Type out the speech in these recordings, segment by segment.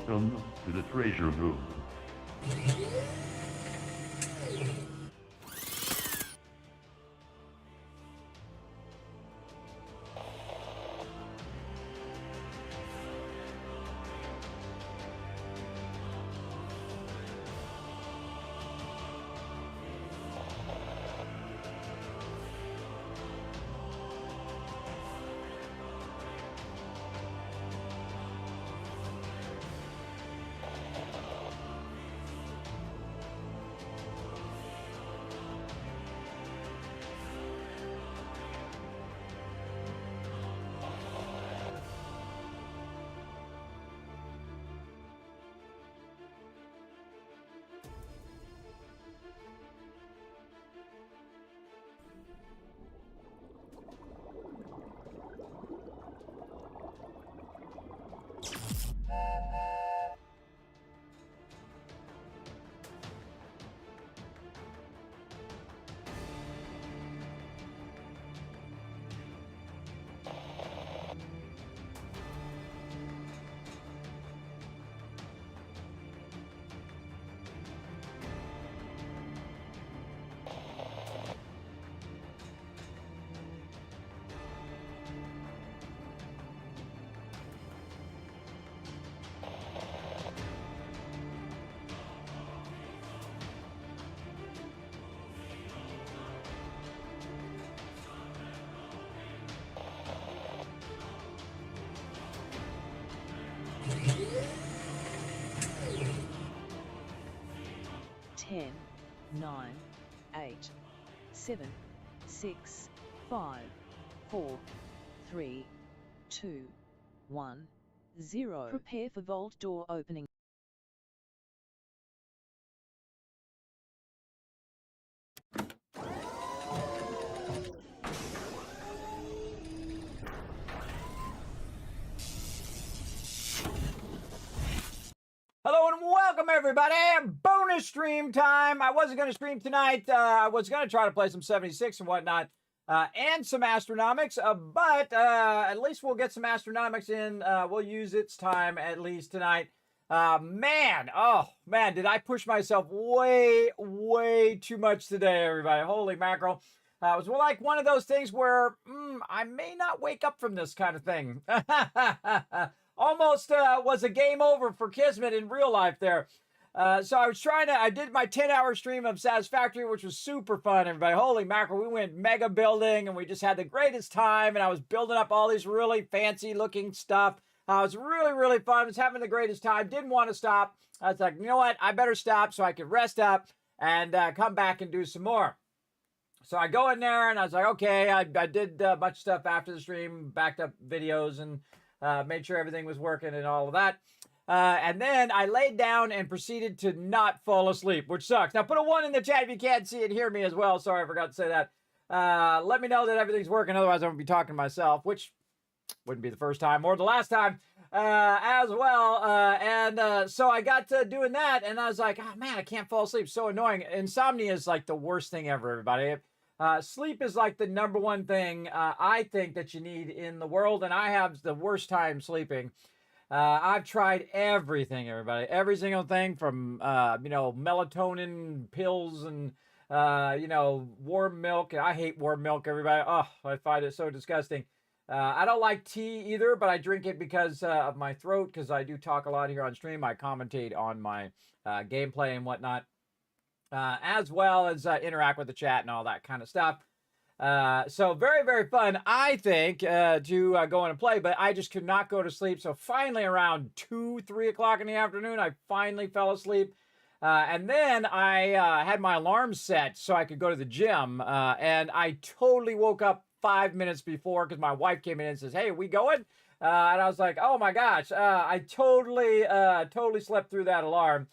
Welcome to the treasure room. Ten, 9, 8, 7, 6, 5, 4, 3, 2, 1, 0. Prepare for vault door opening. Hello and welcome everybody. Bonus stream time. I wasn't going to stream tonight. I was going to try to play some 76 and whatnot, and some Astronomics, but at least we'll get some Astronomics in. We'll use its time at least tonight. Man, did I push myself way too much today, everybody. Holy mackerel. It was like one of those things where I may not wake up from this kind of thing. Almost was a game over for Kismet in real life there. So I did my 10-hour stream of Satisfactory, which was super fun, everybody. Holy mackerel, we went mega building, and we just had the greatest time, and I was building up all these really fancy-looking stuff. It was really fun. I was having the greatest time. Didn't want to stop. I was like, you know what? I better stop so I can rest up and come back and do some more. So I go in there, and I was like, okay, I did a bunch of stuff after the stream, backed up videos, and made sure everything was working and all of that. And then I laid down and proceeded to not fall asleep, which sucks. Now, put a 1 in the chat if you can't see and hear me as well. Sorry, I forgot to say that. Let me know that everything's working. Otherwise, I'm going to be talking to myself, which wouldn't be the first time or the last time as well. So I got to doing that, and I was like, oh, man, I can't fall asleep. So annoying. Insomnia is like the worst thing ever, everybody. Sleep is like the number one thing I think that you need in the world, and I have the worst time sleeping. I've tried everything, everybody. Every single thing from, melatonin pills and, warm milk. I hate warm milk, everybody. Oh, I find it so disgusting. I don't like tea either, but I drink it because of my throat, because I do talk a lot here on stream. I commentate on my gameplay and whatnot. As well as interact with the chat and all that kind of stuff. So very fun, I think, to go in and play, but I just could not go to sleep. So finally around 2-3 o'clock in the afternoon, I finally fell asleep. And then I had my alarm set so I could go to the gym. And I totally woke up 5 minutes before because my wife came in and says, hey, we going? And I was like, oh my gosh, I totally slept through that alarm.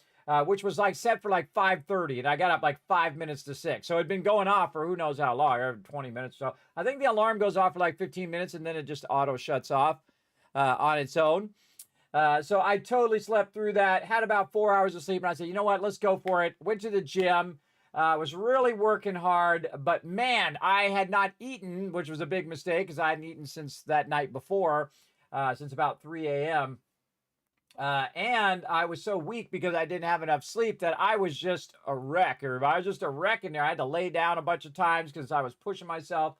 Which was like set for like 5:30, and I got up like 5 minutes to 6. So it'd been going off for who knows how long, 20 minutes. So I think the alarm goes off for like 15 minutes, and then it just auto shuts off on its own. So I totally slept through that, had about 4 hours of sleep, and I said, you know what, let's go for it. Went to the gym, was really working hard, but man, I had not eaten, which was a big mistake because I hadn't eaten since that night before, since about 3 a.m. And I was so weak because I didn't have enough sleep that I was just a wreck. Everybody, I was just a wreck in there. I had to lay down a bunch of times because I was pushing myself.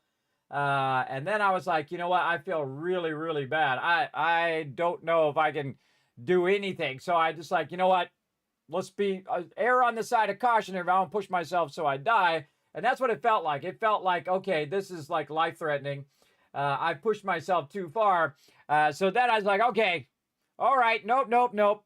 And then I was like, you know what? I feel really, really bad. I don't know if I can do anything. So I just like, you know what? Let's be err on the side of caution. If I don't push myself so I die. And that's what it felt like. It felt like, okay, this is like life-threatening. I pushed myself too far. So then I was like, okay, all right, nope.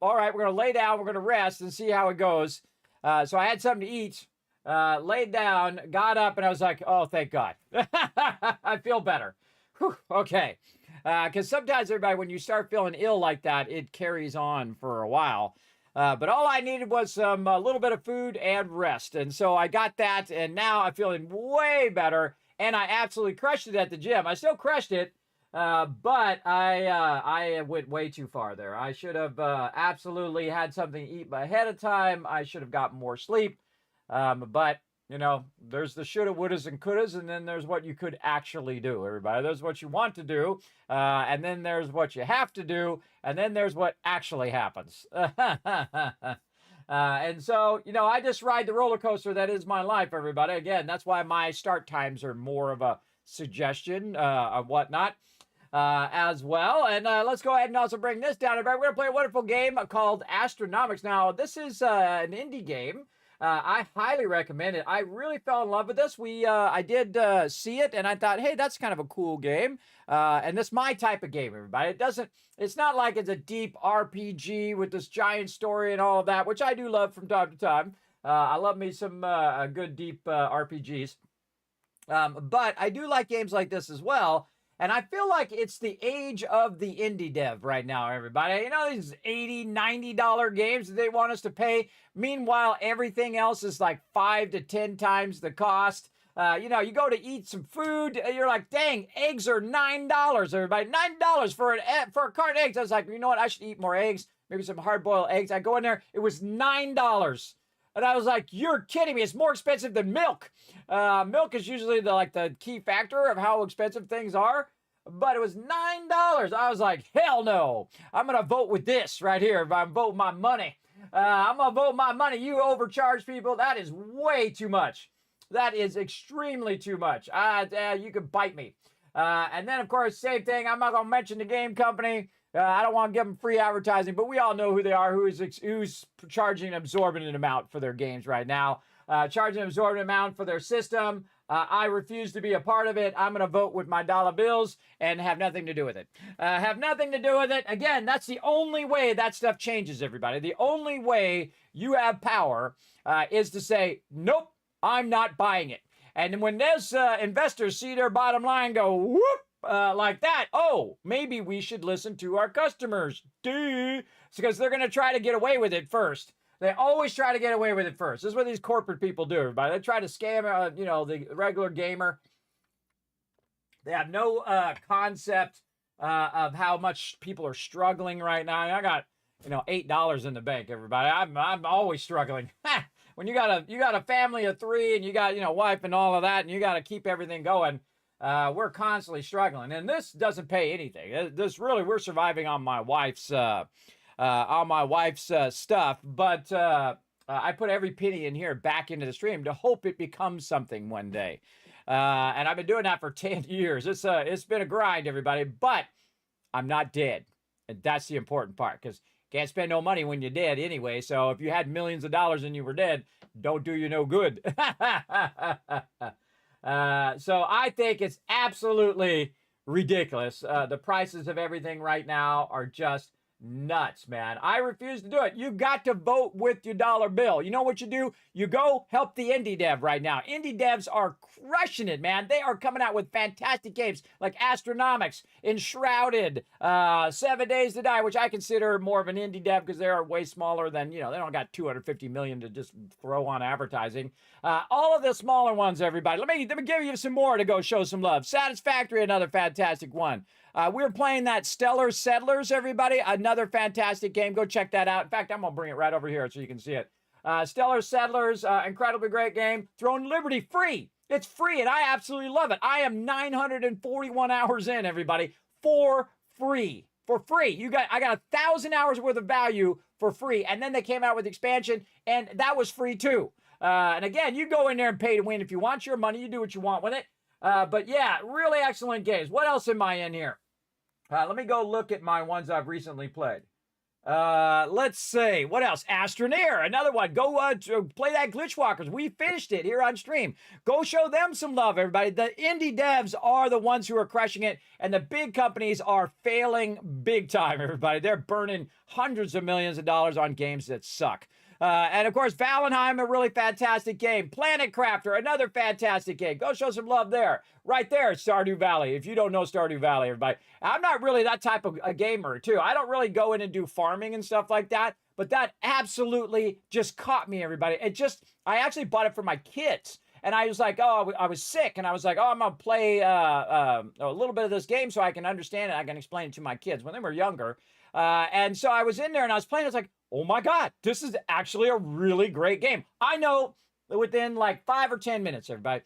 All right, we're going to lay down. We're going to rest and see how it goes. So I had something to eat, laid down, got up, and I was like, oh, thank God. I feel better. Whew, okay. Because sometimes, everybody, when you start feeling ill like that, it carries on for a while. But all I needed was a little bit of food and rest. And so I got that, and now I'm feeling way better. And I absolutely crushed it at the gym. I still crushed it. But I went way too far there. I should have absolutely had something to eat ahead of time. I should have gotten more sleep. But, you know, there's the shoulda, wouldas, and couldas, and then there's what you could actually do, everybody. There's what you want to do, and then there's what you have to do, and then there's what actually happens. And so, you know, I just ride the roller coaster that is my life, everybody. Again, that's why my start times are more of a suggestion of whatnot. As well. And let's go ahead and also bring this down. We're going to play a wonderful game called Astronomics. Now, this is an indie game. I highly recommend it. I really fell in love with this. I did see it, and I thought, hey, that's kind of a cool game. And this is my type of game, everybody. It's not like it's a deep RPG with this giant story and all of that, which I do love from time to time. I love me some good deep RPGs. But I do like games like this as well. And I feel like it's the age of the indie dev right now, everybody. You know, these $80, $90 games that they want us to pay. Meanwhile, everything else is like 5 to 10 times the cost. You know, you go to eat some food, you're like, dang, eggs are $9, everybody. $9 for a carton of eggs. I was like, you know what? I should eat more eggs. Maybe some hard-boiled eggs. I go in there. It was $9. And I was like, you're kidding me. It's more expensive than milk. Milk is usually the key factor of how expensive things are. But it was $9. I was like, hell no. I'm going to vote with this right here if I'm voting my money. I'm going to vote my money. You overcharge people. That is way too much. That is extremely too much. You could bite me. And then, of course, same thing. I'm not going to mention the game company. I don't want to give them free advertising, but we all know who they are, who's charging an exorbitant amount for their games right now, charging an exorbitant amount for their system. I refuse to be a part of it. I'm going to vote with my dollar bills and have nothing to do with it. Have nothing to do with it. Again, that's the only way that stuff changes, everybody. The only way you have power is to say, nope, I'm not buying it. And when those investors see their bottom line go, whoop, like that, oh, maybe we should listen to our customers. Duh. It's because they're going to try to get away with it first. They always try to get away with it first. This is what these corporate people do, everybody. They try to scam, the regular gamer. They have no concept of how much people are struggling right now. I got, $8 in the bank, everybody. I'm always struggling. When you got a family of 3 and you got, wife and all of that, and you got to keep everything going. We're constantly struggling, and this doesn't pay anything. We're surviving on my wife's stuff. But I put every penny in here back into the stream to hope it becomes something one day. And I've been doing that for 10 years. It's been a grind, everybody. But I'm not dead, and that's the important part, because can't spend no money when you're dead anyway. So if you had millions of dollars and you were dead, don't do you no good. So I think it's absolutely ridiculous. The prices of everything right now are just nuts, man. I refuse to do it. You got to vote with your dollar bill. You know what you do? You go help the indie dev right now. Indie devs are crushing it, man. They are coming out with fantastic games like Astronomics, Enshrouded, 7 Days to Die, which I consider more of an indie dev because they are way smaller than, they don't got 250 million to just throw on advertising. All of the smaller ones, everybody. Let me give you some more to go show some love. Satisfactory, another fantastic one. We're playing that Stellar Settlers, everybody. Another fantastic game. Go check that out. In fact, I'm going to bring it right over here so you can see it. Stellar Settlers, incredibly great game. Throne Liberty, free. It's free, and I absolutely love it. I am 941 hours in, everybody, for free. for free. I got 1,000 hours worth of value for free. And then they came out with expansion, and that was free too. And again, you go in there and pay to win. If you want your money, you do what you want with it. But yeah, really excellent games. What else am I in here? Let me go look at my ones I've recently played. Let's see. What else? Astroneer, another one. Go play that Glitchwalkers. We finished it here on stream. Go show them some love, everybody. The indie devs are the ones who are crushing it, and the big companies are failing big time, everybody. They're burning hundreds of millions of dollars on games that suck. And of course, Valheim, a really fantastic game. Planet Crafter, another fantastic game. Go show some love there. Right there, Stardew Valley. If you don't know Stardew Valley, everybody. I'm not really that type of a gamer, too. I don't really go in and do farming and stuff like that. But that absolutely just caught me, everybody. I actually bought it for my kids. And I was like, oh, I was sick. And I was like, oh, I'm going to play a little bit of this game so I can understand it. I can explain it to my kids when they were younger. And so I was in there and I was playing. I was like, oh my God, this is actually a really great game. I know within like 5 or 10 minutes, everybody,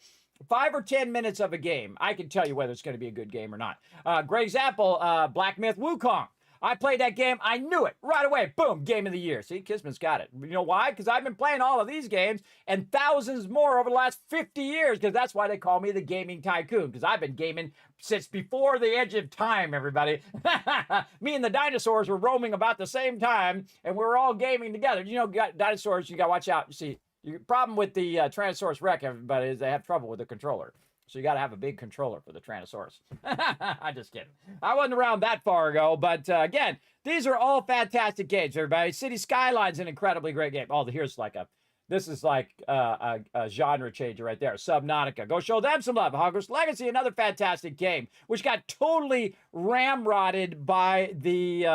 5 or 10 minutes of a game, I can tell you whether it's going to be a good game or not. Great example, Black Myth Wukong. I played that game. I knew it right away. Boom, game of the year. See, Kismet's got it. You know why? Because I've been playing all of these games and thousands more over the last 50 years, because that's why they call me the gaming tycoon, because I've been gaming since before the edge of time, everybody. Me and the dinosaurs were roaming about the same time, and we were all gaming together. You know, dinosaurs, you got to watch out. You see, the problem with the Tyrannosaurus Rex, everybody, is they have trouble with the controller. So you got to have a big controller for the Tyrannosaurus. I'm just kidding. I wasn't around that far ago, but again, these are all fantastic games, everybody. City Skyline's an incredibly great game. Oh, this is like a genre changer right there. Subnautica. Go show them some love. Hogwarts Legacy, another fantastic game, which got totally ramrodded by the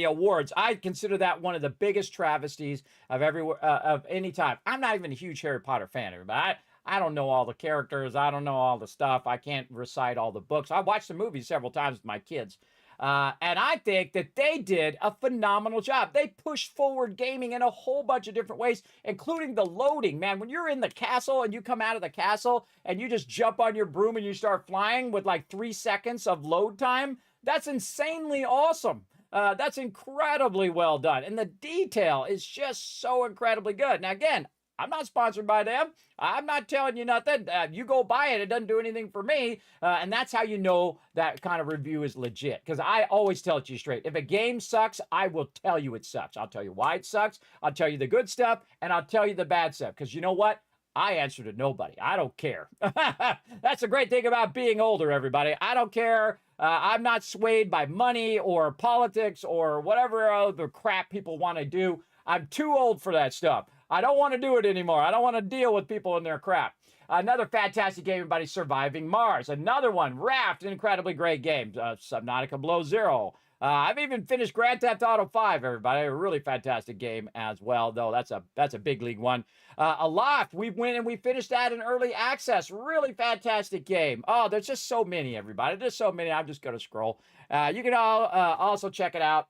awards. I consider that one of the biggest travesties of any time. I'm not even a huge Harry Potter fan, everybody. I don't know all the characters. I don't know all the stuff. I can't recite all the books. I watched the movie several times with my kids. And I think that they did a phenomenal job. They pushed forward gaming in a whole bunch of different ways, including the loading. Man, when you're in the castle and you come out of the castle and you just jump on your broom and you start flying with like 3 seconds of load time, that's insanely awesome. That's incredibly well done. And the detail is just so incredibly good. Now, again, I'm not sponsored by them. I'm not telling you nothing. You go buy it. It doesn't do anything for me. And that's how you know that kind of review is legit. Because I always tell it to you straight. If a game sucks, I will tell you it sucks. I'll tell you why it sucks. I'll tell you the good stuff. And I'll tell you the bad stuff. Because you know what? I answer to nobody. I don't care. That's the great thing about being older, everybody. I don't care. I'm not swayed by money or politics or whatever other crap people want to do. I'm too old for that stuff. I don't want to do it anymore. I don't want to deal with people and their crap. Another fantastic game, everybody, Surviving Mars. Another one, Raft, an incredibly great game. Subnautica Below Zero. I've even finished Grand Theft Auto 5, everybody. A really fantastic game as well, though. That's a big league one. Aloft, we went and we finished that in early access. Really fantastic game. Oh, there's just so many, everybody. There's so many. I'm just going to scroll. You can all also check it out.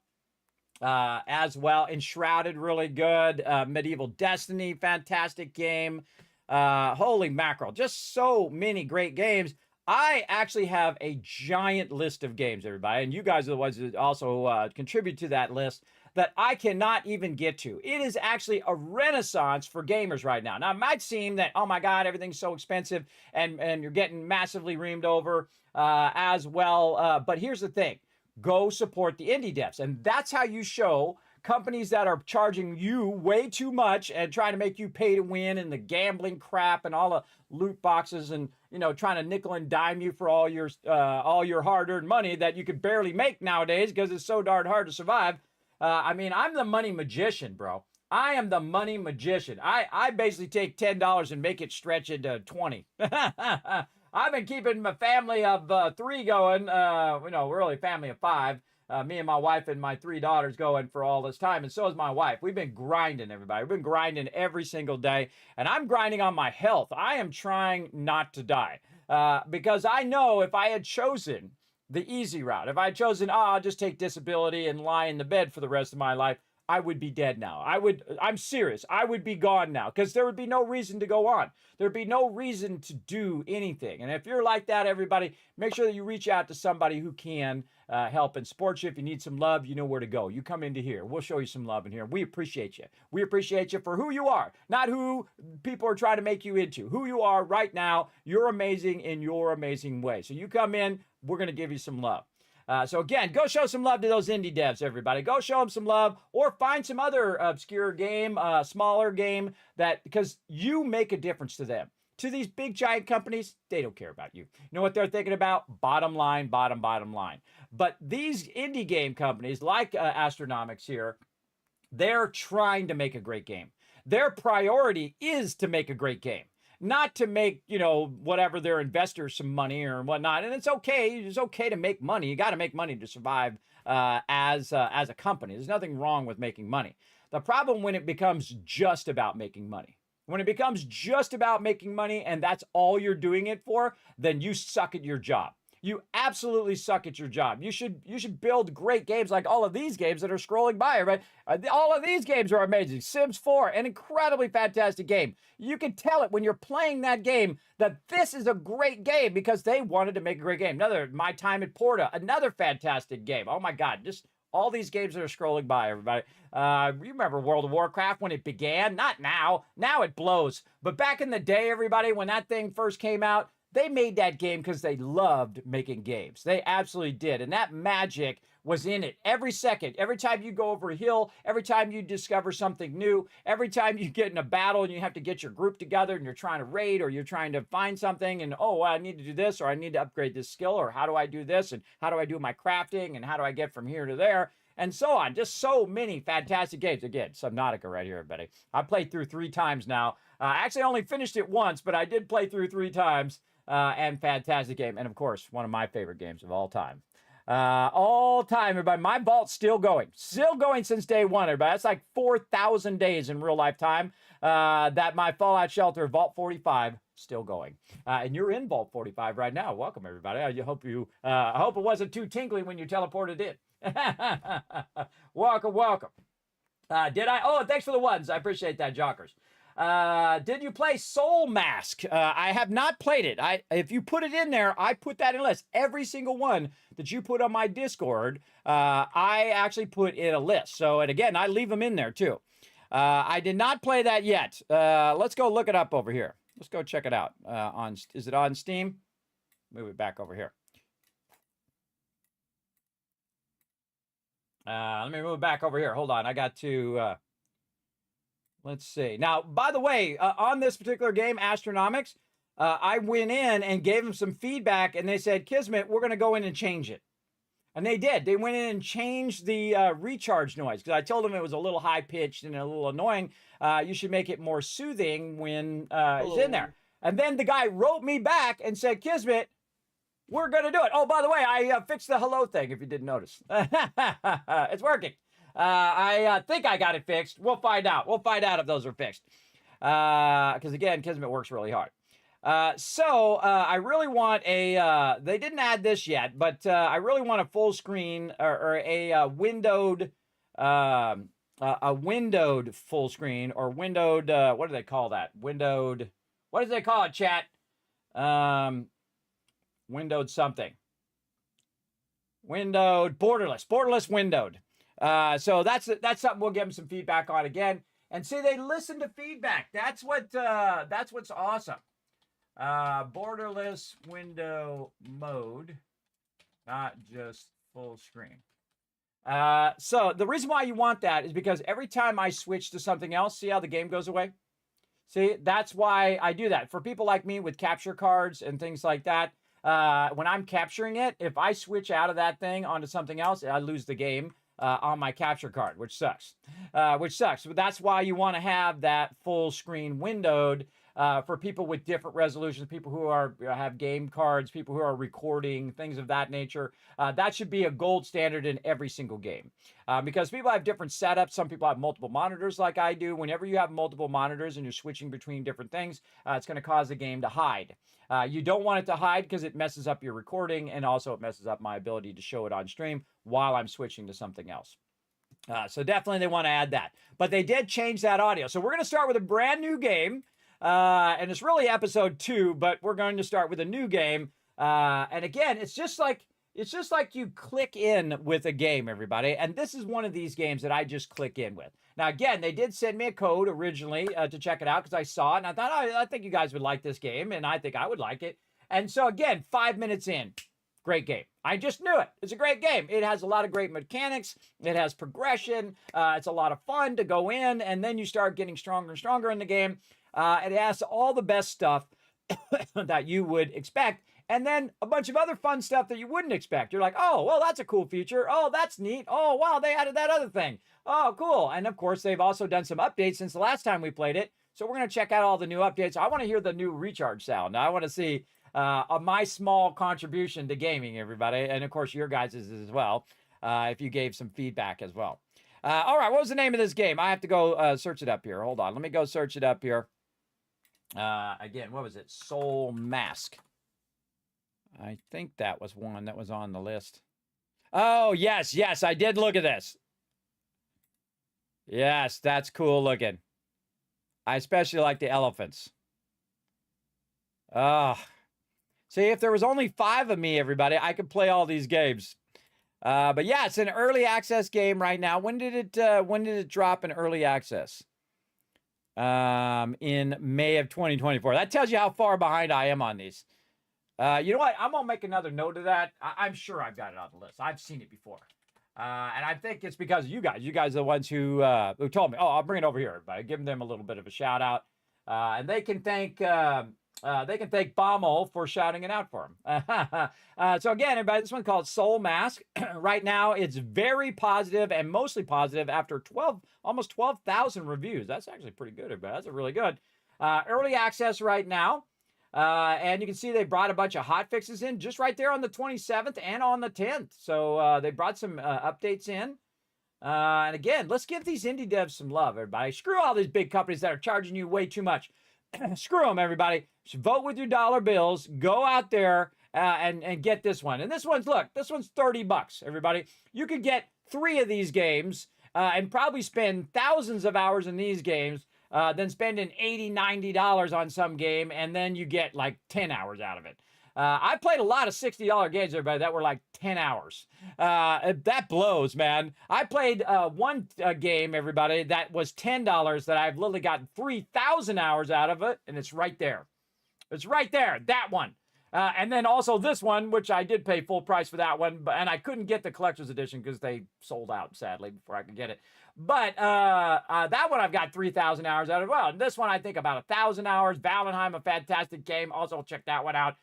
As well. Enshrouded, really good. Medieval Destiny, fantastic game. Holy mackerel, just so many great games. I actually have a giant list of games, everybody, and you guys are the ones that also contribute to that list that I cannot even get to. It is actually a renaissance for gamers right now. Now, it might seem that, oh my God, everything's so expensive and you're getting massively reamed over as well. But here's the thing. Go support the indie devs. And that's how you show companies that are charging you way too much and trying to make you pay to win and the gambling crap and all the loot boxes and, you know, trying to nickel and dime you for all your hard-earned money that you could barely make nowadays because it's so darn hard to survive. I mean, I'm the money magician, bro. I am the money magician. I basically take $10 and make it stretch into 20. I've been keeping my family of 3 going, we're really a family of 5. Me and my wife and my 3 daughters going for all this time, and so is my wife. We've been grinding, everybody. We've been grinding every single day, and I'm grinding on my health. I am trying not to die because I know if I had chosen the easy route, if I had chosen, I'll just take disability and lie in the bed for the rest of my life, I would be dead now. I'm serious. I would be gone now because there would be no reason to go on. There'd be no reason to do anything. And if you're like that, everybody, make sure that you reach out to somebody who can help and support you. If you need some love, you know where to go. You come into here. We'll show you some love in here. We appreciate you. We appreciate you for who you are, not who people are trying to make you into. Who you are right now. You're amazing in your amazing way. So you come in, we're going to give you some love. So again, go show some love to those indie devs, everybody. Go show them some love or find some other obscure game, smaller game because you make a difference to them. To these big giant companies, they don't care about you. You know what they're thinking about? Bottom line, bottom line. But these indie game companies like Astronomics here, they're trying to make a great game. Their priority is to make a great game. Not to make, whatever their investors some money or whatnot. And it's okay. It's okay to make money. You got to make money to survive as a company. There's nothing wrong with making money. The problem when it becomes just about making money. When it becomes just about making money and that's all you're doing it for, then you suck at your job. You absolutely suck at your job. You should build great games like all of these games that are scrolling by, right? All of these games are amazing. Sims 4, an incredibly fantastic game. You can tell it when you're playing that game that this is a great game because they wanted to make a great game. Another, My Time at Porta, another fantastic game. Oh my God, just all these games that are scrolling by, everybody. You remember World of Warcraft when it began? Not now. Now it blows. But back in the day, everybody, when that thing first came out, they made that game because they loved making games. They absolutely did. And that magic was in it every second. Every time you go over a hill, every time you discover something new, every time you get in a battle and you have to get your group together and you're trying to raid or you're trying to find something and, oh, I need to do this or I need to upgrade this skill or how do I do this and how do I do my crafting and how do I get from here to there? And so on. Just so many fantastic games. Again, Subnautica right here, everybody. I played through 3 times now. Actually, I only finished it once, but I did play through 3 times. And fantastic game. And of course, one of my favorite games of all time. All time, everybody. My vault's still going. Still going since day one, everybody. That's like 4,000 days in real life time that my Fallout Shelter Vault 45 still going. And you're in Vault 45 right now. Welcome, everybody. I hope it wasn't too tinkly when you teleported in. Welcome, welcome. Did I? Oh, thanks for the ones. I appreciate that, Jockers. Did you play Soul Mask? I have not played it. If you put it in there, I put that in a list. Every single one that you put on my Discord, I actually put in a list. So, and again, I leave them in there too. I did not play that yet. Let's go look it up over here. Let's go check it out. Is it on Steam? Move it back over here. Let me move it back over here. Hold on. I got to... Let's see. Now, by the way, on this particular game, Astronomics, I went in and gave them some feedback, and they said, Kismet, we're going to go in and change it. And they did. They went in and changed the recharge noise, because I told them it was a little high-pitched and a little annoying. You should make it more soothing when it's in there. And then the guy wrote me back and said, Kismet, we're going to do it. Oh, by the way, I fixed the hello thing, if you didn't notice. It's working. I think I got it fixed. We'll find out. We'll find out if those are fixed. Because again, Kismet works really hard. So I really want they didn't add this yet, but I really want a full screen or a windowed full screen or windowed, what do they call that? Windowed, what do they call it, chat? Windowed something. Windowed, borderless windowed. So that's something we'll give them some feedback on again. And see, they listen to feedback. That's what's awesome. Borderless window mode, not just full screen. So the reason why you want that is because every time I switch to something else, see how the game goes away? See, that's why I do that. For people like me with capture cards and things like that, when I'm capturing it, if I switch out of that thing onto something else, I lose the game. On my capture card, which sucks. But that's why you want to have that full screen windowed for people with different resolutions, people who have game cards, people who are recording, things of that nature. That should be a gold standard in every single game. Because people have different setups. Some people have multiple monitors like I do. Whenever you have multiple monitors and you're switching between different things, it's going to cause the game to hide. You don't want it to hide because it messes up your recording and also it messes up my ability to show it on stream while I'm switching to something else. So definitely they want to add that. But they did change that audio. So we're going to start with a brand new game. And it's really episode 2, but we're going to start with a new game. And again, it's just like you click in with a game, everybody. And this is one of these games that I just click in with. Now, again, they did send me a code originally to check it out because I saw it. And I thought, I think you guys would like this game. And I think I would like it. And so, again, 5 minutes in, great game. I just knew it. It's a great game. It has a lot of great mechanics. It has progression. It's a lot of fun to go in. And then you start getting stronger and stronger in the game. It has all the best stuff that you would expect. And then a bunch of other fun stuff that you wouldn't expect. You're like, oh, well, that's a cool feature. Oh, that's neat. Oh, wow, they added that other thing. Oh, cool. And of course, they've also done some updates since the last time we played it. So we're going to check out all the new updates. I want to hear the new recharge sound. I want to see my small contribution to gaming, everybody. And of course, your guys' as well, if you gave some feedback as well. All right, what was the name of this game? I have to go search it up here. Hold on. Let me go search it up here. Again, what was it? Soul Mask. I think that was one that was on the list. Oh, yes, I did look at this. Yes, that's cool looking. I especially like the elephants. Oh, see, if there was only 5 of me, everybody, I could play all these games. But yeah, it's an early access game right now. When did it drop in early access? In May of 2024. That tells you how far behind I am on these. You know what? I'm going to make another note of that. I'm sure I've got it on the list. I've seen it before. And I think it's because of you guys. You guys are the ones who told me. Oh, I'll bring it over here, everybody. Give them a little bit of a shout out. And they can thank Bommel for shouting it out for them. So again, everybody, this one's called Soul Mask. Right now, it's very positive and mostly positive after almost 12,000 reviews. That's actually pretty good, everybody. That's really good. Early access right now. And you can see they brought a bunch of hot fixes in just right there on the 27th and on the 10th. So they brought some updates in. And again, let's give these indie devs some love, everybody. Screw all these big companies that are charging you way too much. Screw them, everybody. Just vote with your dollar bills. Go out there and get this one. And this one's 30 bucks, everybody. You could get 3 of these games and probably spend thousands of hours in these games than spending $80, $90 on some game, and then you get like 10 hours out of it. I played a lot of $60 games, everybody, that were like 10 hours. That blows, man. I played one game, everybody, that was $10 that I've literally gotten 3,000 hours out of it, and it's right there. It's right there, that one. And then also this one, which I did pay full price for that one, and I couldn't get the collector's edition because they sold out, sadly, before I could get it. But that one I've got 3,000 hours out of. Well, and this one I think about 1,000 hours. Valheim, a fantastic game. Also check that one out.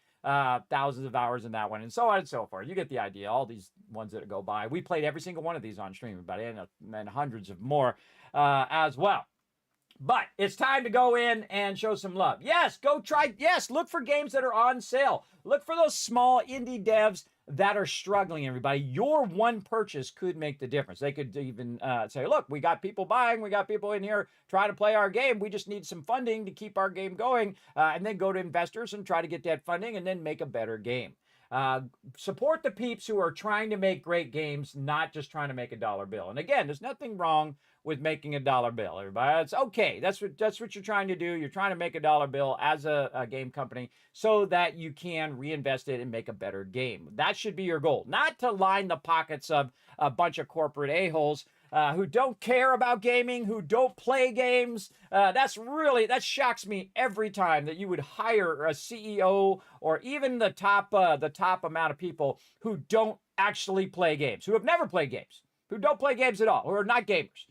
Thousands of hours in that one, and so on and so forth. You get the idea. All these ones that go by. We played every single one of these on stream, everybody, and hundreds of more as well. But it's time to go in and show some love. Yes, go try. Yes, look for games that are on sale. Look for those small indie devs that are struggling, everybody. Your one purchase could make the difference. They could even say, look, we got people buying. We got people in here trying to play our game. We just need some funding to keep our game going. And then go to investors and try to get that funding and then make a better game. Support the peeps who are trying to make great games, not just trying to make a dollar bill. And again, there's nothing wrong with making a dollar bill, everybody. It's okay. That's what you're trying to do. You're trying to make a dollar bill as a game company so that you can reinvest it and make a better game. That should be your goal, not to line the pockets of a bunch of corporate a-holes who don't care about gaming, who don't play games. That shocks me every time that you would hire a CEO or even the top amount of people who don't actually play games, who have never played games, who don't play games at all, who are not gamers.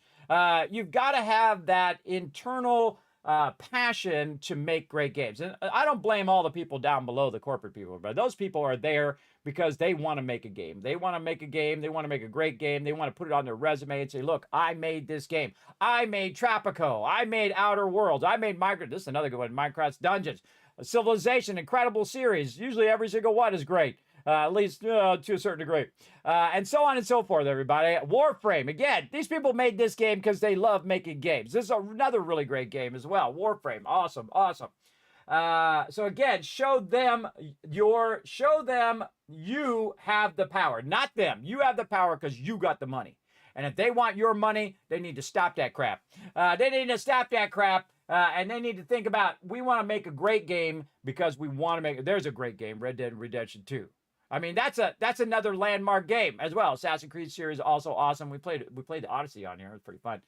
You've got to have that internal passion to make great games. And I don't blame all the people down below, the corporate people, but those people are there because they want to make a game. They want to make a game. They want to make a great game. They want to put it on their resume and say, look, I made this game. I made Trapico. I made Outer Worlds. I made Minecraft. This is another good one, Minecraft's Dungeons. Civilization, incredible series. Usually every single one is great. At least to a certain degree. And so on and so forth, everybody. Warframe. Again, these people made this game because they love making games. This is another really great game as well. Warframe. Awesome. Awesome. So again, show them you have the power. Not them. You have the power because you got the money. And if they want your money, they need to stop that crap. They need to stop that crap. And they need to think about, we want to make a great game because we want to make, there's a great game, Red Dead Redemption 2. I mean, that's another landmark game as well. Assassin's Creed series also awesome. We played the Odyssey on here. It was pretty fun.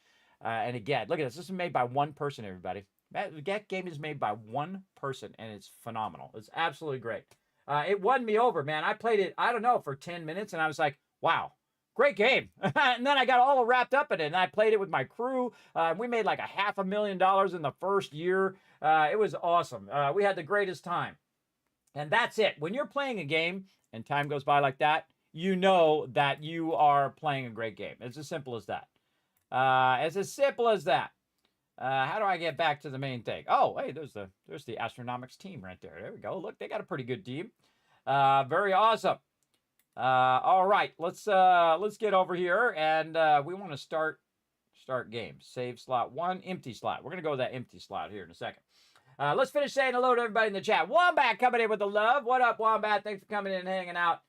And again, look at this. This is made by one person, everybody. That game is made by one person, and it's phenomenal. It's absolutely great. It won me over, man. I played it, I don't know, for 10 minutes, and I was like, wow, great game. And then I got all wrapped up in it, and I played it with my crew. We made like $500,000 in the first year. It was awesome. We had the greatest time. And that's it. When you're playing a game and time goes by like that, you know that you are playing a great game. It's as simple as that. It's as simple as that. How do I get back to the main thing? Oh, hey, there's the Astronomics team right there. There we go. Look, they got a pretty good team. Very awesome. All right, let's get over here, and we want to start games. Save slot 1, empty slot. We're gonna go with that empty slot here in a second. Let's finish saying hello to everybody in the chat. Wombat coming in with the love. What up, Wombat? Thanks for coming in and hanging out.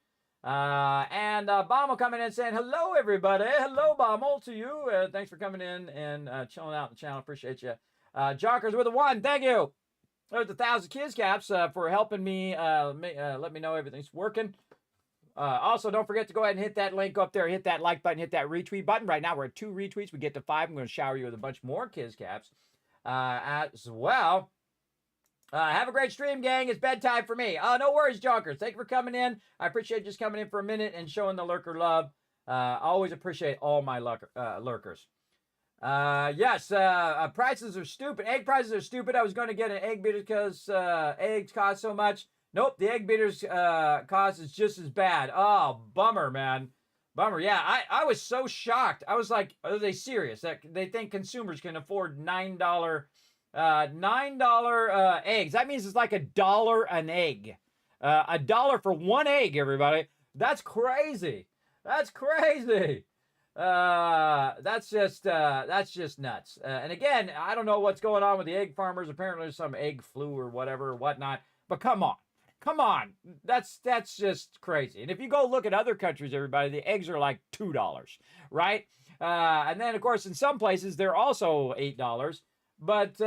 And Bommel coming in saying hello, everybody. Hello, Bommel, to you. Thanks for coming in and chilling out in the channel. Appreciate you. Jockers with a 1. Thank you. There's 1,000 kids caps for helping me. Let me know everything's working. Also, don't forget to go ahead and hit that link up there. Hit that like button. Hit that retweet button. Right now, we're at 2 retweets. We get to 5. I'm going to shower you with a bunch more kids caps as well. Have a great stream, gang. It's bedtime for me. No worries, Jonkers. Thank you for coming in. I appreciate just coming in for a minute and showing the lurker love. I always appreciate all my lurkers. Yes, prices are stupid. Egg prices are stupid. I was going to get an egg beater because eggs cost so much. Nope, the egg beater's cost is just as bad. Oh, bummer, man. Bummer. Yeah, I was so shocked. I was like, are they serious? That they think consumers can afford $9 eggs. That means it's like $1 an egg. $1 for one egg, everybody. That's crazy. That's crazy. That's just nuts. And again, I don't know what's going on with the egg farmers. Apparently there's some egg flu or whatever or whatnot. But come on. Come on. That's just crazy. And if you go look at other countries, everybody, the eggs are like $2, right? And then, of course, in some places, they're also $8. But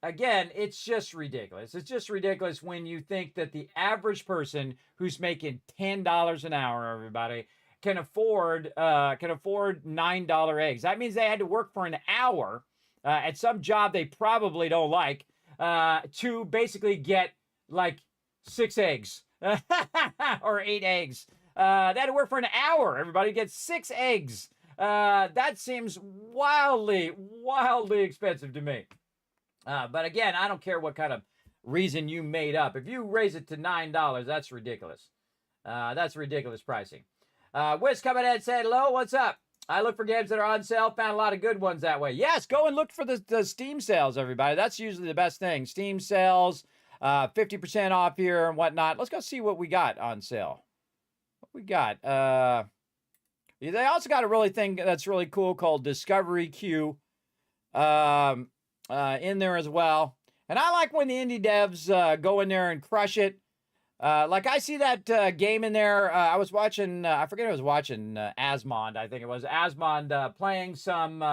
again, it's just ridiculous. It's just ridiculous when you think that the average person who's making $10 an hour, everybody, can afford $9 eggs. That means they had to work for an hour at some job they probably don't like to basically get like 6 eggs or 8 eggs. They had to work for an hour. Everybody gets 6 eggs. That seems wildly expensive to me. But again, I don't care what kind of reason you made up. If you raise it to $9, that's ridiculous. That's ridiculous pricing. Wiz coming in and saying, hello, what's up? I look for games that are on sale. Found a lot of good ones that way. Yes, go and look for the Steam sales, everybody. That's usually the best thing. Steam sales, 50% off here and whatnot. Let's go see what we got on sale. What we got? They also got a really thing that's really cool called Discovery Queue in there as well. And I like when the indie devs go in there and crush it. Like I see that game in there. I was watching, I forget who I was watching, Asmond, I think it was. Asmond playing some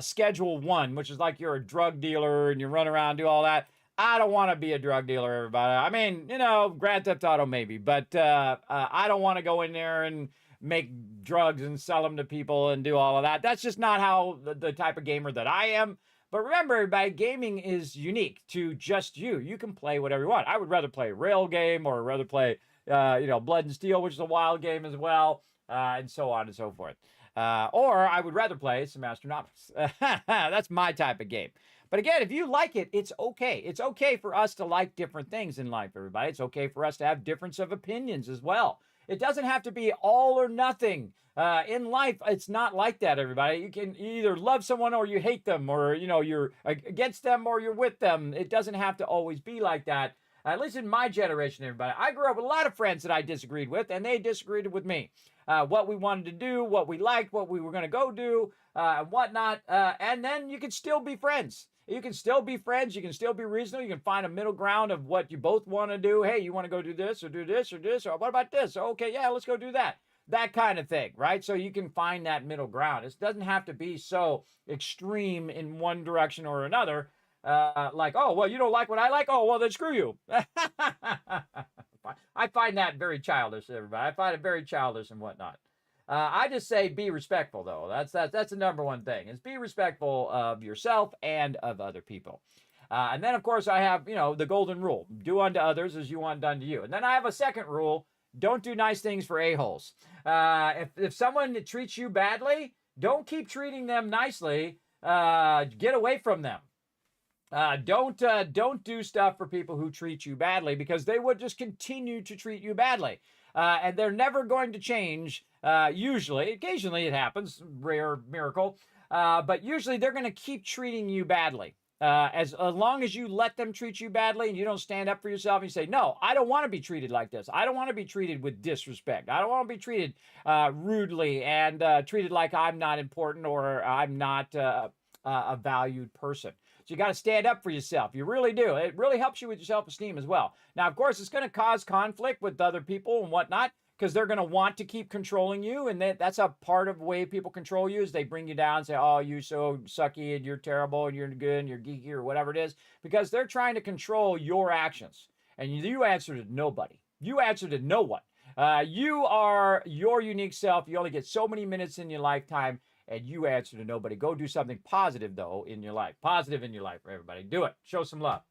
Schedule 1, which is like you're a drug dealer and you run around, do all that. I don't want to be a drug dealer, everybody. I mean, you know, Grand Theft Auto maybe, but I don't want to go in there and make drugs and sell them to people and do all of that. That's just not how the type of gamer that I am. But remember, everybody, gaming is unique to just you. You can play whatever you want. I would rather play a rail game or rather play, Blood and Steel, which is a wild game as well, and so on and so forth. Or I would rather play some Astronomics. That's my type of game. But again, if you like it, it's okay. It's okay for us to like different things in life, everybody. It's okay for us to have difference of opinions as well. It doesn't have to be all or nothing. In life, it's not like that, everybody. You can either love someone or you hate them, or, you're against them or you're with them. It doesn't have to always be like that. At least in my generation, everybody. I grew up with a lot of friends that I disagreed with, and they disagreed with me. What we wanted to do, what we liked, what we were going to go do, and whatnot. And then you can still be friends. You can still be friends. You can still be reasonable. You can find a middle ground of what you both want to do. Hey, you want to go do this or do this or this? Or what about this? Okay, yeah, let's go do that. that kind of thing, right? So you can find that middle ground. It doesn't have to be so extreme in one direction or another. Like, oh, well, you don't like what I like? Oh, well, then screw you. I find that very childish, everybody. I find it very childish and whatnot. I just say be respectful, though. That's the number one thing, is be respectful of yourself and of other people. And then, of course, I have, the golden rule. Do unto others as you want done to you. And then I have a second rule. Don't do nice things for a-holes. If someone treats you badly, don't keep treating them nicely. Get away from them. Don't do stuff for people who treat you badly, because they would just continue to treat you badly. And they're never going to change, usually. Occasionally it happens, rare miracle. But usually they're going to keep treating you badly. As long as you let them treat you badly and you don't stand up for yourself and you say, no, I don't want to be treated like this. I don't want to be treated with disrespect. I don't want to be treated rudely and treated like I'm not important or I'm not a valued person. So you got to stand up for yourself. You really do. It really helps you with your self-esteem as well. Now, of course, it's going to cause conflict with other people and whatnot, because they're going to want to keep controlling you. And that's a part of the way people control you, is they bring you down and say, oh, you're so sucky and you're terrible and you're good and you're geeky or whatever it is, because they're trying to control your actions. And you answer to nobody. You answer to no one. You are your unique self. You only get so many minutes in your lifetime, and you answer to nobody. Go do something positive, though, in your life. Positive in your life, everybody. Do it. Show some love.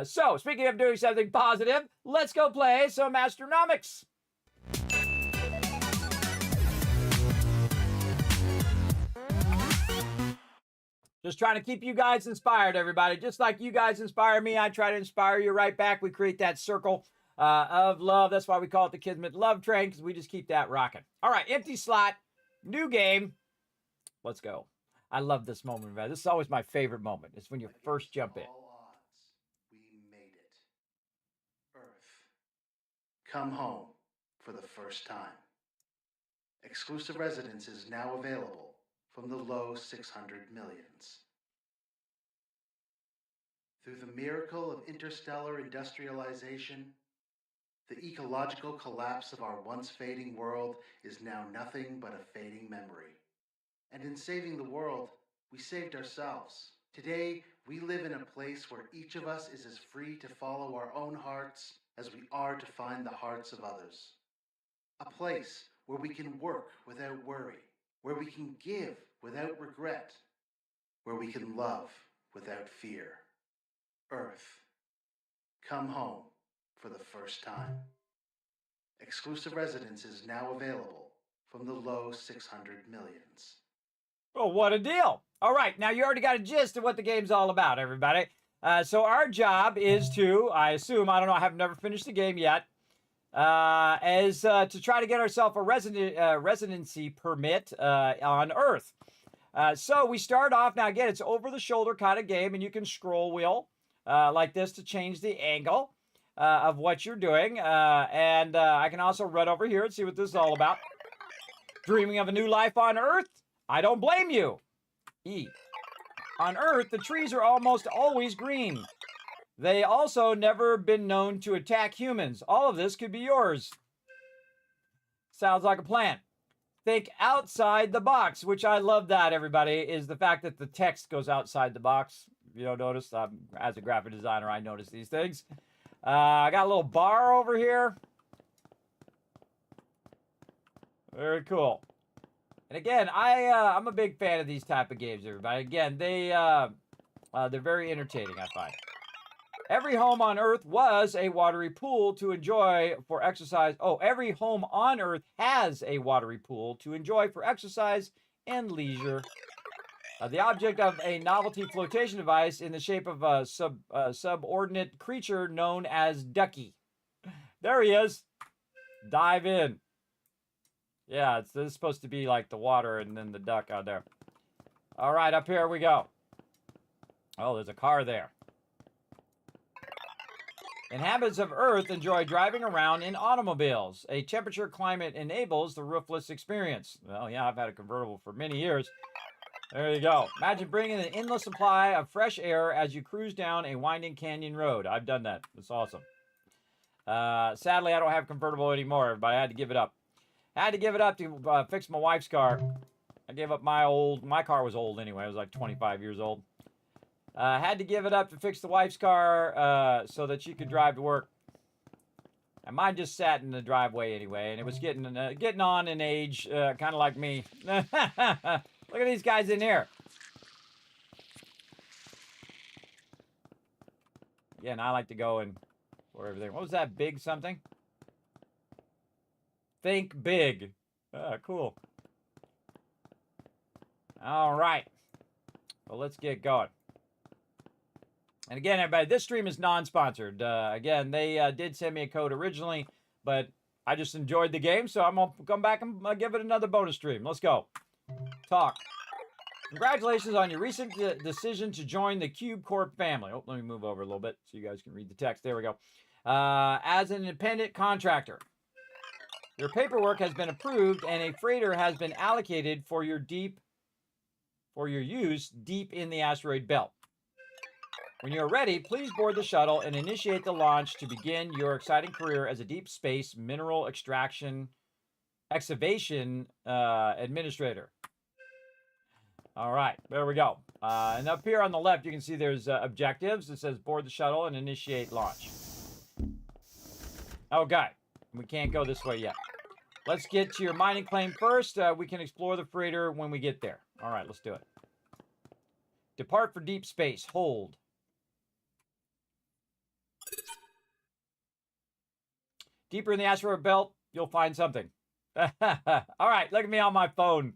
So, speaking of doing something positive, let's go play some Astronomics. Just trying to keep you guys inspired, everybody. Just like you guys inspire me, I try to inspire you right back. We create that circle of love. That's why we call it the Kismet Love Train, because we just keep that rocking. All right, empty slot, new game. Let's go. I love this moment, man. This is always my favorite moment. It's when you first jump in. All odds, we made it. Earth, come home for the first time. Exclusive residences now available from the low 600 millions. Through the miracle of interstellar industrialization, the ecological collapse of our once fading world is now nothing but a fading memory. And in saving the world, we saved ourselves. Today, we live in a place where each of us is as free to follow our own hearts as we are to find the hearts of others. A place where we can work without worry, where we can give without regret, where we can love without fear. Earth, come home for the first time. Exclusive residences now available from the low 600 millions. Oh, what a deal. All right, now you already got a gist of what the game's all about, everybody. So our job is to, I assume, I don't know, I have never finished the game yet, is to try to get ourselves a residency permit on Earth. So we start off, now again, it's over-the-shoulder kind of game, and you can scroll wheel like this to change the angle of what you're doing. And I can also run over here and see what this is all about. Dreaming of a new life on Earth? I don't blame you. E. On Earth, the trees are almost always green. They also never been known to attack humans. All of this could be yours. Sounds like a plan. Think outside the box, which I love that, everybody, is the fact that the text goes outside the box. If you don't notice, as a graphic designer, I notice these things. I got a little bar over here. Very cool. And again, I'm a big fan of these type of games, everybody. Again, they're very entertaining, I find. Every home on Earth was a watery pool to enjoy for exercise. Oh, every home on Earth has a watery pool to enjoy for exercise and leisure. The object of a novelty flotation device in the shape of a subordinate creature known as Ducky. There he is. Dive in. Yeah, this is supposed to be like the water and then the duck out there. All right, up here we go. Oh, there's a car there. Inhabitants of Earth enjoy driving around in automobiles. A temperature climate enables the roofless experience. Well, yeah, I've had a convertible for many years. There you go. Imagine bringing an endless supply of fresh air as you cruise down a winding canyon road. I've done that. It's awesome. Sadly, I don't have a convertible anymore, but I had to give it up. Had to give it up to fix my wife's car. I gave up my car was old anyway. It was like 25 years old. Had to give it up to fix the wife's car so that she could drive to work. And mine just sat in the driveway anyway, and it was getting on in age, kind of like me. Look at these guys in here. Yeah, and I like to go and for everything. What was that? Big something? Think big. Cool. All right. Well, let's get going. And again, everybody, this stream is non-sponsored. Again, they did send me a code originally, but I just enjoyed the game, so I'm going to come back and give it another bonus stream. Let's go. Talk. Congratulations on your recent decision to join the Cube Corp family. Oh, let me move over a little bit so you guys can read the text. There we go. As an independent contractor, your paperwork has been approved and a freighter has been allocated for your use deep in the asteroid belt. When you're ready, please board the shuttle and initiate the launch to begin your exciting career as a deep space mineral excavation administrator. All right, there we go. And up here on the left, you can see there's objectives. It says board the shuttle and initiate launch. Okay, we can't go this way yet. Let's get to your mining claim first. We can explore the freighter when we get there. All right, let's do it. Depart for deep space. Hold. Deeper in the asteroid belt, you'll find something. All right, look at me on my phone.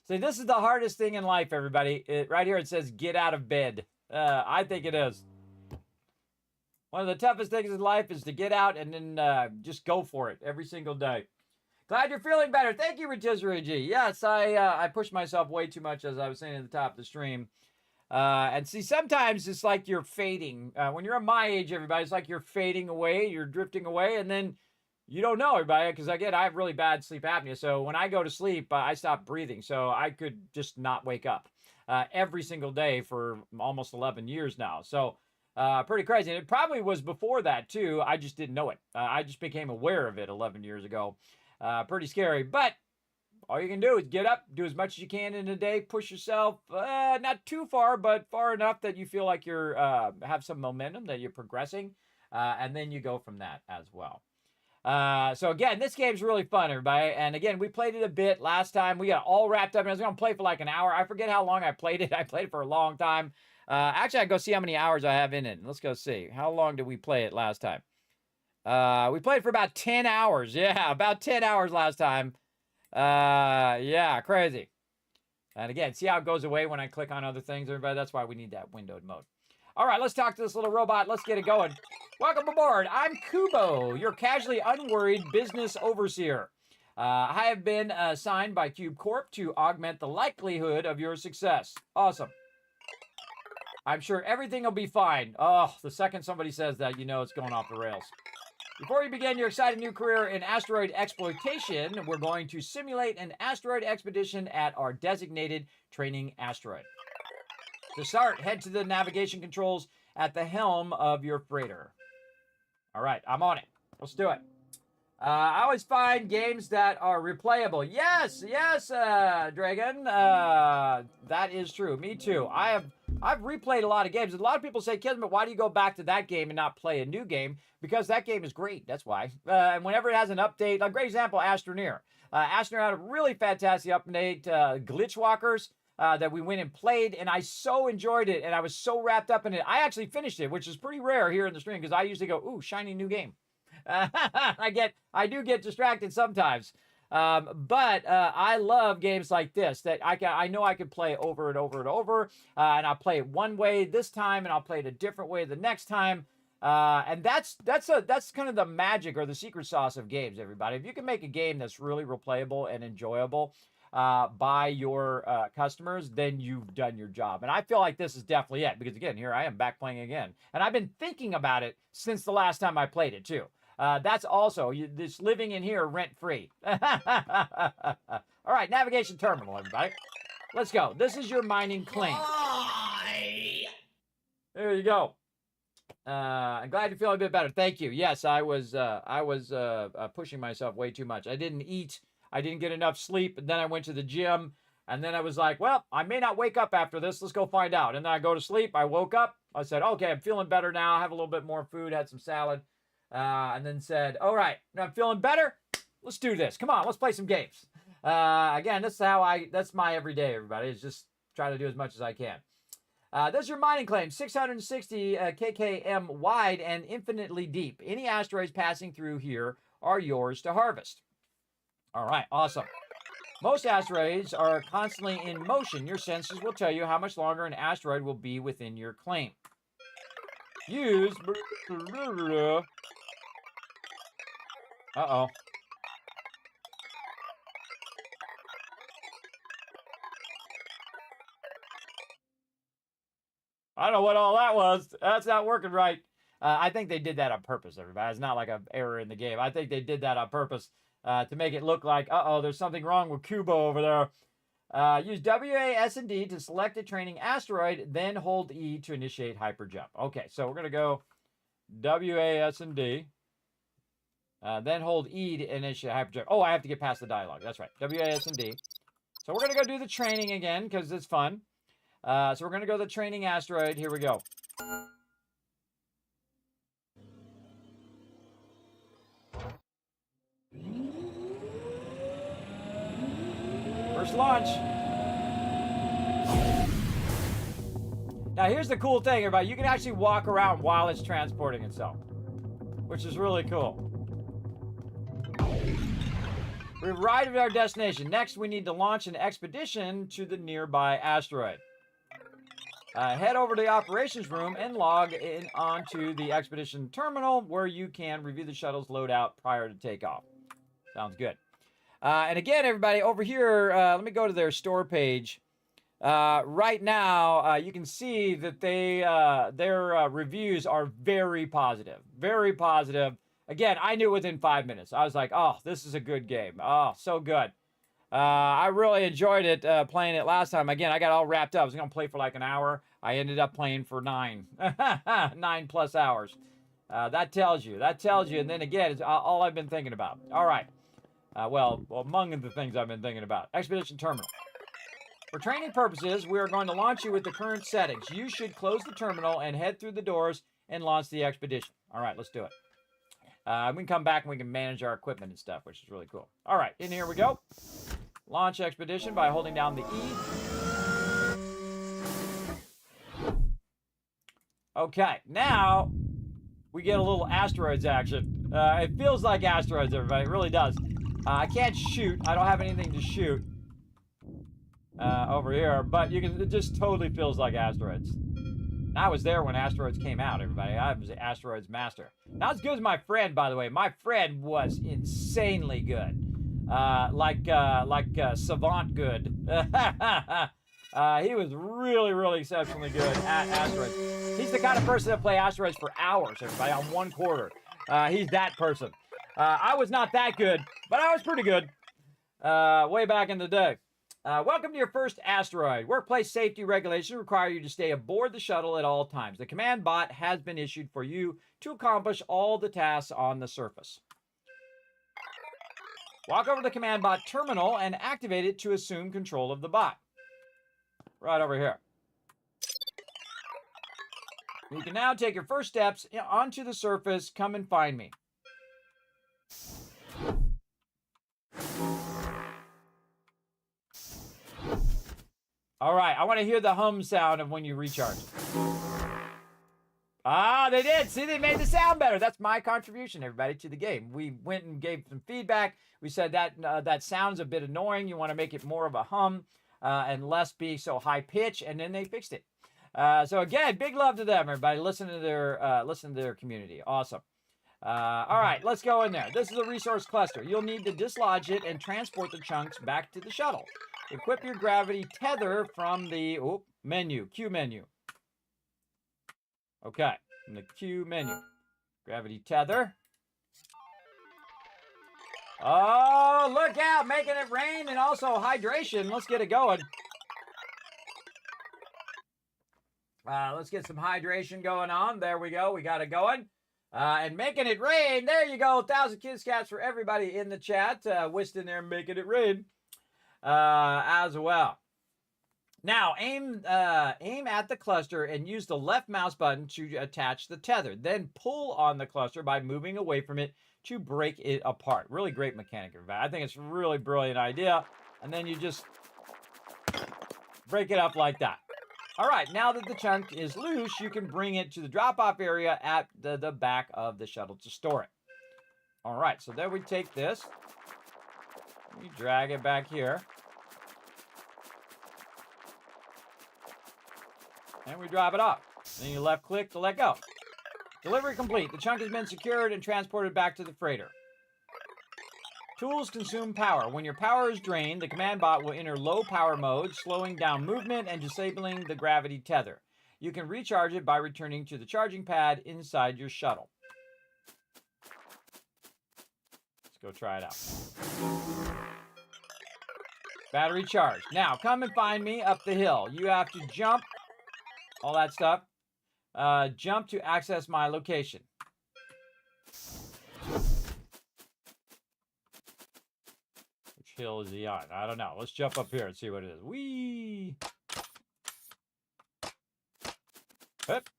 See, this is the hardest thing in life, everybody. Right here it says, get out of bed. I think it is. One of the toughest things in life is to get out and then just go for it every single day. Glad you're feeling better. Thank you, Rotisserie G. Yes, I pushed myself way too much, as I was saying at the top of the stream. And see, sometimes it's like you're fading. When you're my age, everybody, it's like you're fading away, you're drifting away, and then you don't know, everybody, because again, I have really bad sleep apnea. So when I go to sleep, I stop breathing. So I could just not wake up every single day for almost 11 years now. So pretty crazy. And it probably was before that, too. I just didn't know it. I just became aware of it 11 years ago. Pretty scary. But all you can do is get up, do as much as you can in a day, push yourself, not too far, but far enough that you feel like you're have some momentum, that you're progressing, and then you go from that as well. So again, this game's really fun, everybody. And again, we played it a bit last time. We got all wrapped up. I was going to play for like an hour. I forget how long I played it. I played it for a long time. Actually, I go see how many hours I have in it. Let's go see. How long did we play it last time? We played for about 10 hours. Yeah, about 10 hours last time. Yeah, crazy. And again, see how it goes away when I click on other things, everybody? That's why we need that windowed mode. All right, let's talk to this little robot. Let's get it going. Welcome aboard. I'm Kubo, your casually unworried business overseer. I have been assigned by Cube Corp to augment the likelihood of your success. Awesome. I'm sure everything will be fine. Oh, the second somebody says that, you know it's going off the rails. Before you begin your exciting new career in asteroid exploitation, we're going to simulate an asteroid expedition at our designated training asteroid. To start, head to the navigation controls at the helm of your freighter. All right, I'm on it. Let's do it. I always find games that are replayable. Yes, Dragon. That is true. Me too. I've replayed a lot of games. A lot of people say, Kismet, why do you go back to that game and not play a new game? Because that game is great. That's why. And whenever it has an update, a great example, Astroneer. Astroneer had a really fantastic update, Glitch Walkers, that we went and played, and I so enjoyed it, and I was so wrapped up in it. I actually finished it, which is pretty rare here in the stream, because I usually go, ooh, shiny new game. I do get distracted sometimes. But I love games like this that I know I can play over and over and over. And I'll play it one way this time, and I'll play it a different way the next time. And that's kind of the magic or the secret sauce of games, everybody. If you can make a game that's really replayable and enjoyable by your customers, then you've done your job. And I feel like this is definitely it, because again, here I am back playing again. And I've been thinking about it since the last time I played it too. That's also this living in here rent-free. All right, navigation terminal, everybody. Let's go. This is your mining claim. There you go. I'm glad you feel a bit better. Thank you. Yes, I was pushing myself way too much. I didn't eat. I didn't get enough sleep, and then I went to the gym, and then I was like, well, I may not wake up after this. Let's go find out. And then I go to sleep. I woke up. I said, okay, I'm feeling better now. I have a little bit more food, had some salad, and then said, all right, now I'm feeling better. Let's do this. Come on, let's play some games. Again, that's my everyday, everybody, is just try to do as much as I can. There's your mining claim, 660 kkm wide and infinitely deep. Any asteroids passing through here are yours to harvest. All right, awesome. Most asteroids are constantly in motion. Your sensors will tell you how much longer an asteroid will be within your claim. Use... Uh-oh. I don't know what all that was. That's not working right. I think they did that on purpose, everybody. It's not like an error in the game. I think they did that on purpose to make it look like, uh-oh, there's something wrong with Kubo over there. Use WASD to select a training asteroid, then hold E to initiate hyperjump. Okay, so we're going to go WASD, then hold E to initiate hyperjump. Oh, I have to get past the dialogue. That's right, WASD. So we're going to go do the training again because it's fun. So we're going to go to the training asteroid. Here we go. First launch. Now here's the cool thing, everybody. You can actually walk around while it's transporting itself, which is really cool. We've arrived at our destination. Next, we need to launch an expedition to the nearby asteroid. Head over to the operations room and log in onto the expedition terminal where you can review the shuttle's loadout prior to takeoff. Sounds good. And again, everybody, over here, let me go to their store page. Right now, you can see that their reviews are very positive. Very positive. Again, I knew within 5 minutes. I was like, oh, this is a good game. Oh, so good. I really enjoyed it playing it last time. Again, I got all wrapped up. I was going to play for like an hour. I ended up playing for 9. 9+ hours. That tells you. That tells you. And then again, it's all I've been thinking about. All right. Well, among the things I've been thinking about. Expedition Terminal. For training purposes, we are going to launch you with the current settings. You should close the terminal and head through the doors and launch the expedition. All right, let's do it. We can come back and we can manage our equipment and stuff, which is really cool. All right, in here we go. Launch expedition by holding down the E. Okay, now we get a little asteroids action. It feels like asteroids, everybody. It really does. I can't shoot. I don't have anything to shoot over here, but you can. It just totally feels like asteroids. I was there when asteroids came out, everybody. I was the asteroids master. Not as good as my friend, by the way. My friend was insanely good. Like savant good. He was really, really exceptionally good at asteroids. He's the kind of person that play asteroids for hours, everybody, on 1/4. He's that person. I was not that good, but I was pretty good way back in the day. Welcome to your first asteroid. Workplace safety regulations require you to stay aboard the shuttle at all times. The command bot has been issued for you to accomplish all the tasks on the surface. Walk over to the command bot terminal and activate it to assume control of the bot. Right over here. You can now take your first steps onto the surface. Come and find me. All right, I want to hear the hum sound of when you recharge. Ah, they did. See, they made the sound better. That's my contribution, everybody, to the game. We went and gave some feedback. We said that that sounds a bit annoying. You want to make it more of a hum and less be so high pitch, and then they fixed it. So again, big love to them, everybody. Listen to their community. Awesome. All right, let's go in there. This is a resource cluster. You'll need to dislodge it and transport the chunks back to the shuttle. Equip your gravity tether from the menu, Q menu. Okay, in the Q menu. Gravity tether. Oh, look out, making it rain and also hydration. Let's get it going. Let's get some hydration going on. There we go. We got it going. And making it rain. There you go. 1,000 Kids Cats for everybody in the chat. Whisked in there making it rain as well. Now, aim at the cluster and use the left mouse button to attach the tether. Then pull on the cluster by moving away from it to break it apart. Really great mechanic, everybody. I think it's a really brilliant idea. And then you just break it up like that. All right, now that the chunk is loose, you can bring it to the drop-off area at the back of the shuttle to store it. All right, so then we take this. We drag it back here. And we drop it off. Then you left click to let go. Delivery complete. The chunk has been secured and transported back to the freighter. Tools consume power. When your power is drained, the command bot will enter low power mode, slowing down movement and disabling the gravity tether. You can recharge it by returning to the charging pad inside your shuttle. Let's go try it out. Battery charged. Now, come and find me up the hill. You have to jump, all that stuff. Jump to access my location. Which hill is he on? I don't know. Let's jump up here and see what it is. Whee! Hip.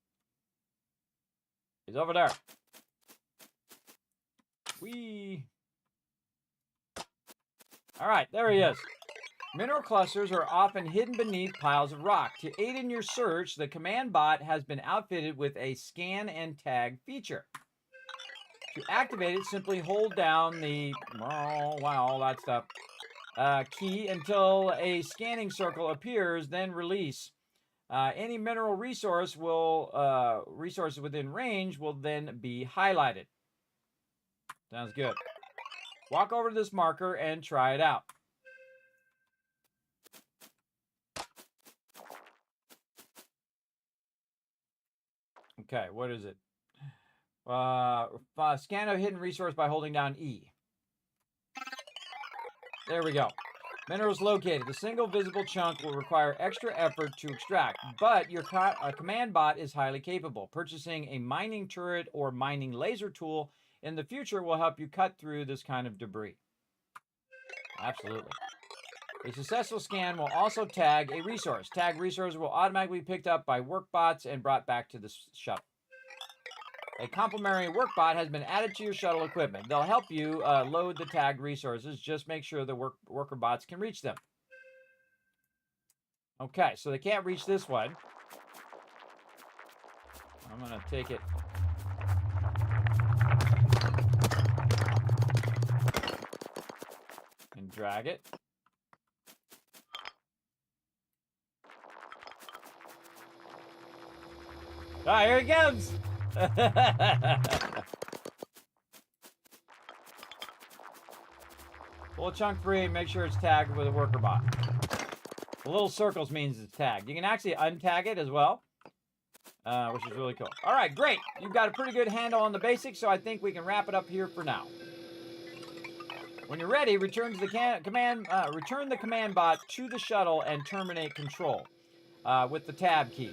He's over there. Whee! All right, there he is. Mineral clusters are often hidden beneath piles of rock. To aid in your search, the command bot has been outfitted with a scan and tag feature. To activate it, simply hold down the all that stuff key until a scanning circle appears, then release. Any mineral resources within range will then be highlighted. Sounds good. Walk over to this marker and try it out. Okay, what is it? Scan a hidden resource by holding down E. There we go. Minerals located. The single visible chunk will require extra effort to extract, but your command bot is highly capable. Purchasing a mining turret or mining laser tool in the future will help you cut through this kind of debris. Absolutely. A successful scan will also tag a resource. Tagged resources will automatically be picked up by work bots and brought back to the shuttle. A complementary work bot has been added to your shuttle equipment. They'll help you load the tagged resources. Just make sure the worker bots can reach them. Okay, so they can't reach this one. I'm going to take it. And drag it. Ah, here he comes! Pull a chunk free and make sure it's tagged with a worker bot. The little circles means it's tagged. You can actually untag it as well, which is really cool. All right, great. You've got a pretty good handle on the basics, so I think we can wrap it up here for now. When you're ready, return the command bot to the shuttle and terminate control with the tab key.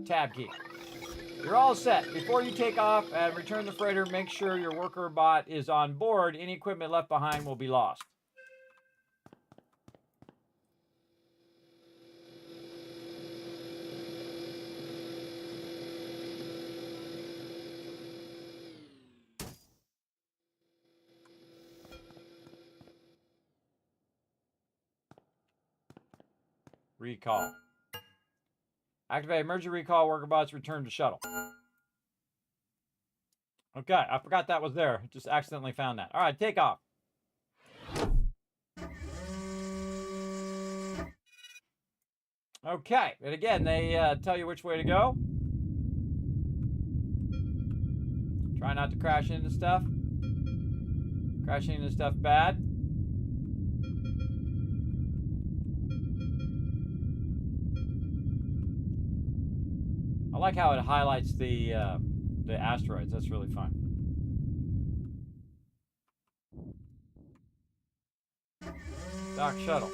Tab key. You're all set. Before you take off and return the freighter, make sure your worker bot is on board. Any equipment left behind will be lost. Recall. Activate emergency recall. Worker bots return to shuttle. Okay, I forgot that was there. Just accidentally found that. All right, take off. Okay, and again, they tell you which way to go. Try not to crash into stuff. Crashing into stuff bad. I like how it highlights the asteroids. That's really fun. Dock shuttle.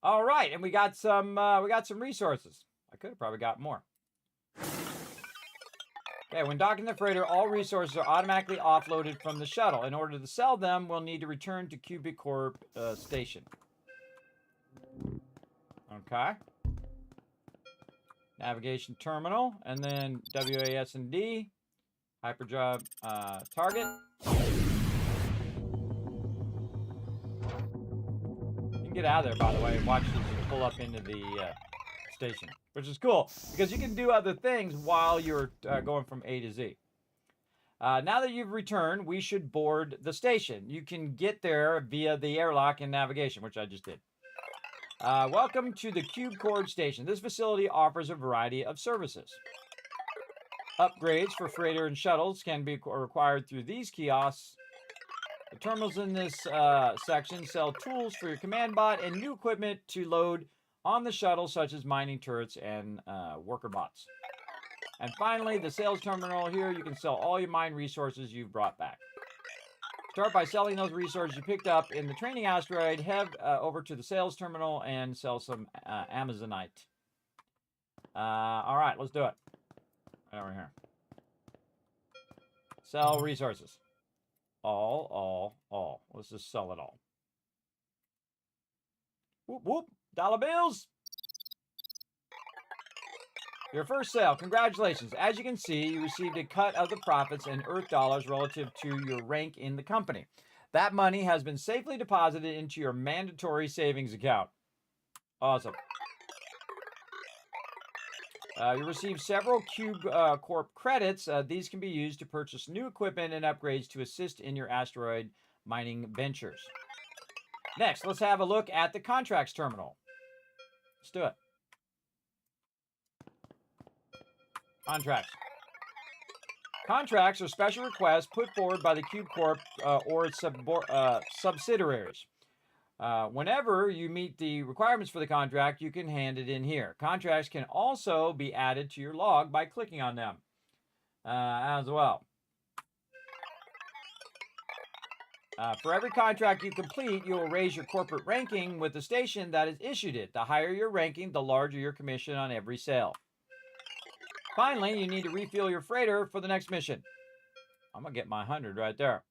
All right, and we got some resources. I could have probably got more. Okay, when docking the freighter, all resources are automatically offloaded from the shuttle. In order to sell them, we'll need to return to Cubic Corp station. Okay. Navigation terminal, and then WASD, hyperdrive target. You can get out of there, by the way, and watch as you pull up into the station, which is cool because you can do other things while you're going from A to Z. Now that you've returned, we should board the station. You can get there via the airlock and navigation, which I just did. Welcome to the Cube Cord Station. This facility offers a variety of services. Upgrades for freighter and shuttles can be required through these kiosks. The terminals in this section sell tools for your command bot and new equipment to load on the shuttle, such as mining turrets and worker bots. And finally, the sales terminal here, you can sell all your mine resources you've brought back. Start by selling those resources you picked up in the training asteroid. Head over to the sales terminal and sell some Amazonite. All right, let's do it. Right over here. Sell resources. All. Let's just sell it all. Whoop, whoop. Dollar bills. Your first sale. Congratulations. As you can see, you received a cut of the profits in Earth dollars relative to your rank in the company. That money has been safely deposited into your mandatory savings account. Awesome. You received several Cube Corp credits. These can be used to purchase new equipment and upgrades to assist in your asteroid mining ventures. Next, let's have a look at the contracts terminal. Let's do it. Contracts. Contracts are special requests put forward by the Cube Corp or its subsidiaries. Whenever you meet the requirements for the contract, you can hand it in here. Contracts can also be added to your log by clicking on them as well. For every contract you complete, you will raise your corporate ranking with the station that has issued it. The higher your ranking, the larger your commission on every sale. Finally, you need to refuel your freighter for the next mission. I'm going to get my 100 right there.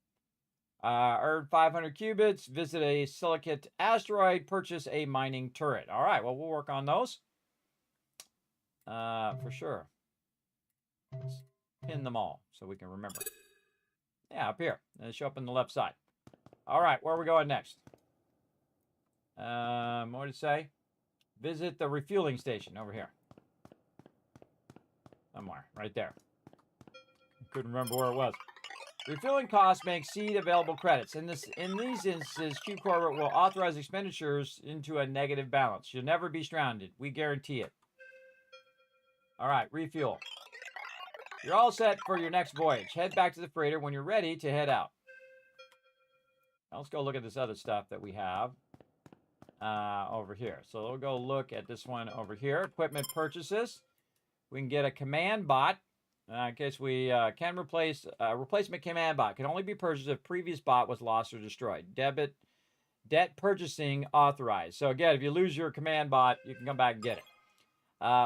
Earn 500 qubits, visit a silicate asteroid, purchase a mining turret. All right, well, we'll work on those. For sure. Let's pin them all so we can remember. Yeah, up here. They show up on the left side. All right, where are we going next? What did it say? Visit the refueling station over here. Somewhere, right there. Couldn't remember where it was. Refueling costs may exceed available credits. In these instances, Cube Corp will authorize expenditures into a negative balance. You'll never be stranded. We guarantee it. All right, refuel. You're all set for your next voyage. Head back to the freighter when you're ready to head out. Now let's go look at this other stuff that we have over here. So we'll go look at this one over here. Equipment purchases. We can get a command bot. In case we can replace replacement command bot can only be purchased if previous bot was lost or destroyed. Debt purchasing authorized. So again, if you lose your command bot, you can come back and get it.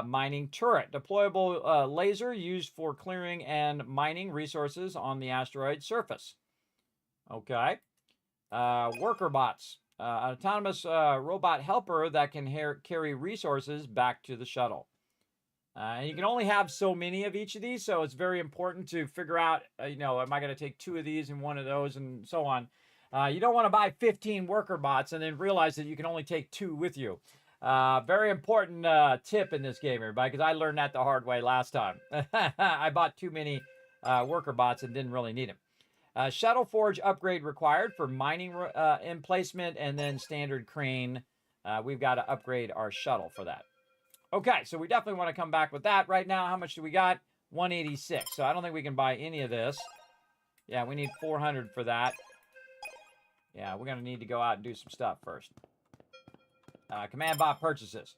Mining turret, deployable laser used for clearing and mining resources on the asteroid surface. Okay. Worker bots, an autonomous robot helper that can carry resources back to the shuttle. And you can only have so many of each of these, so it's very important to figure out, am I going to take 2 of these and 1 of those and so on. You don't want to buy 15 worker bots and then realize that you can only take 2 with you. Very important tip in this game, everybody, because I learned that the hard way last time. I bought too many worker bots and didn't really need them. Shuttle forge upgrade required for mining emplacement and then standard crane. We've got to upgrade our shuttle for that. Okay, so we definitely want to come back with that. Right now, how much do we got? 186. So I don't think we can buy any of this. Yeah, we need 400 for that. Yeah, we're going to need to go out and do some stuff first. Command bot purchases.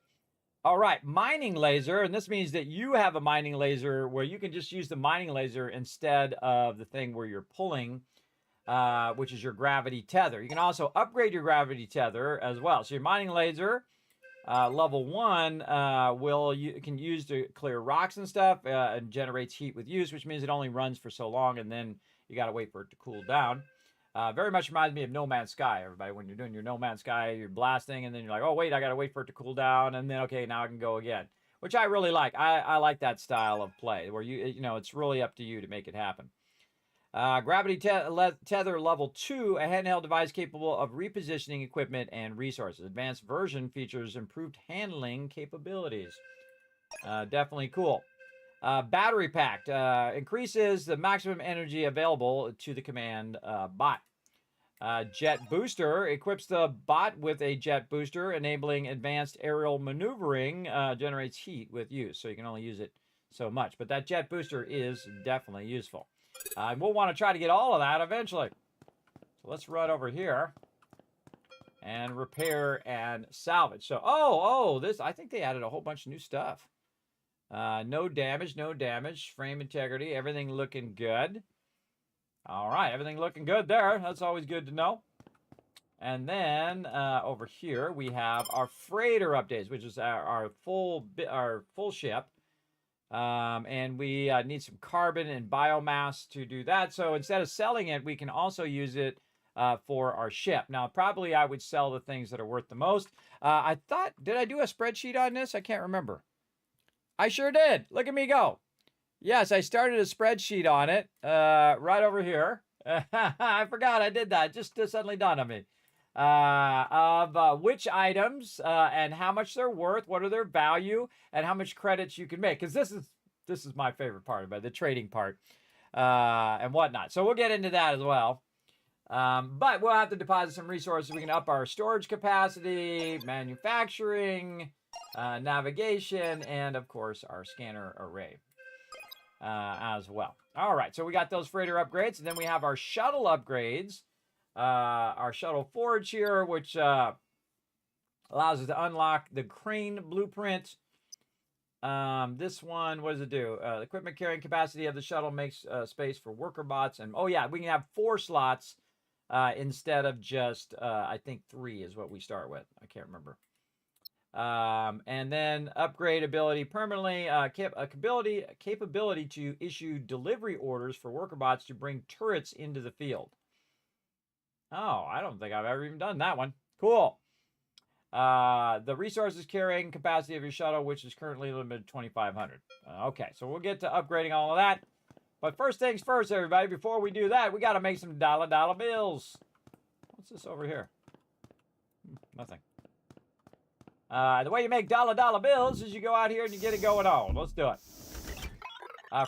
All right, mining laser. And this means that you have a mining laser where you can just use the mining laser instead of the thing where you're pulling, which is your gravity tether. You can also upgrade your gravity tether as well. So your mining laser Level 1 can use to clear rocks and stuff and generates heat with use, which means it only runs for so long and then you got to wait for it to cool down. Very much reminds me of No Man's Sky, everybody. When you're doing your No Man's Sky, you're blasting and then you're like, oh, wait, I got to wait for it to cool down. And then, okay, now I can go again, which I really like. I like that style of play where it's really up to you to make it happen. Gravity Tether Level 2, a handheld device capable of repositioning equipment and resources. Advanced version features improved handling capabilities. Definitely cool. Battery packed. Increases the maximum energy available to the command bot. Jet Booster equips the bot with a jet booster, enabling advanced aerial maneuvering. Generates heat with use, so you can only use it so much. But that jet booster is definitely useful. We'll want to try to get all of that eventually. So let's run over here and repair and salvage. So, this, I think they added a whole bunch of new stuff. No damage, frame integrity, everything looking good. All right, everything looking good there. That's always good to know. And then over here we have our freighter updates, which is our full ship. And we need some carbon and biomass to do that. So instead of selling it, we can also use it for our ship. Now, probably I would sell the things that are worth the most. I thought, did I do a spreadsheet on this? I can't remember. I sure did. Look at me go. Yes, I started a spreadsheet on it right over here. I forgot I did that. Just suddenly dawned on me. Of which items and how much they're worth, what are their value, and how much credits you can make. Because this is my favorite part about the trading part and whatnot. So we'll get into that as well. But we'll have to deposit some resources. We can up our storage capacity, manufacturing, navigation, and of course our scanner array as well. All right, so we got those freighter upgrades, and then we have our shuttle upgrades. Our shuttle forge here, which allows us to unlock the crane blueprint. This one, what does it do? The equipment carrying capacity of the shuttle makes space for worker bots. And oh yeah, we can have 4 slots instead of just, I think 3 is what we start with. I can't remember. And then upgrade ability permanently, capability to issue delivery orders for worker bots to bring turrets into the field. Oh, I don't think I've ever even done that one. Cool. The resources carrying capacity of your shuttle, which is currently limited to 2,500. Okay, so we'll get to upgrading all of that. But first things first, everybody. Before we do that, we got to make some dollar bills. What's this over here? Nothing. The way you make dollar bills is you go out here and you get it going on. Let's do it.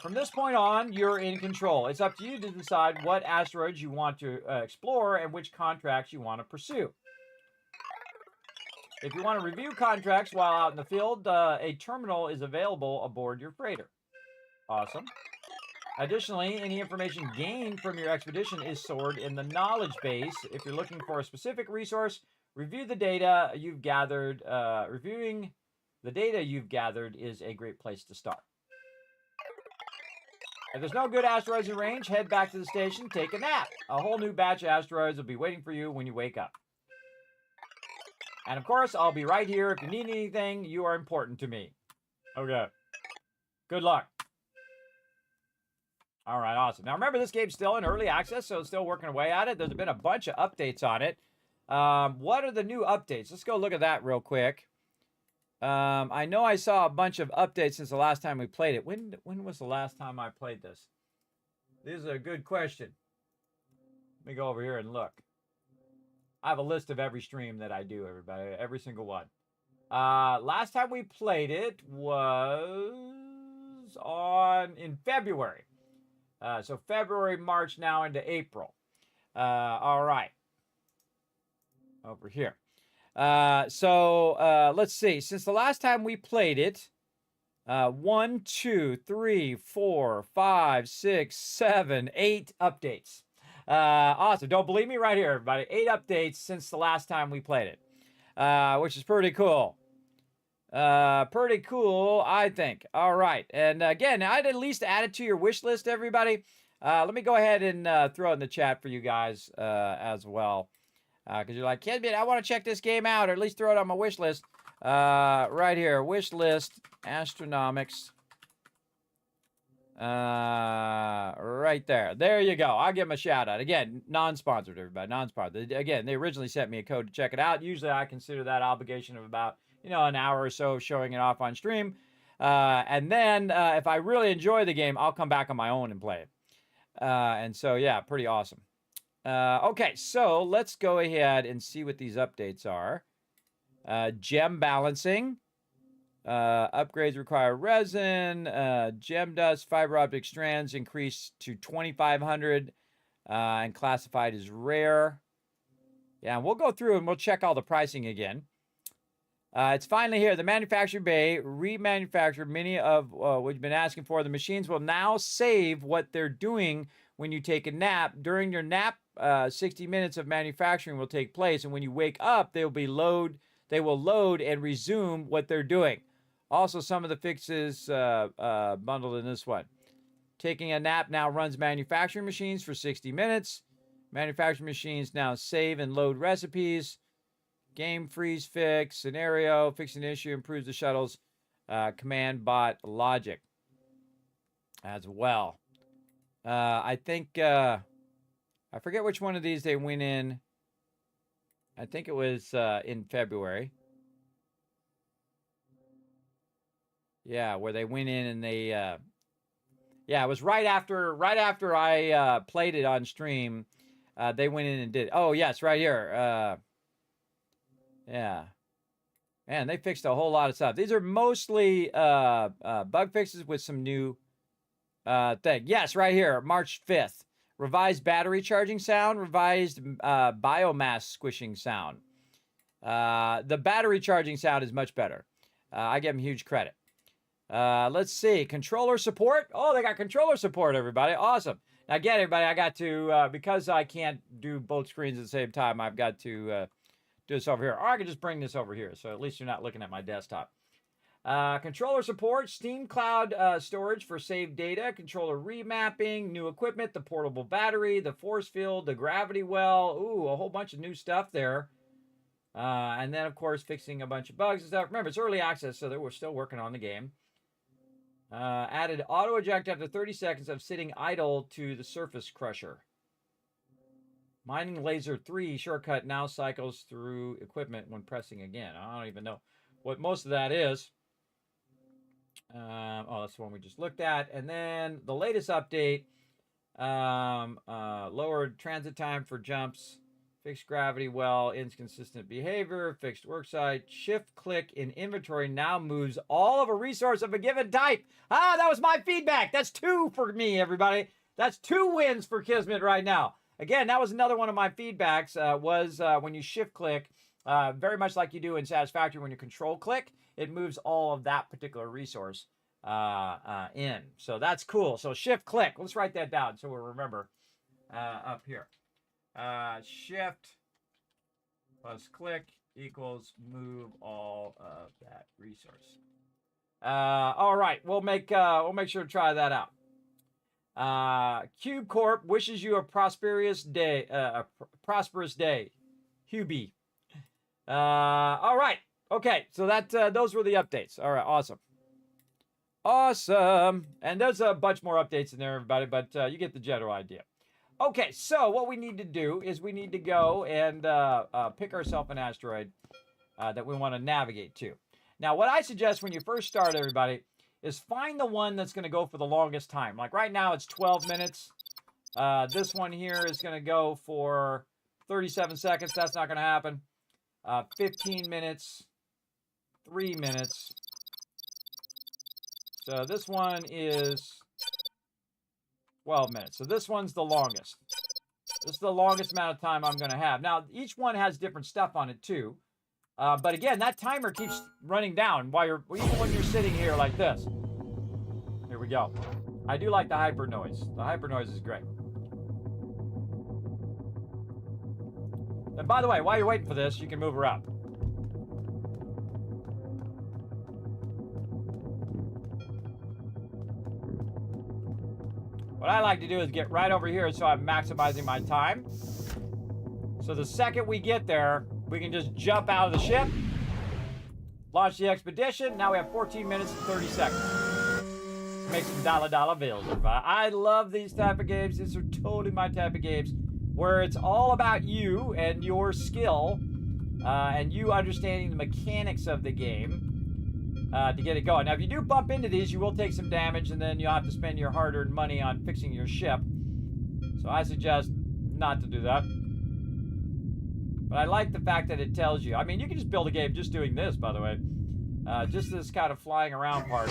From this point on, you're in control. It's up to you to decide what asteroids you want to explore and which contracts you want to pursue. If you want to review contracts while out in the field, a terminal is available aboard your freighter. Awesome. Additionally, any information gained from your expedition is stored in the knowledge base. If you're looking for a specific resource, review the data you've gathered. Reviewing the data you've gathered is a great place to start. If there's no good asteroids in range, head back to the station, take a nap. A whole new batch of asteroids will be waiting for you when you wake up. And of course, I'll be right here. If you need anything, you are important to me. Okay. Good luck. All right, awesome. Now remember, this game's still in early access, so it's still working away at it. There's been a bunch of updates on it. What are the new updates? Let's go look at that real quick. I know I saw a bunch of updates since the last time we played it. When was the last time I played this? This is a good question. Let me go over here and look. I have a list of every stream that I do, everybody. Every single one. Last time we played it was in February. So February, March, now into April. All right. Over here. Let's see. Since the last time we played it, 1, 2, 3, 4, 5, 6, 7, 8 updates. Awesome. Don't believe me? Right here, everybody. 8 updates since the last time we played it, which is pretty cool. Pretty cool, I think. All right. And again, I'd at least add it to your wish list, everybody. Let me go ahead and throw it in the chat for you guys as well. Because you're like, Kismet, I want to check this game out, or at least throw it on my wish list. Right here, wish list, Astronomics. Right there. There you go. I'll give them a shout out. Again, non-sponsored, everybody. Non-sponsored. Again, they originally sent me a code to check it out. Usually I consider that obligation of about, an hour or so showing it off on stream. And then if I really enjoy the game, I'll come back on my own and play it. And so, yeah, pretty awesome. Okay, so let's go ahead and see what these updates are. Gem balancing. Upgrades require resin. Gem dust, fiber optic strands increased to 2,500 and classified as rare. Yeah, we'll go through and we'll check all the pricing again. It's finally here. The manufacturing bay remanufactured many of what you've been asking for. The machines will now save what they're doing when you take a nap. During your nap, 60 minutes of manufacturing will take place, and when you wake up, they will load and resume what they're doing. Also, some of the fixes bundled in this one. Taking a nap now runs manufacturing machines for 60 minutes. Manufacturing machines now save and load recipes. Game freeze fix, scenario, fixing an issue, improves the shuttle's command bot logic as well. I think, I forget which one of these they went in. I think it was in February. Yeah, where they went in and they, yeah, it was right after I played it on stream. They went in and did. Oh, yes, right here. Yeah. Man, they fixed a whole lot of stuff. These are mostly bug fixes with some new thing. Yes, right here, March 5th. Revised battery charging sound, revised biomass squishing sound. The battery charging sound is much better. I give them huge credit. Let's see. Controller support. Oh, they got controller support, everybody. Awesome. Now, again, everybody, I got to, because I can't do both screens at the same time, I've got to do this over here. Or I can just bring this over here, so at least you're not looking at my desktop. Controller support, Steam Cloud storage for saved data, controller remapping, new equipment, the portable battery, the force field, the gravity well. Ooh, a whole bunch of new stuff there. And then, of course, fixing a bunch of bugs and stuff. Remember, it's early access, so we're still working on the game. Added auto eject after 30 seconds of sitting idle to the surface crusher. Mining laser 3 shortcut now cycles through equipment when pressing again. I don't even know what most of that is. Oh, that's the one we just looked at. And then the latest update, lowered transit time for jumps, fixed gravity well, inconsistent behavior, fixed worksite, shift click in inventory now moves all of a resource of a given type. Ah, that was my feedback. That's 2 for me, everybody. That's 2 wins for Kismet right now. Again, that was another one of my feedbacks, was when you shift click, very much like you do in Satisfactory when you control click, it moves all of that particular resource in. So that's cool. So shift click, let's write that down so we'll remember up here. Shift plus click equals move all of that resource. All right, we'll make sure to try that out. Cube Corp wishes you a prosperous day. Hubie. All right. Okay. So that those were the updates. All right. Awesome. Awesome. And there's a bunch more updates in there, everybody, but you get the general idea. Okay. So what we need to do is we need to go and pick ourselves an asteroid that we want to navigate to. Now, what I suggest when you first start, everybody, is find the one that's going to go for the longest time. Like right now, it's 12 minutes. This one here is going to go for 37 seconds. That's not going to happen. 15 minutes, 3 minutes. So this one is 12 minutes. So this one's the longest. This is the longest amount of time I'm going to have. Now, each one has different stuff on it too. But again, that timer keeps running down even when you're sitting here like this. Here we go. I do like the hyper noise. The hyper noise is great. And by the way, while you're waiting for this, you can move around. What I like to do is get right over here so I'm maximizing my time. So the second we get there, we can just jump out of the ship, Launch the expedition. Now we have 14 minutes and 30 seconds. Make some dollar bills. I love these type of games. These are totally my type of games where it's all about you and your skill and you understanding the mechanics of the game to get it going. Now, if you do bump into these, you will take some damage and then you'll have to spend your hard-earned money on fixing your ship. So I suggest not to do that. But I like the fact that it tells you. I mean, you can just build a game just doing this, by the way. Just this kind of flying around part.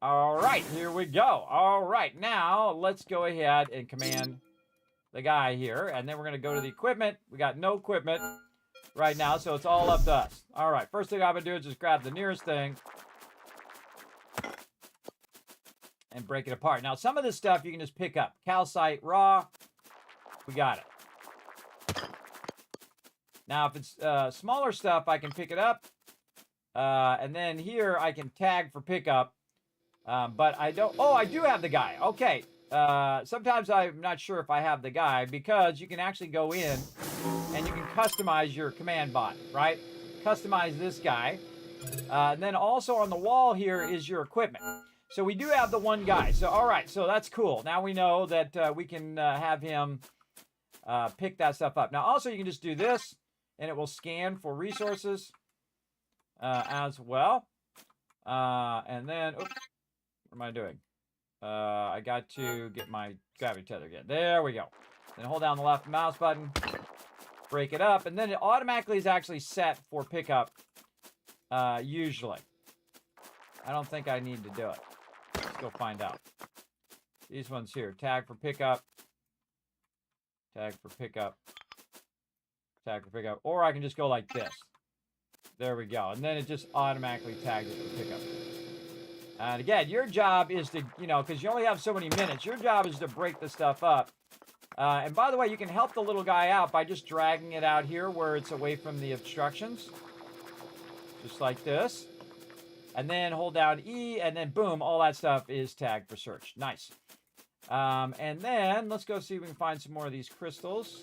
All right, here we go. All right, now let's go ahead and command the guy here. And then we're going to go to the equipment. We got no equipment right now, so it's all up to us. All right, first thing I'm going to do is just grab the nearest thing and break it apart. Now, some of this stuff you can just pick up. Calcite, raw, we got it. Now, if it's smaller stuff, I can pick it up. And then here, I can tag for pickup. But I don't... Oh, I do have the guy. Okay. Sometimes I'm not sure if I have the guy because you can actually go in and you can customize your command bot, right? Customize this guy. And then also on the wall here is your equipment. So we do have the one guy. So, all right. So that's cool. Now we know that we can have him pick that stuff up. Now, also you can just do this and it will scan for resources as well. And then... Oops. What am I doing? I got to get my gravity tether again. There we go. Then hold down the left mouse button. Break it up. And then it automatically is actually set for pickup. Usually. I don't think I need to do it. Let's go find out. These ones here. Tag for pickup. Tag for pickup. Tag for pickup. Or I can just go like this. There we go. And then it just automatically tags it for pickup. And again, your job is to, you know, because you only have so many minutes, your job is to break the stuff up. And by the way, you can help the little guy out by just dragging it out here where it's away from the obstructions. Just like this. And then hold down E, and then boom, all that stuff is tagged for search. Nice. And then let's go see if we can find some more of these crystals.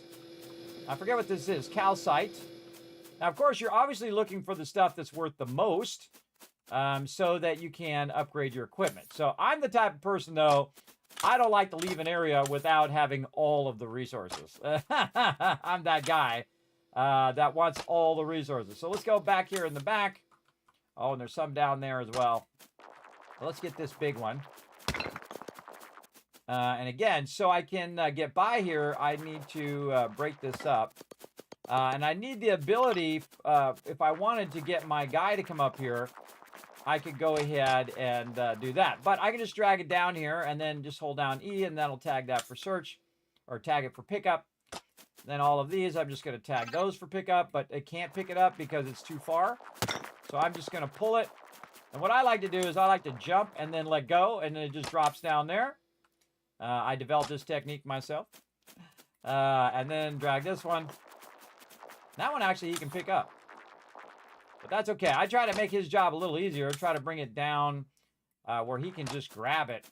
I forget what this is. Calcite. Now, of course, you're obviously looking for the stuff that's worth the most. So that you can upgrade your equipment. So I'm the type of person, though, I don't like to leave an area without having all of the resources. I'm that guy that wants all the resources. So let's go back here in the back. Oh, and there's some down there as well. Let's get this big one. And again, so I can get by here, I need to break this up. And I need the ability, if I wanted to get my guy to come up here, I could go ahead and do that. But I can just drag it down here and then just hold down E and that'll tag that for search or tag it for pickup. Then all of these, I'm just going to tag those for pickup, but it can't pick it up because it's too far. So I'm just going to pull it. And what I like to do is I like to jump and then let go and then it just drops down there. I developed this technique myself. And then drag this one. That one actually he can pick up. But that's okay. I try to make his job a little easier. Try to bring it down where he can just grab it.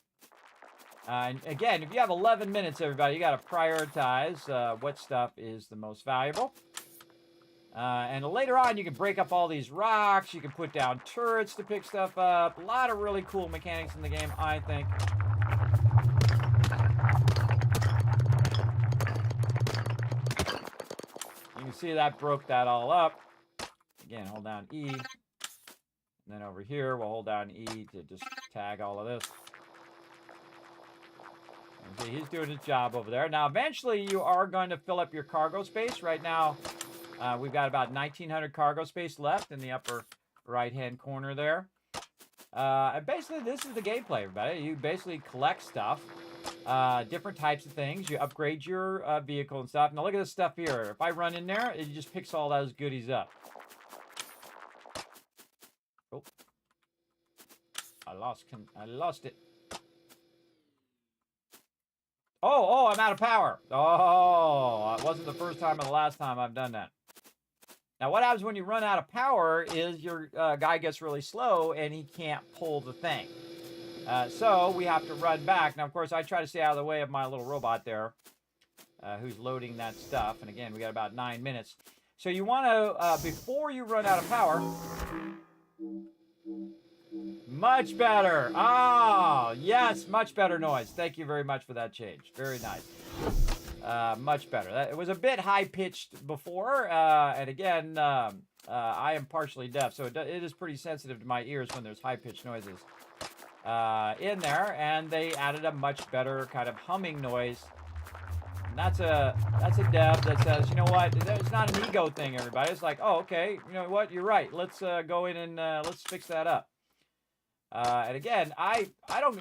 And again, if you have 11 minutes, everybody, you got to prioritize what stuff is the most valuable. And later on, you can break up all these rocks. You can put down turrets to pick stuff up. A lot of really cool mechanics in the game, I think. You can see that broke that all up. Again, hold down E. And then over here, we'll hold down E to just tag all of this. And see, he's doing his job over there. Now, eventually, you are going to fill up your cargo space. Right now, we've got about 1,900 cargo space left in the upper right-hand corner there. And basically, this is the gameplay, everybody. You basically collect stuff, different types of things. You upgrade your vehicle and stuff. Now, look at this stuff here. If I run in there, it just picks all those goodies up. Oh, I lost it. Oh, I'm out of power. Oh, it wasn't the first time or the last time I've done that. Now, what happens when you run out of power is your guy gets really slow and he can't pull the thing. So we have to run back. Now, of course, I try to stay out of the way of my little robot there who's loading that stuff. And again, we got about 9 minutes. So you want to, before you run out of power, much better. Oh, yes, much better noise. Thank you very much for that change. Very nice. Much better. It was a bit high-pitched before, and again, I am partially deaf, so it is pretty sensitive to my ears when there's high-pitched noises in there, and they added a much better kind of humming noise. And that's a dev that says, you know what, it's not an ego thing, everybody. It's like, oh, okay, you know what, you're right. Let's go in and let's fix that up. And again, I don't,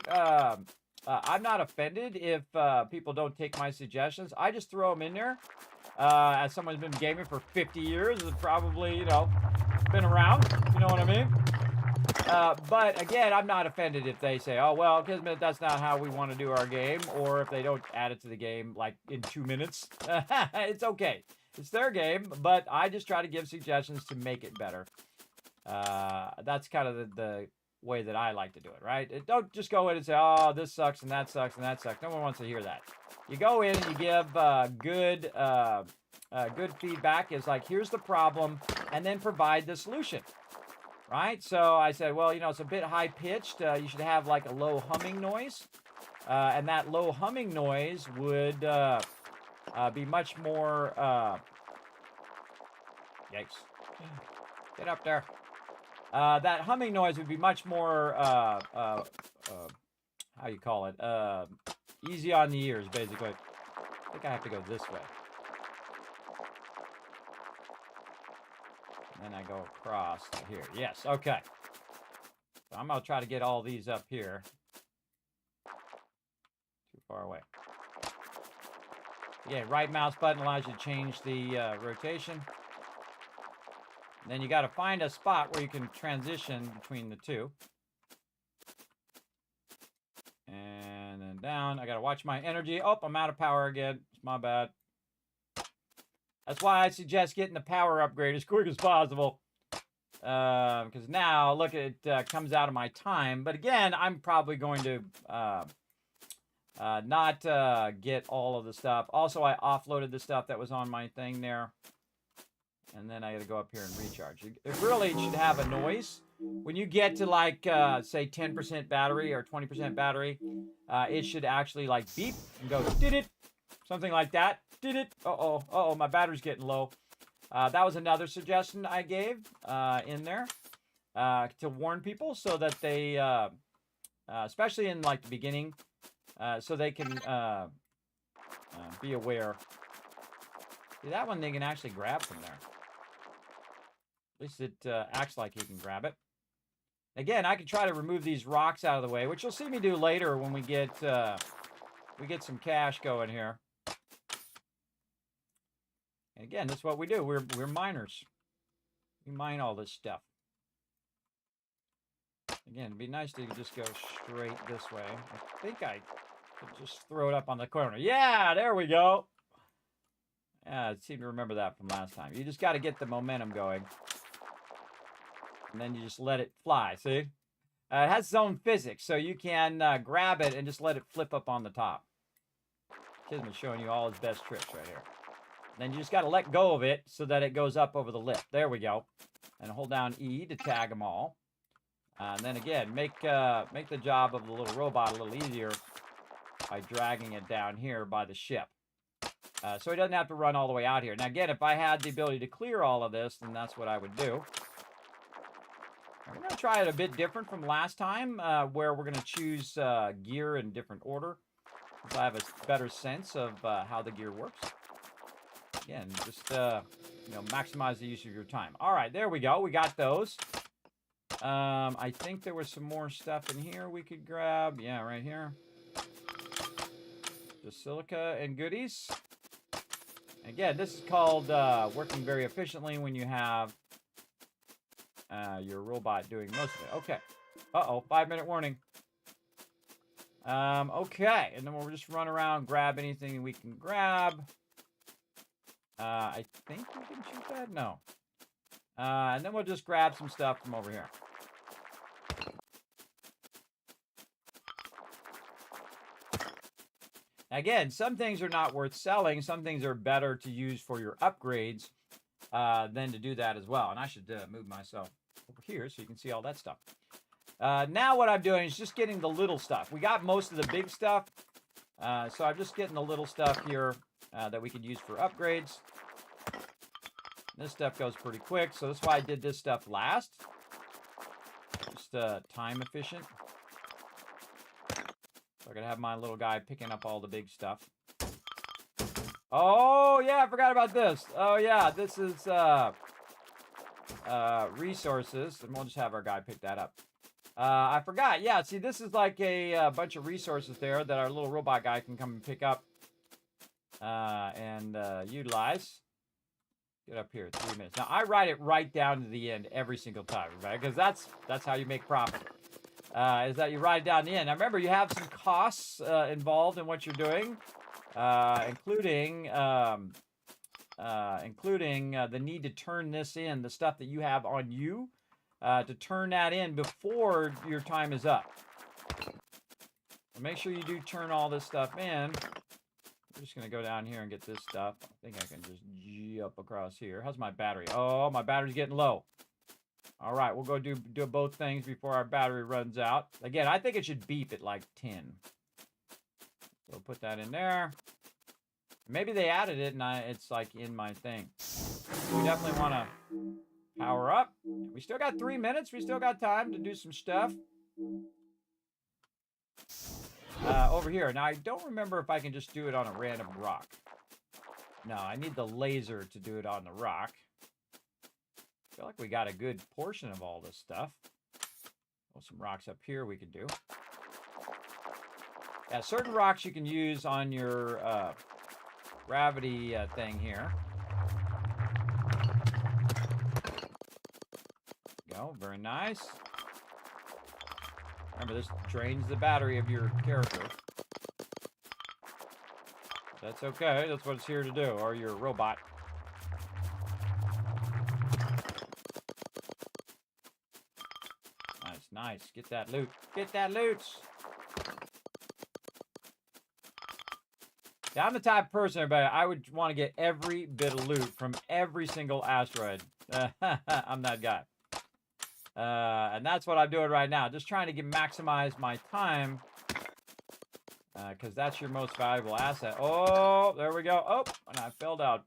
I'm not offended if people don't take my suggestions. I just throw them in there. As someone who's been gaming for 50 years, and probably, you know, been around, you know what I mean? But again, I'm not offended if they say, oh, well, Kismet, that's not how we want to do our game, or if they don't add it to the game like in 2 minutes. It's okay. It's their game, but I just try to give suggestions to make it better. That's kind of the way that I like to do it, right? Don't just go in and say, oh, this sucks and that sucks and that sucks. No one wants to hear that. You go in and you give good feedback. Is like, here's the problem, and then provide the solution. Right? So I said, well, you know, it's a bit high-pitched. You should have like a low humming noise. And that low humming noise would be much more... Yikes. Get up there. That humming noise would be much more... how you call it? Easy on the ears, basically. I think I have to go this way. And then I go across to here. Yes, okay. So I'm going to try to get all these up here. Too far away. Again, right mouse button allows you to change the rotation. And then you got to find a spot where you can transition between the two. And then down. I got to watch my energy. Oh, I'm out of power again. It's my bad. That's why I suggest getting the power upgrade as quick as possible. Because now, look, it comes out of my time. But again, I'm probably going to not get all of the stuff. Also, I offloaded the stuff that was on my thing there. And then I got to go up here and recharge. It really should have a noise. When you get to like, say, 10% battery or 20% battery, it should actually like beep and go, did it? Something like that. Did it? Uh-oh, my battery's getting low. That was another suggestion I gave in there to warn people so that they, especially in like the beginning, so they can be aware. See, that one they can actually grab from there. At least it acts like you can grab it. Again, I can try to remove these rocks out of the way, which you'll see me do later when we get some cash going here. And again, that's what we do. We're miners. We mine all this stuff. Again, it'd be nice to just go straight this way. I think I could just throw it up on the corner. Yeah, there we go. Yeah, I seem to remember that from last time. You just got to get the momentum going. And then you just let it fly, see? It has its own physics, so you can grab it and just let it flip up on the top. Kismet's showing you all his best tricks right here. Then you just got to let go of it so that it goes up over the lip. There we go. And hold down E to tag them all. And then again, make the job of the little robot a little easier by dragging it down here by the ship. So he doesn't have to run all the way out here. Now again, if I had the ability to clear all of this, then that's what I would do. We're going to try it a bit different from last time, where we're going to choose gear in different order. So I have a better sense of how the gear works. Again, just, you know, maximize the use of your time. All right, there we go. We got those. I think there was some more stuff in here we could grab. Yeah, right here. Just silica and goodies. Again, this is called working very efficiently when you have your robot doing most of it. Okay. Uh-oh, 5-minute warning. Okay, and then we'll just run around, grab anything we can grab. I think we can shoot that? No. And then we'll just grab some stuff from over here. Again, some things are not worth selling. Some things are better to use for your upgrades. then to do that as well. And I should move myself over here so you can see all that stuff. Now what I'm doing is just getting the little stuff. We got most of the big stuff, so I'm just getting the little stuff here that we could use for upgrades. This stuff goes pretty quick, so that's why I did this stuff last. Just time efficient. So I gotta have my little guy picking up all the big stuff. Oh yeah, I forgot about this. Oh yeah, this is resources, and we'll just have our guy pick that up. I forgot. Yeah, see, this is like a bunch of resources there that our little robot guy can come and pick up and utilize. Get up here, 3 minutes. Now, I write it right down to the end every single time, right? Because that's how you make profit, is that you write it down to the end. Now, remember, you have some costs involved in what you're doing, including the need to turn this in, the stuff that you have on you, to turn that in before your time is up. So make sure you do turn all this stuff in. I'm just going to go down here and get this stuff. I think I can just jump across here. How's my battery? Oh, my battery's getting low. All right, we'll go do both things before our battery runs out. Again, I think it should beep at like 10. So put that in there. Maybe they added it and it's like in my thing. We definitely want to power up. We still got 3 minutes. We still got time to do some stuff. Over here. Now, I don't remember if I can just do it on a random rock. No, I need the laser to do it on the rock. I feel like we got a good portion of all this stuff. Well, some rocks up here we could do. Yeah, certain rocks you can use on your gravity thing here. Go, very nice. Remember, this drains the battery of your character. That's okay. That's what it's here to do, or your robot. Nice, nice. Get that loot. Get that loot. Yeah, I'm the type of person, everybody, I would want to get every bit of loot from every single asteroid. I'm that guy. And that's what I'm doing right now. Just trying to maximize my time. Because that's your most valuable asset. Oh, there we go. Oh, and I fell down.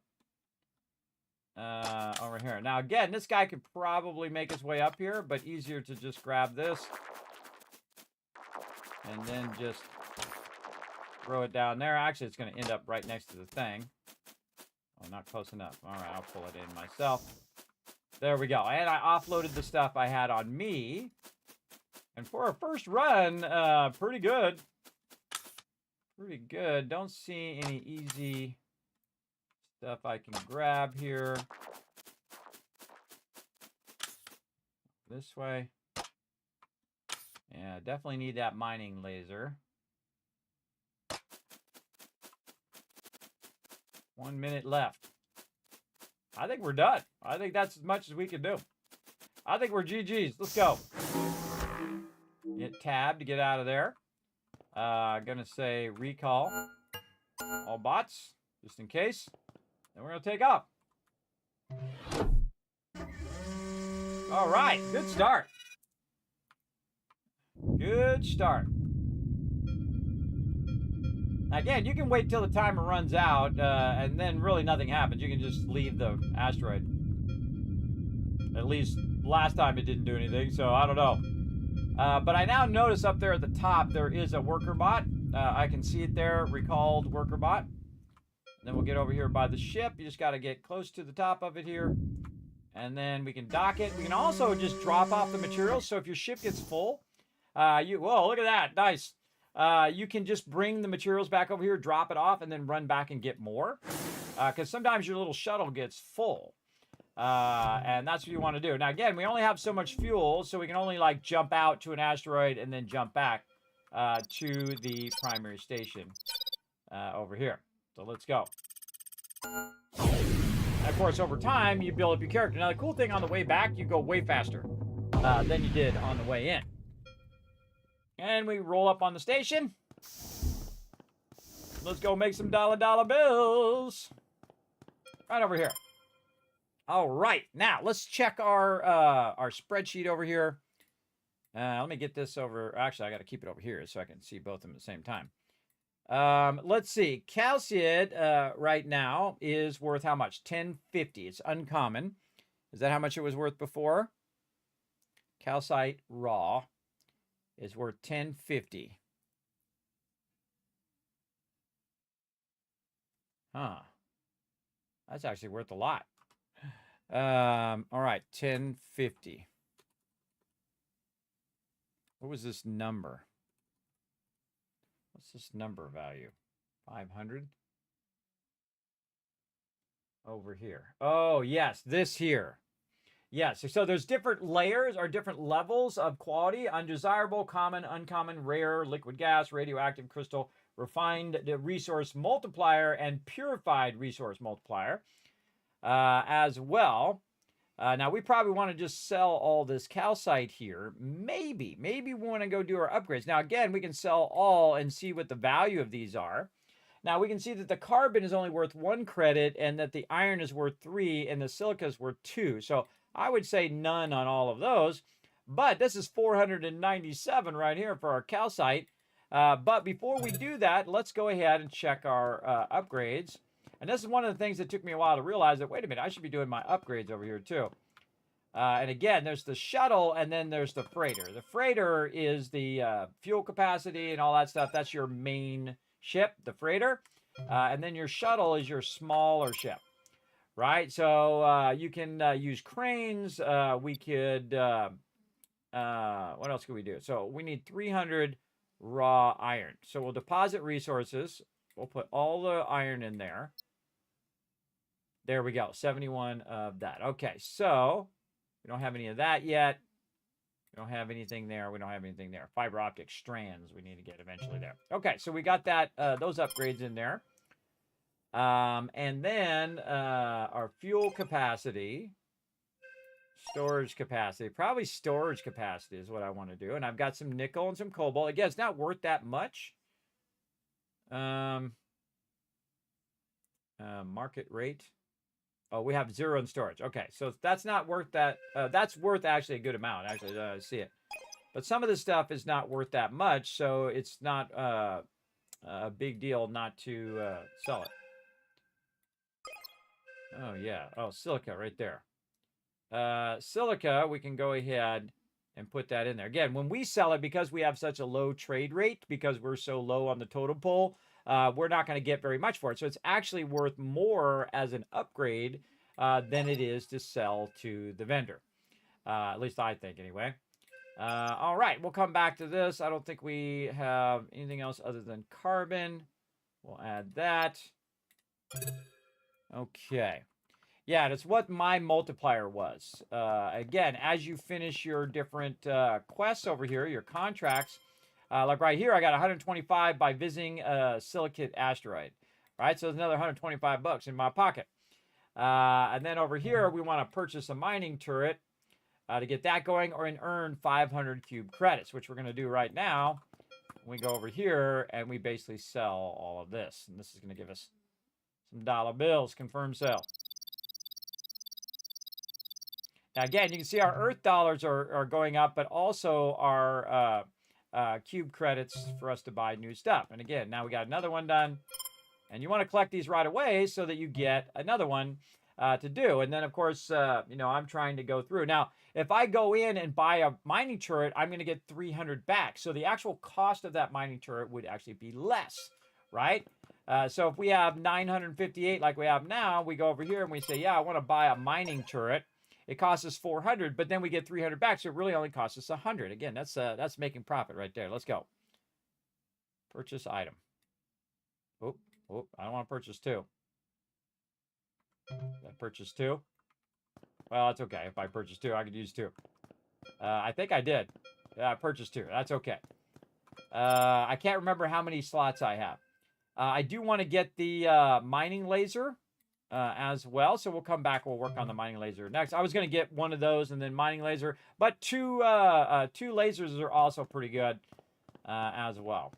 Over here. Now, again, this guy could probably make his way up here, but easier to just grab this. And then just throw it down there. Actually, it's going to end up right next to the thing. Oh, not close enough. All right, I'll pull it in myself. There we go. And I offloaded the stuff I had on me. And for a first run, pretty good. Pretty good. Don't see any easy stuff I can grab here. This way. Yeah, definitely need that mining laser. 1 minute left. I think we're done. I think that's as much as we can do. I think we're GG's. Let's go. Hit tab to get out of there. Gonna say recall all bots, just in case. Then we're gonna take off. All right, good start. Good start. Again, you can wait till the timer runs out, and then really nothing happens. You can just leave the asteroid. At least last time it didn't do anything, so I don't know. But I now notice up there at the top there is a worker bot. I can see it there, recalled worker bot. Then we'll get over here by the ship. You just got to get close to the top of it here. And then we can dock it. We can also just drop off the materials. So if your ship gets full, whoa, look at that. Nice. You can just bring the materials back over here, drop it off, and then run back and get more. Because sometimes your little shuttle gets full. And that's what you want to do. Now, again, we only have so much fuel, so we can only, like, jump out to an asteroid and then jump back to the primary station over here. So let's go. And, of course, over time, you build up your character. Now, the cool thing on the way back, you go way faster than you did on the way in. And we roll up on the station. Let's go make some dollar bills. Right over here. All right, now let's check our spreadsheet over here. Let me get this over. Actually, I got to keep it over here so I can see both of them at the same time. Let's see. Calcite right now is worth how much? 1050. It's uncommon. Is that how much it was worth before? Calcite raw is worth 1050. Huh. That's actually worth a lot. All right, 1050. What was this number? What's this number value? 500? Over here. Oh, yes, this here. Yes, so there's different layers or different levels of quality: undesirable, common, uncommon, rare, liquid gas, radioactive, crystal, refined resource multiplier, and purified resource multiplier as well. Now, we probably want to just sell all this calcite here. Maybe we want to go do our upgrades. Now, again, we can sell all and see what the value of these are. Now, we can see that the carbon is only worth 1 credit and that the iron is worth 3 and the silica is worth 2. So I would say none on all of those. But this is 497 right here for our calcite. But before we do that, let's go ahead and check our upgrades. And this is one of the things that took me a while to realize that, wait a minute, I should be doing my upgrades over here too. And again, there's the shuttle and then there's the freighter. The freighter is the fuel capacity and all that stuff. That's your main ship, the freighter. And then your shuttle is your smaller ship, right? So you can use cranes. We could, what else could we do? So we need 300 raw iron. So we'll deposit resources. We'll put all the iron in there. There we go, 71 of that. Okay, so we don't have any of that yet. We don't have anything there. We don't have anything there. Fiber optic strands we need to get eventually there. Okay, so we got that those upgrades in there. And then our fuel capacity, storage capacity. Probably storage capacity is what I want to do. And I've got some nickel and some cobalt. Again, it's not worth that much. Market rate. Oh, we have 0 in storage. Okay, so that's not worth that. That's worth actually a good amount. Actually, I see it. But some of this stuff is not worth that much, so it's not a big deal not to sell it. Oh, yeah. Oh, silica right there. Silica, we can go ahead and put that in there. Again, when we sell it, because we have such a low trade rate, because we're so low on the totem pole, we're not going to get very much for it. So it's actually worth more as an upgrade than it is to sell to the vendor. At least I think anyway. All right, we'll come back to this. I don't think we have anything else other than carbon. We'll add that. Okay. Yeah, that's what my multiplier was. Again, as you finish your different quests over here, your contracts, like right here, I got 125 by visiting a silicate asteroid, right? So there's another 125 bucks in my pocket. And then over here, we want to purchase a mining turret to get that going, or earn 500 cube credits, which we're going to do right now. We go over here and we basically sell all of this. And this is going to give us some dollar bills. Confirm sale. Now, again, you can see our Earth dollars are going up, but also our cube credits for us to buy new stuff. And again, now we got another one done. And you want to collect these right away so that you get another one to do. And then, of course, you know, I'm trying to go through. Now, if I go in and buy a mining turret, I'm going to get 300 back. So the actual cost of that mining turret would actually be less, right? So if we have 958 like we have now, we go over here and we say, yeah, I want to buy a mining turret. It costs us 400, but then we get 300 back, so it really only costs us 100. Again, that's making profit right there. Let's go. Purchase item. Oh, I don't want to purchase 2. Did I purchase 2? Well, it's okay. If I purchase 2, I could use 2. I think I did. Yeah, I purchased 2. That's okay. I can't remember how many slots I have. I do want to get the mining laser as well. So we'll come back. We'll work on the mining laser next. I was going to get one of those and then mining laser, but two lasers are also pretty good as well.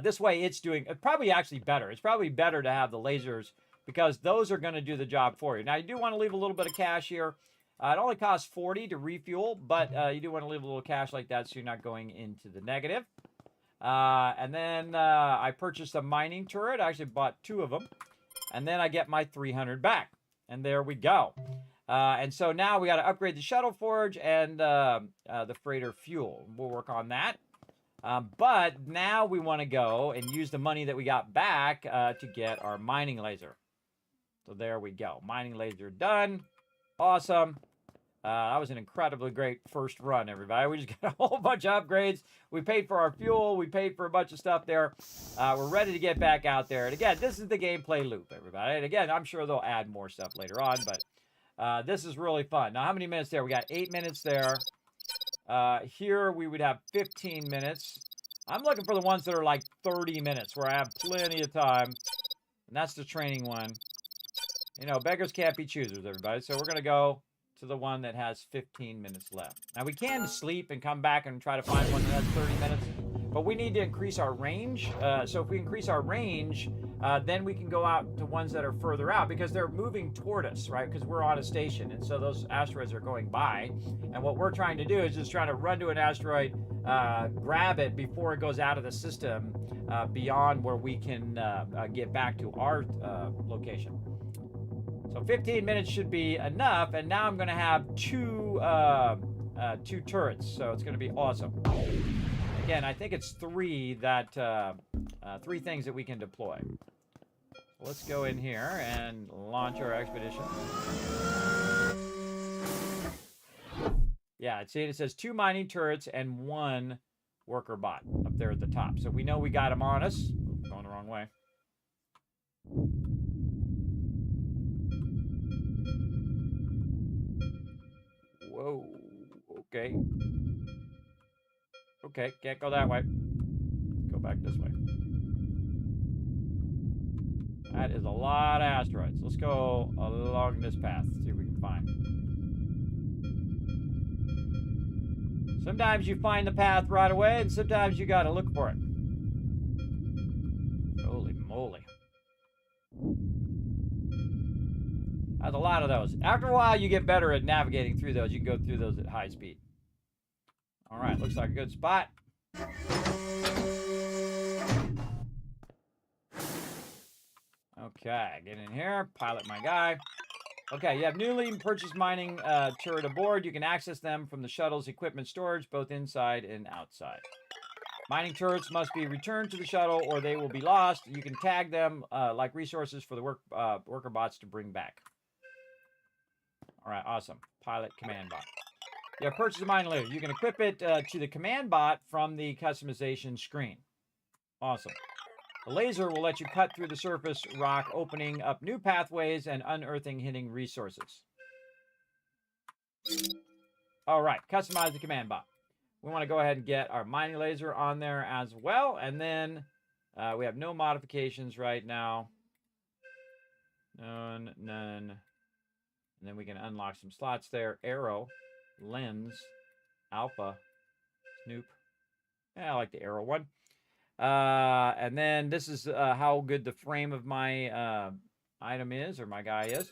This way it's doing probably actually better. It's probably better to have the lasers because those are going to do the job for you. Now, you do want to leave a little bit of cash here. It only costs 40 to refuel, but you do want to leave a little cash like that so you're not going into the negative. And then I purchased a mining turret. I actually bought 2 of them. And then I get my 300 back. And there we go. And so now we got to upgrade the shuttle forge and the freighter fuel. We'll work on that. But now we want to go and use the money that we got back to get our mining laser. So there we go. Mining laser done. Awesome. That was an incredibly great first run, everybody. We just got a whole bunch of upgrades. We paid for our fuel. We paid for a bunch of stuff there. We're ready to get back out there. And again, this is the gameplay loop, everybody. And again, I'm sure they'll add more stuff later on, but this is really fun. Now, how many minutes there? We got 8 minutes there. Here we would have 15 minutes. I'm looking for the ones that are like 30 minutes where I have plenty of time. And that's the training one. You know, beggars can't be choosers, everybody. So we're going to go to the one that has 15 minutes left. Now, we can sleep and come back and try to find one that has 30 minutes, but we need to increase our range. So if we increase our range, then we can go out to ones that are further out because they're moving toward us, right? Because we're on a station, and so those asteroids are going by. And what we're trying to do is just trying to run to an asteroid, grab it before it goes out of the system beyond where we can get back to our location. So 15 minutes should be enough, and now I'm going to have two turrets, so it's going to be awesome. Again, I think it's 3 things that we can deploy. Let's go in here and launch our expedition. Yeah, see, it says 2 mining turrets and 1 worker bot up there at the top. So we know we got them on us. Oops, going the wrong way. Whoa. Okay. Okay, can't go that way. Go back this way. That is a lot of asteroids. Let's go along this path. See what we can find. Sometimes you find the path right away, and sometimes you gotta look for it. Holy moly. That's a lot of those. After a while, you get better at navigating through those. You can go through those at high speed. All right, looks like a good spot. Okay, get in here, pilot my guy. Okay, you have newly purchased mining turret aboard. You can access them from the shuttle's equipment storage, both inside and outside. Mining turrets must be returned to the shuttle or they will be lost. You can tag them like resources for the worker bots to bring back. All right, awesome. Pilot command bot. Yeah, purchase a mining laser. You can equip it to the command bot from the customization screen. Awesome. The laser will let you cut through the surface rock, opening up new pathways and unearthing hidden resources. All right, customize the command bot. We want to go ahead and get our mining laser on there as well. And then we have no modifications right now. None. And then we can unlock some slots there. Arrow, lens, alpha, snoop. Yeah, I like the arrow one. And then this is how good the frame of my item is, or my guy is.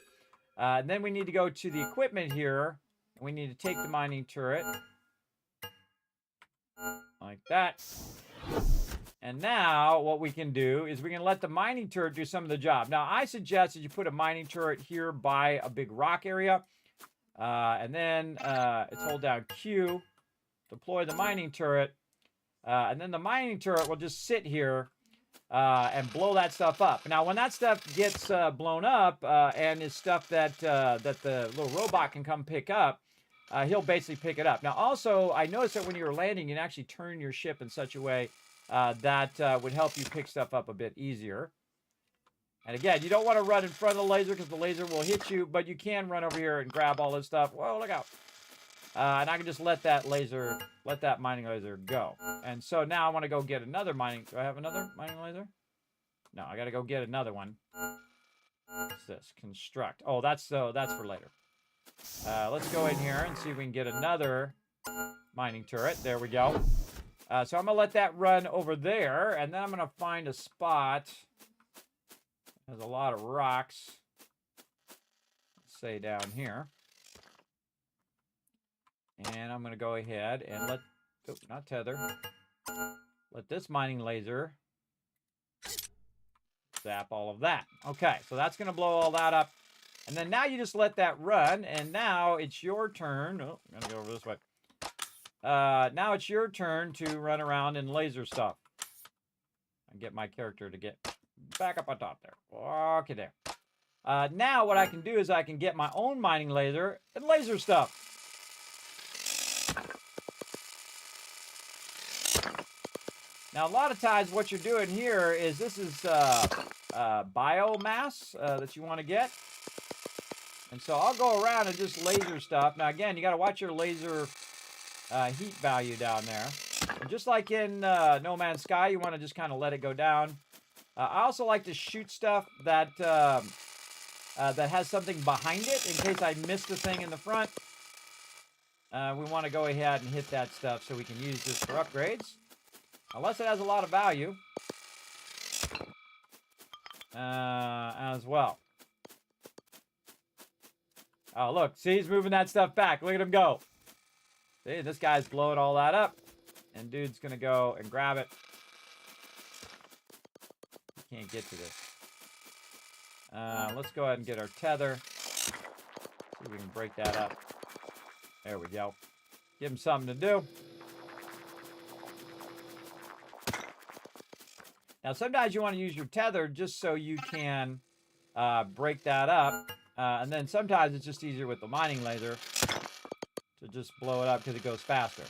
And then we need to go to the equipment here. We need to take the mining turret. Like that. And now what we can do is we can let the mining turret do some of the job. Now, I suggest that you put a mining turret here by a big rock area. And then it's hold down Q, deploy the mining turret. And then the mining turret will just sit here and blow that stuff up. Now, when that stuff gets blown up and is stuff that the little robot can come pick up, he'll basically pick it up. Now, also, I noticed that when you're landing, you can actually turn your ship in such a way that would help you pick stuff up a bit easier. And again, you don't want to run in front of the laser because the laser will hit you, but you can run over here and grab all this stuff. Whoa, look out. And I can just let that mining laser go. And so now I want to go get another mining. Do I have another mining laser? No, I got to go get another one. What's this? Construct. Oh, that's for later. Let's go in here and see if we can get another mining turret. There we go. So I'm going to let that run over there, and then I'm going to find a spot. There's a lot of rocks, say down here. And I'm going to go ahead and let, oh, not tether, let this mining laser zap all of that. Okay, so that's going to blow all that up. And then now you just let that run, and now it's your turn. Oh, I'm going to go over this way. Now it's your turn to run around and laser stuff. And get my character to get back up on top there. Okay, there. Now what I can do is I can get my own mining laser and laser stuff. Now, a lot of times what you're doing here is this is biomass that you want to get. And so I'll go around and just laser stuff. Now, again, you got to watch your laser heat value down there. And just like in No Man's Sky, you want to just kind of let it go down. I also like to shoot stuff that that has something behind it in case I missed the thing in the front. We want to go ahead and hit that stuff so we can use this for upgrades. Unless it has a lot of value. As well. Oh, look. See, he's moving that stuff back. Look at him go. See, this guy's blowing all that up. And dude's going to go and grab it. Can't get to this. Let's go ahead and get our tether. See if we can break that up. There we go. Give him something to do. Now, sometimes you want to use your tether just so you can break that up. And then sometimes it's just easier with the mining laser to just blow it up because it goes faster.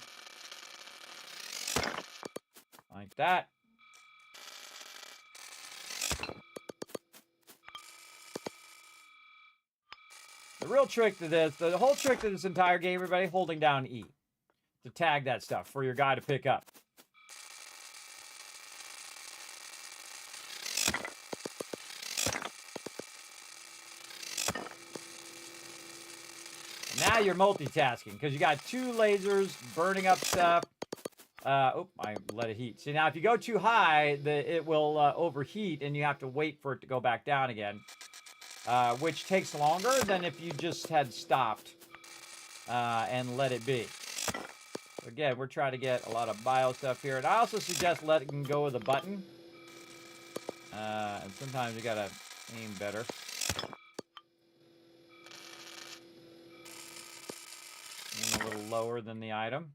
Like that. The real trick to this, the whole trick to this entire game, everybody, holding down E to tag that stuff for your guy to pick up. Now you're multitasking because you got two lasers burning up stuff. Oh, I let it heat. See, now if you go too high, it will overheat and you have to wait for it to go back down again. Which takes longer than if you just had stopped and let it be. Again, we're trying to get a lot of bio stuff here. And I also suggest letting go of the button. And sometimes you gotta aim better. Aim a little lower than the item.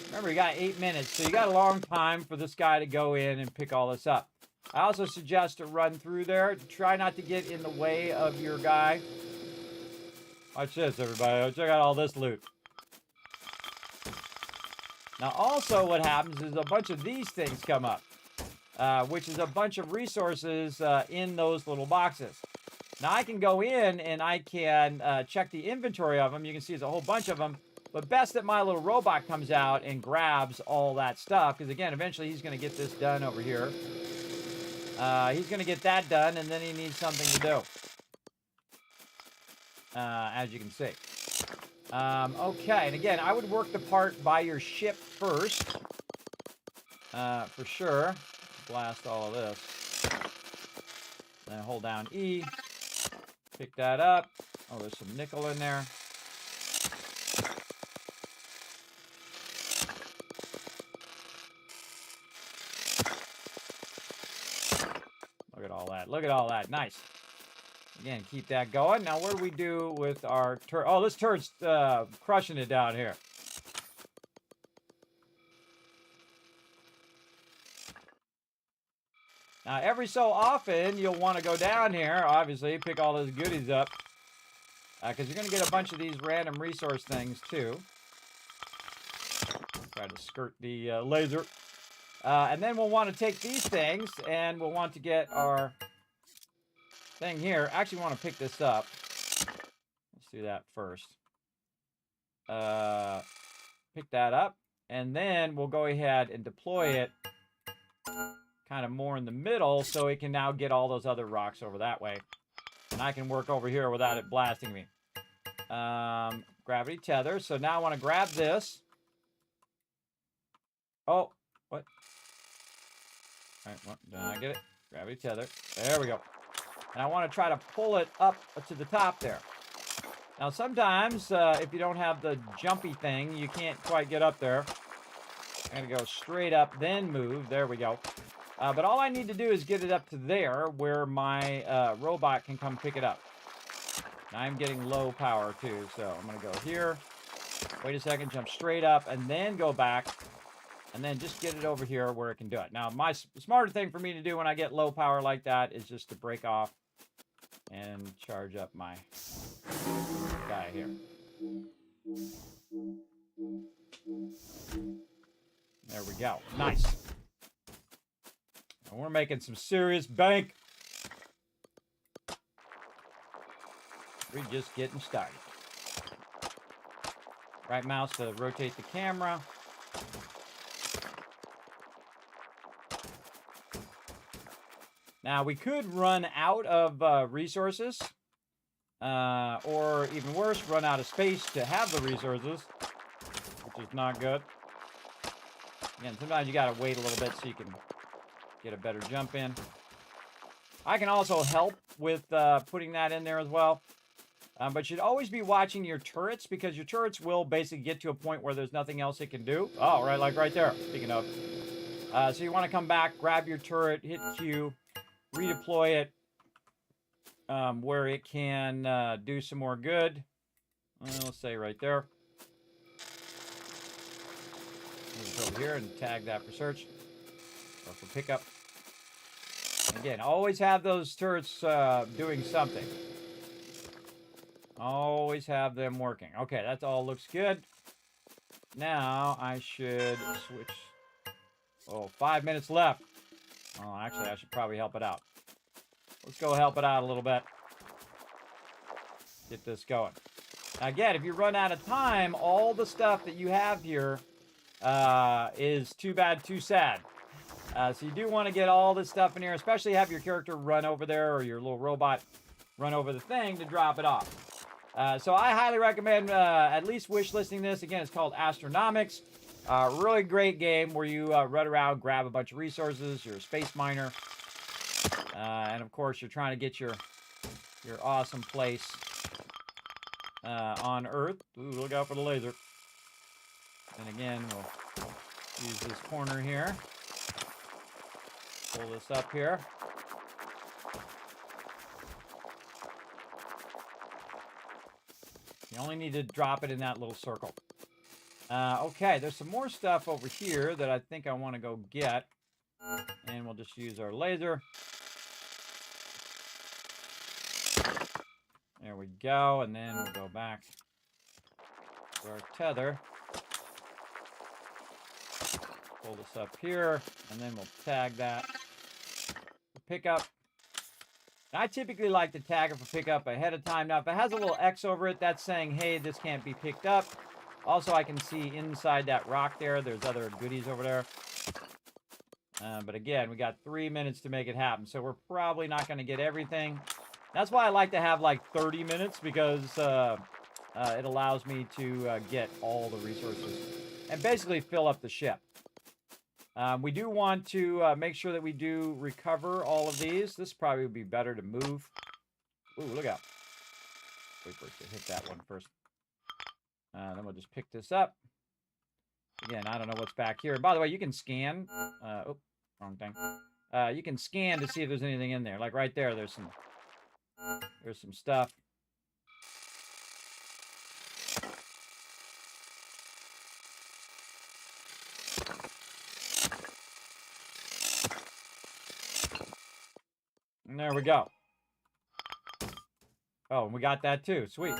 Remember, you got 8 minutes, so you got a long time for this guy to go in and pick all this up. I also suggest to run through there. Try not to get in the way of your guy. Watch this, everybody. Check out all this loot. Now, also what happens is a bunch of these things come up, which is a bunch of resources in those little boxes. Now, I can go in and I can check the inventory of them. You can see there's a whole bunch of them. But best that my little robot comes out and grabs all that stuff. Because, again, eventually he's going to get this done over here. He's going to get that done, and then he needs something to do. As you can see. Okay, and again, I would work the part by your ship first. For sure. Blast all of this. Then hold down E. Pick that up. Oh, there's some nickel in there. Look at all that. Look at all that. Nice. Again, keep that going. Now, what do we do with our turret? Oh, this turret's crushing it down here. Now, every so often, you'll want to go down here, obviously, pick all those goodies up. Because you're going to get a bunch of these random resource things, too. Try to skirt the laser. And then we'll want to take these things, and we'll want to get our thing here. Actually, want to pick this up. Let's do that first. Pick that up, and then we'll go ahead and deploy it kind of more in the middle so it can now get all those other rocks over that way. And I can work over here without it blasting me. Gravity tether. So now I want to grab this. Oh, what? All right, what, did I get it? Gravity tether. There we go. And I want to try to pull it up to the top there. Now, sometimes, if you don't have the jumpy thing, you can't quite get up there. I'm going to go straight up, then move. There we go. But all I need to do is get it up to there where my robot can come pick it up. Now, I'm getting low power, too. So I'm going to go here. Wait a second, jump straight up, and then go back. And then just get it over here where it can do it. Now, my smarter thing for me to do when I get low power like that is just to break off and charge up my guy here. There we go. Nice. And we're making some serious bank. We're just getting started. Right mouse to rotate the camera. Now, we could run out of resources, or even worse, run out of space to have the resources, which is not good. Again, sometimes you got to wait a little bit so you can get a better jump in. I can also help with putting that in there as well. But you should always be watching your turrets, because your turrets will basically get to a point where there's nothing else it can do. Oh, right, like right there, speaking of. So you want to come back, grab your turret, hit Q, redeploy it where it can do some more good. Let's say right there. Move it over here and tag that for search or for pickup. Again, always have those turrets doing something. Always have them working. Okay, that all looks good. Now I should switch. Oh, 5 minutes left. Oh, actually, I should probably help it out. Let's go help it out a little bit. Get this going. Now, again, if you run out of time, all the stuff that you have here is too bad, too sad. So you do want to get all this stuff in here, especially have your character run over there or your little robot run over the thing to drop it off. So I highly recommend at least wish listing this. Again, it's called Astronomics. Really great game where you run around, grab a bunch of resources. You're a space miner. And of course, you're trying to get your awesome place on Earth. Ooh, look out for the laser. And again, we'll use this corner here. Pull this up here. You only need to drop it in that little circle. Okay, there's some more stuff over here that I think I want to go get. And we'll just use our laser. There we go, and then we'll go back to our tether. Pull this up here, and then we'll tag that for pickup. I typically like to tag it for pickup ahead of time. Now, if it has a little X over it, that's saying, hey, this can't be picked up. Also, I can see inside that rock there, there's other goodies over there. But again, we got 3 minutes to make it happen, so we're probably not going to get everything. That's why I like to have like 30 minutes, because it allows me to get all the resources and basically fill up the ship. We do want to make sure that we do recover all of these. This probably would be better to move. Ooh, look out. Wait for it to hit that one first. Then we'll just pick this up. Again, I don't know what's back here. By the way, you can scan. Oh, wrong thing. You can scan to see if there's anything in there. Like right there, there's some stuff. And there we go. Oh, and we got that too. Sweet.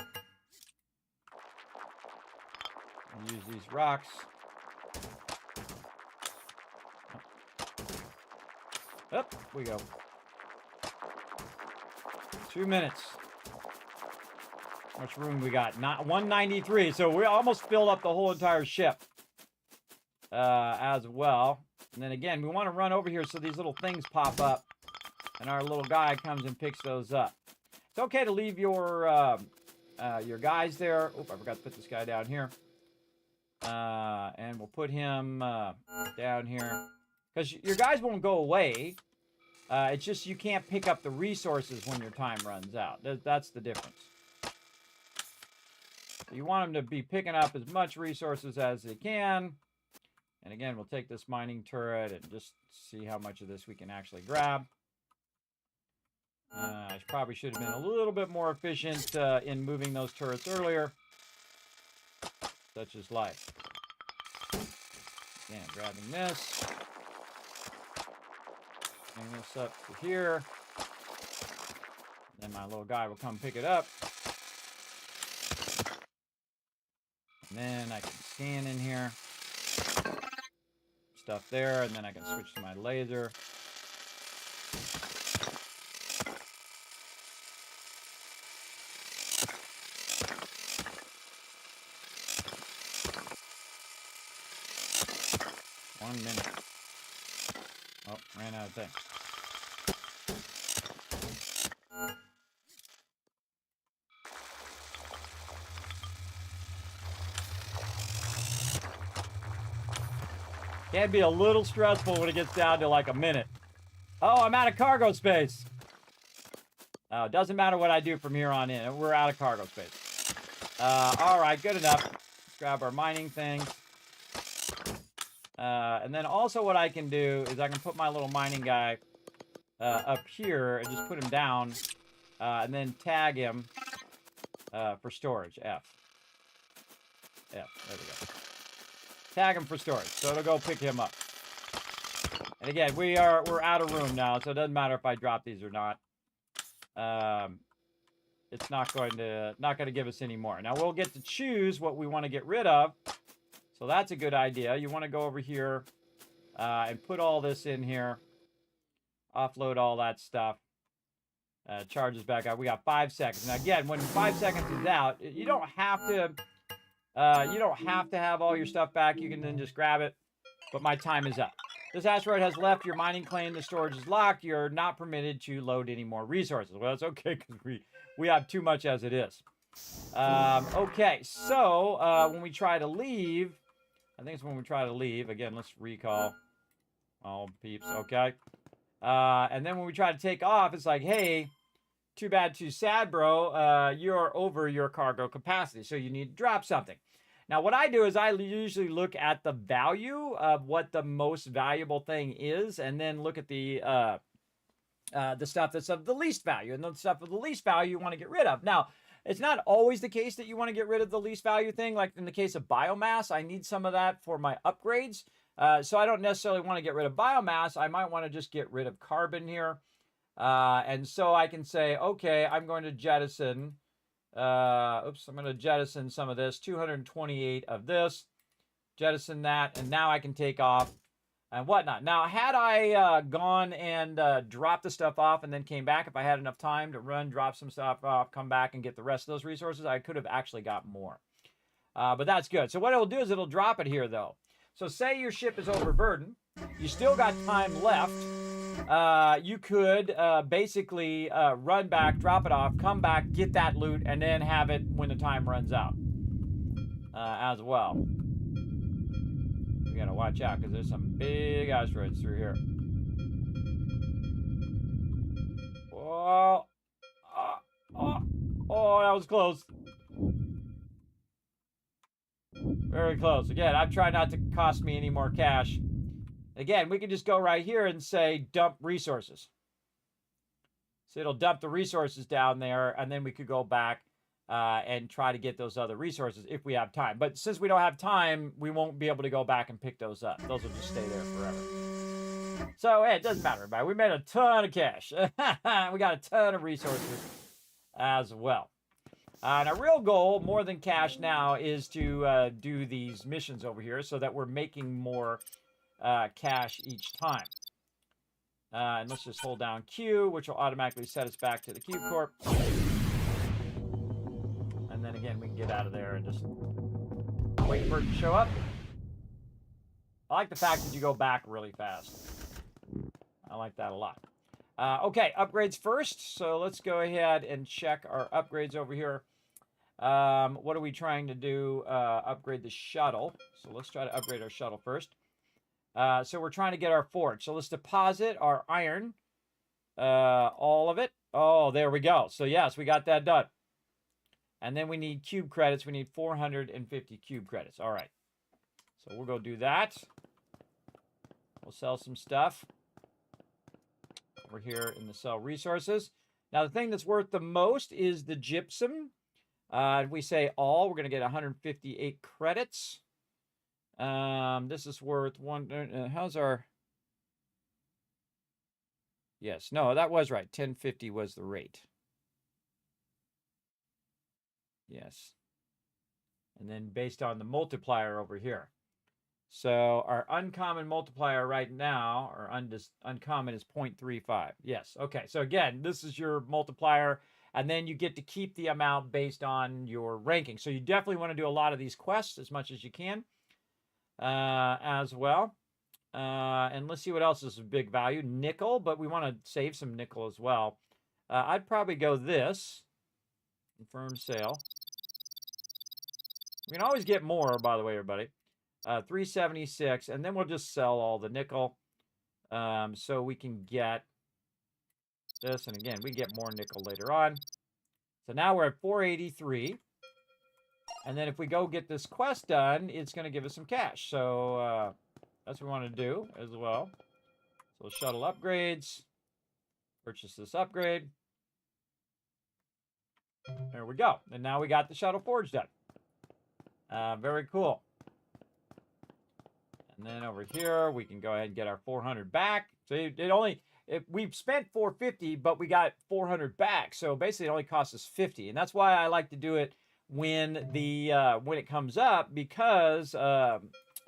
Use these rocks. Up we go. 2 minutes. How much room we got? Not 193. So we almost filled up the whole entire ship as well. And then again, we want to run over here so these little things pop up and our little guy comes and picks those up. It's okay to leave your guys there. Oh, I forgot to put this guy down here. And we'll put him down here. Because your guys won't go away. It's just you can't pick up the resources when your time runs out. That's the difference. So you want them to be picking up as much resources as they can. And again, we'll take this mining turret and just see how much of this we can actually grab. I probably should have been a little bit more efficient in moving those turrets earlier. Such is life. Again, grabbing this. Bring this up to here. Then my little guy will come pick it up. And then I can scan in here. Stuff there, and then I can switch to my laser. One minute. Oh, ran out of things. Can be a little stressful when it gets down to like a minute. Oh, I'm out of cargo space. Oh, it doesn't matter what I do from here on in. We're out of cargo space. All right, good enough. Let's grab our mining things. And then also what I can do is I can put my little mining guy up here and just put him down and then tag him for storage. F. There we go. Tag him for storage, so it'll go pick him up. And again, we're out of room now, so it doesn't matter if I drop these or not. It's not going to give us any more. Now we'll get to choose what we want to get rid of. So that's a good idea. You want to go over here and put all this in here. Offload all that stuff. Charges back up. We got 5 seconds. Now again, when 5 seconds is out, you don't have to have all your stuff back. You can then just grab it. But my time is up. This asteroid has left your mining claim. The storage is locked. You're not permitted to load any more resources. Well, that's okay because we have too much as it is. Okay, so when we try to leave, I think it's when we try to leave. Again, let's recall. Oh, peeps. Okay. And then when we try to take off, it's like, hey, too bad, too sad, bro. You're over your cargo capacity, so you need to drop something. Now, what I do is I usually look at the value of what the most valuable thing is, and then look at the stuff that's of the least value. And the stuff of the least value you want to get rid of. Now, it's not always the case that you want to get rid of the least value thing. Like in the case of biomass, I need some of that for my upgrades. So I don't necessarily want to get rid of biomass. I might want to just get rid of carbon here. And so I can say, okay, I'm going to jettison, I'm going to jettison some of this, 228 of this, jettison that, and now I can take off and whatnot. Now, had I gone and dropped the stuff off and then came back, if I had enough time to run, drop some stuff off, come back and get the rest of those resources, I could have actually got more. But that's good. So what it'll do is it'll drop it here, though. So say your ship is overburdened. You still got time left. You could basically run back, drop it off, come back, get that loot, and then have it when the time runs out as well. We gotta watch out because there's some big asteroids through here. Whoa. Oh, that was close. Very close. Again, I'm trying not to cost me any more cash. Again, we can just go right here and say dump resources. So it'll dump the resources down there, and then we could go back and try to get those other resources if we have time. But since we don't have time, we won't be able to go back and pick those up. Those will just stay there forever. So, hey, it doesn't matter, everybody. We made a ton of cash. We got a ton of resources as well. And our real goal, more than cash now, is to do these missions over here so that we're making more cash each time. And let's just hold down Q, which will automatically set us back to the Cube Corp. And then again, we can get out of there and just wait for it to show up. I like the fact that you go back really fast. I like that a lot. Okay, upgrades first. So let's go ahead and check our upgrades over here. What are we trying to do? Upgrade the shuttle. So let's try to upgrade our shuttle first. So we're trying to get our forge. So let's deposit our iron. All of it. Oh, there we go. So yes, we got that done. And then we need cube credits. We need 450 cube credits. All right. So we'll go do that. We'll sell some stuff over here in the sell resources. Now, the thing that's worth the most is the gypsum. If we say all, we're going to get 158 credits. This is worth one. How's our... Yes, no, that was right. 1050 was the rate. Yes. And then based on the multiplier over here. So our uncommon multiplier right now, or uncommon, is 0.35. Yes. Okay. So again, this is your multiplier, and then you get to keep the amount based on your ranking. So you definitely want to do a lot of these quests as much as you can as well. And let's see what else is a big value. Nickel, but we want to save some nickel as well. I'd probably go this. Confirm sale. We can always get more, by the way, everybody. 376, and then we'll just sell all the nickel so we can get this. And again, we get more nickel later on. So now we're at 483. And then if we go get this quest done, it's going to give us some cash. So that's what we want to do as well. So shuttle upgrades. Purchase this upgrade. There we go. And now we got the shuttle forge done. Very cool. And then over here, we can go ahead and get our 400 back. So we've spent 450, but we got 400 back. So basically, it only costs us 50, and that's why I like to do it when it comes up, because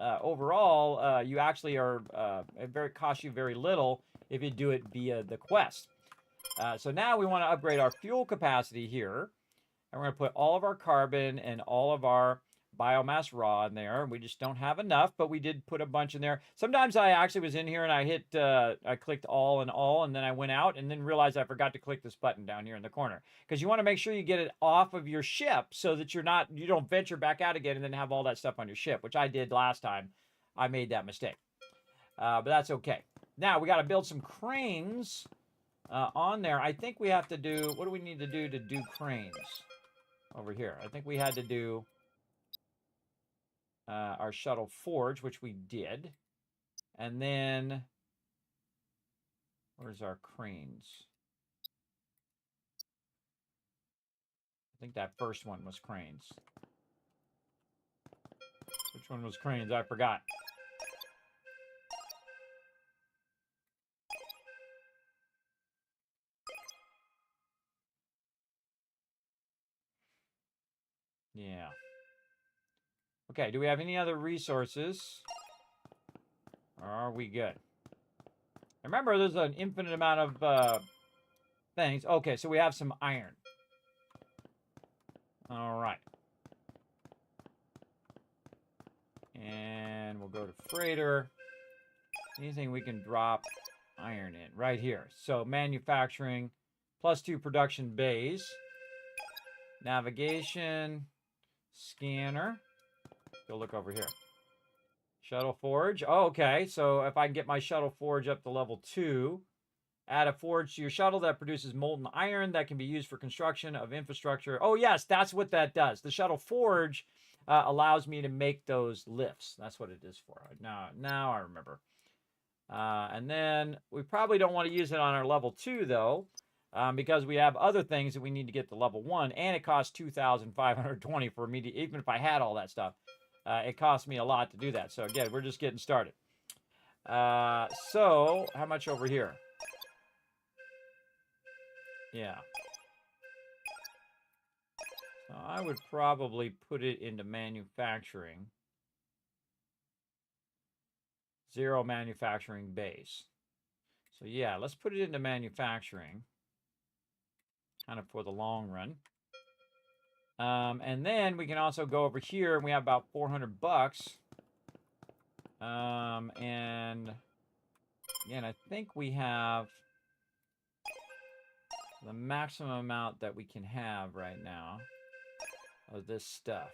overall, you actually are it costs you very little if you do it via the quest. So now we want to upgrade our fuel capacity here, and we're going to put all of our carbon and all of our biomass raw in there. We just don't have enough, but we did put a bunch in there. Sometimes I actually was in here and I clicked all, and then I went out and then realized I forgot to click this button down here in the corner, because you want to make sure you get it off of your ship so that you don't venture back out again and then have all that stuff on your ship, which I did last time. I made that mistake, but that's okay. Now we got to build some cranes on there. I think we have to do, what do we need to do cranes over here? I think we had to do our shuttle forge, which we did. And then, where's our cranes? I think that first one was cranes. Which one was cranes? I forgot. Yeah. Okay, do we have any other resources? Or are we good? Remember, there's an infinite amount of things. Okay, so we have some iron. All right. And we'll go to freighter. Anything we can drop iron in right here. So manufacturing, +2 production bays. Navigation, scanner. Go look over here. Shuttle forge. Oh, okay. So if I can get my shuttle forge up to level 2, add a forge to your shuttle that produces molten iron that can be used for construction of infrastructure. Oh, yes, that's what that does. The shuttle forge allows me to make those lifts. That's what it is for. Now I remember. And then we probably don't want to use it on our level 2, though, because we have other things that we need to get to level 1, and it costs 2,520 for me to, even if I had all that stuff. It cost me a lot to do that. So again, we're just getting started. So how much over here? Yeah. So I would probably put it into manufacturing. 0 manufacturing base. So yeah, let's put it into manufacturing. Kind of for the long run. And then we can also go over here, and we have about 400 bucks. And again, I think we have the maximum amount that we can have right now of this stuff.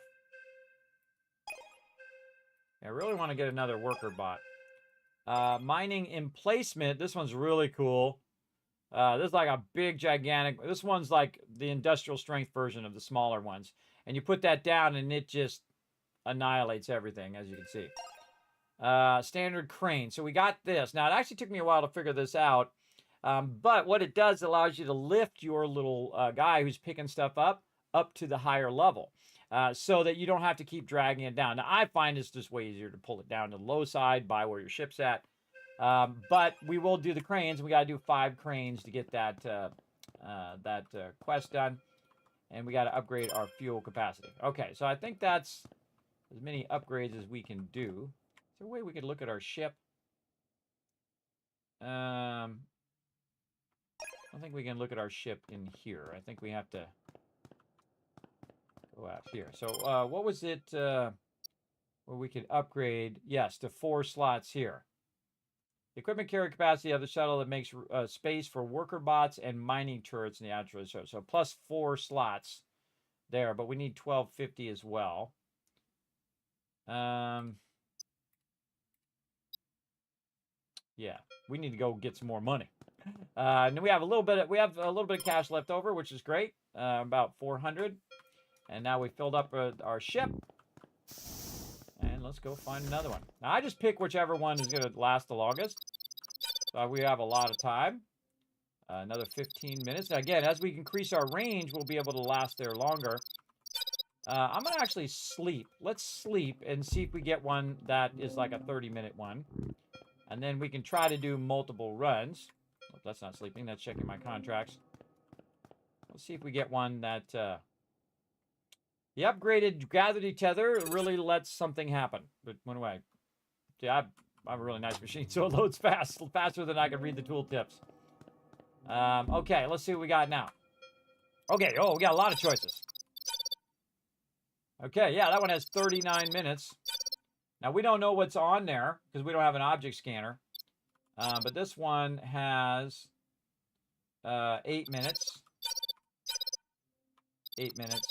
I really want to get another worker bot. Mining emplacement. This one's really cool. This is like a big, gigantic... This one's like the industrial strength version of the smaller ones. And you put that down and it just annihilates everything, as you can see. Standard crane. So we got this. Now, it actually took me a while to figure this out. But what it does, allows you to lift your little guy who's picking stuff up to the higher level. So that you don't have to keep dragging it down. Now, I find it's just way easier to pull it down to the low side by where your ship's at. But we will do the cranes. We got to do 5 cranes to get that quest done. And we got to upgrade our fuel capacity. Okay, so I think that's as many upgrades as we can do. Is there a way we could look at our ship? I don't think we can look at our ship in here. I think we have to go out here. So what was it where we could upgrade? Yes, to 4 slots here. The equipment carry capacity of the shuttle that makes space for worker bots and mining turrets in the outer shuttle. So plus 4 slots there, but we need 1250 as well. Yeah, we need to go get some more money. And we have a little bit of cash left over, which is great. About 400. And now we filled up our ship. And let's go find another one. Now, I just pick whichever one is going to last the longest. So we have a lot of time. Another 15 minutes. Now, again, as we increase our range, we'll be able to last there longer. I'm going to actually sleep. Let's sleep and see if we get one that is like a 30-minute one. And then we can try to do multiple runs. Oh, that's not sleeping. That's checking my contracts. Let's see if we get one that... The upgraded gravity tether really lets something happen. But went away. See, I have a really nice machine, so it loads faster than I can read the tooltips. Okay, let's see what we got now. Okay, oh, we got a lot of choices. Okay, yeah, that one has 39 minutes. Now, we don't know what's on there, because we don't have an object scanner. But this one has 8 minutes. 8 minutes.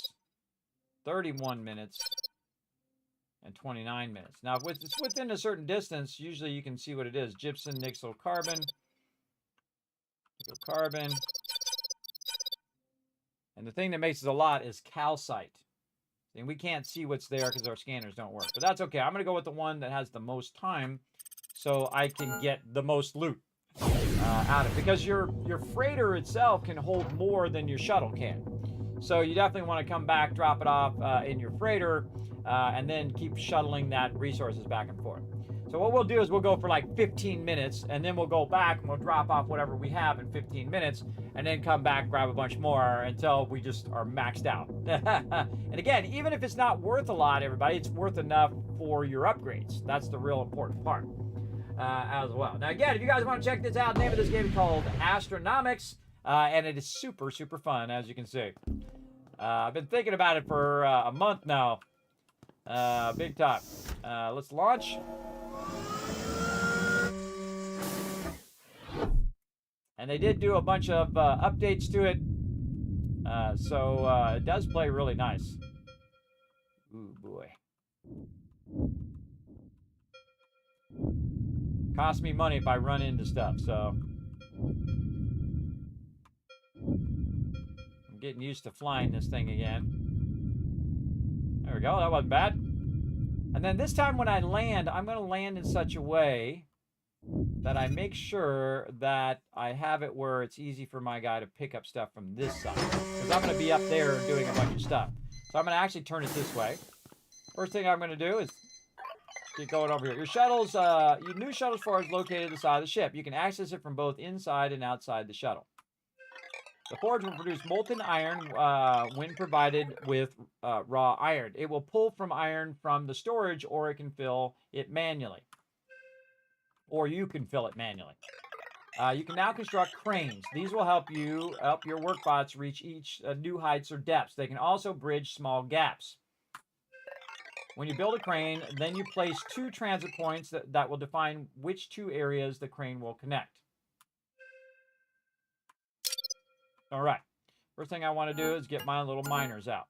31 minutes. And 29 minutes. Now, if it's within a certain distance, usually you can see what it is. Gypsum, nickel, carbon. Nickel, carbon. And the thing that makes it a lot is calcite. And we can't see what's there because our scanners don't work. But that's okay. I'm going to go with the one that has the most time so I can get the most loot out of it. Because your freighter itself can hold more than your shuttle can. So you definitely want to come back, drop it off in your freighter, and then keep shuttling that resources back and forth. So what we'll do is we'll go for like 15 minutes, and then we'll go back and we'll drop off whatever we have in 15 minutes, and then come back, grab a bunch more until we just are maxed out. And again, even if it's not worth a lot, everybody, it's worth enough for your upgrades. That's the real important part as well. Now again, if you guys want to check this out, the name of this game is called Astronomics, and it is super, super fun, as you can see. I've been thinking about it for a month now. Big time. Let's launch. And they did do a bunch of updates to it. So it does play really nice. Ooh, boy. Costs me money if I run into stuff, so... I'm getting used to flying this thing again. There we go, that wasn't bad. And then this time when I land, I'm going to land in such a way that I make sure that I have it where it's easy for my guy to pick up stuff from this side. Because I'm going to be up there doing a bunch of stuff. So I'm going to actually turn it this way. First thing I'm going to do is get going over here. Your shuttles, your new shuttle forge is located at the side of the ship. You can access it from both inside and outside the shuttle. The forge will produce molten iron when provided with raw iron. It will pull from iron from the storage, or it can fill it manually. Or you can fill it manually. You can now construct cranes. These will help your workbots reach new heights or depths. They can also bridge small gaps. When you build a crane, then you place 2 transit points that will define which 2 areas the crane will connect. All right. First thing I want to do is get my little miners out.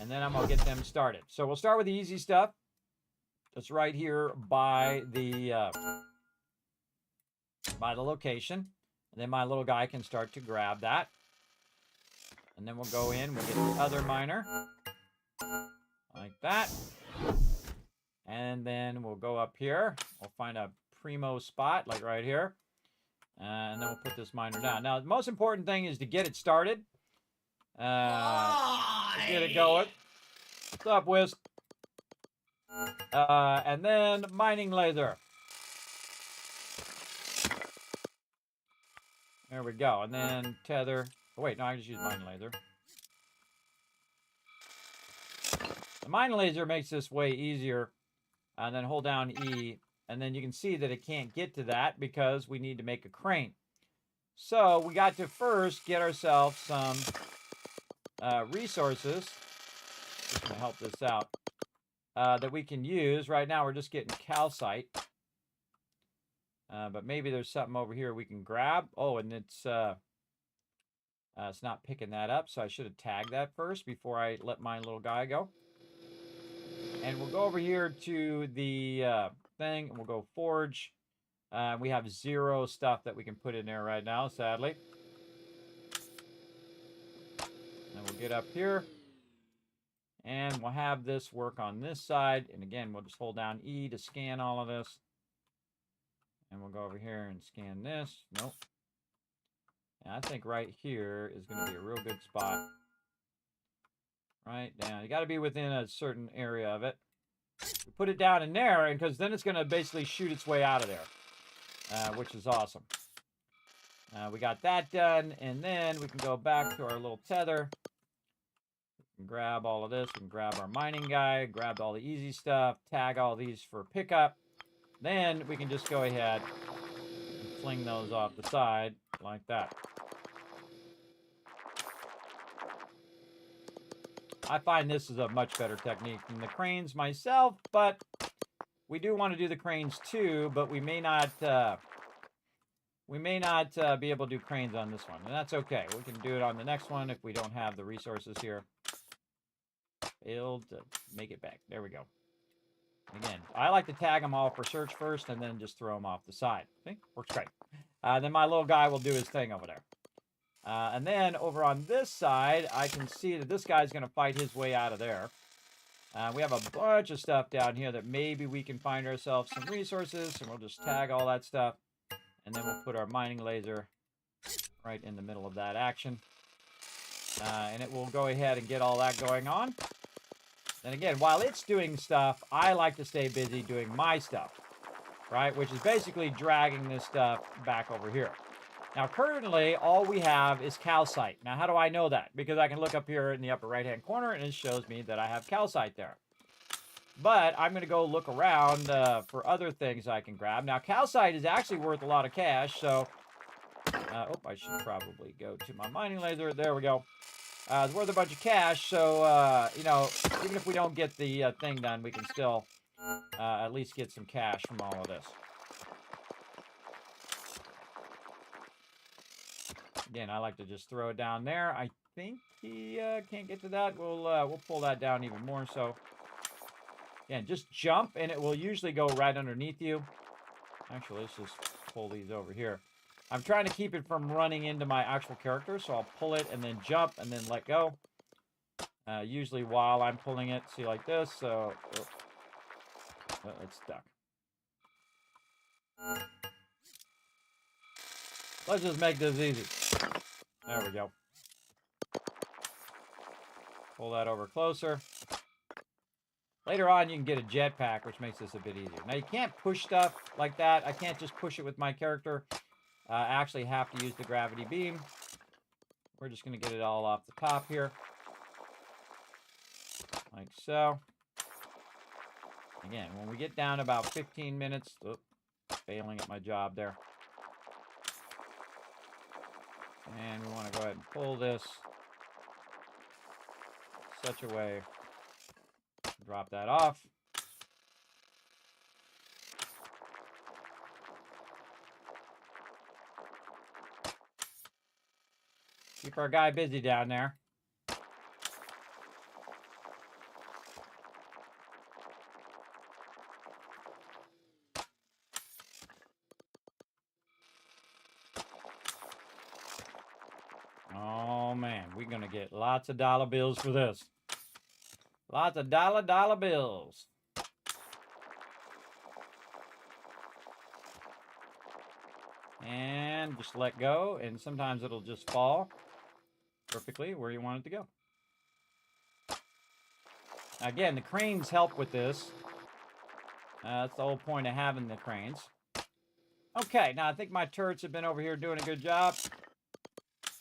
And then I'm going to get them started. So we'll start with the easy stuff. That's right here by the location. And then my little guy can start to grab that. And then we'll go in, we'll get the other miner. Like that. And then we'll go up here. We'll find a primo spot, like right here. And then we'll put this miner down. Now, the most important thing is to get it started. Get it going. What's up, Whisk? And then mining laser. There we go. And then tether. Oh, wait, no, I can just use mining laser. The mining laser makes this way easier. And then hold down E. And then you can see that it can't get to that because we need to make a crane. So we got to first get ourselves some resources. Just going to help this out. That we can use. Right now we're just getting calcite. But maybe there's something over here we can grab. Oh, and it's not picking that up. So I should have tagged that first before I let my little guy go. And we'll go over here to the thing, and we'll go forge. We have 0 stuff that we can put in there right now, sadly. And we'll get up here. And we'll have this work on this side. And again, we'll just hold down E to scan all of this. And we'll go over here and scan this. Nope. And I think right here is going to be a real good spot. Right down. You got to be within a certain area of it. We put it down in there, and because then it's going to basically shoot its way out of there, which is awesome. We got that done, and then we can go back to our little tether. We can grab all of this. We can grab our mining guy, grab all the easy stuff, tag all these for pickup. Then we can just go ahead and fling those off the side like that. I find this is a much better technique than the cranes myself, but we do want to do the cranes too, but we may not be able to do cranes on this one, and that's okay. We can do it on the next one if we don't have the resources here. Failed to make it back. There we go. Again, I like to tag them all for search first and then just throw them off the side. See? Works great. Then my little guy will do his thing over there. And then over on this side, I can see that this guy's going to fight his way out of there. We have a bunch of stuff down here that maybe we can find ourselves some resources, and we'll just tag all that stuff. And then we'll put our mining laser right in the middle of that action. And it will go ahead and get all that going on. And again, while it's doing stuff, I like to stay busy doing my stuff, right? Which is basically dragging this stuff back over here. Now, currently, all we have is calcite. Now, how do I know that? Because I can look up here in the upper right-hand corner, and it shows me that I have calcite there. But I'm going to go look around for other things I can grab. Now, calcite is actually worth a lot of cash, so... I should probably go to my mining laser. There we go. It's worth a bunch of cash, so, you know, even if we don't get the thing done, we can still at least get some cash from all of this. Again, I like to just throw it down there. I think he can't get to that. We'll pull that down even more. So, again, just jump, and it will usually go right underneath you. Actually, let's just pull these over here. I'm trying to keep it from running into my actual character, so I'll pull it and then jump and then let go. Usually while I'm pulling it, see, like this. So, it's stuck. Let's just make this easy. There we go. Pull that over closer. Later on, you can get a jetpack, which makes this a bit easier. Now, you can't push stuff like that. I can't just push it with my character. I actually have to use the gravity beam. We're just going to get it all off the top here. Like so. Again, when we get down about 15 minutes... Oh, failing at my job there. And we want to go ahead and pull this such a way. Drop that off. Keep our guy busy down there. Oh man, we're gonna get lots of dollar bills for this. Lots of dollar bills. And just let go, and sometimes it'll just fall perfectly where you want it to go. Again, the cranes help with this. That's the whole point of having the cranes. Okay, now I think my turrets have been over here doing a good job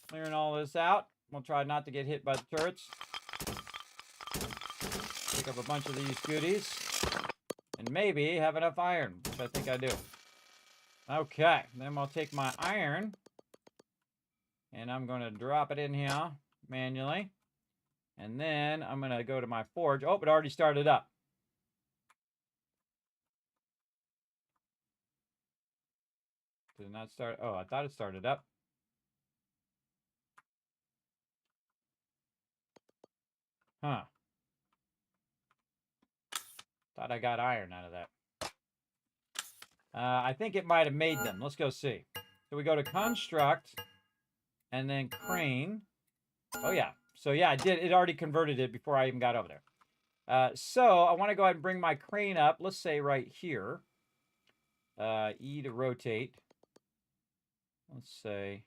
clearing all this out. We'll try not to get hit by the turrets. Pick up a bunch of these goodies. And maybe have enough iron, which I think I do. Okay, then I'll take my iron. And I'm going to drop it in here manually. And then I'm going to go to my forge. Oh, it already started up. Did it not start? Oh, I thought it started up. Huh. Thought I got iron out of that. I think it might have made them. Let's go see. So we go to construct and then crane. Oh, yeah. So, yeah, I did. It already converted it before I even got over there. So I want to go ahead and bring my crane up. Let's say right here. E to rotate. Let's say,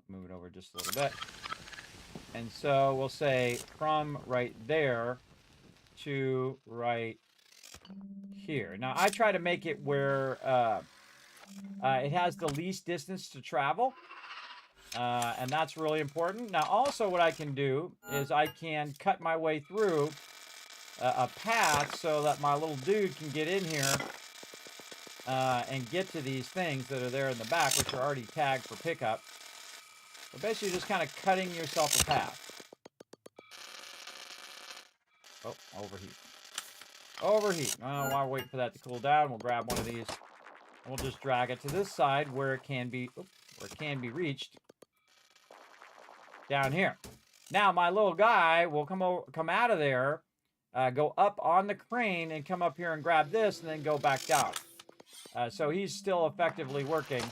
move it over just a little bit. And so we'll say from right there to right here. Now, I try to make it where it has the least distance to travel. And that's really important. Now, also what I can do is I can cut my way through a path so that my little dude can get in here and get to these things that are there in the back, which are already tagged for pickup. But basically just kind of cutting yourself a path. Oh, overheat. Overheat. Oh, while we're waiting for that to cool down, we'll grab one of these. And we'll just drag it to this side where it can be, reached down here. Now, my little guy will come out of there, go up on the crane and come up here and grab this and then go back down. So he's still effectively working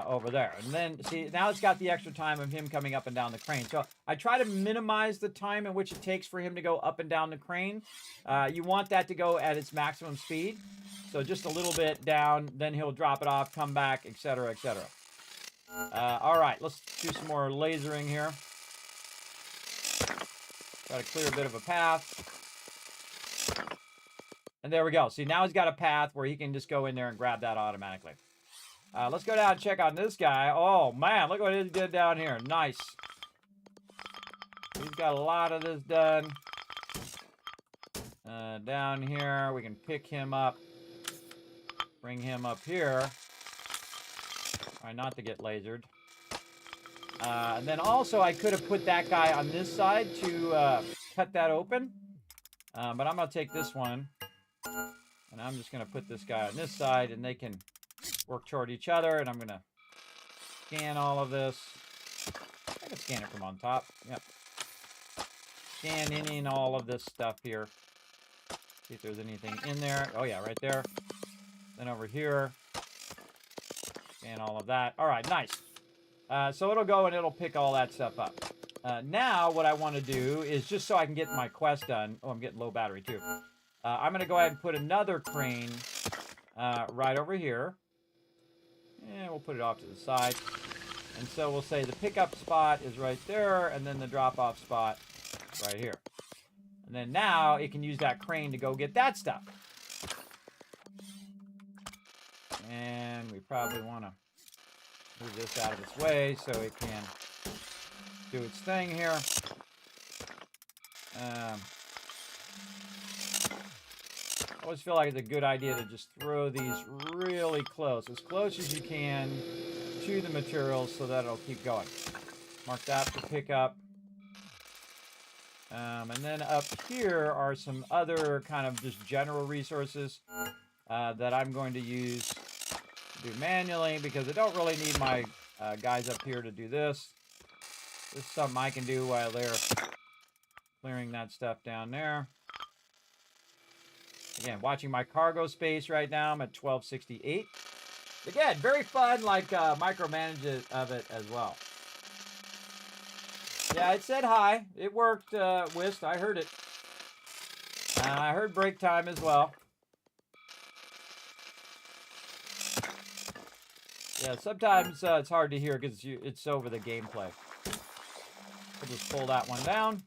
over there. And then, see, now it's got the extra time of him coming up and down the crane. So I try to minimize the time in which it takes for him to go up and down the crane. You want that to go at its maximum speed. So just a little bit down, then he'll drop it off, come back, etc., etc. All right, let's do some more lasering here. Got to clear a bit of a path. And there we go. See, now he's got a path where he can just go in there and grab that automatically. Let's go down and check on this guy. Oh, man, look what he did down here. Nice. He's got a lot of this done. Down here, we can pick him up. Bring him up here. Try not to get lasered. And then also, I could have put that guy on this side to cut that open. But I'm going to take this one. And I'm just going to put this guy on this side, and they can work toward each other. And I'm going to scan all of this. I can scan it from on top. Yep. Scan in all of this stuff here. See if there's anything in there. Oh, yeah, right there. Then over here. Scan all of that. All right, nice. So it'll go and it'll pick all that stuff up. Now what I want to do is just so I can get my quest done. Oh, I'm getting low battery too. I'm going to go ahead and put another crane right over here. And we'll put it off to the side. And so we'll say the pickup spot is right there, and then the drop-off spot right here. And then now it can use that crane to go get that stuff. And we probably want to move this out of its way so it can do its thing here. I always feel like it's a good idea to just throw these really close as you can to the materials so that it'll keep going. Mark that for pickup. And then up here are some other kind of just general resources that I'm going to use to do manually because I don't really need my guys up here to do this. This is something I can do while they're clearing that stuff down there. Again, watching my cargo space right now. I'm at 1268. Again, very fun, like micromanage of it as well. Yeah, it said hi. It worked, Whist. I heard it. I heard break time as well. Yeah, sometimes it's hard to hear because it's over the gameplay. We'll just pull that one down.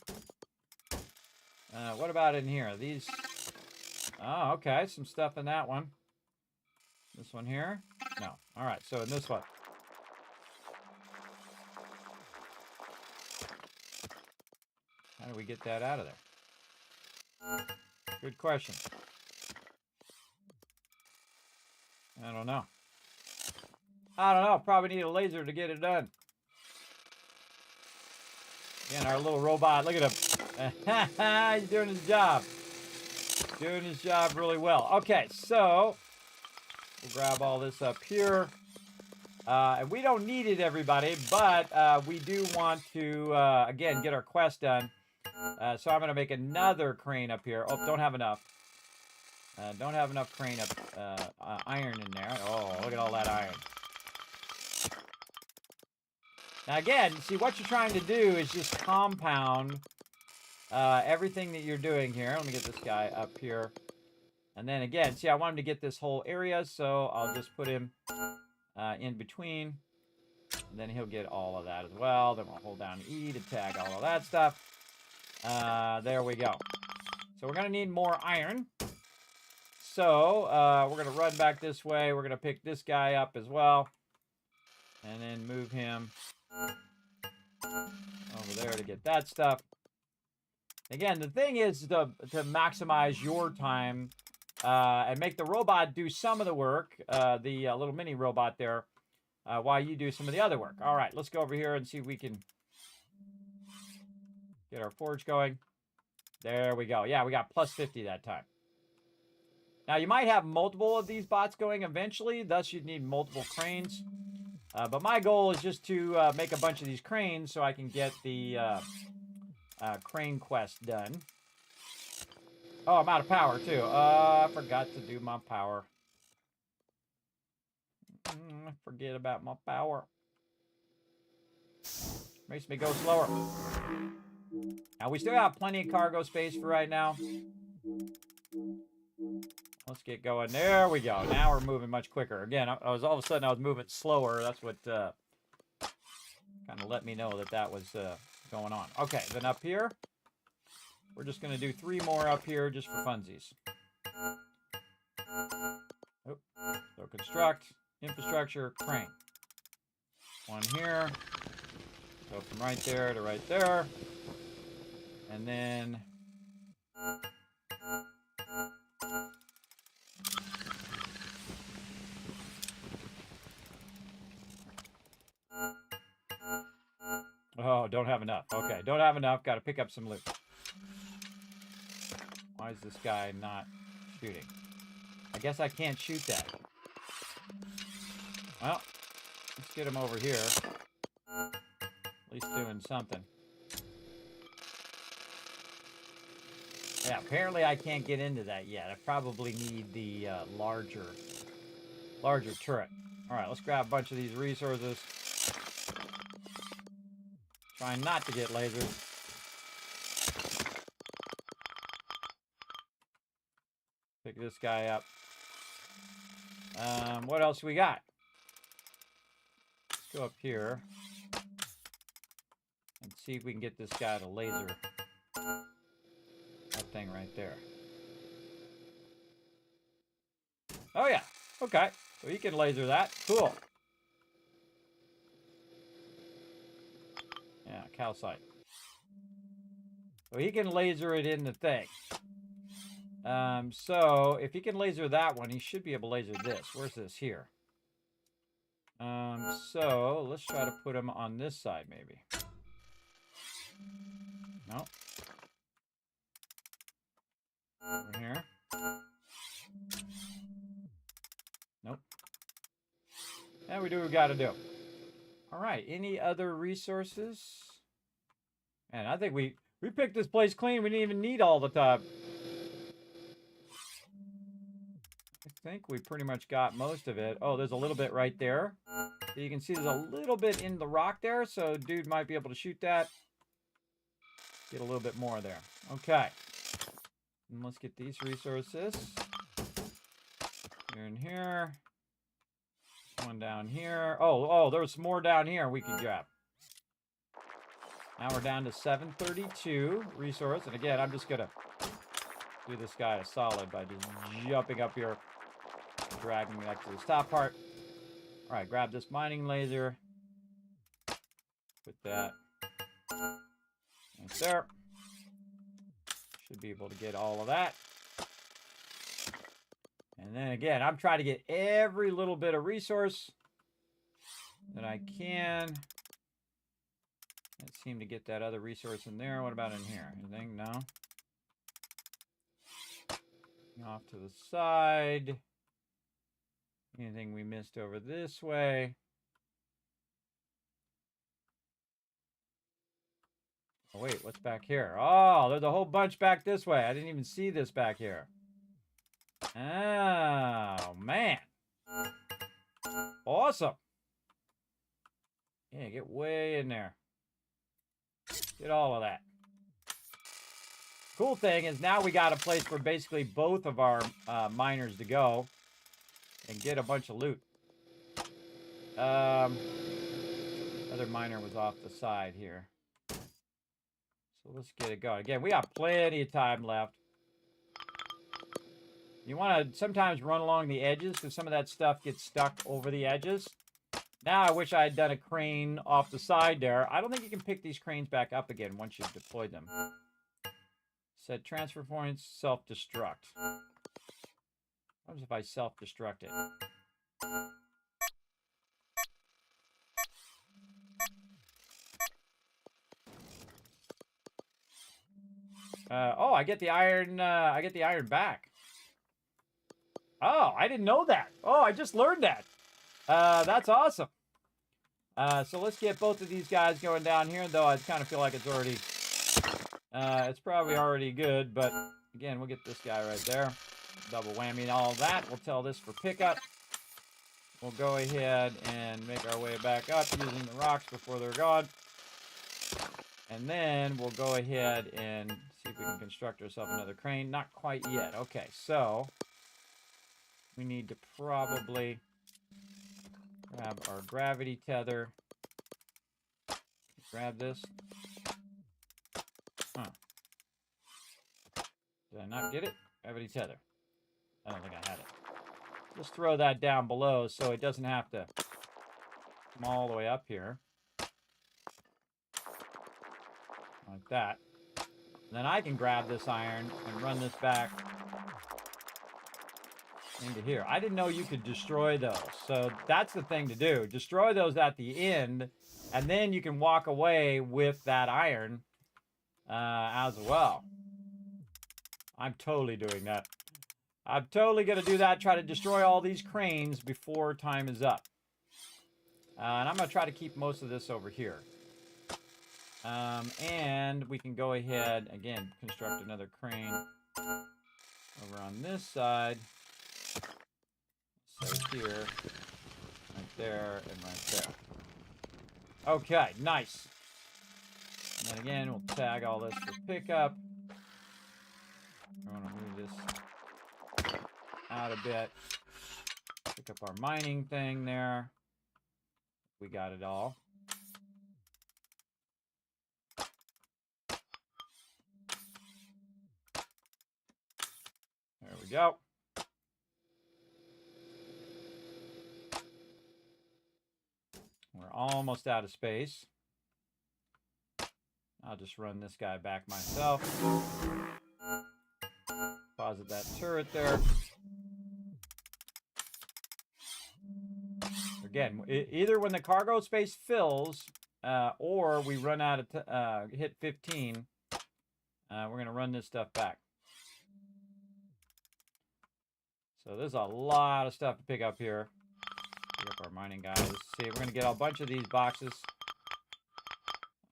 What about in here? These... Oh, okay. Some stuff in that one. This one here? No. All right, so in this one. How do we get that out of there? Good question. I don't know. Probably need a laser to get it done. Again, our little robot. Look at him. He's doing his job. Doing his job really well. Okay, so we'll grab all this up here. And we don't need it, everybody, but we do want to, again, get our quest done. So I'm going to make another crane up here. Oh, don't have enough. Don't have enough crane up, iron in there. Oh, look at all that iron. Now, again, see, what you're trying to do is just compound everything that you're doing here. Let me get this guy up here. And then, again, see, I want him to get this whole area, so I'll just put him in between. And then he'll get all of that as well. Then we'll hold down E to tag all of that stuff. There we go. So we're going to need more iron. So we're going to run back this way. We're going to pick this guy up as well. And then move him over there to get that stuff. Again, the thing is to maximize your time and make the robot do some of the work, the little mini robot there, while you do some of the other work. All right, let's go over here and see if we can get our forge going. There we go. Yeah, we got plus 50 that time. Now, you might have multiple of these bots going eventually, thus you'd need multiple cranes. But my goal is just to make a bunch of these cranes so I can get the crane quest done. Oh, I'm out of power, too. I forgot to do my power. I forget about my power. Makes me go slower. Now, we still have plenty of cargo space for right now. Let's get going. There we go. Now we're moving much quicker. Again, I was all of a sudden I was moving slower. That's what kind of let me know that was going on. Okay, then up here, we're just going to do 3 more up here just for funsies. Oh, so construct, infrastructure, crane. 1 here. Go from right there to right there. And then... Oh, don't have enough. Okay, don't have enough. Got to pick up some loot. Why is this guy not shooting? I guess I can't shoot that. Well, let's get him over here. At least doing something. Yeah, apparently I can't get into that yet. I probably need the larger turret. All right, let's grab a bunch of these resources. Trying not to get lasers. Pick this guy up. What else we got? Let's go up here and see if we can get this guy to laser that thing right there. Oh yeah, okay. So he can laser that. Cool. Yeah, calcite. So he can laser it in the thing. So if he can laser that one, he should be able to laser this. Where's this? Here. So let's try to put him on this side, maybe. No. Over here. Nope. And we do what we gotta do. All right, any other resources? Man, I think we picked this place clean. We didn't even need all the time. I think we pretty much got most of it. Oh, there's a little bit right there. So you can see there's a little bit in the rock there, so dude might be able to shoot that. Get a little bit more there. Okay. And let's get these resources. Here and here. One down here. Oh, there was some more down here we could grab. Now we're down to 732 resource. And again, I'm just going to do this guy a solid by just jumping up here, dragging me back to this top part. All right, grab this mining laser. Put that right there. Should be able to get all of that. And then again, I'm trying to get every little bit of resource that I can. Can't seem to get that other resource in there. What about in here? Anything? No. Off to the side. Anything we missed over this way? Oh, wait, what's back here? Oh, there's a whole bunch back this way. I didn't even see this back here. Oh, man. Awesome. Yeah, get way in there. Get all of that. Cool thing is now we got a place for basically both of our miners to go and get a bunch of loot. Other miner was off the side here. So let's get it going. Again, we got plenty of time left. You want to sometimes run along the edges because some of that stuff gets stuck over the edges. Now I wish I had done a crane off the side there. I don't think you can pick these cranes back up again once you've deployed them. Said transfer points, self-destruct. What happens if I self-destruct it? Oh, I get the iron. I get the iron back. Oh, I didn't know that. Oh, I just learned that. That's awesome. So let's get both of these guys going down here, though I kind of feel like it's already... it's probably already good, but again, we'll get this guy right there. Double whammy and all that. We'll tell this for pickup. We'll go ahead and make our way back up using the rocks before they're gone. And then we'll go ahead and see if we can construct ourselves another crane. Not quite yet. Okay, so we need to probably grab our gravity tether. Grab this. Huh. Did I not get it? Gravity tether. I don't think I had it. Just throw that down below so it doesn't have to come all the way up here. Like that. And then I can grab this iron and run this back into here. I didn't know you could destroy those. So that's the thing to do. Destroy those at the end, and then you can walk away with that iron as well. I'm totally doing that. I'm totally going to do that. Try to destroy all these cranes before time is up. And I'm going to try to keep most of this over here. And we can go ahead, again, construct another crane over on this side. So here, right there, and right there. Okay, nice. And then again, we'll tag all this for pickup. I want to move this out a bit. Pick up our mining thing there. We got it all. There we go. We're almost out of space. I'll just run this guy back myself. Deposit that turret there. Again, either when the cargo space fills or we run out of hit 15, we're going to run this stuff back. So there's a lot of stuff to pick up here. Pick up our mining guys. See, we're going to get a bunch of these boxes.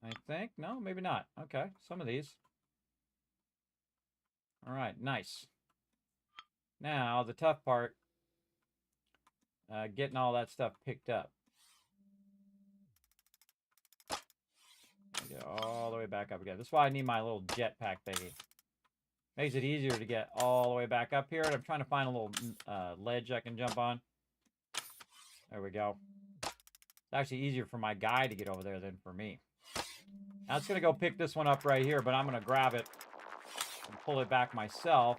I think. No, maybe not. Okay, some of these. All right, nice. Now, the tough part, getting all that stuff picked up. Get all the way back up again. This is why I need my little jetpack thingy. Makes it easier to get all the way back up here. And I'm trying to find a little ledge I can jump on. There we go. It's actually easier for my guy to get over there than for me. Now it's going to go pick this one up right here, but I'm going to grab it and pull it back myself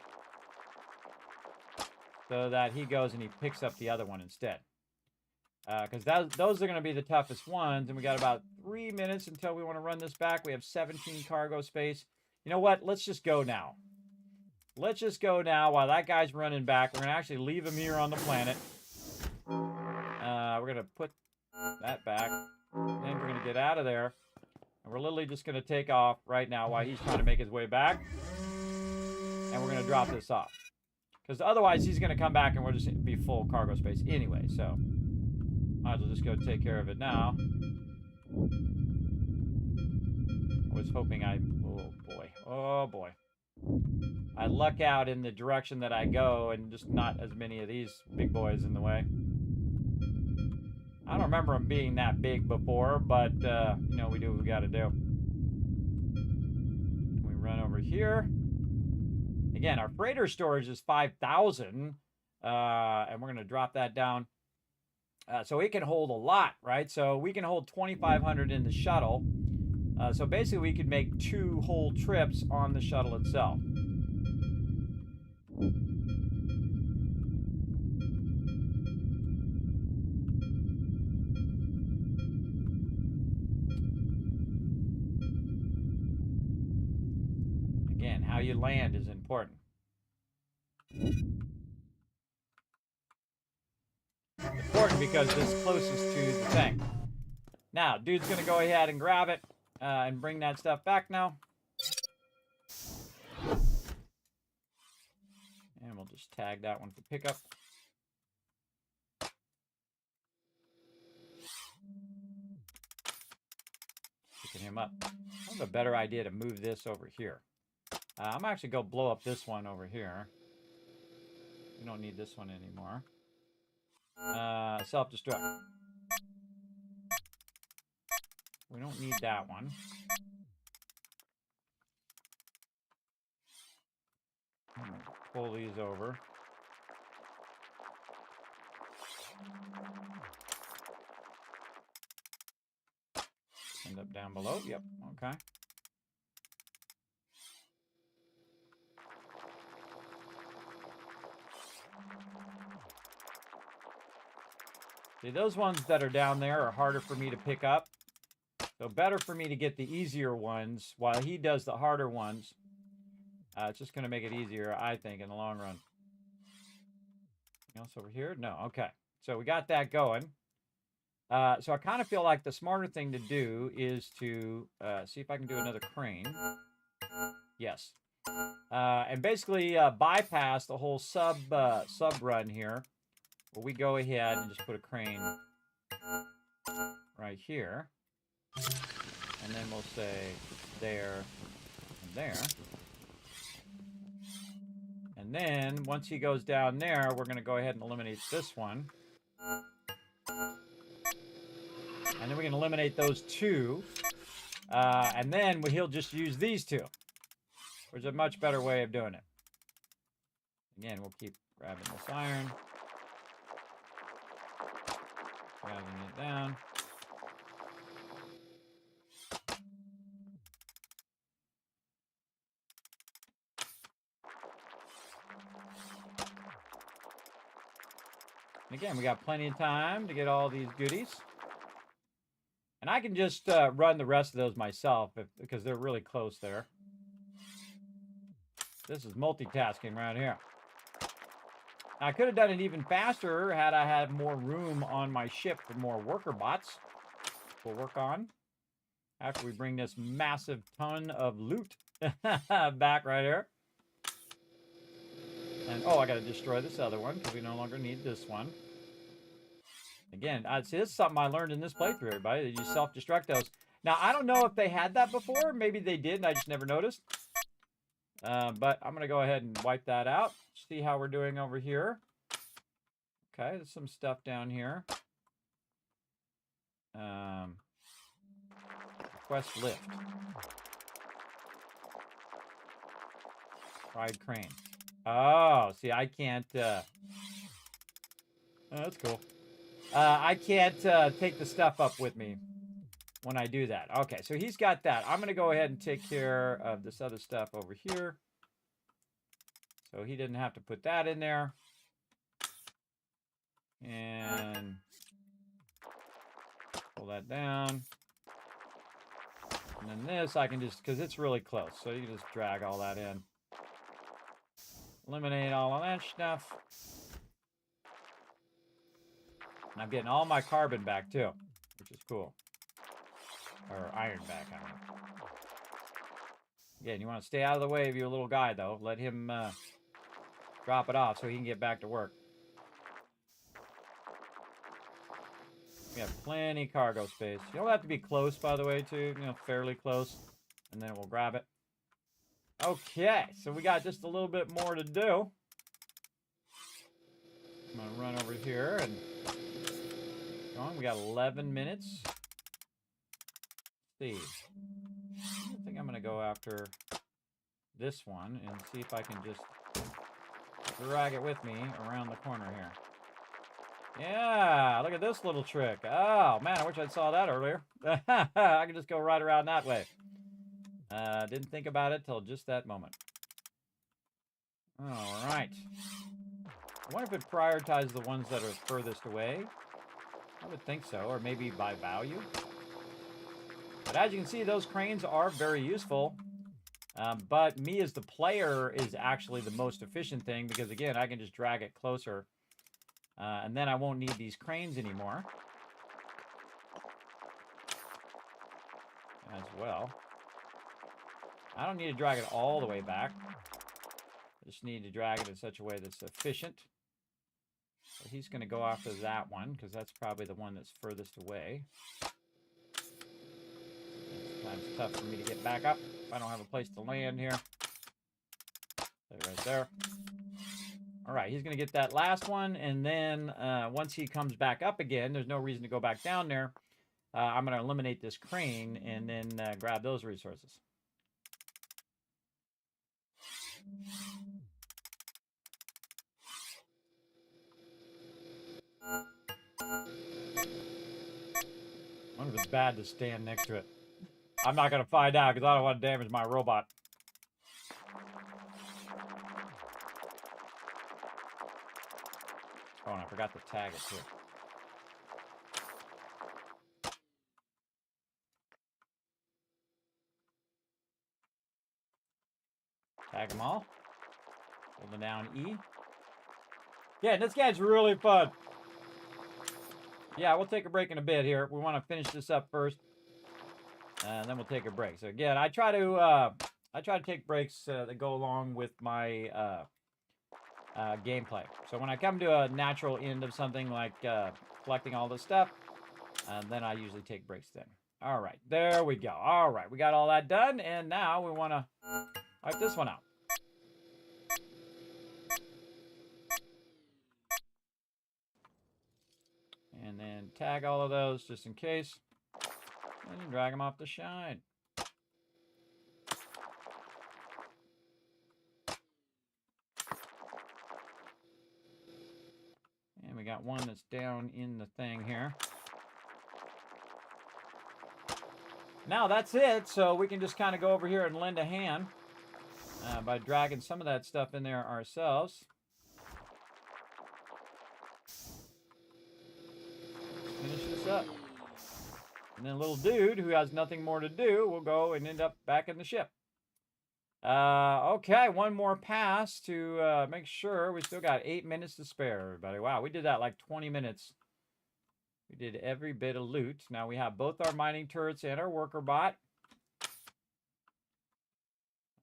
so that he goes and he picks up the other one instead. Because those are going to be the toughest ones, and we got about 3 minutes until we want to run this back. We have 17 cargo space. You know what? Let's just go now. Let's just go now while that guy's running back. We're going to actually leave him here on the planet. We're going to put that back. Then we're going to get out of there. And we're literally just going to take off right now while he's trying to make his way back. And we're going to drop this off. Because otherwise he's going to come back and we'll just be full cargo space anyway. So might as well just go take care of it now. I was hoping oh boy. I luck out in the direction that I go and just not as many of these big boys in the way. I don't remember them being that big before, but, you know, we do what we got to do. We run over here. Again, our freighter storage is 5,000, and we're going to drop that down. So it can hold a lot, right? So we can hold 2,500 in the shuttle. So basically, we could make 2 whole trips on the shuttle itself. Again, how you land is important. Important because it's closest to the thing. Now, dude's going to go ahead and grab it and bring that stuff back now. And we'll just tag that one for pickup. Picking him up. I have a better idea to move this over here. I'm actually going to blow up this one over here. We don't need this one anymore. Self-destruct. We don't need that one. Pull these over. End up down below. Yep. Okay. See, those ones that are down there are harder for me to pick up. So better for me to get the easier ones while he does the harder ones. It's just going to make it easier, I think, in the long run. Anything else over here? No. Okay. So we got that going. So I kind of feel like the smarter thing to do is to see if I can do another crane. Yes. And basically bypass the whole sub run here. Well, we go ahead and just put a crane right here. And then we'll say there and there. And then once he goes down there, we're going to go ahead and eliminate this one. And then we can eliminate those 2. And then he'll just use these 2. Which is a much better way of doing it. Again, we'll keep grabbing this iron. Grabbing it down. And again, we got plenty of time to get all these goodies. And I can just run the rest of those myself because they're really close there. This is multitasking right here. I could have done it even faster had I had more room on my ship for more worker bots. We'll work on after we bring this massive ton of loot back right here. And, oh, I got to destroy this other one because we no longer need this one. Again, see, this is something I learned in this playthrough, everybody. That you self-destruct those. Now, I don't know if they had that before. Maybe they did, and I just never noticed. But I'm going to go ahead and wipe that out. See how we're doing over here. Okay, there's some stuff down here. Request lift. Fried crane. Oh, see, I can't... oh, that's cool. I can't take the stuff up with me when I do that. Okay, so he's got that. I'm going to go ahead and take care of this other stuff over here. So he didn't have to put that in there. And pull that down. And then this, I can just, because it's really close, so you can just drag all that in. Eliminate all of that stuff. And I'm getting all my carbon back, too, which is cool. Or iron back, I mean. Again, you want to stay out of the way of your little guy, though. Let him drop it off so he can get back to work. We have plenty of cargo space. You don't have to be close, by the way, too. You know, fairly close. And then we'll grab it. Okay, so we got just a little bit more to do. I'm going to run over here and... We got 11 minutes. Let's see. I think I'm going to go after this one and see if I can just drag it with me around the corner here. Yeah, look at this little trick. Oh, man, I wish I saw that earlier. I can just go right around that way. Didn't think about it till just that moment. All right. I wonder if it prioritizes the ones that are furthest away. I would think so, or maybe by value. But as you can see, those cranes are very useful. But me as the player is actually the most efficient thing because, again, I can just drag it closer. And then I won't need these cranes anymore. As well. I don't need to drag it all the way back. I just need to drag it in such a way that's efficient. So he's going to go after that one, because that's probably the one that's furthest away. Sometimes it's tough for me to get back up if I don't have a place to land here. Right there. All right, he's going to get that last one, and then once he comes back up again, there's no reason to go back down there. I'm going to eliminate this crane and then grab those resources. I wonder if it's bad to stand next to it. I'm not going to find out because I don't want to damage my robot. Oh, and I forgot to tag it too. Tag them all. Holding down E. Yeah, this game's really fun. Yeah, we'll take a break in a bit here. We want to finish this up first, and then we'll take a break. So again, I try to take breaks that go along with my gameplay. So when I come to a natural end of something like collecting all this stuff, then I usually take breaks then. All right, there we go. All right, we got all that done, and now we want to wipe this one out. And then tag all of those just in case. And you drag them off the shine. And we got one that's down in the thing here. Now that's it, so we can just kind of go over here and lend a hand by dragging some of that stuff in there ourselves. Finish this up. And then little dude, who has nothing more to do, will go and end up back in the ship. Okay, one more pass to make sure. We still got 8 minutes to spare, everybody. Wow, we did that like 20 minutes. We did every bit of loot. Now we have both our mining turrets and our worker bot.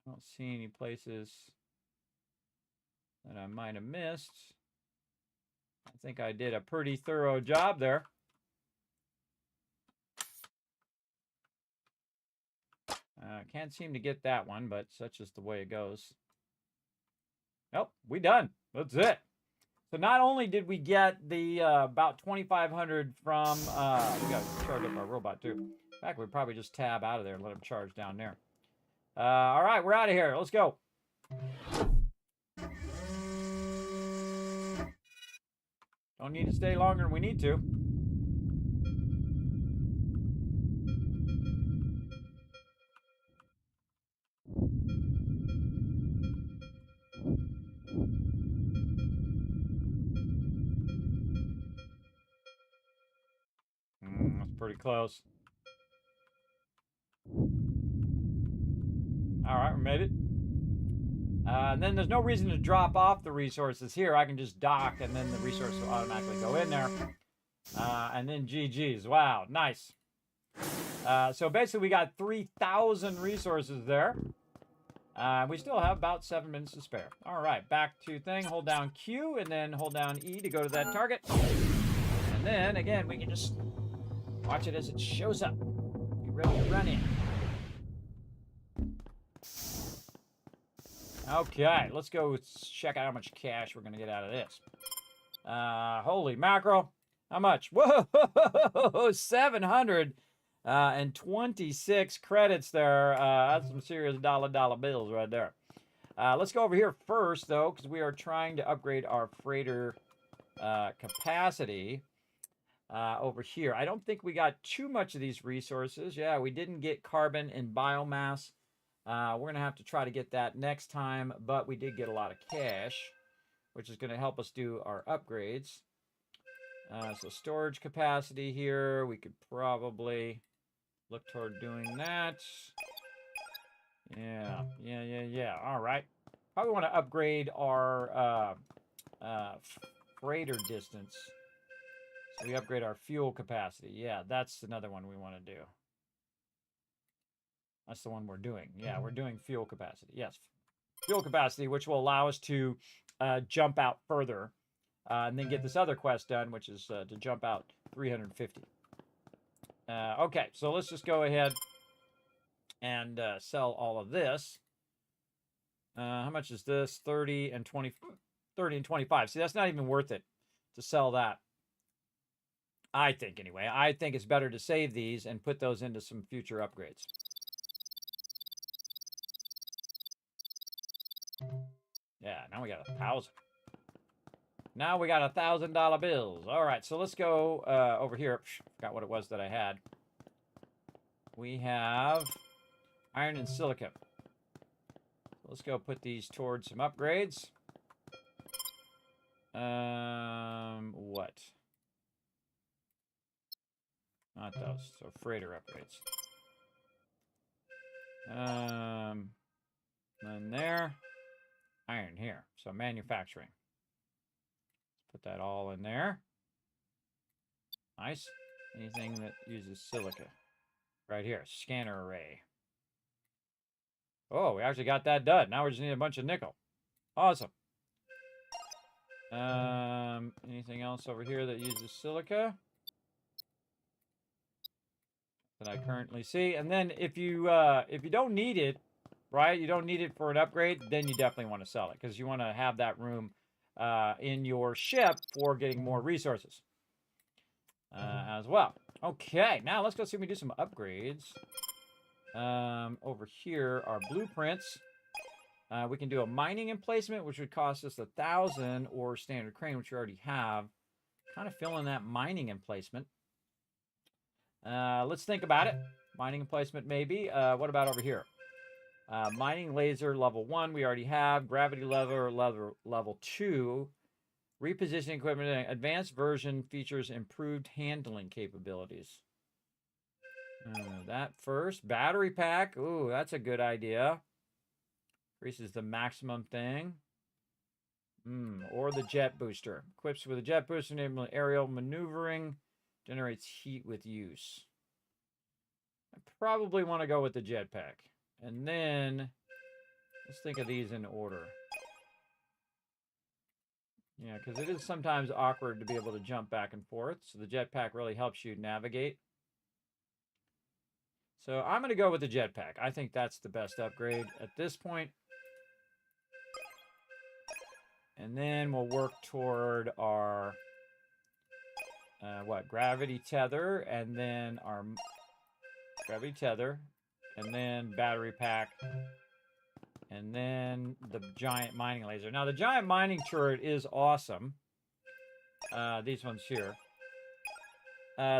I don't see any places that I might have missed. I I think I did a pretty thorough job there. Can't seem to get that one, but such is the way it goes. Nope, we done. That's it. So not only did we get the about 2,500 from, we got to charge up our robot too. In fact, we'd probably just tab out of there and let him charge down there. All right, we're out of here. Let's go. Don't need to stay longer than we need to. That's pretty close. All right, we made it. And then there's no reason to drop off the resources here. I can just dock, and then the resource will automatically go in there. And then GG's. Wow, nice. So basically, we got 3,000 resources there. We still have about 7 minutes to spare. All right, back to thing. Hold down Q, and then hold down E to go to that target. And then, again, we can just watch it as it shows up. Be ready to run in. Okay, let's go check out how much cash we're going to get out of this. Holy mackerel. How much? Whoa, 726 credits there. That's some serious dollar bills right there. Let's go over here first, though, because we are trying to upgrade our freighter capacity over here. I don't think we got too much of these resources. Yeah, we didn't get carbon and biomass. We're going to have to try to get that next time, but we did get a lot of cash, which is going to help us do our upgrades. So storage capacity here, we could probably look toward doing that. Yeah. All right. Probably want to upgrade our freighter distance. So we upgrade our fuel capacity. Yeah, that's another one we want to do. That's the one we're doing. Yeah, we're doing fuel capacity. Yes, fuel capacity, which will allow us to jump out further and then get this other quest done, which is to jump out 350. Okay, so let's just go ahead and sell all of this. How much is this? 30 and 20, 30 and 25. See, that's not even worth it to sell that. I think, anyway. I think it's better to save these and put those into some future upgrades. Yeah, now we got 1,000. Now we got $1,000 bills. All right, so let's go over here. Forgot what it was that I had. We have iron and silica. Let's go put these towards some upgrades. What? Not those. So freighter upgrades. Then there. Iron here. So manufacturing. Put that all in there. Nice. Anything that uses silica. Right here. Scanner array. Oh, we actually got that done. Now we just need a bunch of nickel. Awesome. Anything else over here that uses silica that I currently see? And then if you don't need it, right? You don't need it for an upgrade, then you definitely want to sell it because you want to have that room in your ship for getting more resources as well. Okay, now let's go see if we can do some upgrades. Over here are blueprints. We can do a mining emplacement, which would cost us 1,000, or standard crane, which we already have. Kind of filling that mining emplacement. Let's think about it. Mining emplacement, maybe. What about over here? Mining laser level 1, we already have. Gravity level 2. Repositioning equipment, advanced version features improved handling capabilities. That first. Battery pack. Ooh, that's a good idea. Increases the maximum thing. Or the jet booster. Equips with a jet booster, enabling aerial maneuvering. Generates heat with use. I probably want to go with the jetpack. And then, let's think of these in order. Yeah, because it is sometimes awkward to be able to jump back and forth. So the jetpack really helps you navigate. So I'm going to go with the jetpack. I think that's the best upgrade at this point. And then we'll work toward our, gravity tether. And then our gravity tether. And then battery pack. And then the giant mining laser. Now, the giant mining turret is awesome. These ones here.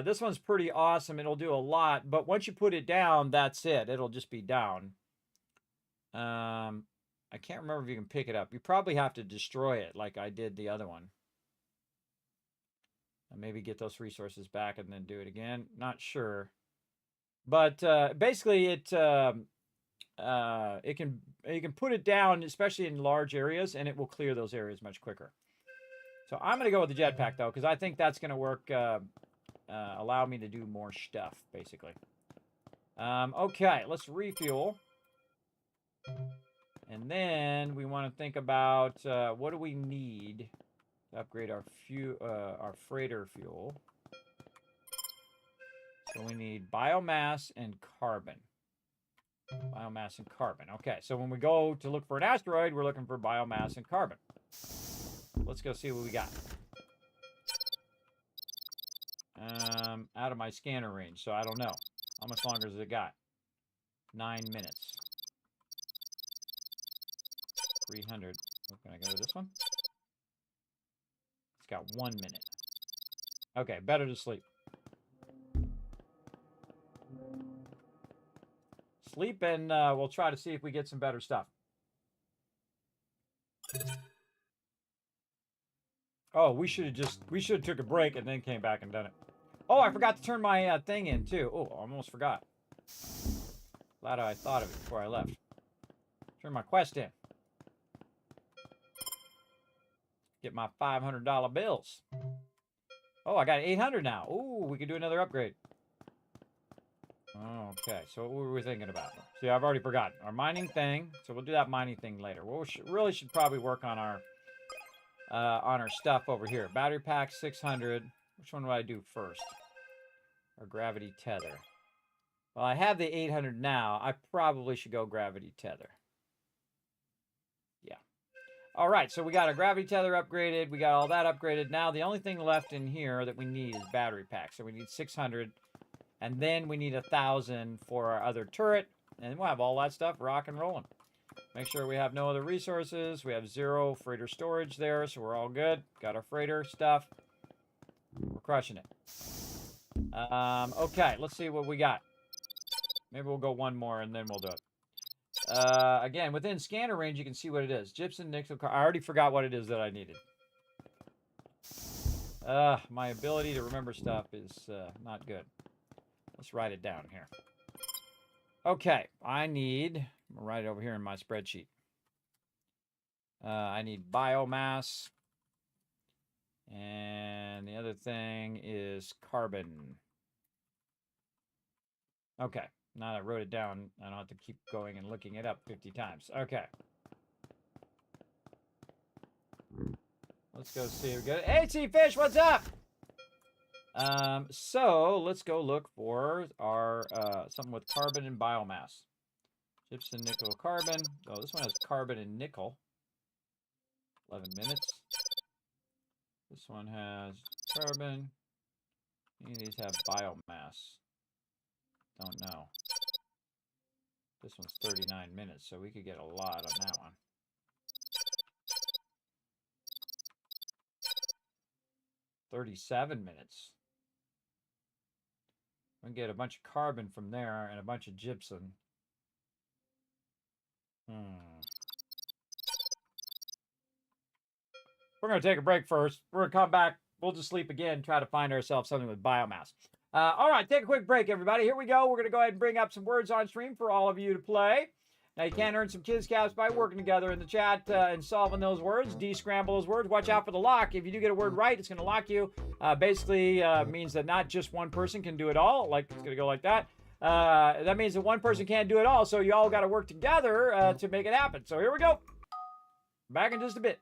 This one's pretty awesome. It'll do a lot. But once you put it down, that's it. It'll just be down. I can't remember if you can pick it up. You probably have to destroy it like I did the other one. And maybe get those resources back and then do it again. Not sure. But basically, you can put it down, especially in large areas, and it will clear those areas much quicker. So I'm going to go with the jetpack, though, because I think that's going to work, allow me to do more stuff, basically. Okay, let's refuel. And then we want to think about what do we need to upgrade our freighter fuel. So we need biomass and carbon. Biomass and carbon. Okay, so when we go to look for an asteroid, we're looking for biomass and carbon. Let's go see what we got. Out of my scanner range, so I don't know. How much longer has it got? 9 minutes. 300. Oh, can I go to this one? It's got 1 minute. Okay, better to sleep. Sleep, and we'll try to see if we get some better stuff. Oh, we should have took a break and then came back and done it. Oh, I forgot to turn my thing in too. Oh, almost forgot. Glad I thought of it before I left. Turn my quest in. Get my $500 bills. Oh, I got 800 now. Ooh, we could do another upgrade. Okay, so what were we thinking about? See, I've already forgotten. Our mining thing. So we'll do that mining thing later. We really should probably work on our stuff over here. Battery pack 600. Which one do I do first? Or gravity tether. Well, I have the 800 now. I probably should go gravity tether. Yeah. All right, so we got our gravity tether upgraded. We got all that upgraded. Now, the only thing left in here that we need is battery pack. So we need 600. And then we need 1,000 for our other turret. And we'll have all that stuff rock and rolling. Make sure we have no other resources. We have 0 freighter storage there, so we're all good. Got our freighter stuff. We're crushing it. Okay, let's see what we got. Maybe we'll go one more and then we'll do it. Again, within scanner range, you can see what it is. Gypsum, nickel, I already forgot what it is that I needed. My ability to remember stuff is not good. Let's write it down here. Okay, I need, I'm gonna write it over here in my spreadsheet. I need biomass. And the other thing is carbon. Okay, now that I wrote it down, I don't have to keep going and looking it up 50 times. Okay. Let's go see. We got Hey, Fish, what's up? So let's go look for our something with carbon and biomass. Gypsum, nickel, carbon. Oh, this one has carbon and nickel. 11 minutes. This one has carbon. Any of these have biomass? Don't know. This one's 39 minutes, so we could get a lot on that one. $37 minutes. We can get a bunch of carbon from there and a bunch of gypsum. We're going to take a break first. We're going to come back. We'll just sleep again, try to find ourselves something with biomass. All right, take a quick break, everybody. Here we go. We're going to go ahead and bring up some words on stream for all of you to play. Now, you can earn some kids caps by working together in the chat and solving those words. De-scramble those words. Watch out for the lock. If you do get a word right, it's going to lock you. Basically means that not just one person can do it all. Like, it's going to go like that. That means that one person can't do it all, so you all got to work together to make it happen. So here we go. Back in just a bit.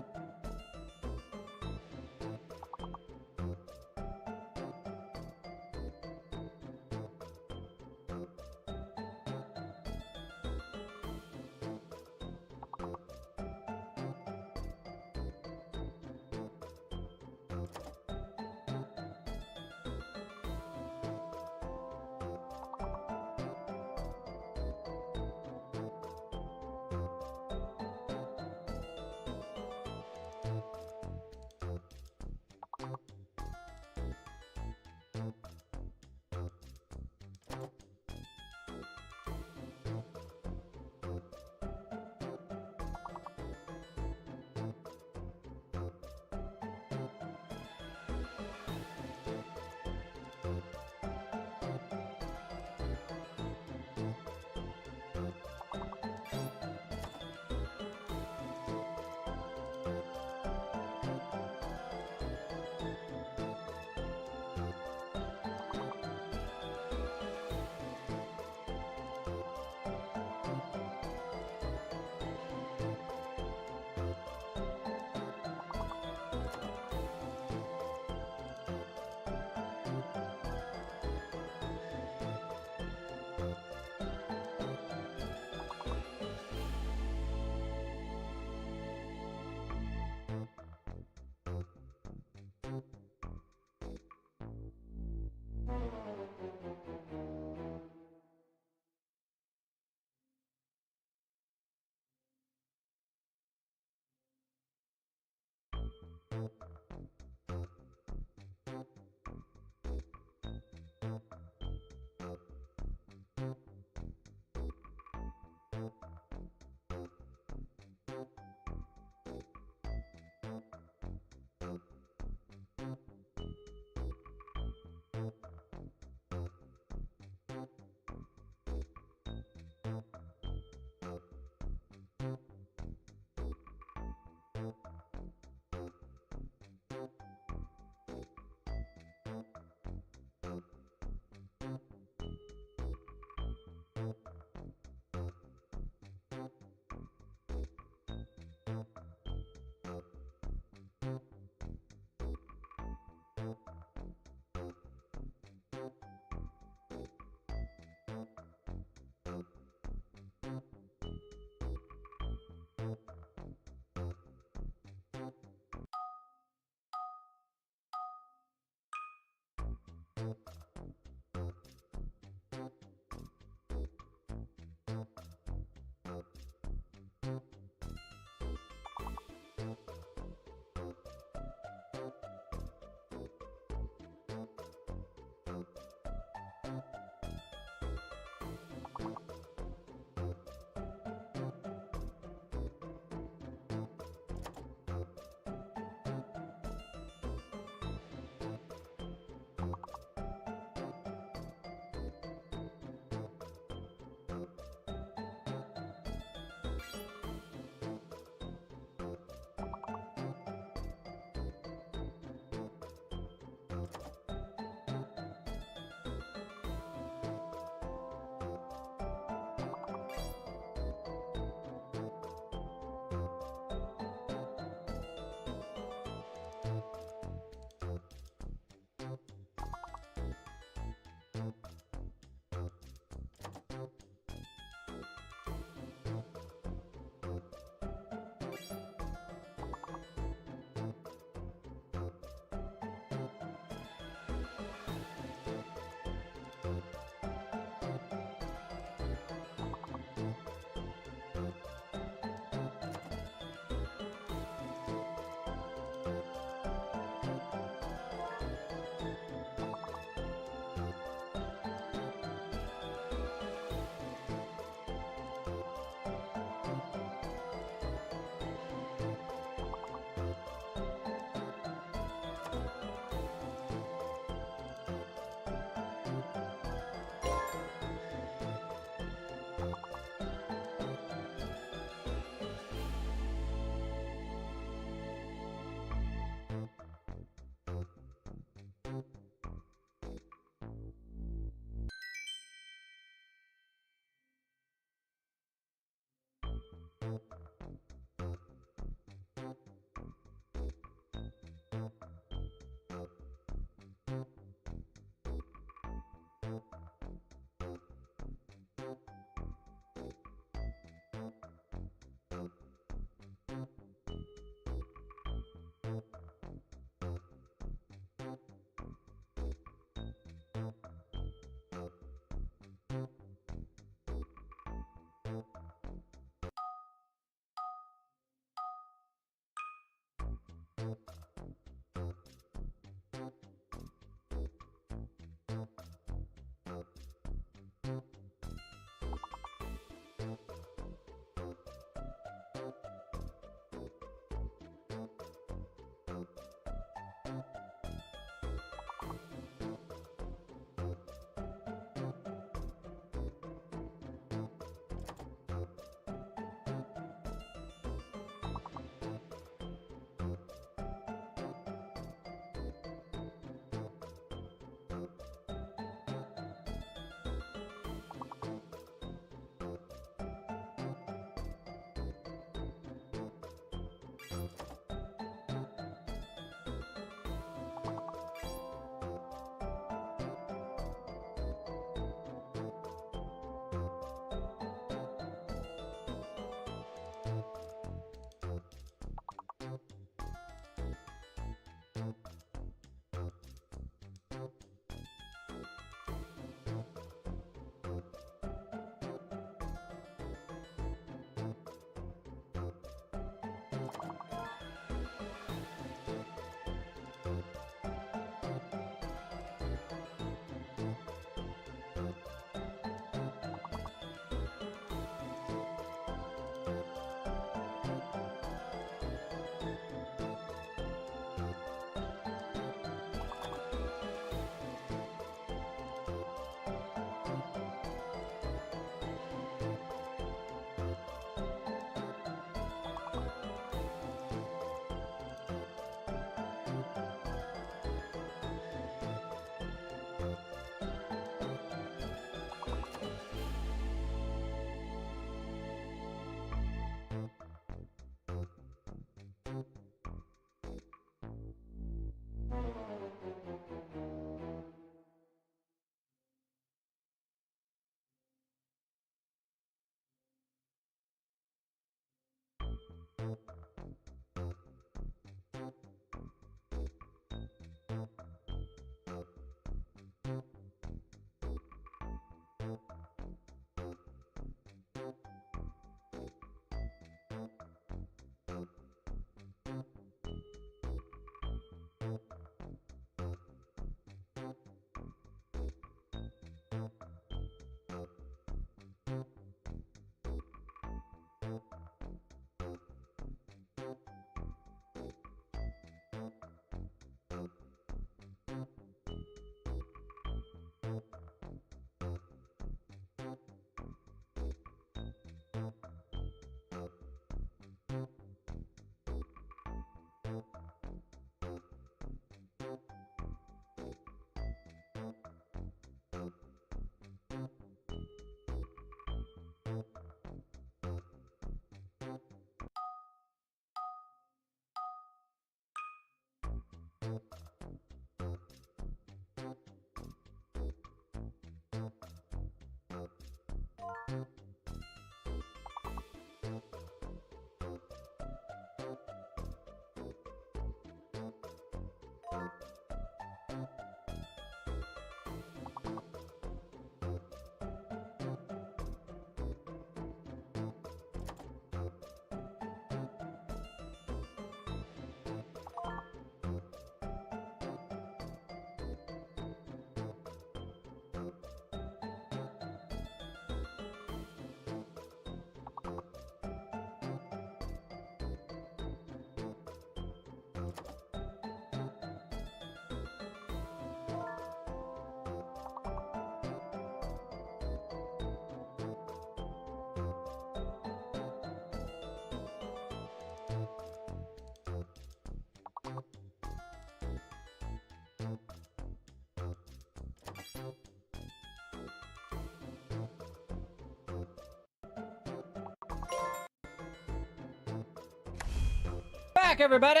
Back, everybody.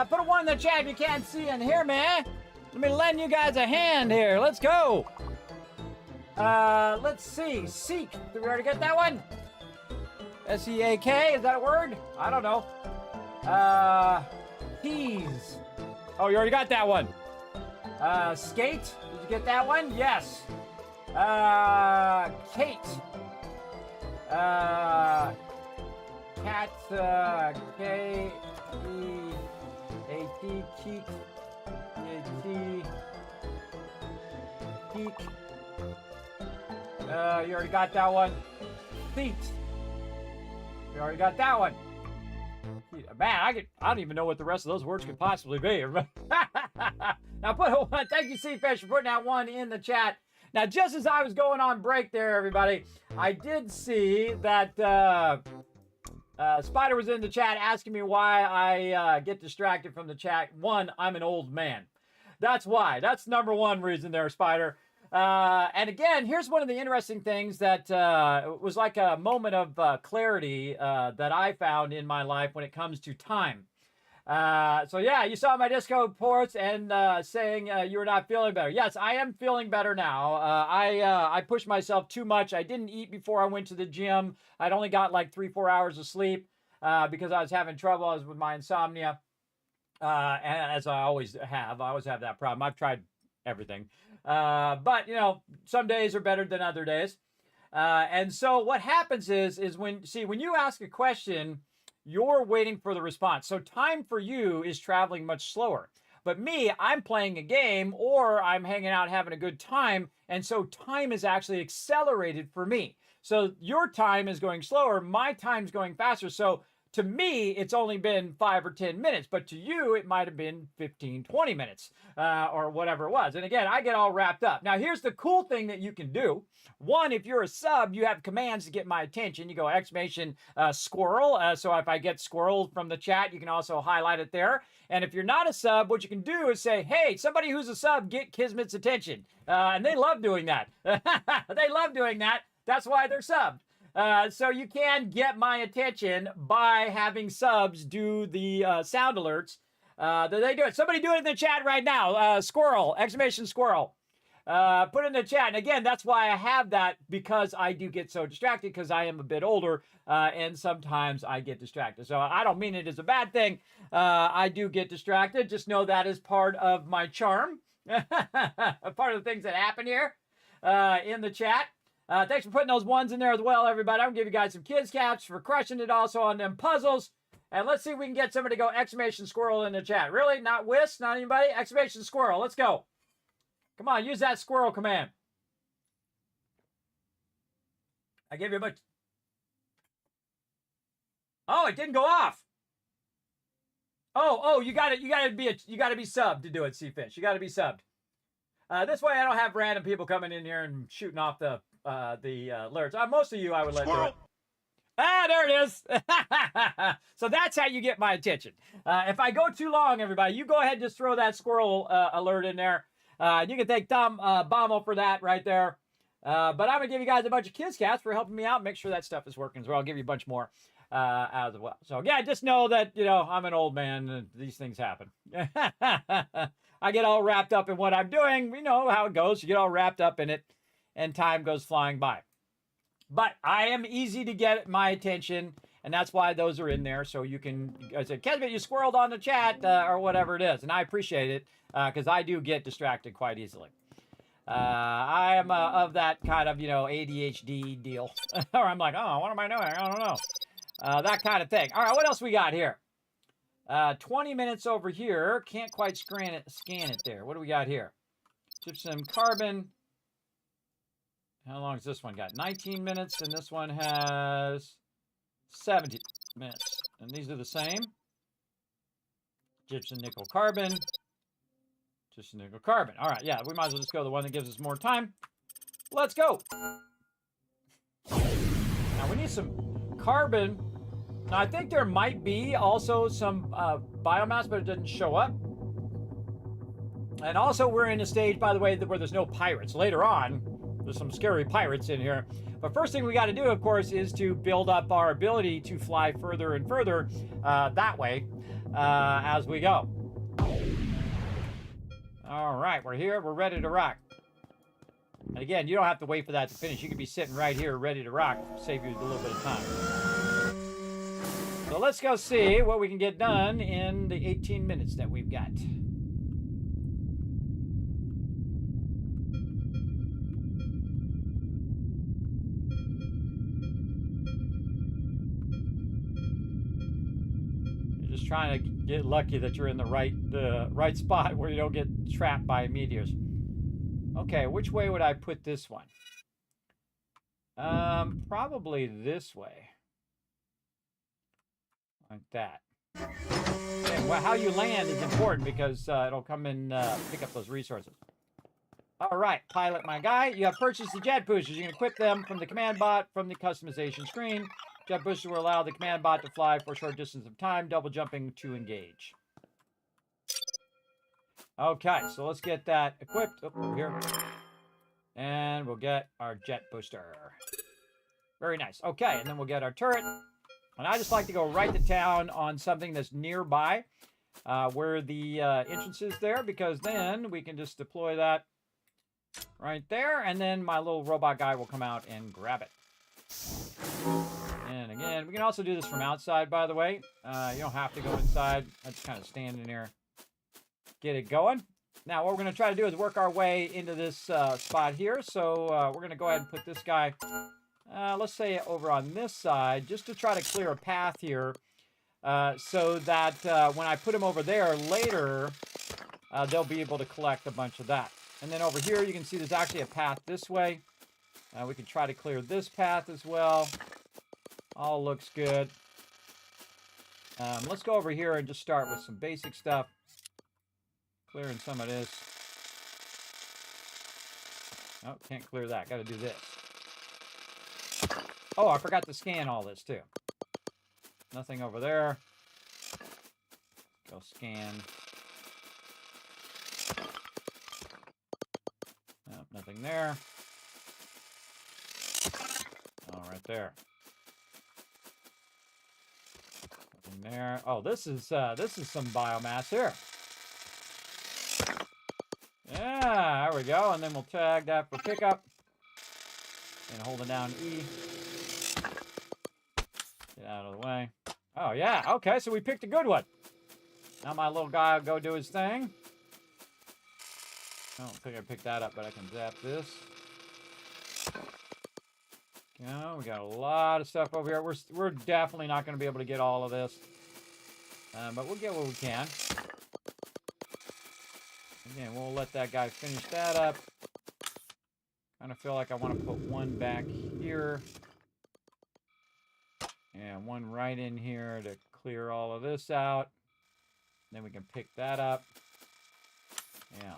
Put a one in the chat if you can't see and hear me. Let me lend you guys a hand here. Let's go. Let's see. Seek. Did we already get that one? S-E-A-K. Is that a word? I don't know. Keys. Oh, you already got that one. Skate. Did you get that one? Yes. Kate. Cat, K-E-A-T, cheek, K-T, cheek. You already got that one. Feet. You already got that one. Man, I don't even know what the rest of those words could possibly be. Now, thank you, Seafish, for putting that one in the chat. Now, just as I was going on break there, everybody, I did see that Spider was in the chat asking me why I get distracted from the chat. One, I'm an old man. That's why. That's number one reason there, Spider. And again, here's one of the interesting things that was like a moment of clarity that I found in my life when it comes to time. So yeah, you saw my Discord reports and saying you were not feeling better. Yes, I am feeling better now. I pushed myself too much. I didn't eat before I went to the gym. I'd only got like 3-4 hours of sleep because I was having trouble with my insomnia. And as I always have that problem. I've tried everything. But, you know, some days are better than other days. And so what happens is when you ask a question, you're waiting for the response. So time for you is traveling much slower. But me, I'm playing a game or I'm hanging out having a good time. And so time is actually accelerated for me. So your time is going slower. My time's going faster. So to me, it's only been 5 or 10 minutes, but to you, it might have been 15, 20 minutes or whatever it was. And again, I get all wrapped up. Now, here's the cool thing that you can do. One, if you're a sub, you have commands to get my attention. You go exclamation squirrel. So if I get squirreled from the chat, you can also highlight it there. And if you're not a sub, what you can do is say, hey, somebody who's a sub, get Kismet's attention. And they love doing that. They love doing that. That's why they're subbed. So you can get my attention by having subs do the sound alerts that they do it. Somebody do it in the chat right now. Squirrel, exclamation squirrel. Put it in the chat. And again, that's why I have that, because I do get so distracted because I am a bit older and sometimes I get distracted. So I don't mean it as a bad thing. I do get distracted. Just know that is part of my charm. Part of the things that happen here in the chat. Thanks for putting those ones in there as well, everybody. I'm going to give you guys some kids caps for crushing it also on them puzzles. And let's see if we can get somebody to go exclamation squirrel in the chat. Really? Not Whis? Not anybody? Exclamation squirrel. Let's go. Come on, use that squirrel command. I gave you a bunch. Oh, it didn't go off. Oh, you got to be subbed to do it, Seafish. You got to be subbed. This way I don't have random people coming in here and shooting off the alerts. Most of you I would let do it. Ah, there it is. So that's how you get my attention. If I go too long, everybody, you go ahead and just throw that squirrel alert in there. You can thank Tom Bommel for that right there. But I'm going to give you guys a bunch of kids cats for helping me out. Make sure that stuff is working as well. I'll give you a bunch more as well. So, yeah, just know that, you know, I'm an old man and these things happen. I get all wrapped up in what I'm doing. We know how it goes. You get all wrapped up in it and time goes flying by. But I am easy to get my attention, and that's why those are in there. So you can, I said, Kismet, you squirreled on the chat or whatever it is. And I appreciate it because I do get distracted quite easily. I am of that kind of, you know, ADHD deal. Or I'm like, oh, what am I doing? I don't know. That kind of thing. All right, what else we got here? 20 minutes over here. Can't quite scan it there. What do we got here? Gypsum carbon. How long has this one got? 19 minutes, and this one has 70 minutes. And these are the same. Gypsum nickel carbon. Gypsum nickel carbon. All right, yeah, we might as well just go the one that gives us more time. Let's go. Now, we need some carbon. Now, I think there might be also some biomass, but it doesn't show up. And also, we're in a stage, by the way, where there's no pirates. Later on, there's some scary pirates in here. But first thing we got to do, of course, is to build up our ability to fly further and further that way as we go. All right, we're here. We're ready to rock. And again, you don't have to wait for that to finish. You can be sitting right here ready to rock. Save you a little bit of time. So let's go see what we can get done in the 18 minutes that we've got. just trying to get lucky that you're in the right spot where you don't get trapped by meteors. Okay, which way would I put this one? Probably this way. Like that. And how you land is important because it'll come and pick up those resources. All right, pilot my guy. You have purchased the jet boosters. You can equip them from the command bot from the customization screen. Jet boosters will allow the command bot to fly for a short distance of time, double jumping to engage. Okay, so let's get that equipped. Oh, over here. And we'll get our jet booster. Very nice. Okay, and then we'll get our turret. And I just like to go right to town on something that's nearby where the entrance is there, because then we can just deploy that right there, and then my little robot guy will come out and grab it. And again, we can also do this from outside, by the way. You don't have to go inside. I just kind of stand in here, get it going. Now, what we're going to try to do is work our way into this spot here. So we're going to go ahead and put this guy, let's say, over on this side, just to try to clear a path here, so that when I put him over there later, they'll be able to collect a bunch of that. And then over here, you can see there's actually a path this way. We can try to clear this path as well. All looks good. Let's go over here and just start with some basic stuff. Clearing some of this. Oh, can't clear that. Got to do this. Oh, I forgot to scan all this too. Nothing over there. Go scan. Oh, nothing there. Oh, right there. Nothing there. Oh, this is some biomass here. Yeah, there we go. And then we'll tag that for pickup. And hold it down E. Get out of the way. Oh, yeah. Okay, so we picked a good one. Now my little guy will go do his thing. I don't think I picked that up, but I can zap this. Yeah, we got a lot of stuff over here. We're definitely not going to be able to get all of this. But we'll get what we can. Again, we'll let that guy finish that up. Kind of feel like I want to put one back here. And one right in here to clear all of this out. Then we can pick that up. Yeah.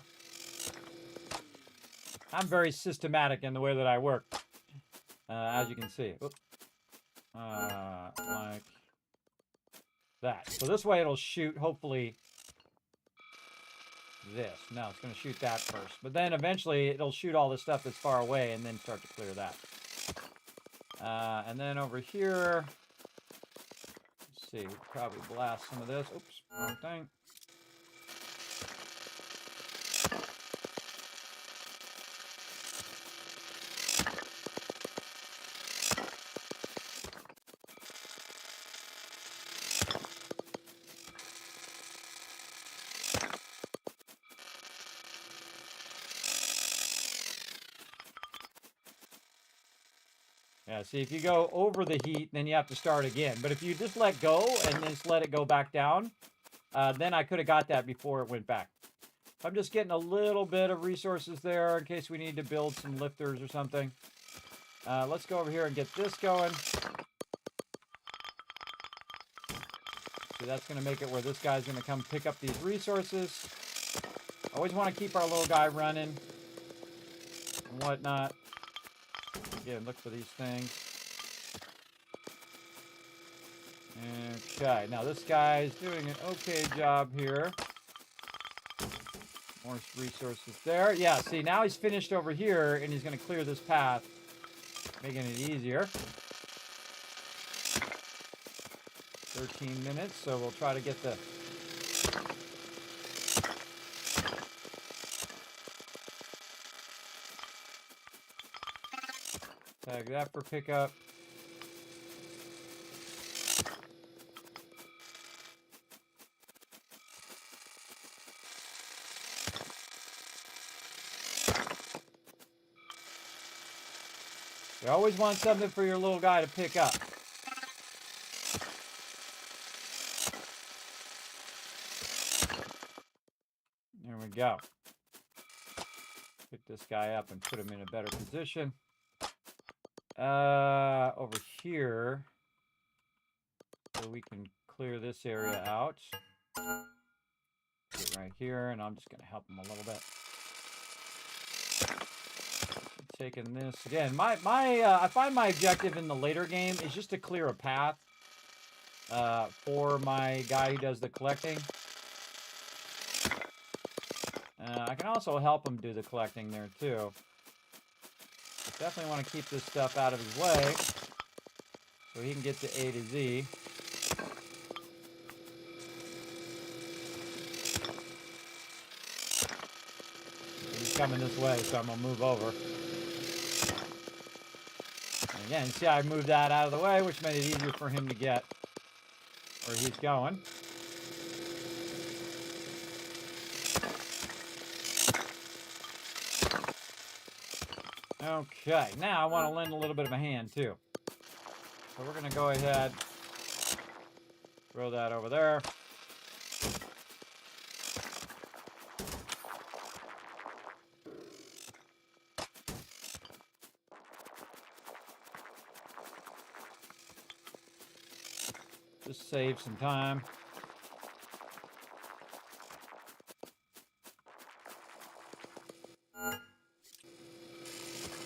I'm very systematic in the way that I work. As you can see. Oops. Like that. So this way it'll shoot, hopefully, this. No, it's going to shoot that first. But then eventually it'll shoot all the stuff that's far away and then start to clear that. And then over here, let's see, we could probably blast some of this. Oops, wrong thing. Yeah, see, if you go over the heat, then you have to start again. But if you just let go and just let it go back down, then I could have got that before it went back. I'm just getting a little bit of resources there in case we need to build some lifters or something. Let's go over here and get this going. See, that's going to make it where this guy's going to come pick up these resources. Always want to keep our little guy running and whatnot. Again, look for these things. Okay, now this guy's doing an okay job here. More resources there. Yeah, see, now he's finished over here, and he's going to clear this path, making it easier. 13 minutes, so we'll try to get the... Tag that for pickup. You always want something for your little guy to pick up. go. Pick this guy up and put him in a better position. Over here, so we can clear this area out. Put it right here, and I'm just going to help him a little bit. Taking this again. I find my objective in the later game is just to clear a path for my guy who does the collecting. I can also help him do the collecting there too. Definitely want to keep this stuff out of his way so he can get to A to Z. He's coming this way, so I'm going to move over. And again, see how I moved that out of the way, which made it easier for him to get where he's going. Okay, now I want to lend a little bit of a hand too. So we're going to go ahead, throw that over there. Just save some time.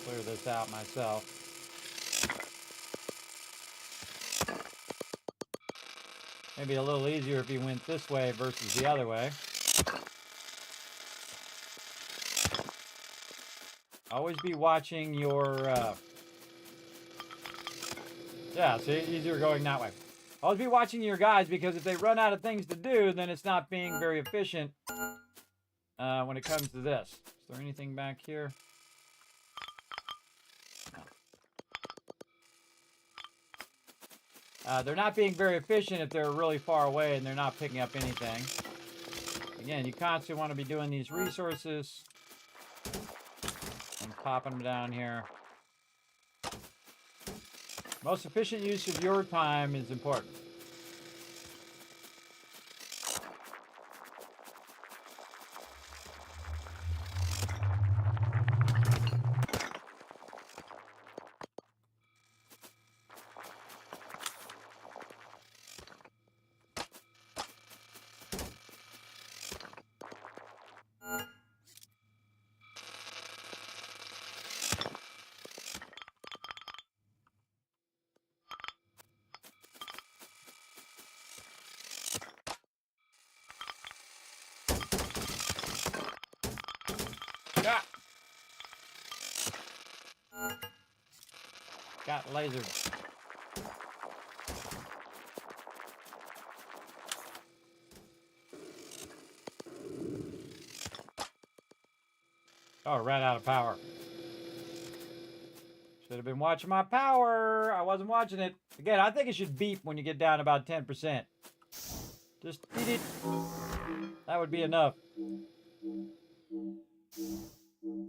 Clear this out myself. Maybe a little easier if he went this way versus the other way. Always be watching your... yeah, see, easier going that way. Always be watching your guys, because if they run out of things to do, then it's not being very efficient when it comes to this. Is there anything back here? No. They're not being very efficient if they're really far away and they're not picking up anything. Again, you constantly want to be doing these resources and popping them down here. Most efficient use of your time is important. Got lasered. Oh, ran out of power. Should have been watching my power. I wasn't watching it. Again, I think it should beep when you get down about 10%. Just eat it. That would be enough.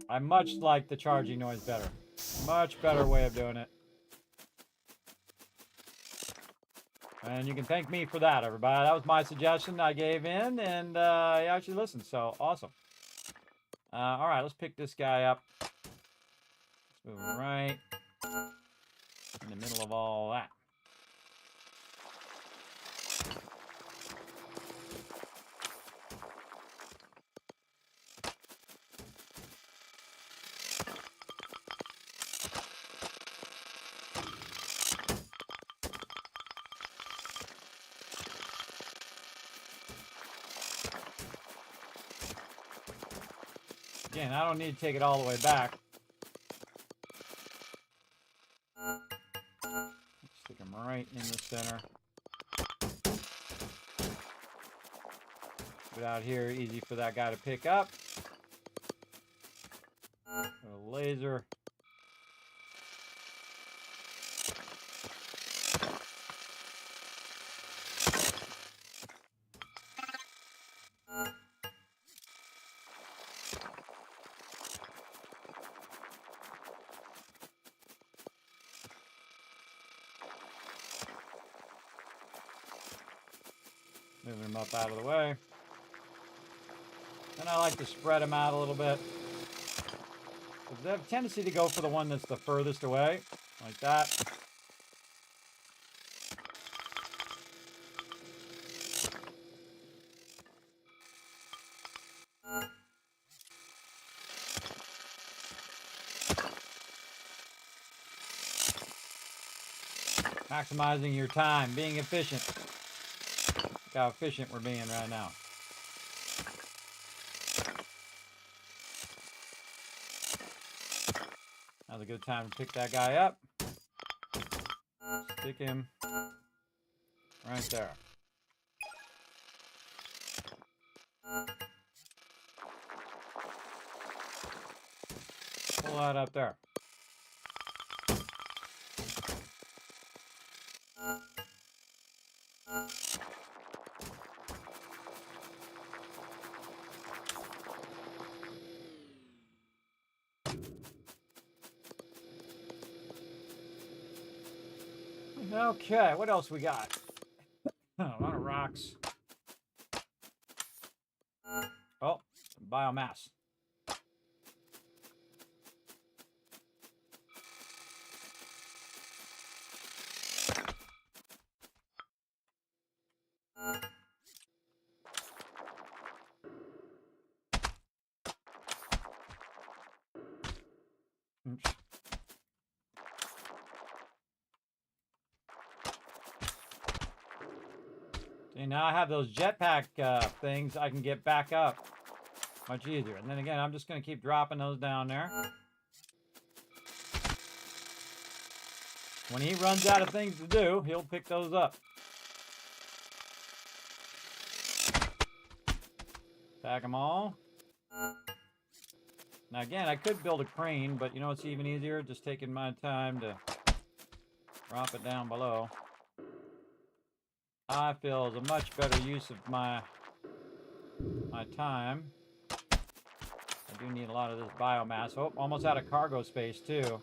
I much like the charging noise better. Much better way of doing it. And you can thank me for that, everybody. That was my suggestion. I gave in, and you actually listened, so awesome. All right, let's pick this guy up. Let's move him right in the middle of all that. Again, I don't need to take it all the way back. Stick them right in the center. Put it out here, easy for that guy to pick up. A laser. Moving them up out of the way. And I like to spread them out a little bit. They have a tendency to go for the one that's the furthest away, like that. Maximizing your time, being efficient. Look how efficient we're being right now. Now's a good time to pick that guy up. Stick him right there. Pull that up there. Okay, what else we got? A lot of rocks. Oh, some biomass. Oops. See, now I have those jetpack things. I can get back up much easier. And then again, I'm just going to keep dropping those down there. When he runs out of things to do, he'll pick those up. Tag them all. Now again, I could build a crane, but you know what's even easier? Just taking my time to drop it down below. I feel is a much better use of my time. I do need a lot of this biomass. Oh, almost out of cargo space too.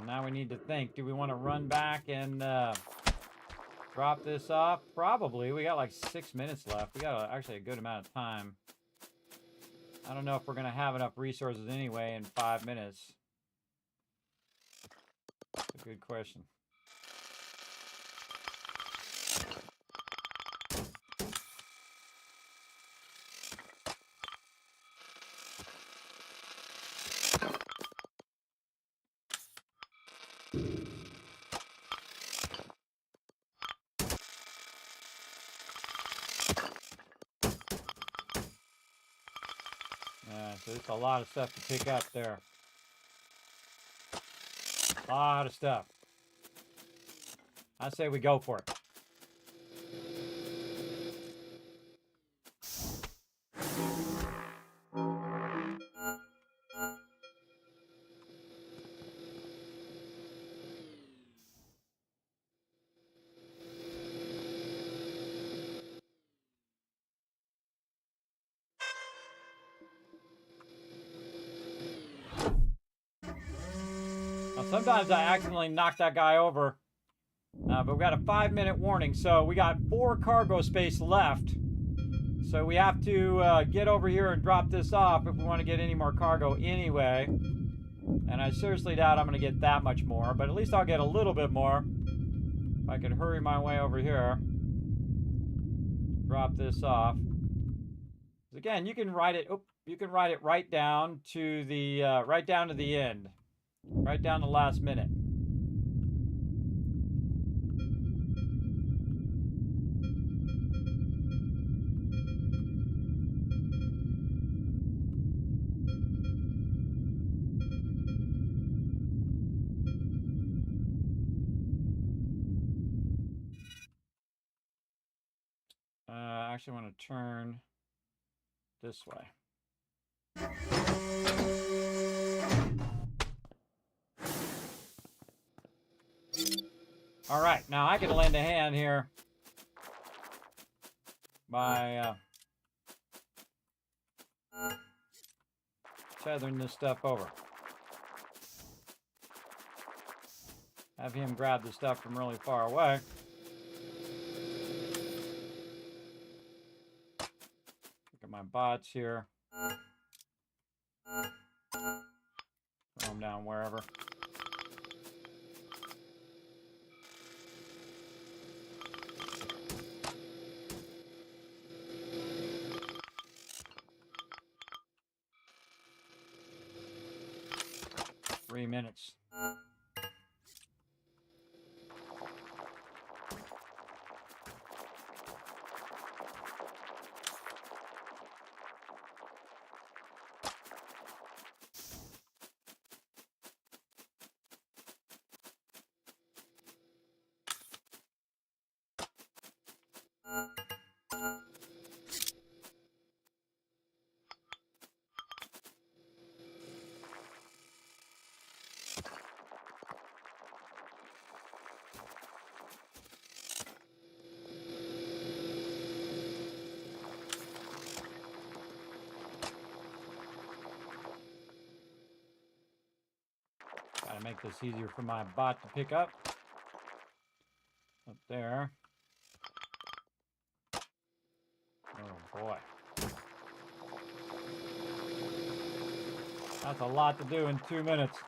Now we need to think. Do we want to run back and drop this off? Probably. We got like 6 minutes left. We got actually a good amount of time. I don't know if we're going to have enough resources anyway in 5 minutes. That's a good question. Yeah, so there's a lot of stuff to pick up there. A lot of stuff. I say we go for it. Now, sometimes I accidentally knock that guy over, but we got a 5-minute warning, so we got 4 cargo space left. So we have to get over here and drop this off if we want to get any more cargo anyway. And I seriously doubt I'm going to get that much more, but at least I'll get a little bit more. If I could hurry my way over here, drop this off. Again, you can write it. Oh, you can write it right down to the end, right down the last minute. I actually want to turn this way. All right, now I can lend a hand here by tethering this stuff over. Have him grab the stuff from really far away. my bots here. Throw them down wherever. Three minutes. Gotta make this easier for my bot to pick up. Up there. Oh boy. That's a lot to do in 2 minutes.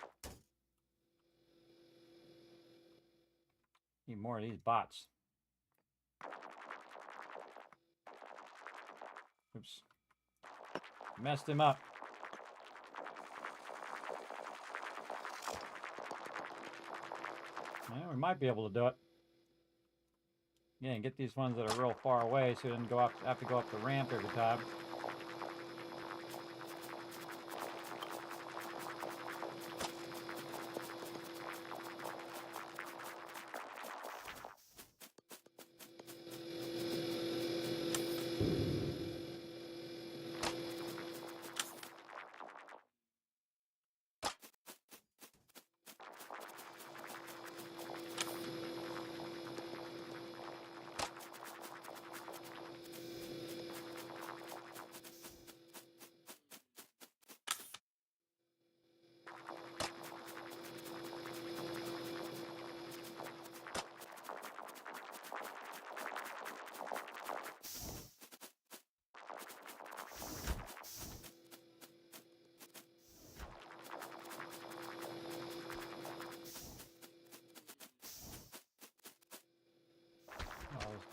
Need more of these bots. Oops. Messed him up. Well, we might be able to do it. Yeah, and get these ones that are real far away so we didn't go up, have to go up the ramp every time.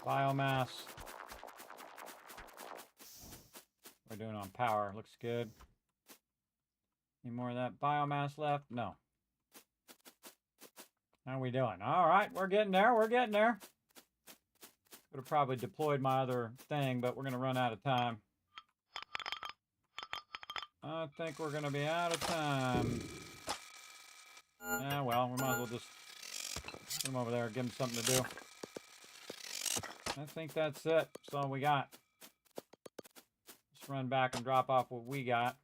Biomass. We're doing on power. Looks good. Any more of that biomass left? No. How are we doing? All right, we're getting there. We're getting there. Could have probably deployed my other thing, but we're going to run out of time. I think we're going to be out of time. Yeah, well, we might as well just put him over there and give him something to do. I think that's it. That's all we got. Let's run back and drop off what we got.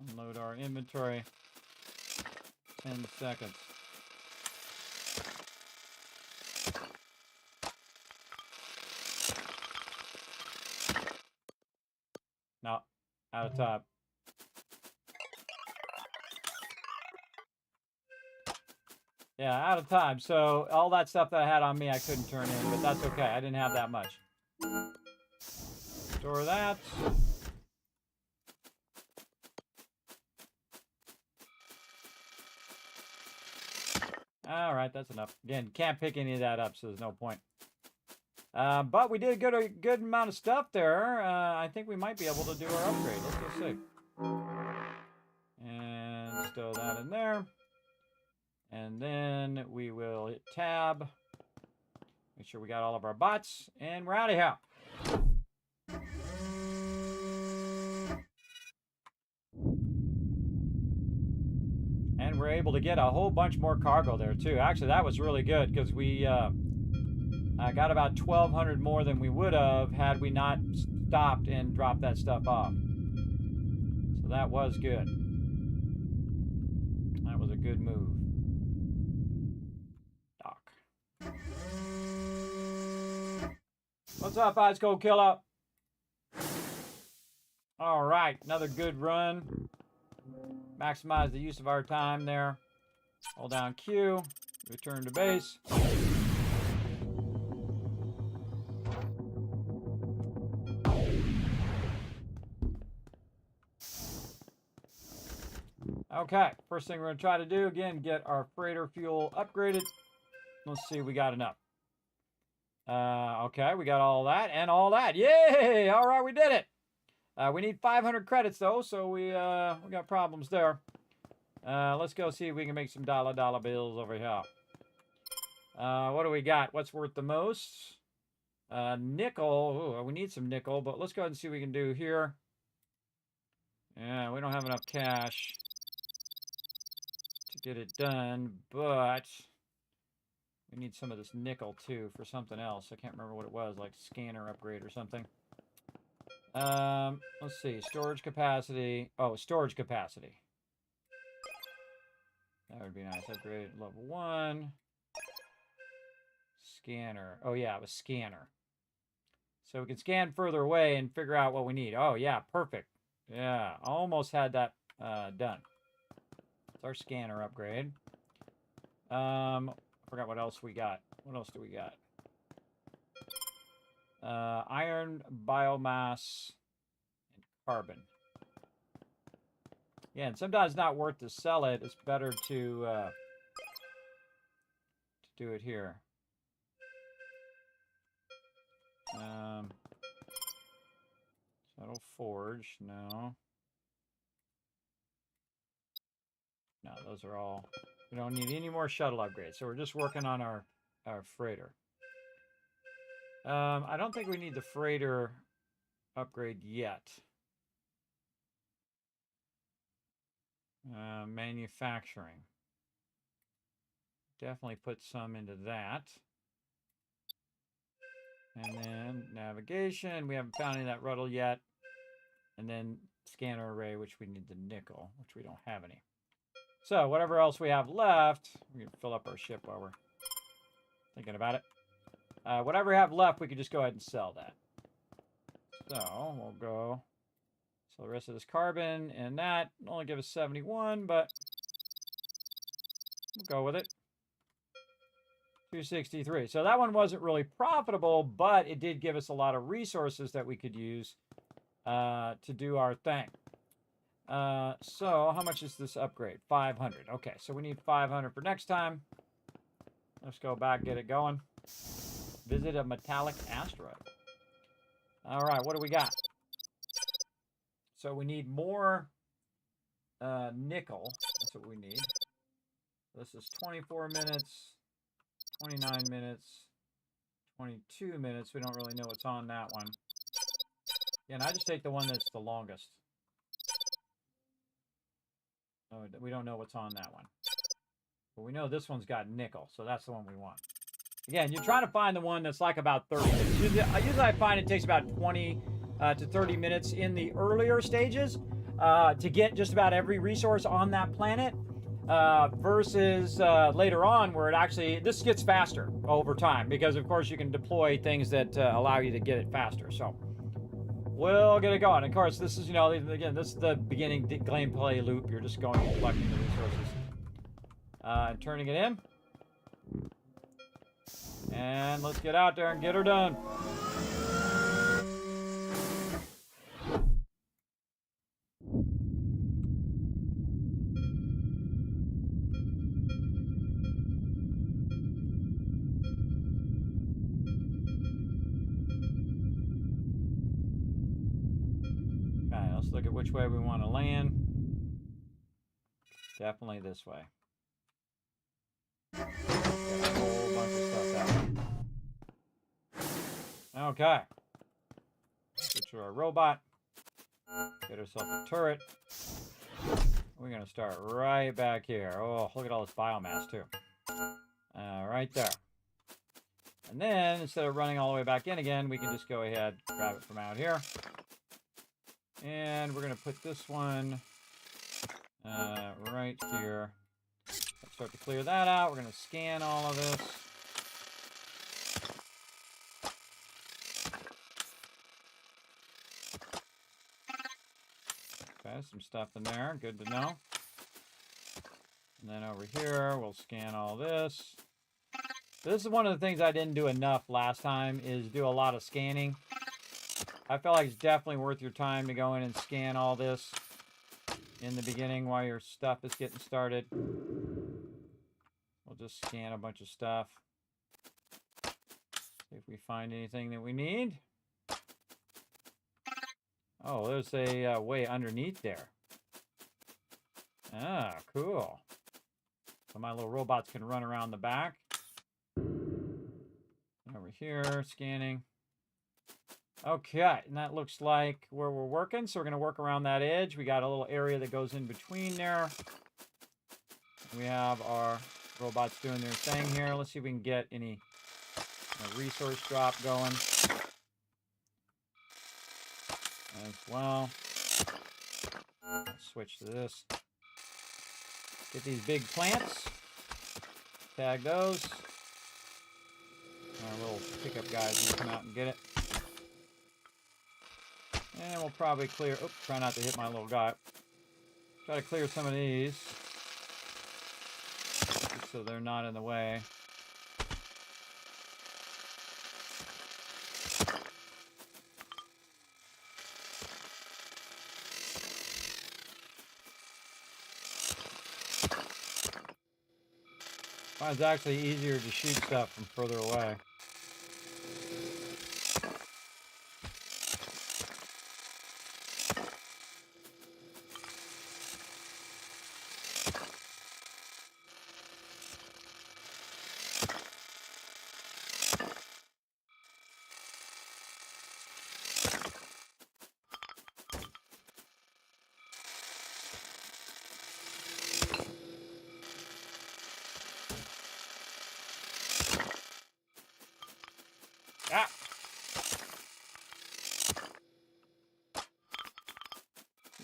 Unload our inventory. 10 seconds. No, out of time. Yeah, out of time. So all that stuff that I had on me, I couldn't turn in, but that's okay. I didn't have that much. Store that. All right, that's enough. Again, can't pick any of that up, so there's no point. But we did a good amount of stuff there. I think we might be able to do our upgrade. Let's go see. And stow that in there. And then we will hit tab. Make sure we got all of our bots. And we're out of here. And we're able to get a whole bunch more cargo there too. Actually, that was really good because we got about 1,200 more than we would have had we not stopped and dropped that stuff off. So that was good. That was a good move. Doc. What's up, Ice Cold Killer? All right, another good run. Maximize the use of our time there. Hold down Q. Return to base. Okay, first thing we're going to try to do, again, get our freighter fuel upgraded. Let's see, we got enough. Okay, we got all that and all that. Yay! All right, we did it. We need 500 credits, though, so we got problems there. Let's go see if we can make some dollar bills over here. What do we got? What's worth the most? Nickel. Ooh, we need some nickel, but let's go ahead and see what we can do here. Yeah, we don't have enough cash to get it done, but we need some of this nickel, too, for something else. I can't remember what it was, like scanner upgrade or something. Let's see. Storage capacity. Oh, storage capacity. That would be nice. Upgrade level 1. Scanner. Oh, yeah, it was scanner. So we can scan further away and figure out what we need. Oh, yeah, perfect. Yeah, almost had that done. It's our scanner upgrade. I forgot what else we got. What else do we got? Iron, biomass, and carbon. Yeah, and sometimes it's not worth to sell it. It's better to do it here. Shuttle forge, no. No, those are all. We don't need any more shuttle upgrades, so we're just working on our freighter. I don't think we need the freighter upgrade yet. Manufacturing. Definitely put some into that. And then navigation. We haven't found any of that rudder yet. And then scanner array, which we need the nickel, which we don't have any. So whatever else we have left, we can fill up our ship while we're thinking about it. Whatever we have left, we could just go ahead and sell that. So we'll go sell the rest of this carbon, and that will only give us 71, but we'll go with it. 263. So that one wasn't really profitable, but it did give us a lot of resources that we could use to do our thing. So how much is this upgrade? 500. Okay, so we need 500 for next time. Let's go back, get it going. Visit a metallic asteroid. All right, what do we got? So we need more nickel. That's what we need. This is 24 minutes, 29 minutes, 22 minutes. We don't really know what's on that one. Yeah, and I just take the one that's the longest. Oh, we don't know what's on that one. But we know this one's got nickel, so that's the one we want. Again, you're trying to find the one that's like about 30 minutes. Usually I find it takes about 20 to 30 minutes in the earlier stages to get just about every resource on that planet versus later on where it actually, this gets faster over time because, of course, you can deploy things that allow you to get it faster. So we'll get it going. Of course, this is, you know, again, this is the beginning gameplay loop. You're just going and collecting the resources and turning it in. And let's get out there and get her done. Okay, let's look at which way we want to land. Definitely this way. Got a whole bunch of stuff that way. Okay. Switch to our robot. Get ourselves a turret. We're going to start right back here. Oh, look at all this biomass, too. Right there. And then, instead of running all the way back in again, we can just go ahead, grab it from out here. And we're going to put this one right here. Let's start to clear that out. We're going to scan all of this. Okay, some stuff in there. Good to know. And then over here, we'll scan all this. This is one of the things I didn't do enough last time, is do a lot of scanning. I feel like it's definitely worth your time to go in and scan all this. in the beginning while your stuff is getting started. We'll just scan a bunch of stuff. See if we find anything that we need. Oh, there's a way underneath there. Ah, cool. So my little robots can run around the back. Over here, scanning. Okay, and that looks like where we're working. So we're going to work around that edge. We got a little area that goes in between there. We have our robots doing their thing here. Let's see if we can get any resource drop going as well. Let's switch to this. Get these big plants. Tag those. Our little pickup guys can come out and get it. And we'll probably clear... Oops, try not to hit my little guy. Try to clear some of these. Just so they're not in the way. It's actually easier to shoot stuff from further away. Ah!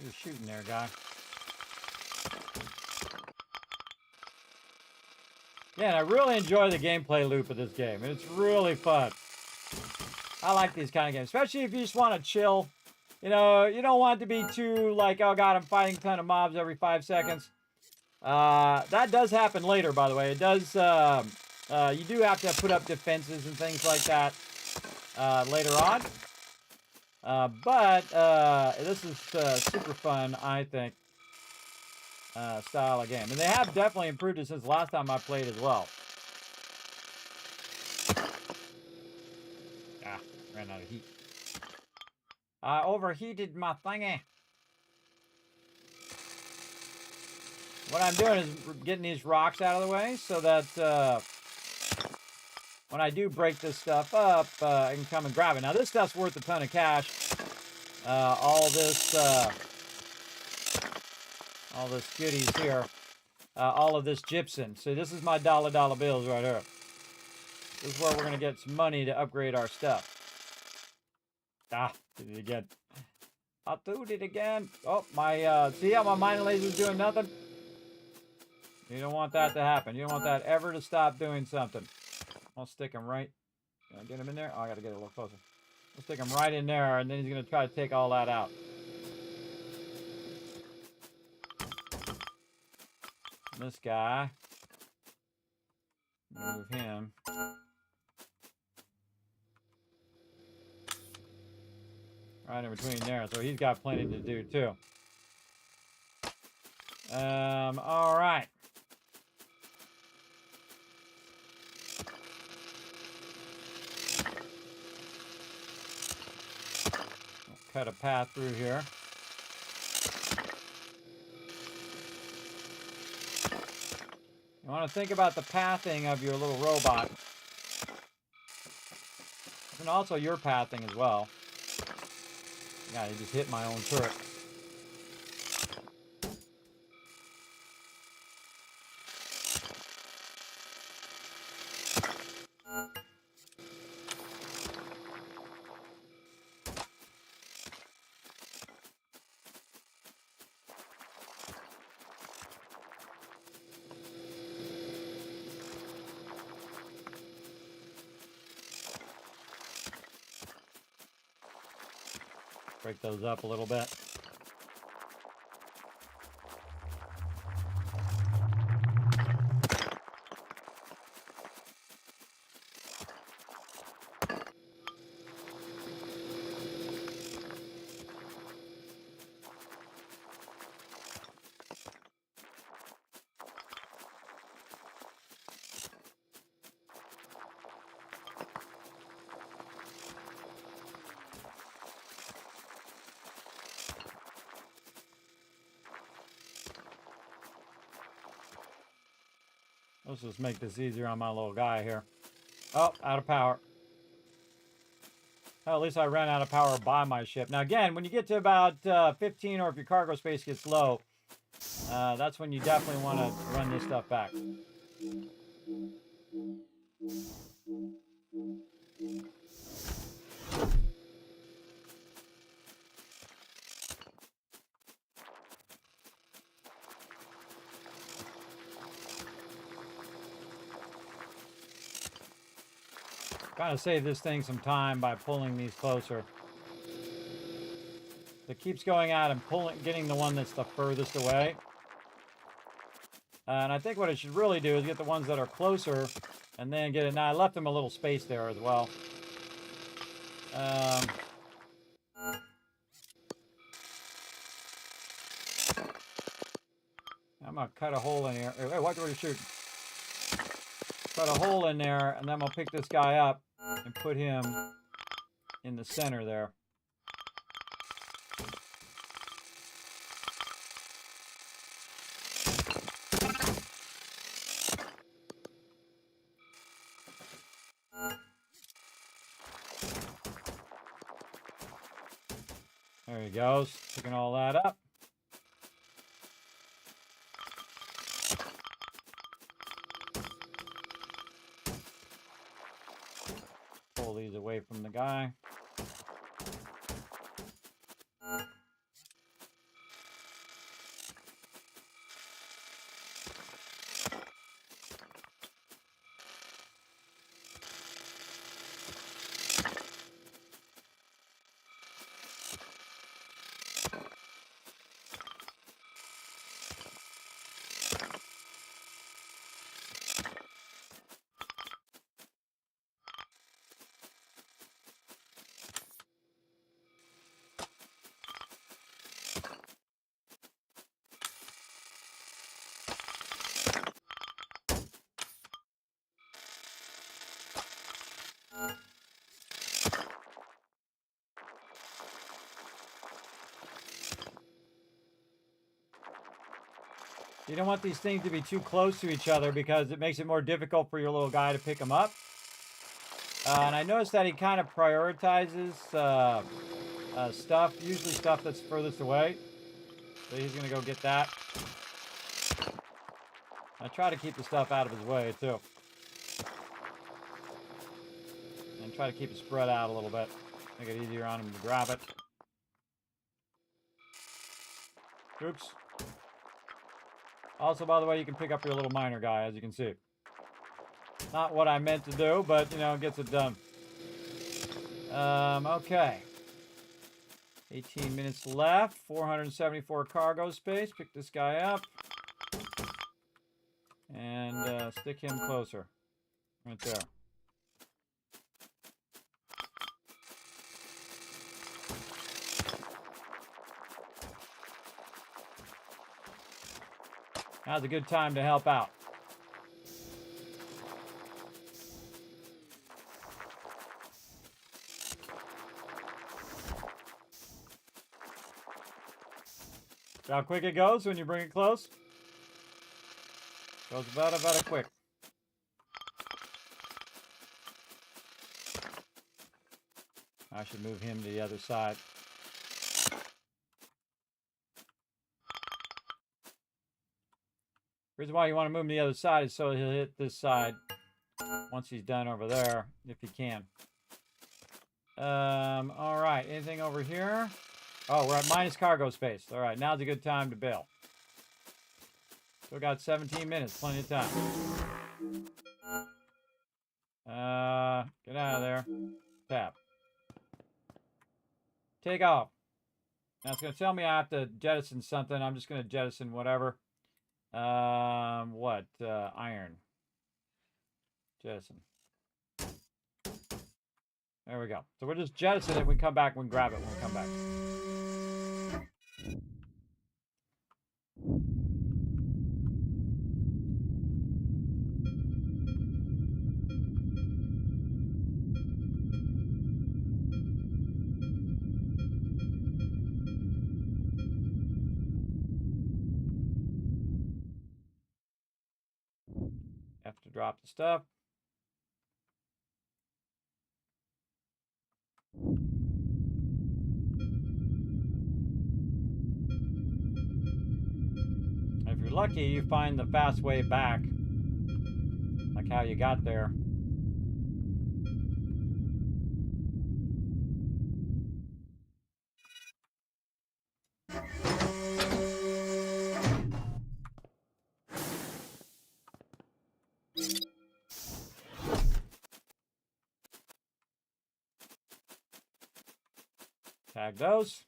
You're shooting there, guy. Yeah, and I really enjoy the gameplay loop of this game. It's really fun. I like these kind of games, especially if you just want to chill. You know, you don't want it to be too like, oh god, I'm fighting a ton of mobs every 5 seconds. That does happen later, by the way. It does, you do have to put up defenses and things like that later on. But this is super fun, I think, style of game. And they have definitely improved it since the last time I played as well. Ah, ran out of heat. I overheated my thingy. What I'm doing is getting these rocks out of the way so that when I do break this stuff up, I can come and grab it. Now, this stuff's worth a ton of cash. All this goodies here. All of this gypsum. So this is my dollar bills right here. This is where we're going to get some money to upgrade our stuff. Ah, did it again. I did it again. Oh, my, see how my mining laser's doing nothing? You don't want that to happen. You don't want that ever to stop doing something. I'll stick him right. Can I get him in there? Oh, I got to get a little closer. I'll stick him right in there, and then he's going to try to take all that out. This guy. Move him. Right in between there. So he's got plenty to do, too. All right. Cut a path through here. You want to think about the pathing of your little robot. And also your pathing as well. Yeah, you just hit my own turret. Break those up a little bit. Let's just make this easier on my little guy here. Oh, out of power. Well, at least I ran out of power by my ship. Now, again, when you get to about 15, or if your cargo space gets low, that's when you definitely want to run this stuff back. Kind of save this thing some time by pulling these closer. It keeps going out and getting the one that's the furthest away. And I think what it should really do is get the ones that are closer, and then get it. Now I left them a little space there as well. I'm gonna cut a hole in here. Hey, what were you shooting? Cut a hole in there, and then I'm gonna pick this guy up and put him in the center there. There he goes, picking all that up. Pull these away from the guy. You don't want these things to be too close to each other because it makes it more difficult for your little guy to pick them up. And I noticed that he kind of prioritizes stuff, usually stuff that's furthest away. So he's going to go get that. I try to keep the stuff out of his way, too. And try to keep it spread out a little bit. Make it easier on him to grab it. Oops. Also, by the way, you can pick up your little miner guy, as you can see. Not what I meant to do, but, you know, it gets it done. Okay. 18 minutes left. 474 cargo space. Pick this guy up. And stick him closer. Right there. Now's a good time to help out. See how quick it goes when you bring it close? Goes about quick. I should move him to the other side. Reason why you want to move him to the other side is so he'll hit this side once he's done over there, if he can. All right, anything over here? Oh, we're at minus cargo space. All right, now's a good time to bail. Still got 17 minutes, plenty of time. Get out of there. Tap. Take off. Now it's going to tell me I have to jettison something. I'm just going to jettison whatever. Iron. Jettison. There we go. So we'll just jettison it. We come back. We can grab it when we come back. F to drop the stuff. If you're lucky, you find the fast way back. Like how you got there. Tag those.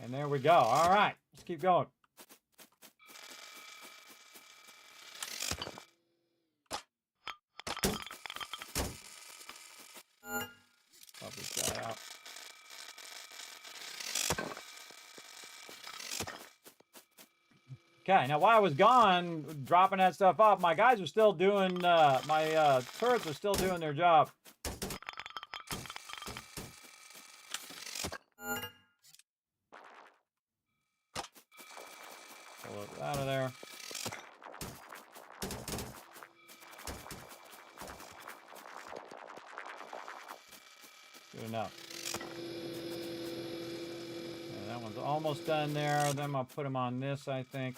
And there we go. All right, let's keep going. Help this guy out. Okay, now while I was gone, dropping that stuff off, my guys are still doing, my turrets are still doing their job. Pull it out of there. Good enough. Okay, that one's almost done there. Then I'll put them on this, I think.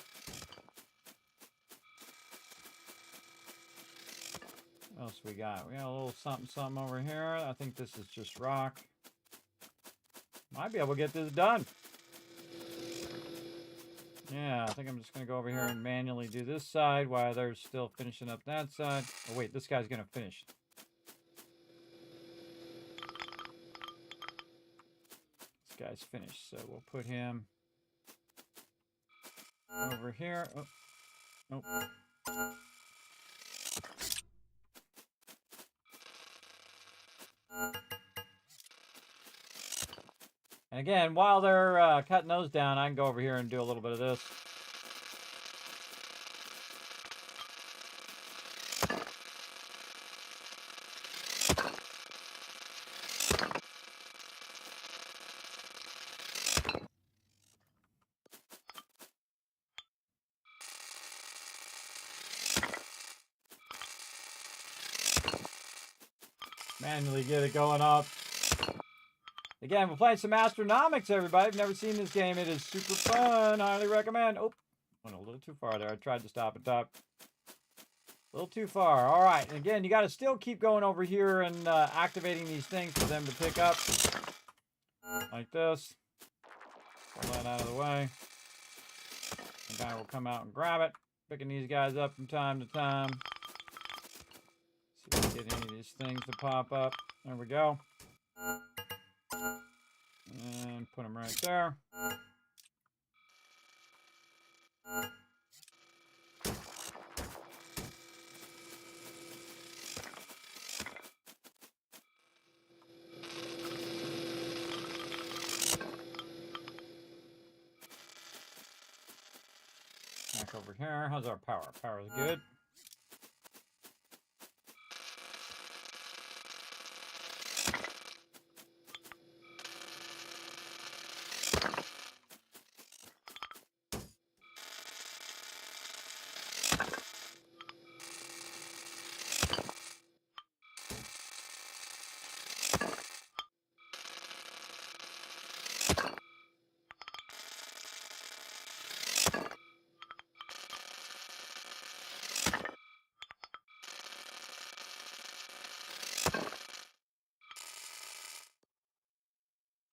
What else we got? We got a little something over here. I think this is just rock. Might be able to get this done. Yeah, I think I'm just going to go over here and manually do this side while they're still finishing up that side. Oh, wait, this guy's going to finish. This guy's finished, so we'll put him over here. Oh, nope. And again, while they're cutting those down, I can go over here and do a little bit of this. Manually get it going up. Again, we're playing some Astronomics, everybody. If you've never seen this game, it is super fun. Highly recommend. Oh, went a little too far there. I tried to stop and top. A little too far. All right. And again, you got to still keep going over here and activating these things for them to pick up. Like this. Pull that out of the way. The guy will come out and grab it. Picking these guys up from time to time. See if we can get any of these things to pop up. There we go. And put them right there. Back over here. How's our power? Power's good.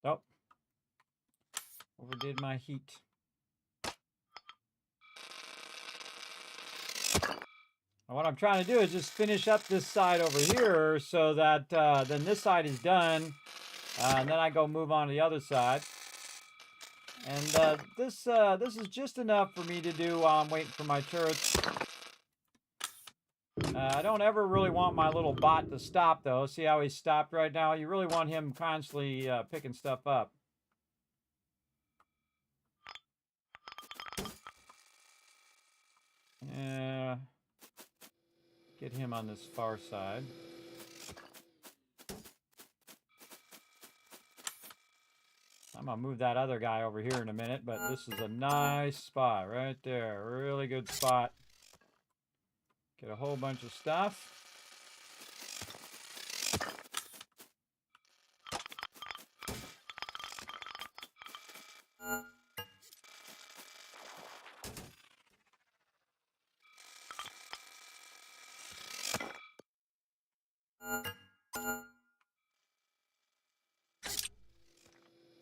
Oh, overdid my heat. And what I'm trying to do is just finish up this side over here so that then this side is done. And then I go move on to the other side. And this is just enough for me to do while I'm waiting for my turrets. I don't ever really want my little bot to stop, though. See how he's stopped right now? You really want him constantly picking stuff up. Yeah. Get him on this far side. I'm going to move that other guy over here in a minute, but this is a nice spot right there. Really good spot. Get a whole bunch of stuff.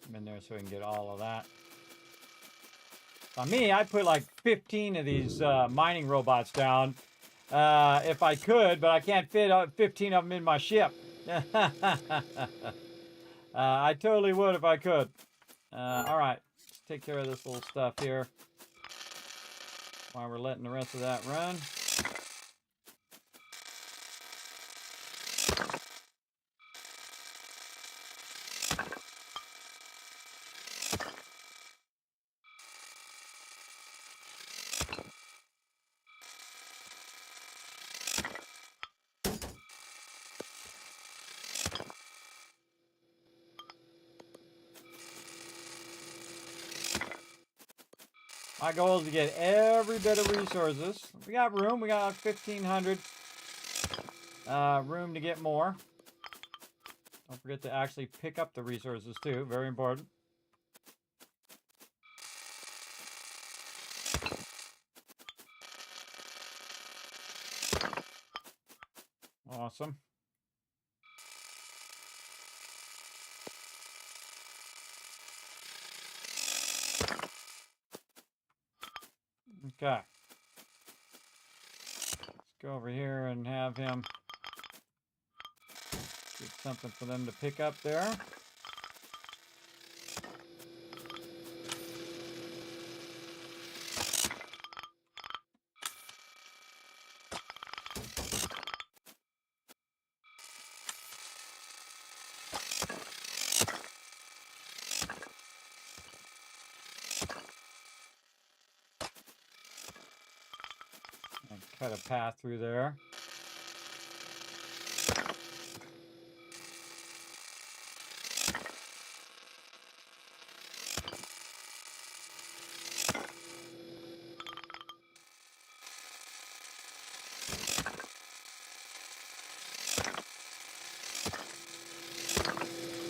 I'm in there so we can get all of that. On me, I put like 15 of these mining robots down if I could, but I can't fit 15 of them in my ship. I totally would if I could. All right, let's take care of this little stuff here while we're letting the rest of that run. My goal is to get every bit of resources. We got room. We got 1,500 room to get more. Don't forget to actually pick up the resources too. Very important. Awesome. Okay. Let's go over here and have him get something for them to pick up there. And cut a path through there.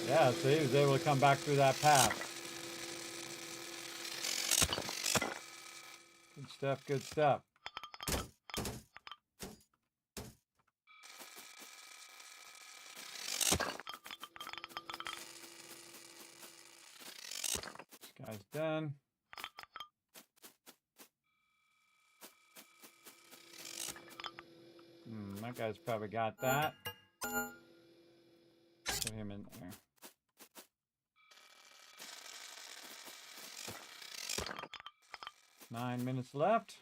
Yeah, see, he was able to come back through that path. Good stuff, good stuff. This guy's done. That guy's probably got that. Put him in there. Nine minutes left.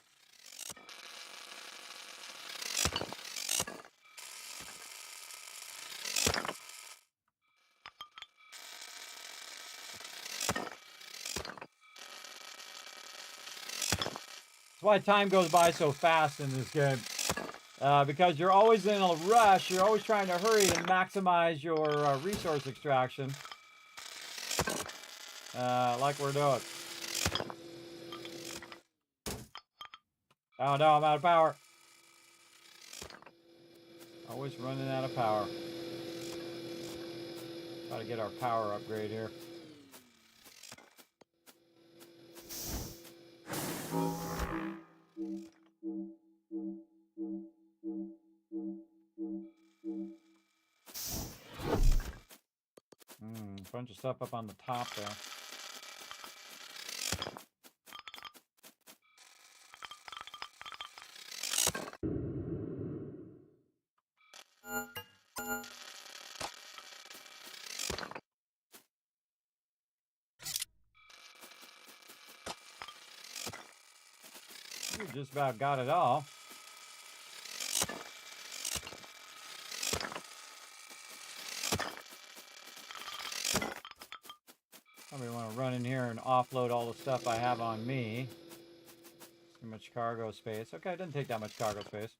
That's why time goes by so fast in this game. Because you're always in a rush. You're always trying to hurry and maximize your resource extraction. Like we're doing. Oh no, I'm out of power. Always running out of power. Gotta get our power upgrade here. Bunch of stuff up on the top there. We just about got it all. Probably want to run in here and offload all the stuff I have on me. Too much cargo space. Okay, it doesn't take that much cargo space.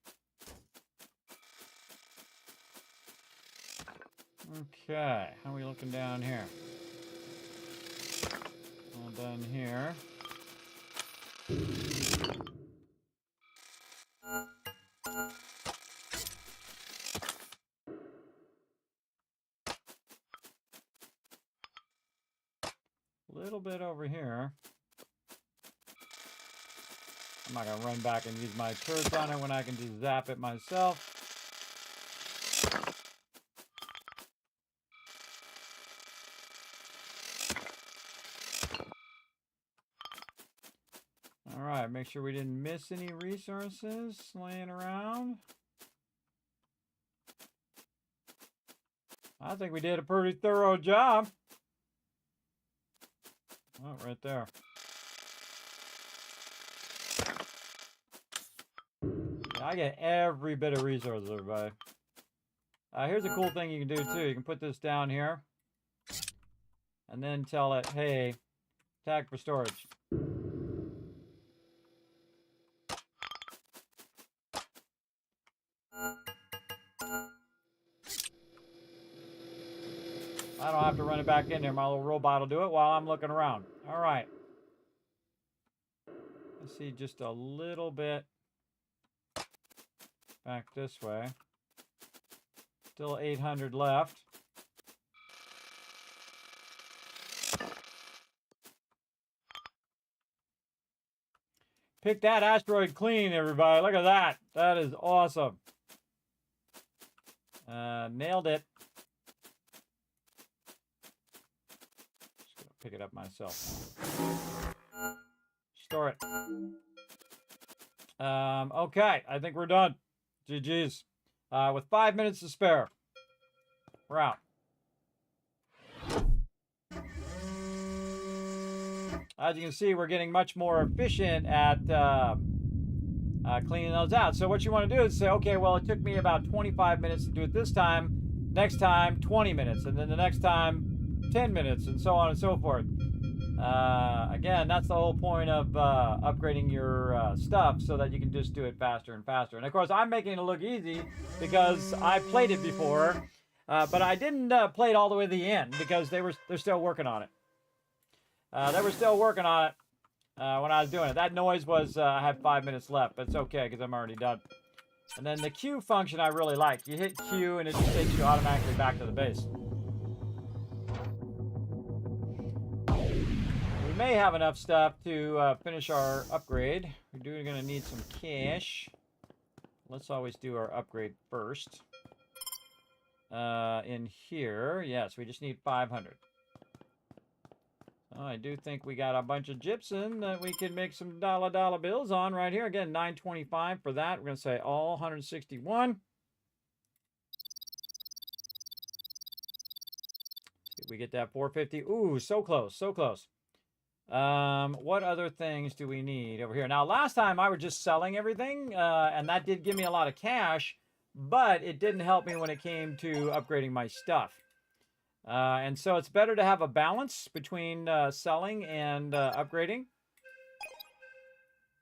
Okay, how are we looking down here? All done here. little bit over here. I'm not going to run back and use my turrets on it when I can just zap it myself. All right, make sure we didn't miss any resources laying around. I think we did a pretty thorough job. Oh, right there. Yeah, I get every bit of resources, everybody. Here's a cool thing you can do, too. You can put this down here. And then tell it, hey, tag for storage. I don't have to run it back in there. My little robot will do it while I'm looking around. All right. Let's see just a little bit back this way. Still 800 left. Pick that asteroid clean, everybody. Look at that. That is awesome. Nailed it. Just gonna pick it up myself. Store it. Okay, I think we're done. GG's. With 5 minutes to spare. We're out. As you can see, we're getting much more efficient at cleaning those out. So what you want to do is say, okay, well, it took me about 25 minutes to do it this time. Next time, 20 minutes. And then the next time, 10 minutes, and so on and so forth. Again, that's the whole point of upgrading your stuff so that you can just do it faster and faster. And of course, I'm making it look easy because I played it before, but I didn't play it all the way to the end because they're still working on it. They were still working on it when I was doing it. That noise was I had 5 minutes left, but it's okay because I'm already done. And then the Q function I really like. You hit Q and it just takes you automatically back to the base. We may have enough stuff to finish our upgrade. We're going to need some cash. Let's always do our upgrade first. In here, yes, we just need 500. Oh, I do think we got a bunch of gypsum that we can make some dollar bills on right here. Again, 925 for that. We're going to say all 161. Did we get that 450? Ooh, so close, so close. What other things do we need over here? Now, last time I was just selling everything, and that did give me a lot of cash, but it didn't help me when it came to upgrading my stuff. And so it's better to have a balance between selling and upgrading.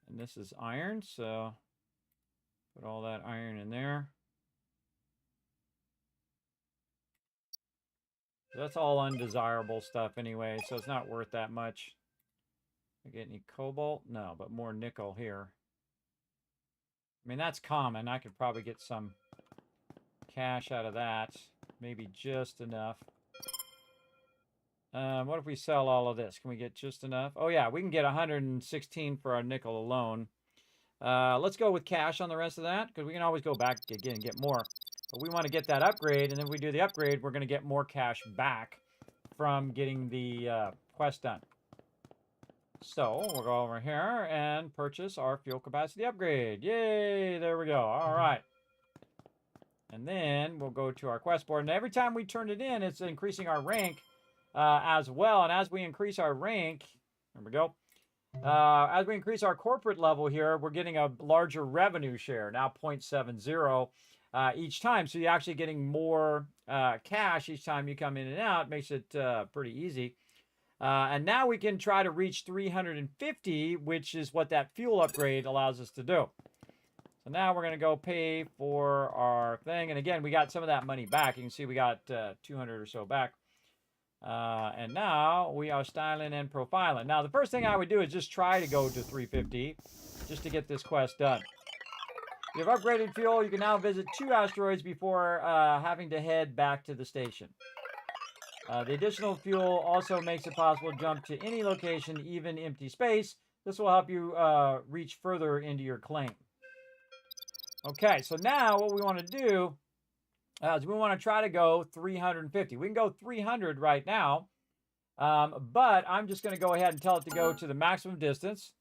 And this is iron, so put all that iron in there. So that's all undesirable stuff anyway, so it's not worth that much. I get any cobalt? No, but more nickel here. I mean, that's common. I could probably get some cash out of that. Maybe just enough. What if we sell all of this? Can we get just enough? Oh, yeah, we can get 116 for our nickel alone. Let's go with cash on the rest of that, because we can always go back again and get more. But we want to get that upgrade, and if we do the upgrade, we're going to get more cash back from getting the quest done. So we'll go over here and purchase our fuel capacity upgrade. Yay, there we go. All right. And then we'll go to our quest board, and every time we turn it in, it's increasing our rank as well. And as we increase our rank, there we go. As we increase our corporate level here, we're getting a larger revenue share, now 0.70 each time. So you're actually getting more cash each time you come in and out. Makes it pretty easy. And now we can try to reach 350, which is what that fuel upgrade allows us to do. So now we're going to go pay for our thing. And again, we got some of that money back. You can see we got 200 or so back. And now we are styling and profiling. Now, the first thing I would do is just try to go to 350 just to get this quest done. If you have upgraded fuel, you can now visit 2 asteroids before having to head back to the station. The additional fuel also makes it possible to jump to any location, even empty space. This will help you reach further into your claim. Okay, so now what we want to do is we want to try to go 350. We can go 300 right now, but I'm just going to go ahead and tell it to go to the maximum distance.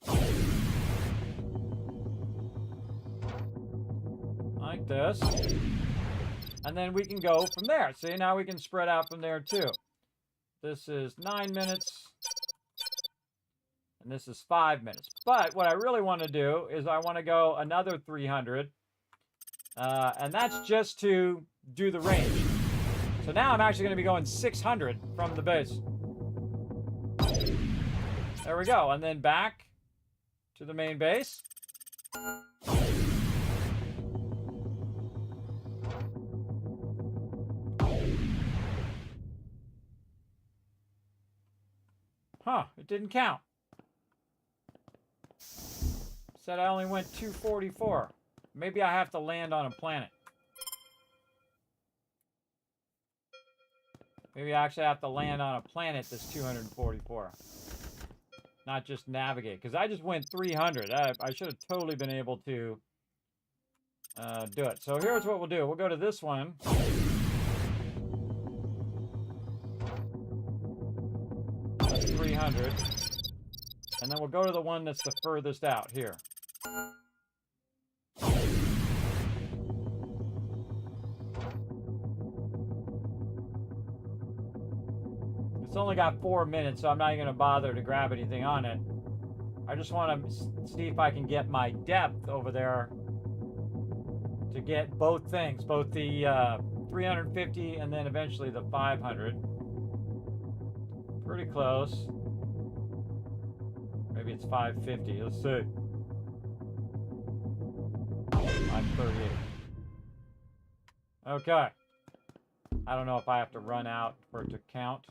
Like this. And then we can go from there. See, now we can spread out from there too. This is 9 minutes. And this is 5 minutes. But what I really want to do is I want to go another 300. And that's just to do the range. So now I'm actually going to be going 600 from the base. There we go. And then back to the main base. Huh, it didn't count. Said I only went 244. Maybe I have to land on a planet. Maybe I actually have to land on a planet that's 244. Not just navigate. Because I just went 300. I should have totally been able to do it. So here's what we'll do. We'll go to this one. That's 300. And then we'll go to the one that's the furthest out here. It's only got 4 minutes, so I'm not even going to bother to grab anything on it. I just want to see if I can get my depth over there to get both things, both the 350 and then eventually the 500. Pretty close. Maybe it's 550. Let's see. 538. Okay. I don't know if I have to run out for it to count.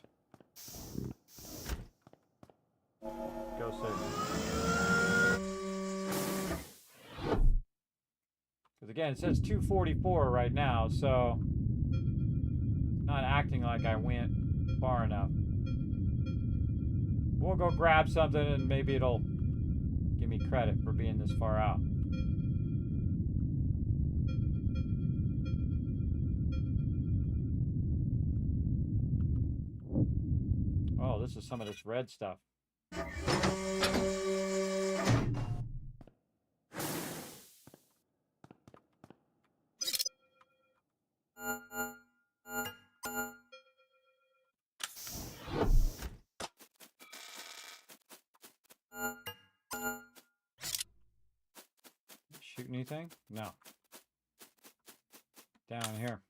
Go see. Because again, it says 244 right now, so not acting like I went far enough. We'll go grab something and maybe it'll give me credit for being this far out. Oh, this is some of this red stuff. Shoot anything? No. Down here.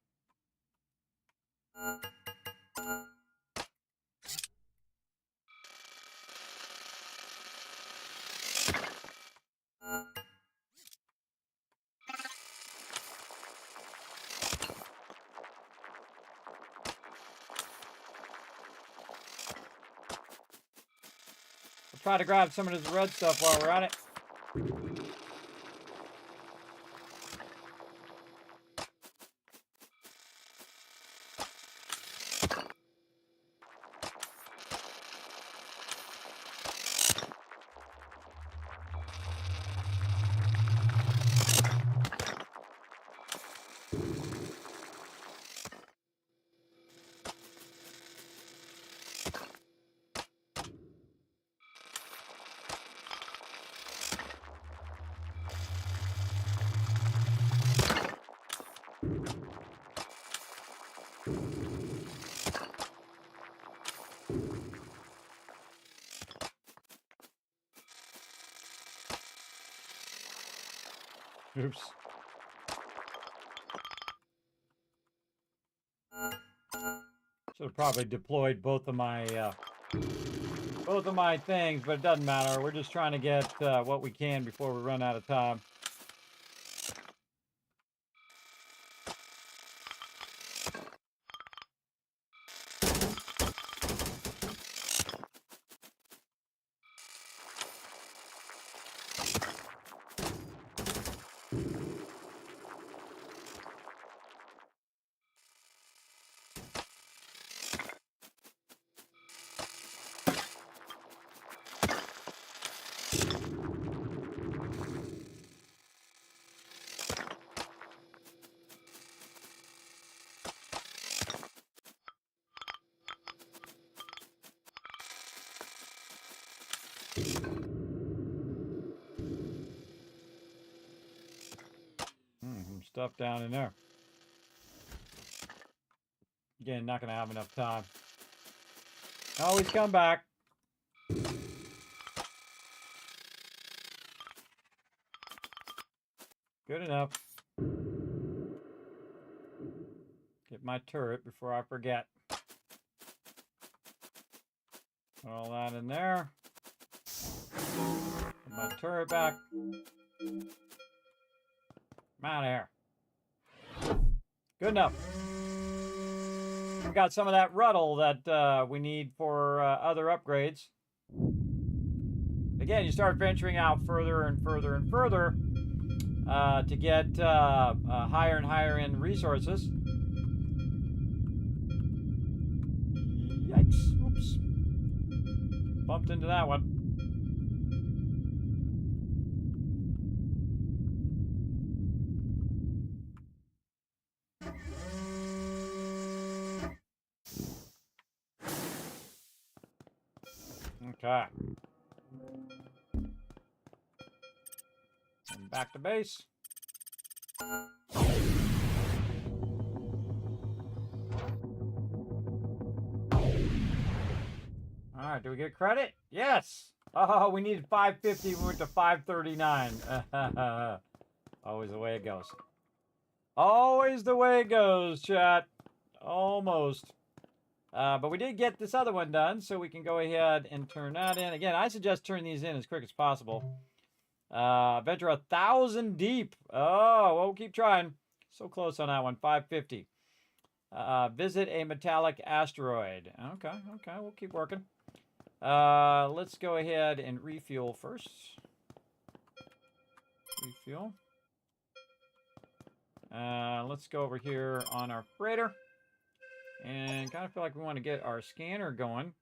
We'll try to grab some of this red stuff while we're at it. Oops. Should have probably deployed both of my things, but it doesn't matter. We're just trying to get what we can before we run out of time. stuff down in there. Again, not going to have enough time. Always come back. Good enough. Get my turret before I forget. Put all that in there. Put my turret back. I'm out of here. Good enough. We got some of that ruddle that we need for other upgrades. Again, you start venturing out further and further and further to get higher and higher end resources. Yikes. Oops. Bumped into that one. Okay. And back to base. All right, do we get credit? Yes. Oh, we needed 550. We went to 539. Always the way it goes. Always the way it goes, chat. Almost. But we did get this other one done, so we can go ahead and turn that in. Again, I suggest turn these in as quick as possible. Venture 1,000 deep. Oh, well, we'll keep trying. So close on that one. 550. Visit a metallic asteroid. Okay, we'll keep working. Let's go ahead and refuel first. Refuel. Let's go over here on our freighter. And kind of feel like we want to get our scanner going.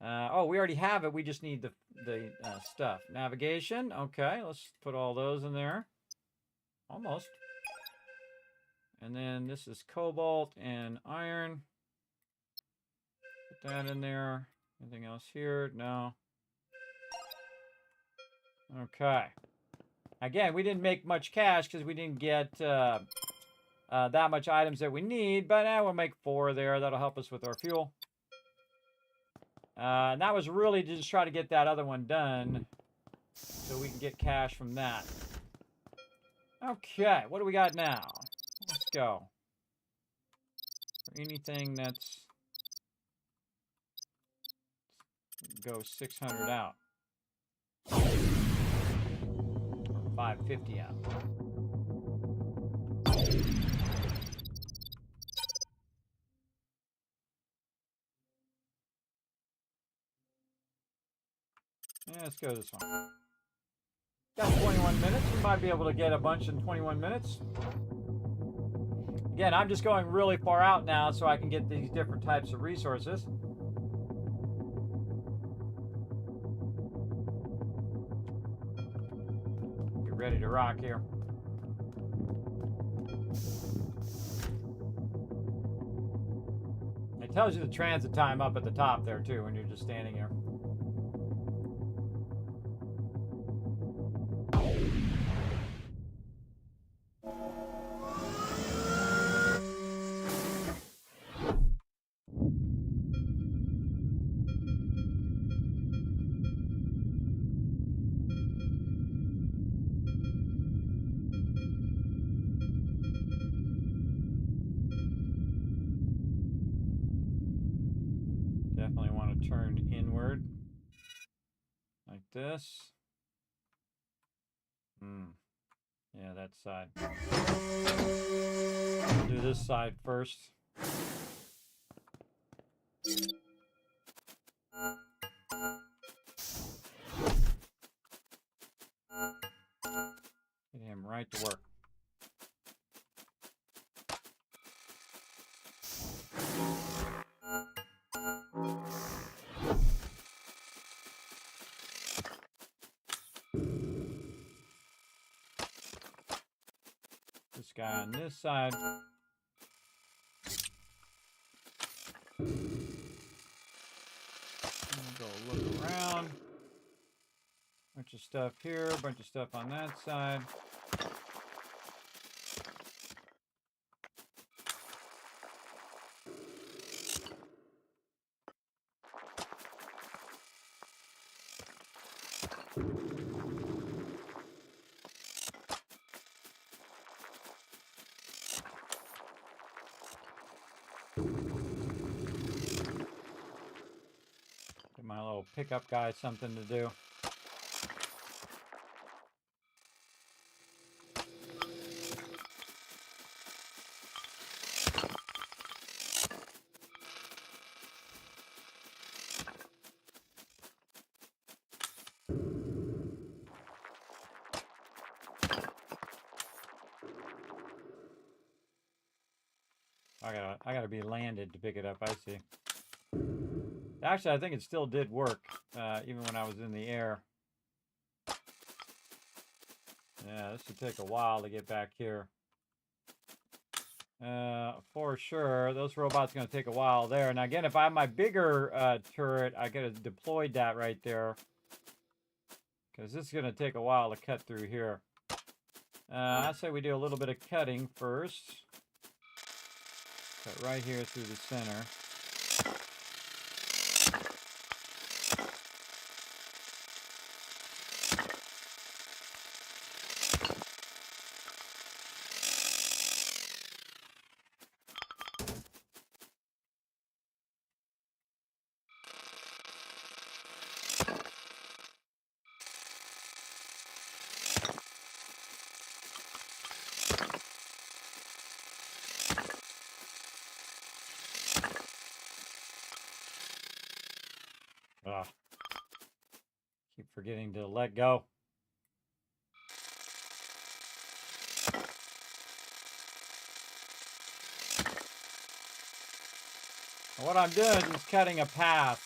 Oh, we already have it. We just need the stuff. Navigation. Okay, let's put all those in there. Almost. And then this is cobalt and iron. Put that in there. Anything else here? No. Okay. Again, we didn't make much cash because we didn't get that much items that we need, but we'll make 4 there. That'll help us with our fuel. And that was really to just try to get that other one done so we can get cash from that. Okay, what do we got now? Let's go. For anything that's... go 600 out. Or 550 out. Yeah, let's go this one. Got 21 minutes. We might be able to get a bunch in 21 minutes. Again, I'm just going really far out now so I can get these different types of resources. Get ready to rock here. It tells you the transit time up at the top there too when you're just standing here. Definitely want to turn inward like this. Yeah, that side. I'll do this side first. Get him right to work. This guy on this side. We'll go look around. Bunch of stuff here, bunch of stuff on that side. Give my little pickup guy something to do. I gotta be landed to pick it up. I see. Actually, I think it still did work, even when I was in the air. Yeah, this should take a while to get back here. For sure, those robots are going to take a while there. Now, again, if I have my bigger turret, I could have deployed that right there. Because this is going to take a while to cut through here. I say we do a little bit of cutting first. Cut right here through the center. Ugh. Keep forgetting to let go. And what I'm doing is cutting a path.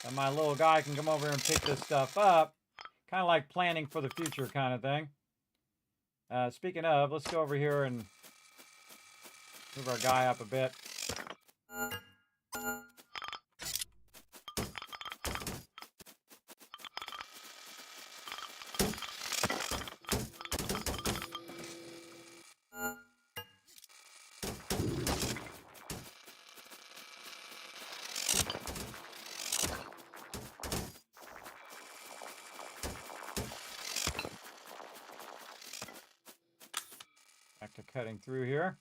And my little guy can come over here and pick this stuff up. Kind of like planning for the future kind of thing. Speaking of, let's go over here and move our guy up a bit. Back to cutting through here.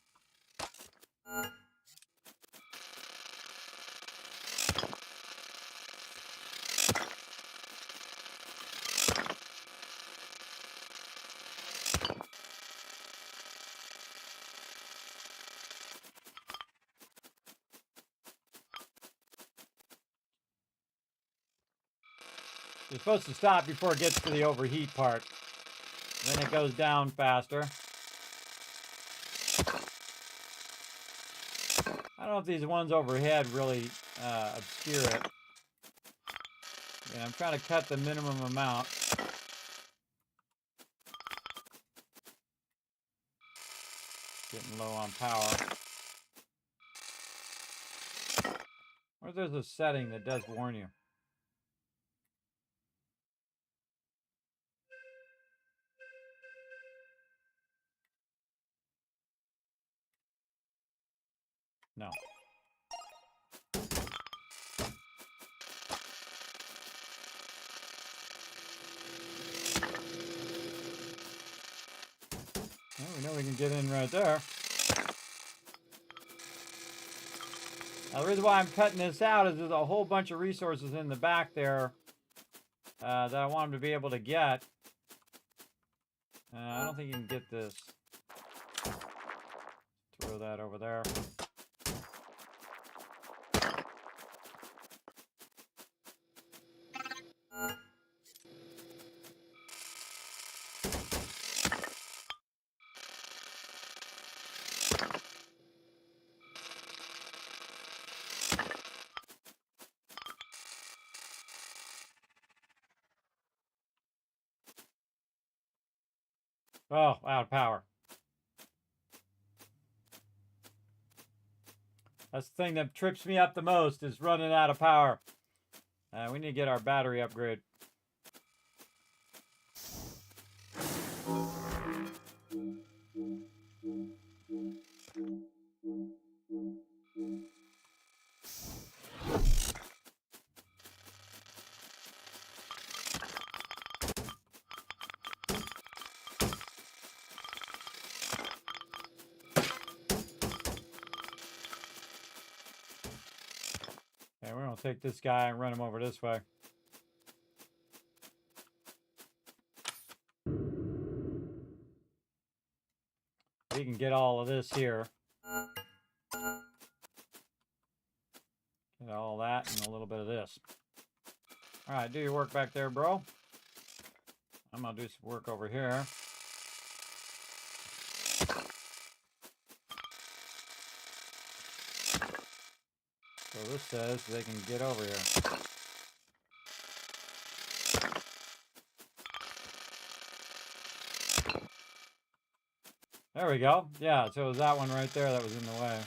You're supposed to stop before it gets to the overheat part. Then it goes down faster. I don't know if these ones overhead really obscure it. And I'm trying to cut the minimum amount. Getting low on power. Or there's a setting that does warn you. No. Well, we know we can get in right there. Now, the reason why I'm cutting this out is there's a whole bunch of resources in the back there that I want them to be able to get. I don't think you can get this. Throw that over there. Oh, out of power. That's the thing that trips me up the most is running out of power. We need to get our battery upgrade. I'll take this guy and run him over this way. We can get all of this here. Get all that and a little bit of this. All right, do your work back there, bro. I'm gonna do some work over here. So this says they can get over here. There we go. Yeah, so it was that one right there that was in the way.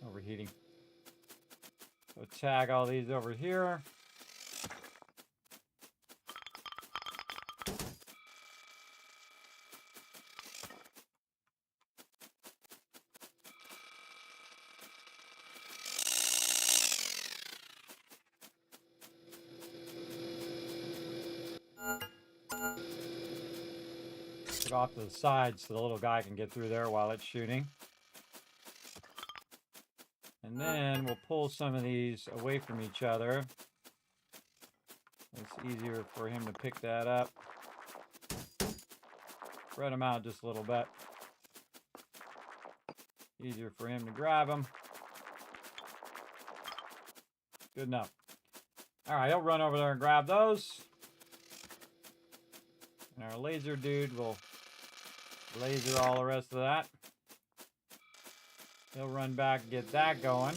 Overheating. So tag all these over here. Put off to the side so the little guy can get through there while it's shooting. And then we'll pull some of these away from each other. It's easier for him to pick that up. Spread them out just a little bit. Easier for him to grab them. Good enough. All right, he'll run over there and grab those. And our laser dude will laser all the rest of that. He'll run back and get that going.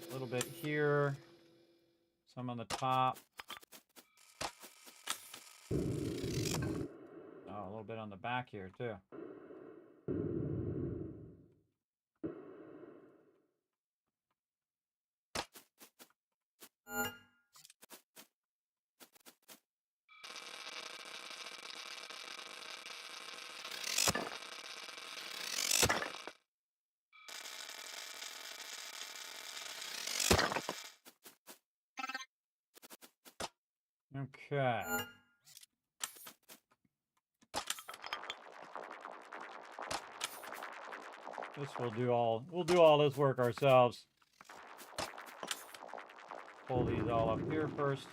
A little bit here. Some on the top. Oh, a little bit on the back here too. Okay. We'll do all this work ourselves. Pull these all up here first.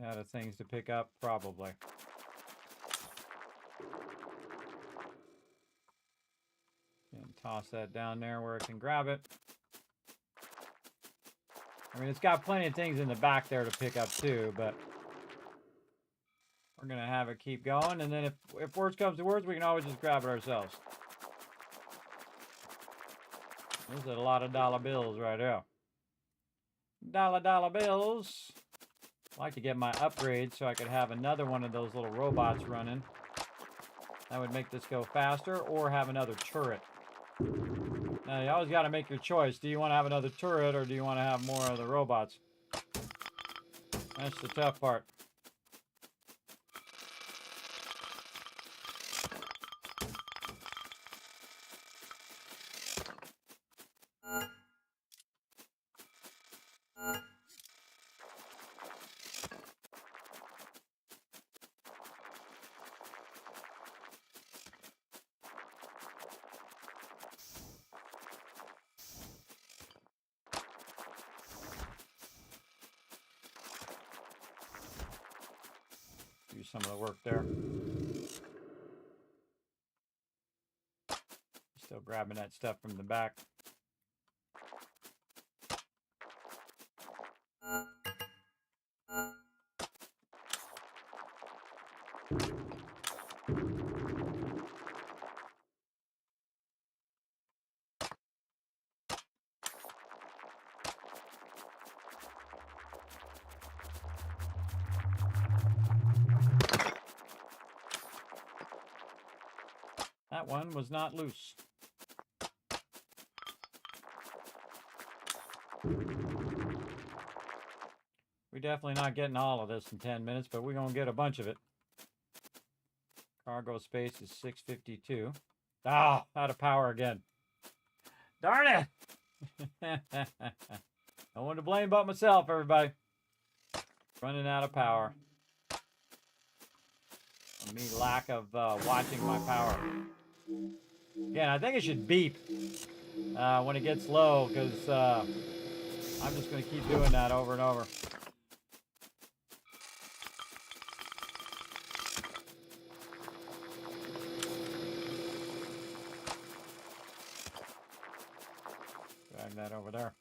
Out of things to pick up, probably. And toss that down there where it can grab it. I mean, it's got plenty of things in the back there to pick up too, but we're gonna have it keep going, and then if worse comes to worse, we can always just grab it ourselves. This is a lot of dollar bills right here. Dollar bills. I'd like to get my upgrade so I could have another one of those little robots running. That would make this go faster, or have another turret. Now, you always got to make your choice. Do you want to have another turret, or do you want to have more of the robots? That's the tough part. Do some of the work there. Still grabbing that stuff from the back. That one was not loose. We're definitely not getting all of this in 10 minutes, but we're going to get a bunch of it. Cargo space is 652. Oh, out of power again. Darn it! No one to blame but myself, everybody. Running out of power. Me lack of watching my power. Again, I think it should beep when it gets low, because I'm just going to keep doing that over and over. Drag that over there.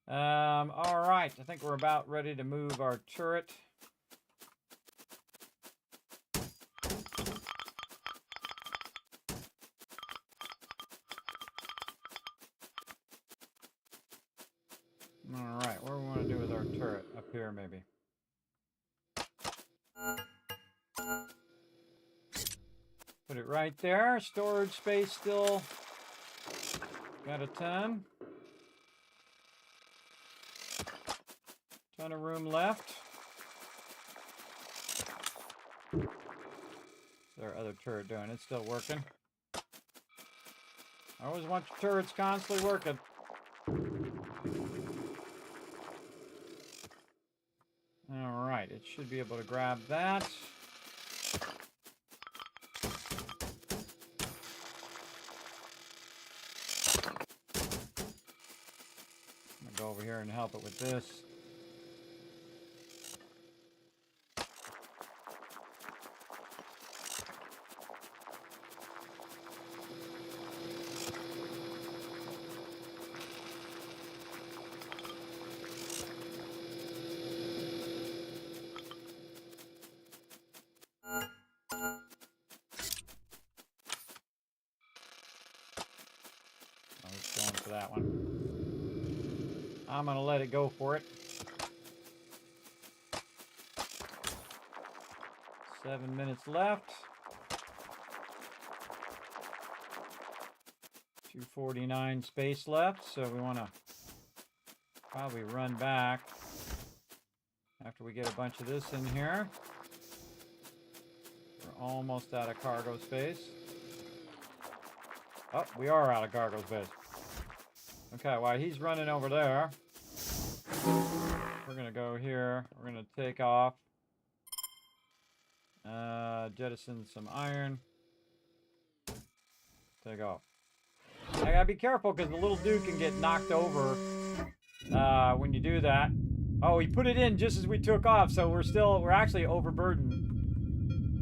All right, I think we're about ready to move our turret. All right, what do we want to do with our turret? Up here, maybe. Put it right there. Storage space still got a ton. Ton of room left. What's our other turret doing? It's still working. I always want your turrets constantly working. All right, it should be able to grab that. I'm gonna go over here and help it with this. Going for that one. I'm going to let it go for it. 7 minutes left. 249 space left, so we want to probably run back after we get a bunch of this in here. We're almost out of cargo space. Oh, we are out of cargo space. Okay, while he's running over there, we're going to go here. We're going to take off. Jettison some iron. Take off. I got to be careful because the little dude can get knocked over when you do that. Oh, he put it in just as we took off, so we're actually overburdened.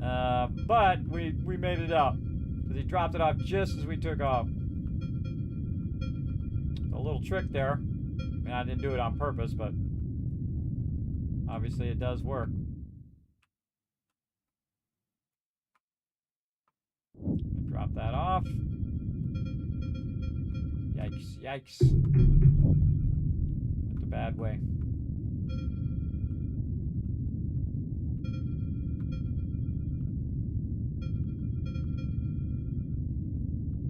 But we made it out. Because he dropped it off just as we took off. A little trick there. I mean, I didn't do it on purpose, but obviously it does work. Drop that off. Yikes, yikes. Went the bad way.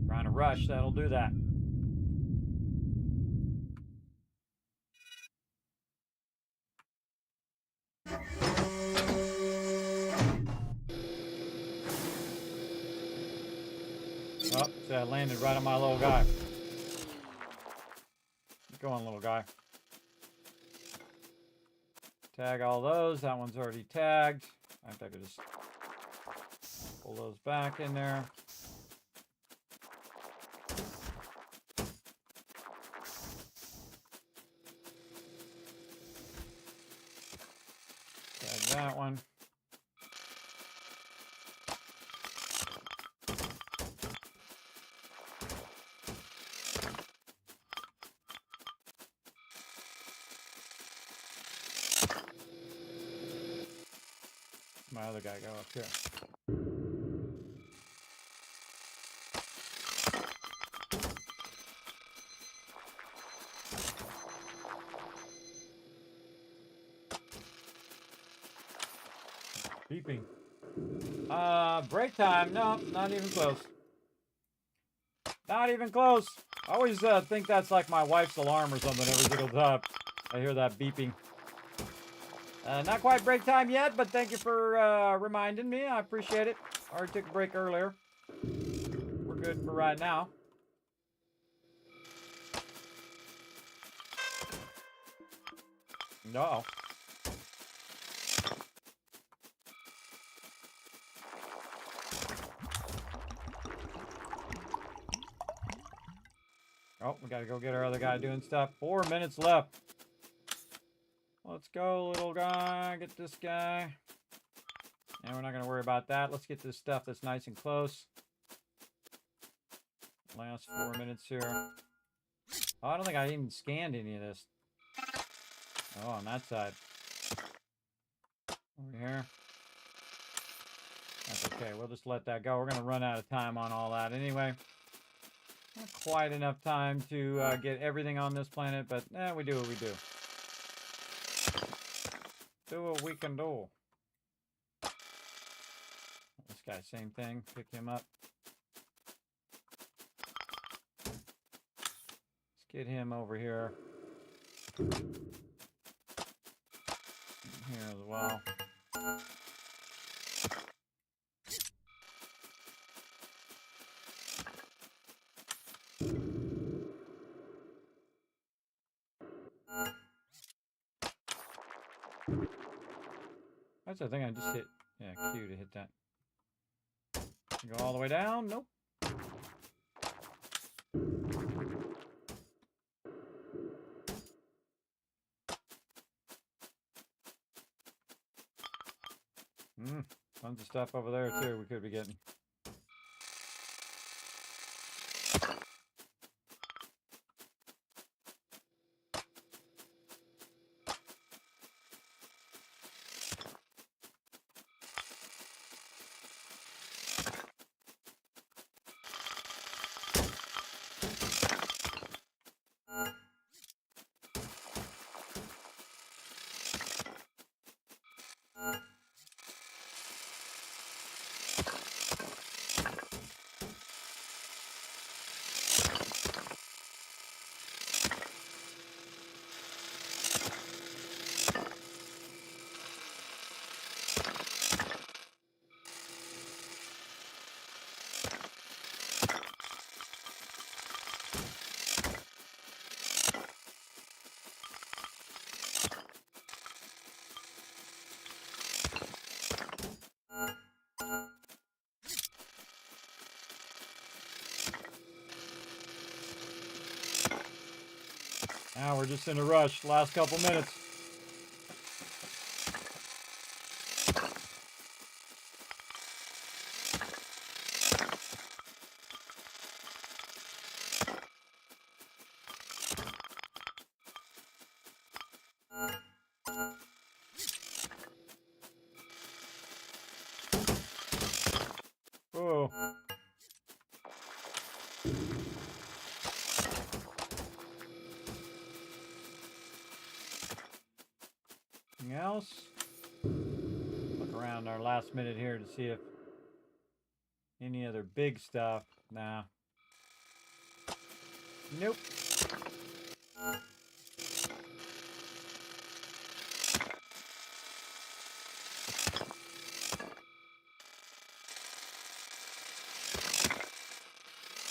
Trying to rush, that'll do that. Oh, see, I landed right on my little guy. Go on, little guy. Tag all those. That one's already tagged. I think I could just pull those back in there. Tag that one. My other guy go up here. Beeping. Break time. No, not even close. Not even close. I always think that's like my wife's alarm or something every single time I hear that beeping. Not quite break time yet, but thank you for reminding me. I appreciate it. I already took a break earlier. good for right now. No. Oh, we gotta go get our other guy doing stuff. 4 minutes left. Let's go, little guy. Get this guy. And we're not gonna worry about that. Let's get this stuff that's nice and close. Last 4 minutes here. Oh, I don't think I even scanned any of this. Oh, on that side. Over here. That's okay. We'll just let that go. We're going to run out of time on all that anyway. Not quite enough time to get everything on this planet, but we do what we do. Do what we can do. This guy, same thing. Pick him up. Let's get him over here. Here as well. That's the thing I just hit. Yeah, Q to hit that. Go all the way down? Nope. Tons of stuff over there too we could be getting. Now we're just in a rush. Last couple minutes. Oh. Anything else? Look around our last minute here to see if any other big stuff. Nah. Nope.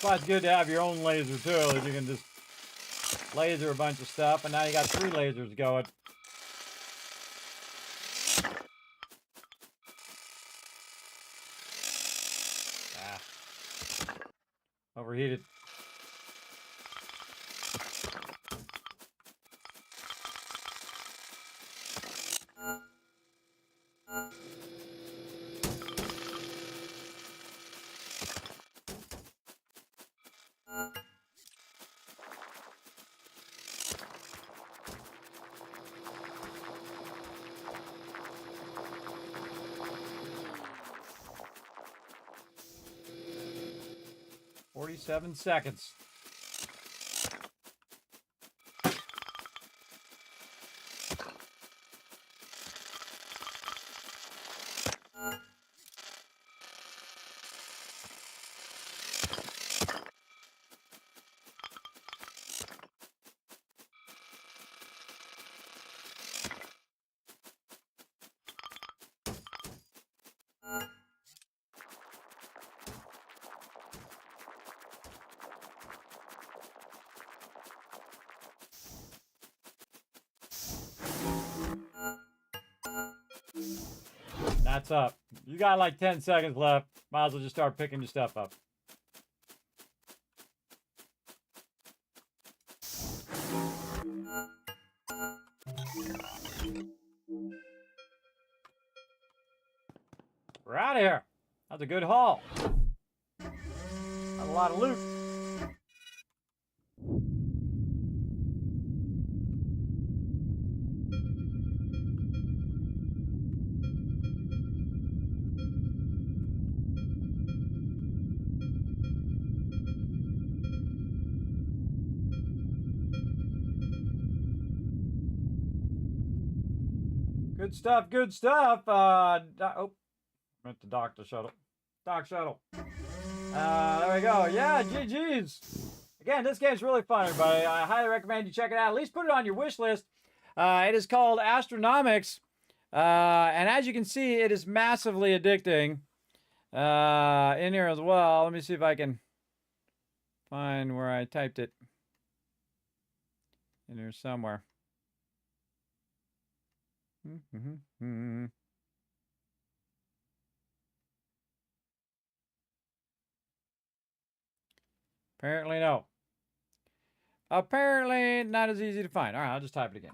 Well, it's good to have your own laser too, that you can just laser a bunch of stuff, and now you got 3 lasers going. Overheated. $47 seconds. That's up. You got like 10 seconds left. Might as well just start picking your stuff up. We're out of here. That's a good haul. That's a lot of loot. Good stuff, good stuff. Oh, meant the doctor shuttle. Doc shuttle. There we go. Yeah, GG's. Again, this game's really fun, everybody. I highly recommend you check it out. At least put it on your wish list. It is called Astronomics. And as you can see, it is massively addicting in here as well. Let me see if I can find where I typed it in here somewhere. Apparently no. Apparently not as easy to find. All right, I'll just type it again.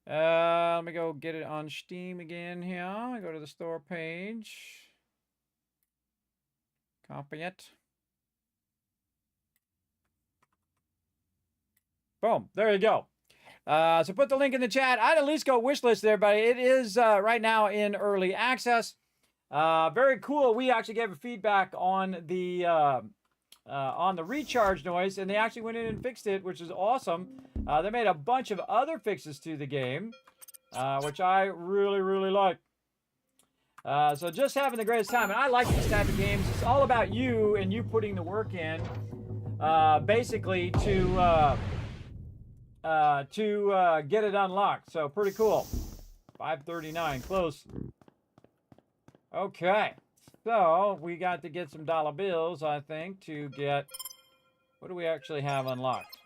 Let me go get it on Steam again here. I go to the store page. Copy it. Boom. There you go. So put the link in the chat. I'd at least go wishlist there, but it is right now in early access. Very cool. We actually gave a feedback on the recharge noise, and they actually went in and fixed it, which is awesome. They made a bunch of other fixes to the game, which I really, really like. So just having the greatest time, and I like these type of games. It's all about you and you putting the work in, basically to get it unlocked. So pretty cool. 539, close. Okay, so we got to get some dollar bills, I think, to get, what do we actually have unlocked?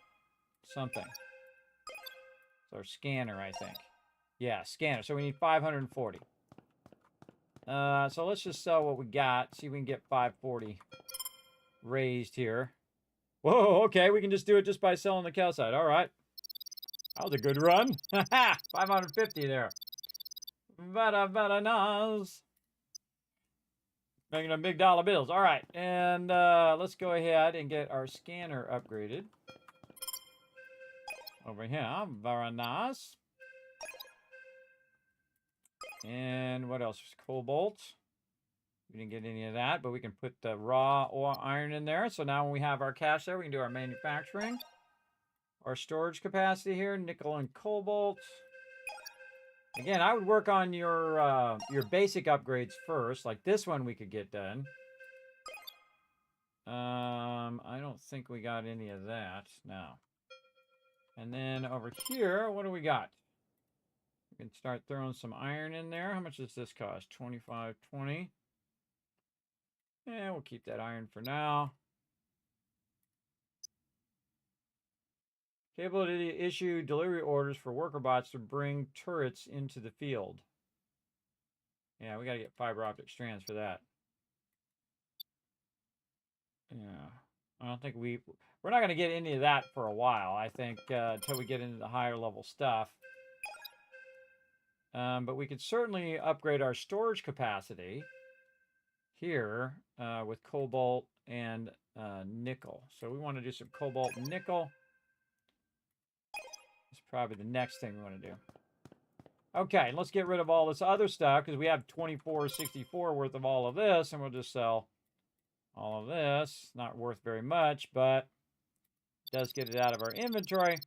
Something. It's our scanner, I think. Yeah, scanner. So we need 540. So let's just sell what we got. See if we can get 540 raised here. Whoa, okay. We can just do it just by selling the calcite. All right. That was a good run. 550 there. Very nice. Making them big dollar bills. All right. And let's go ahead and get our scanner upgraded. Over here. Very nice. And what else? Cobalt. We didn't get any of that, but we can put the raw or iron in there. So now when we have our cash there, we can do our manufacturing. Our storage capacity here, nickel and cobalt. Again, I would work on your basic upgrades first. Like this one we could get done. I don't think we got any of that. No. And then over here, what do we got? We can start throwing some iron in there. How much does this cost? 25.20. Yeah, we'll keep that iron for now. Capability to issue delivery orders for worker bots to bring turrets into the field. Yeah, we got to get fiber optic strands for that. Yeah, I don't think we're not going to get any of that for a while, I think, until we get into the higher level stuff. But we could certainly upgrade our storage capacity here with cobalt and nickel. So we want to do some cobalt and nickel. It's probably the next thing we want to do. Okay, let's get rid of all this other stuff because we have 2464 worth of all of this, and we'll just sell all of this. Not worth very much, but it does get it out of our inventory.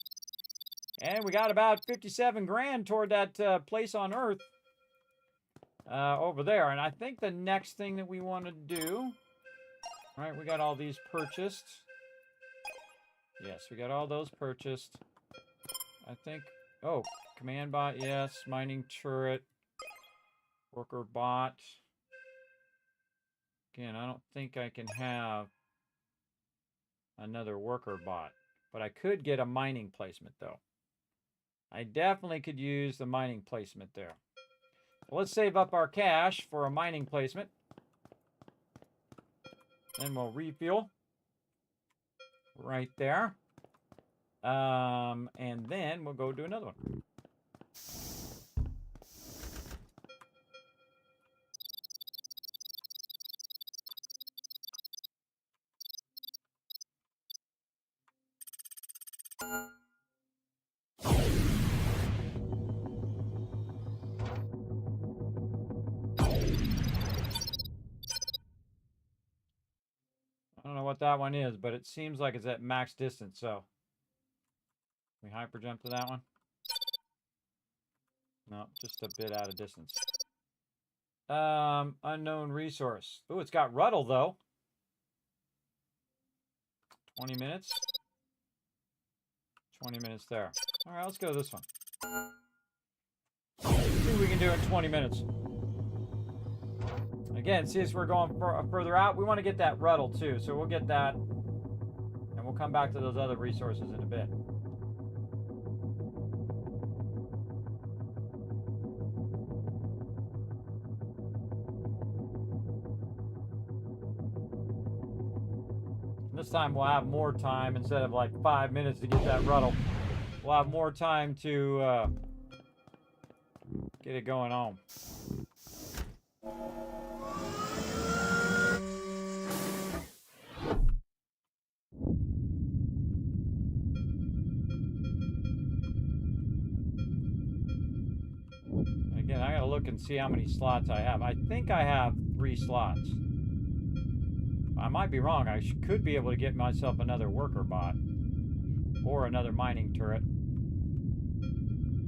And we got about 57 grand toward that place on Earth over there. And I think the next thing that we want to do... All right, we got all these purchased. Yes, we got all those purchased. I think... Oh, command bot, yes. Mining turret. Worker bot. Again, I don't think I can have another worker bot. But I could get a mining placement, though. I definitely could use the mining placement there. Well, let's save up our cash for a mining placement. Then we'll refuel. Right there. And then we'll go do another one. I don't know what that one is, but it seems like it's at max distance, so we hyper jump to that one. No, just a bit out of distance. Unknown resource. Oh, it's got Ruddle though. 20 minutes. 20 minutes there. All right, let's go this one. See what we can do in 20 minutes. Again, see as we're going further out, we want to get that Ruddle too, so we'll get that, and we'll come back to those other resources in a bit. This time we'll have more time instead of like 5 minutes to get that Ruddle. We'll have more time to get it going on. Again, I gotta look and see how many slots I have. I think I have 3 slots. I might be wrong. I could be able to get myself another worker bot or another mining turret.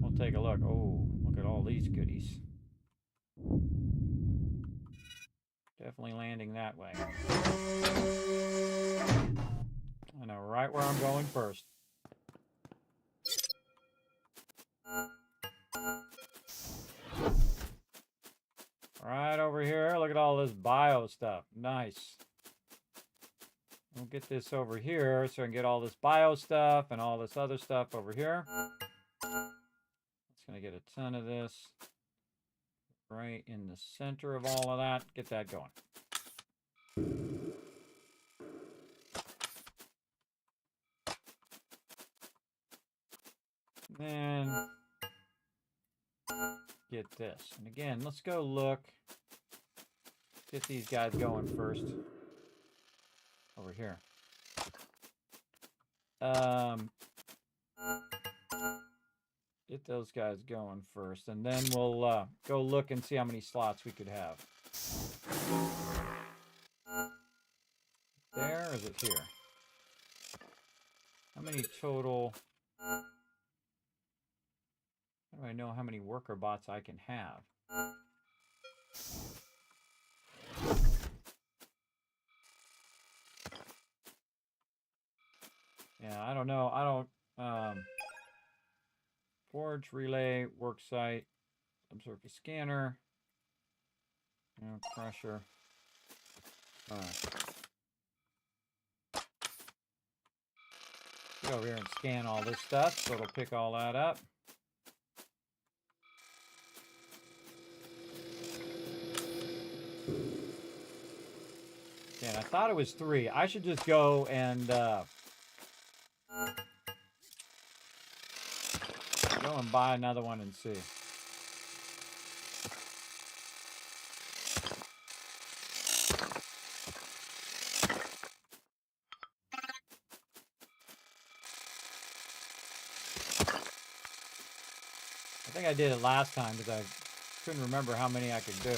We'll take a look. Oh, look at all these goodies. Definitely landing that way. I know right where I'm going first. Right over here. Look at all this bio stuff. Nice. We'll get this over here so I can get all this bio stuff and all this other stuff over here. It's going to get a ton of this right in the center of all of that. Get that going. Then get this. And again, let's go look. Get these guys going first. Over here. Get those guys going first, and then we'll go look and see how many slots we could have. There, or is it here? How many total? How do I know how many worker bots I can have? Yeah, I don't know. I don't. Forge, relay, worksite, subsurface scanner, crusher. All right. Go over here and scan all this stuff, so it'll pick all that up. And I thought it was 3. I should just go and go and buy another one and see. I think I did it last time because I couldn't remember how many I could do.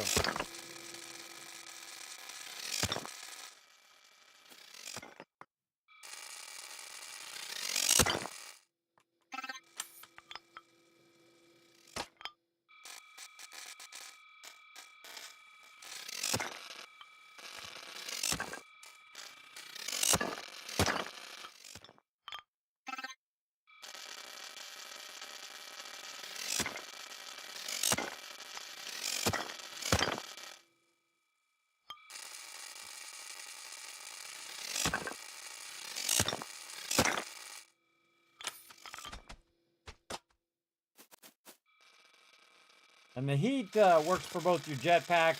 And the heat works for both your jetpack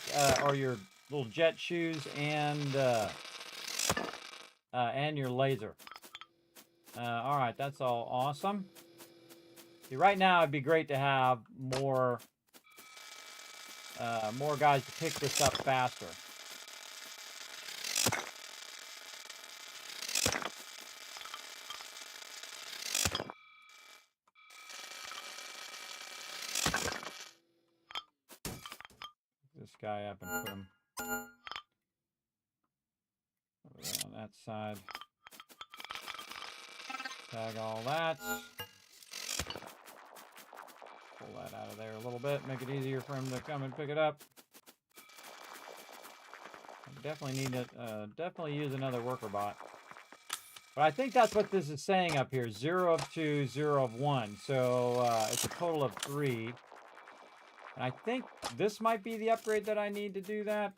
or your little jet shoes and your laser. All right, that's all awesome. See, right now it'd be great to have more guys to pick this up faster. This guy up and put him over there on that side. Tag all that. Pull that out of there a little bit, make it easier for him to come and pick it up. I definitely need to definitely use another worker bot. But I think that's what this is saying up here, 0 of 2, 0 of 1. So it's a total of 3. And I think this might be the upgrade that I need to do that.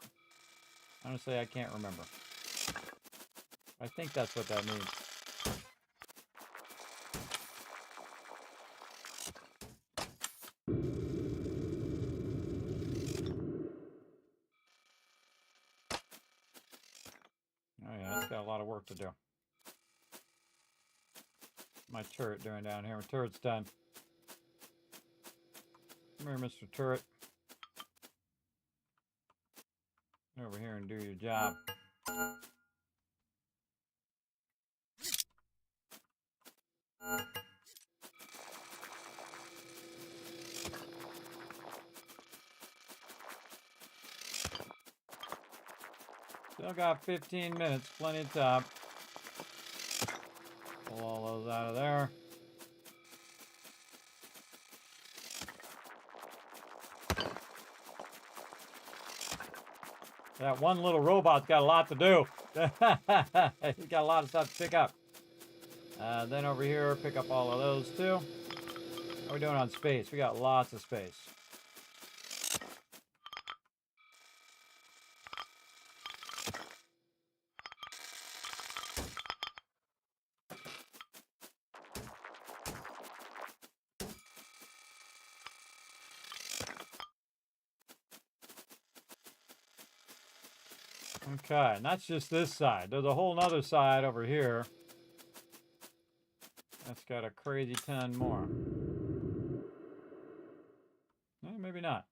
Honestly, I can't remember. I think that's what that means. Oh yeah, it's got a lot of work to do. My turret doing down here. My turret's done. Come here, Mr. Turret. Get over here and do your job. Still got 15 minutes, plenty of time. Pull all those out of there. That one little robot's got a lot to do. He's got a lot of stuff to pick up. Then over here, pick up all of those too. How are we doing on space? We got lots of space. Okay, and that's just this side. There's a whole nother side over here. That's got a crazy ton more. Maybe not.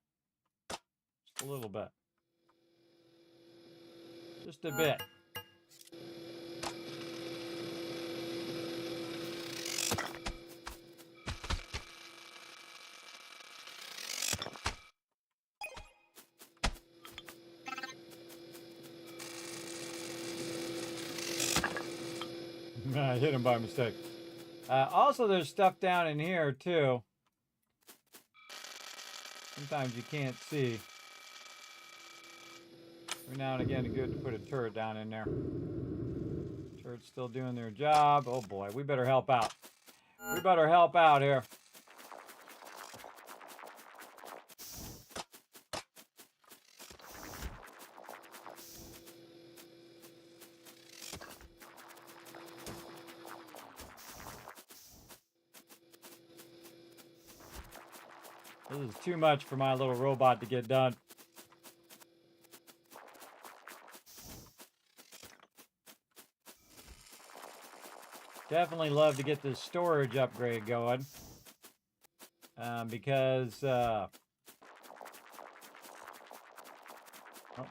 Just a little bit. Just a bit. I hit him by mistake. Also, there's stuff down in here, too. Sometimes you can't see. Every now and again, it's good to put a turret down in there. Turret's still doing their job. Oh, boy. We better help out. We better help out here. This is too much for my little robot to get done. Definitely love to get this storage upgrade going. Because... oh,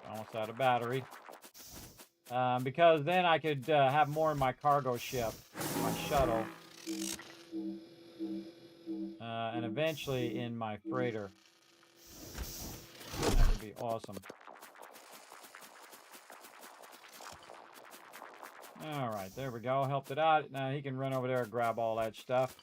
almost out of battery. Because then I could have more in my cargo ship, my shuttle. And eventually in my freighter. That would be awesome. Alright, there we go. Helped it out. Now he can run over there and grab all that stuff.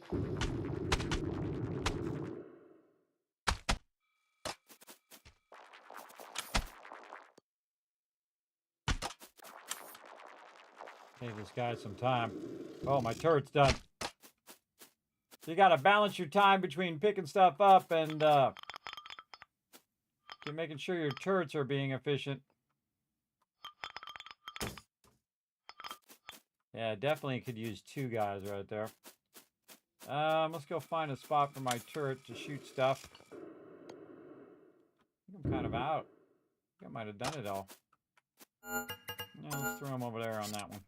Give this guy some time. Oh, my turret's done. So you got to balance your time between picking stuff up and making sure your turrets are being efficient. Yeah, definitely could use 2 guys right there. Let's go find a spot for my turret to shoot stuff. I think I'm kind of out. I think I might have done it all. Yeah, let's throw him over there on that one.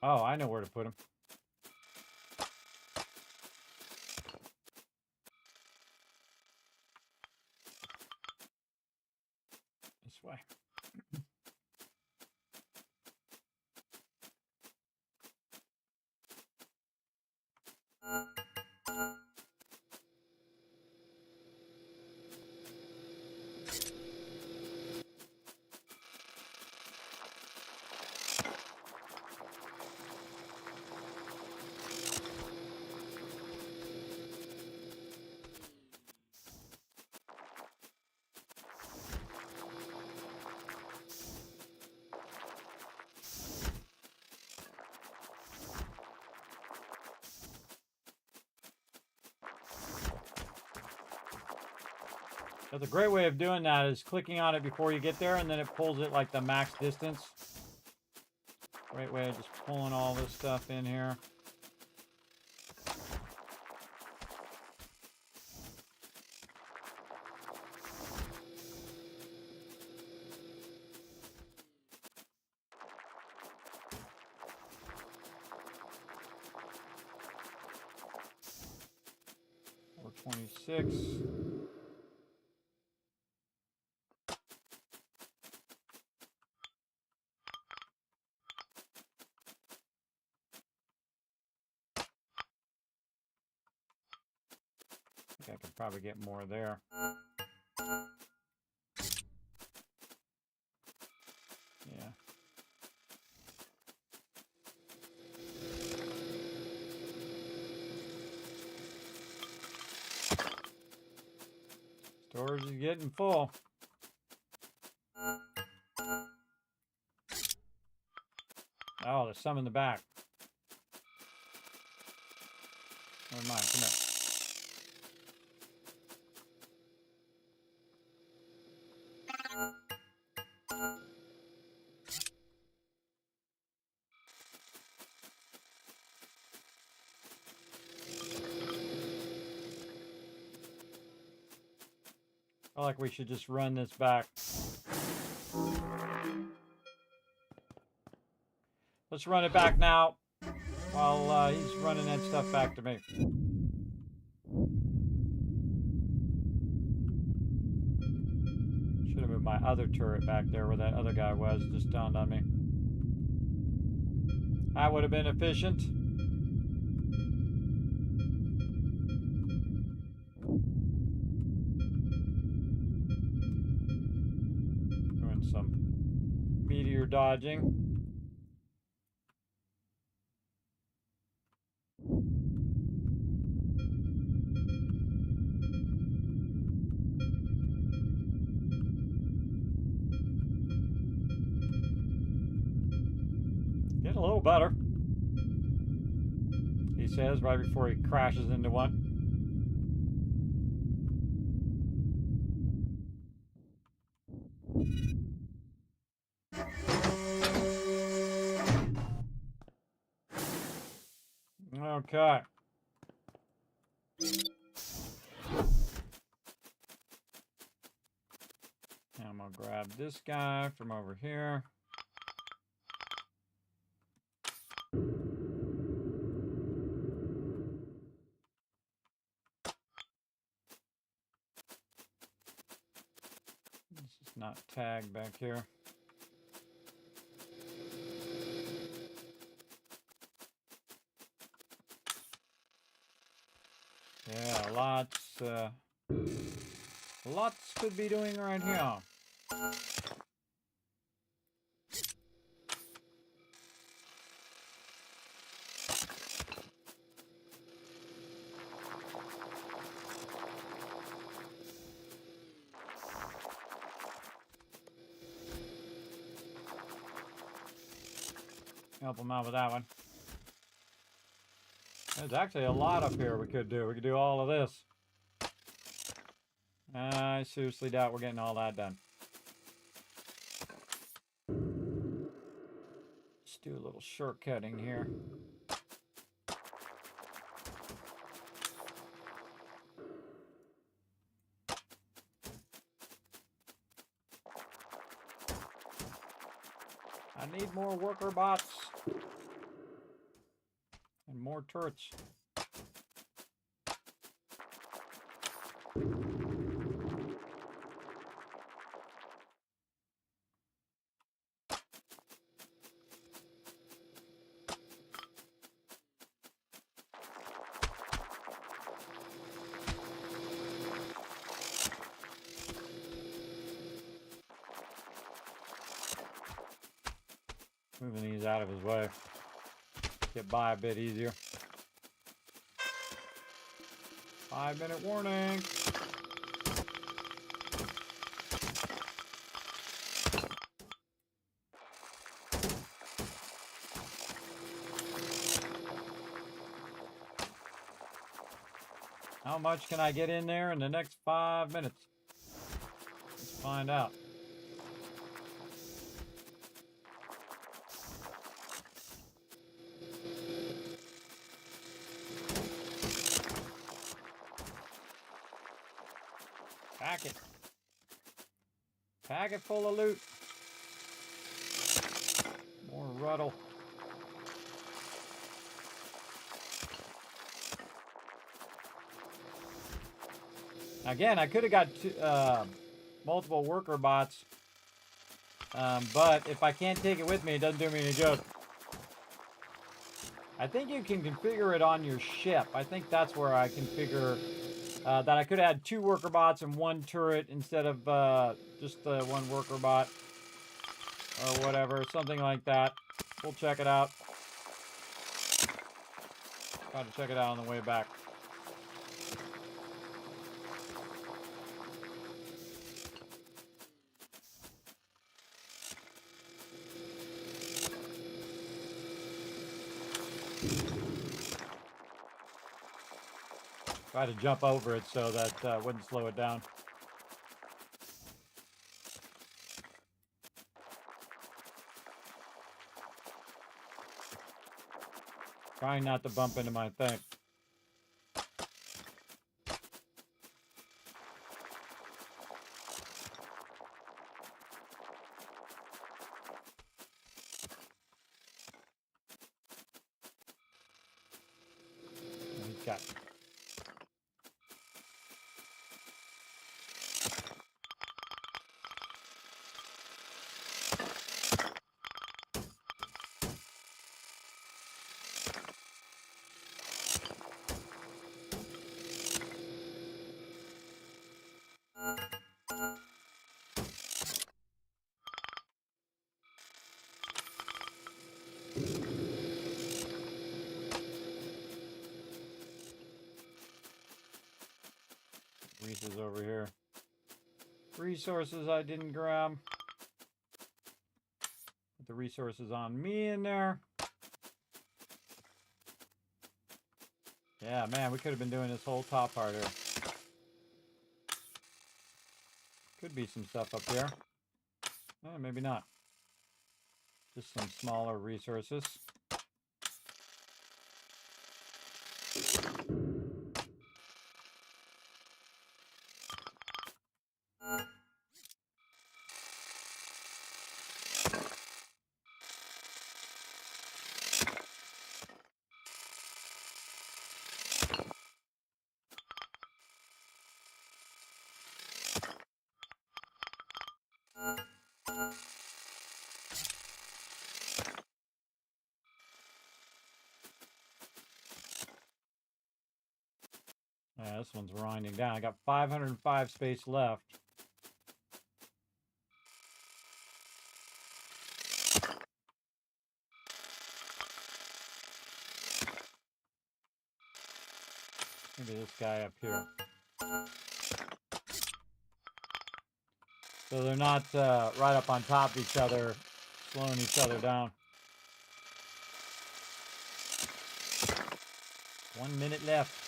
Oh, I know where to put him. This way. That's a great way of doing that is clicking on it before you get there, and then it pulls it like the max distance. Great way of just pulling all this stuff in here. Or 26. I could probably get more there. Yeah. Storage is getting full. Oh, there's some in the back. Never mind, come here. I feel like we should just run this back. Let's run it back now while he's running that stuff back to me. Should have moved my other turret back there where that other guy was. Just dawned on me. That would have been efficient. Doing some meteor dodging. Getting a little better, he says right before he crashes into one. Okay. Now I'm gonna grab this guy from over here. not tagged back here. Yeah, lots could be doing right here. Help them out with that one. There's actually a lot up here we could do. We could do all of this. I seriously doubt we're getting all that done. Let's do a little shortcutting here. I need more worker bots and more turrets. Moving these out of his way. Get by a bit easier. 5-minute warning. How much can I get in there in the next 5 minutes? Let's find out. Pack it. Pack it full of loot. More ruddle. Again, I could have got multiple worker bots, but if I can't take it with me, it doesn't do me any good. I think you can configure it on your ship. I think that's where I configure that I could have had 2 worker bots and 1 turret instead of just the 1 worker bot or whatever, something like that. We'll check it out. Try to check it out on the way back. Try to jump over it so that wouldn't slow it down. Trying not to bump into my thing. Okay. Reese's over here. Resources I didn't grab. Put the resources on me in there. Yeah, man, we could have been doing this whole top part here. Could be some stuff up here. Maybe not. Just some smaller resources. Yeah, this one's winding down. I got 505 space left. Maybe this guy up here. So they're not right up on top of each other, slowing each other down. 1 minute left.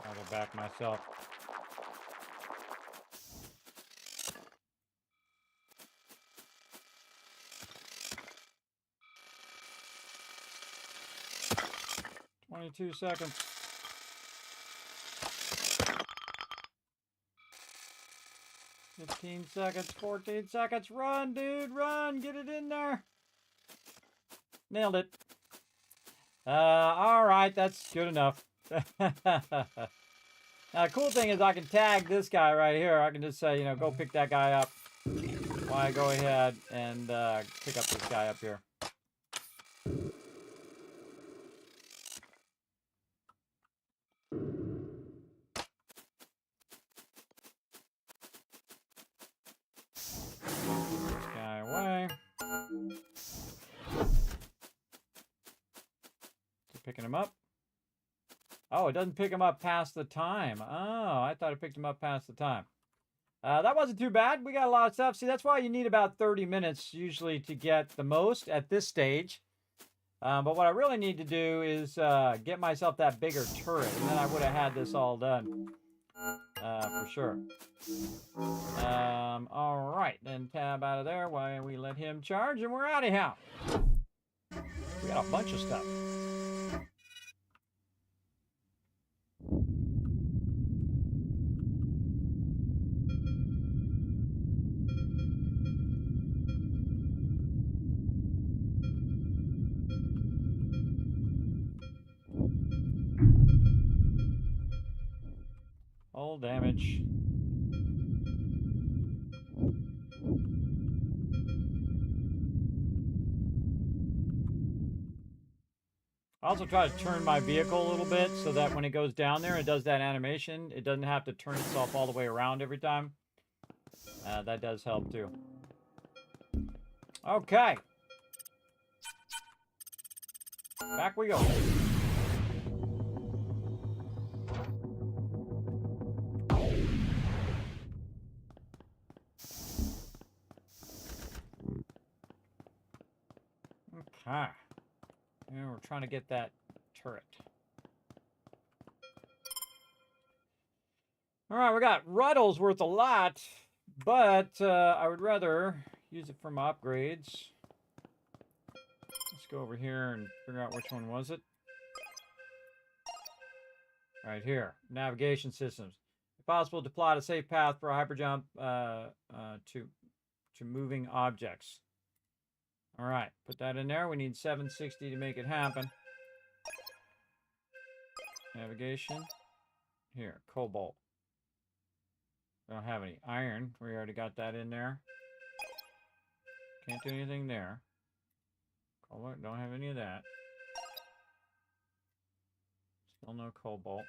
I'll go back myself. "22 seconds. 15 seconds, 14 seconds. Run, dude, run. Get it in there. Nailed it. All right, that's good enough. Now, the cool thing is I can tag this guy right here. I can just say, you know, go pick that guy up. While I go ahead and pick up this guy up here. This guy away. Is it picking him up? Oh, it doesn't pick him up past the time. Oh, I thought it picked him up past the time. That wasn't too bad. We got a lot of stuff. See, that's why you need about 30 minutes usually to get the most at this stage. But what I really need to do is get myself that bigger turret, and then I would have had this all done for sure. All right, then tab out of there while we let him charge, and we're out of here. We got a bunch of stuff. All damage. I also try to turn my vehicle a little bit so that when it goes down there, it does that animation. It doesn't have to turn itself all the way around every time. That does help too. Okay. Back we go. Okay. And we're trying to get that turret. All right, we got Ruddle's worth a lot, but I would rather use it for my upgrades. Let's go over here and figure out which one was it. Right here, navigation systems. If possible, to plot a safe path for a hyperjump to moving objects. All right, put that in there. We need 760 to make it happen. Navigation. Here, cobalt. We don't have any iron. We already got that in there. Can't do anything there. Cobalt, don't have any of that. Still no cobalt.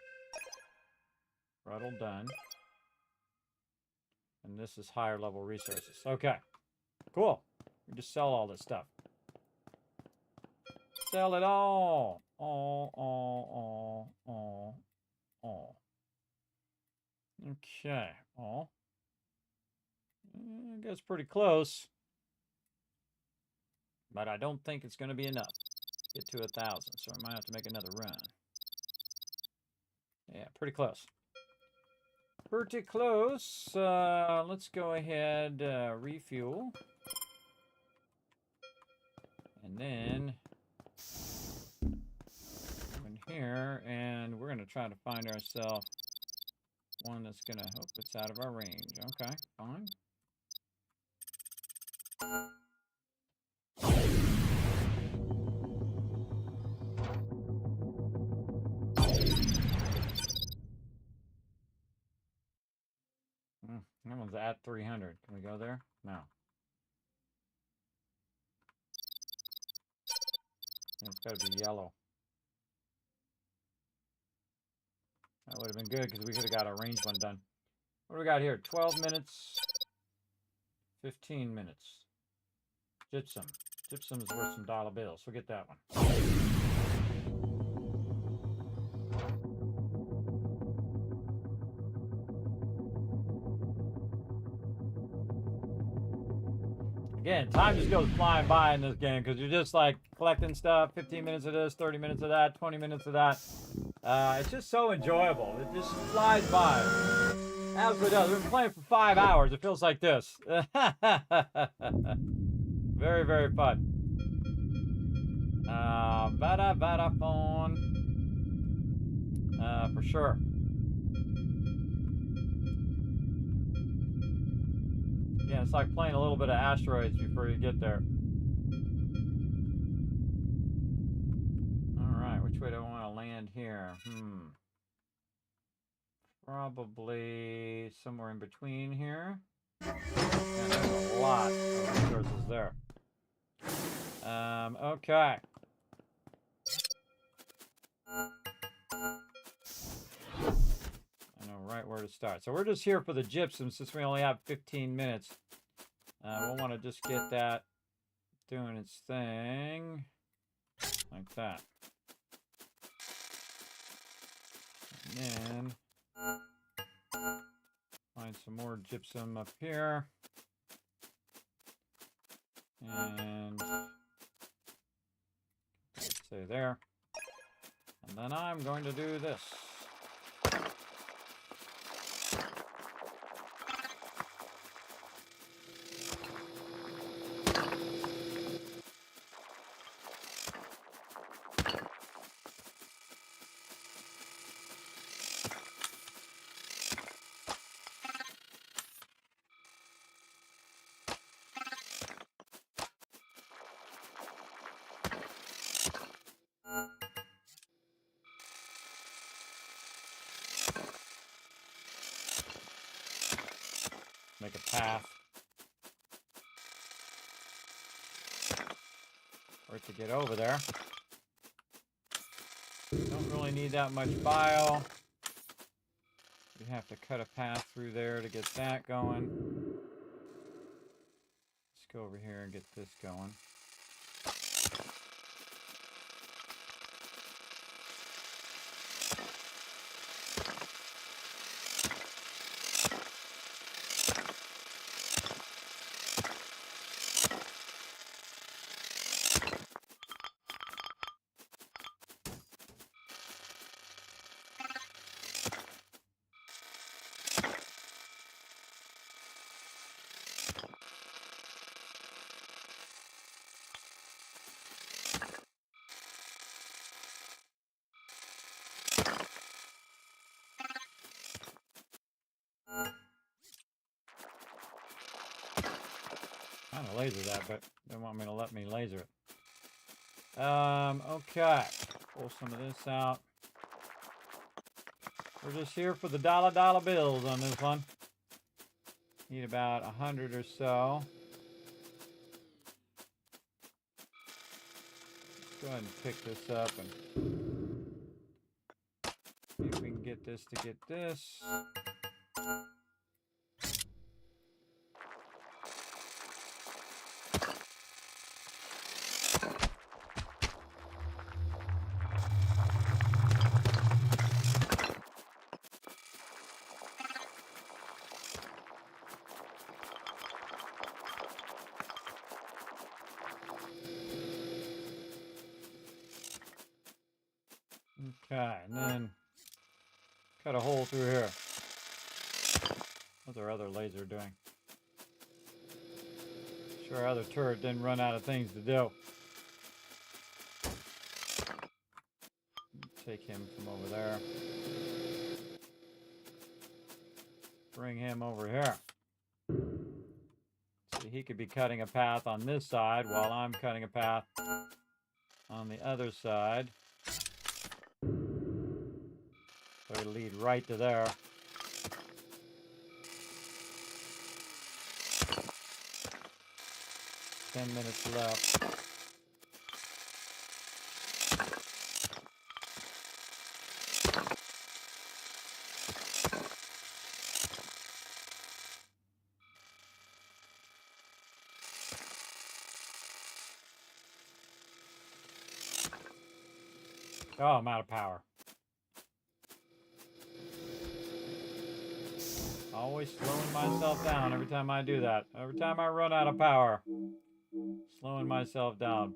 Ruddle done. And this is higher level resources. Okay, cool. We just sell all this stuff. Sell it all. All. Okay. All. I guess pretty close. But I don't think it's going to be enough. Get to 1,000, so I might have to make another run. Yeah, pretty close. Pretty close. Let's go ahead, refuel. And then in here, and we're going to try to find ourselves one that's going to hope it's out of our range. Okay, fine. one's at 300. Can we go there? No. It's got to be yellow. That would have been good because we could have got a range one done. What do we got here? 12 minutes. 15 minutes. Gypsum. Gypsum is worth some dollar bills. We'll get that one. Again, time just goes flying by in this game because you're just like collecting stuff. 15 minutes of this, 30 minutes of that, 20 minutes of that. It's just so enjoyable. It just flies by. Absolutely does. We've been playing for 5 hours. It feels like this. Very, very fun. Phone. For sure. Yeah, it's like playing a little bit of asteroids before you get there. Alright, which way do I want to land here? Probably somewhere in between here. And there's a lot of resources there. Okay. I know right where to start. So we're just here for the gypsum since we only have 15 minutes. We'll want to just get that doing its thing. Like that. And then find some more gypsum up here. And say there. And then I'm going to do this. Make a path for it to get over there. Don't really need that much bio. You have to cut a path through there to get that going. Let's go over here and get this going. Kind of laser that, but they want me to let me laser it. Okay. Pull some of this out. We're just here for the dollar bills on this one. Need about 100 or so. Let's go ahead and pick this up and see if we can get this to get this. Okay, and then cut a hole through here. What's our other laser doing? Sure, our other turret didn't run out of things to do. Take him from over there. Bring him over here. See, he could be cutting a path on this side while I'm cutting a path on the other side. So it'll lead right to there. 10 minutes left. Oh, I'm out of power. Always slowing myself down every time I do that. Every time I run out of power. Slowing myself down.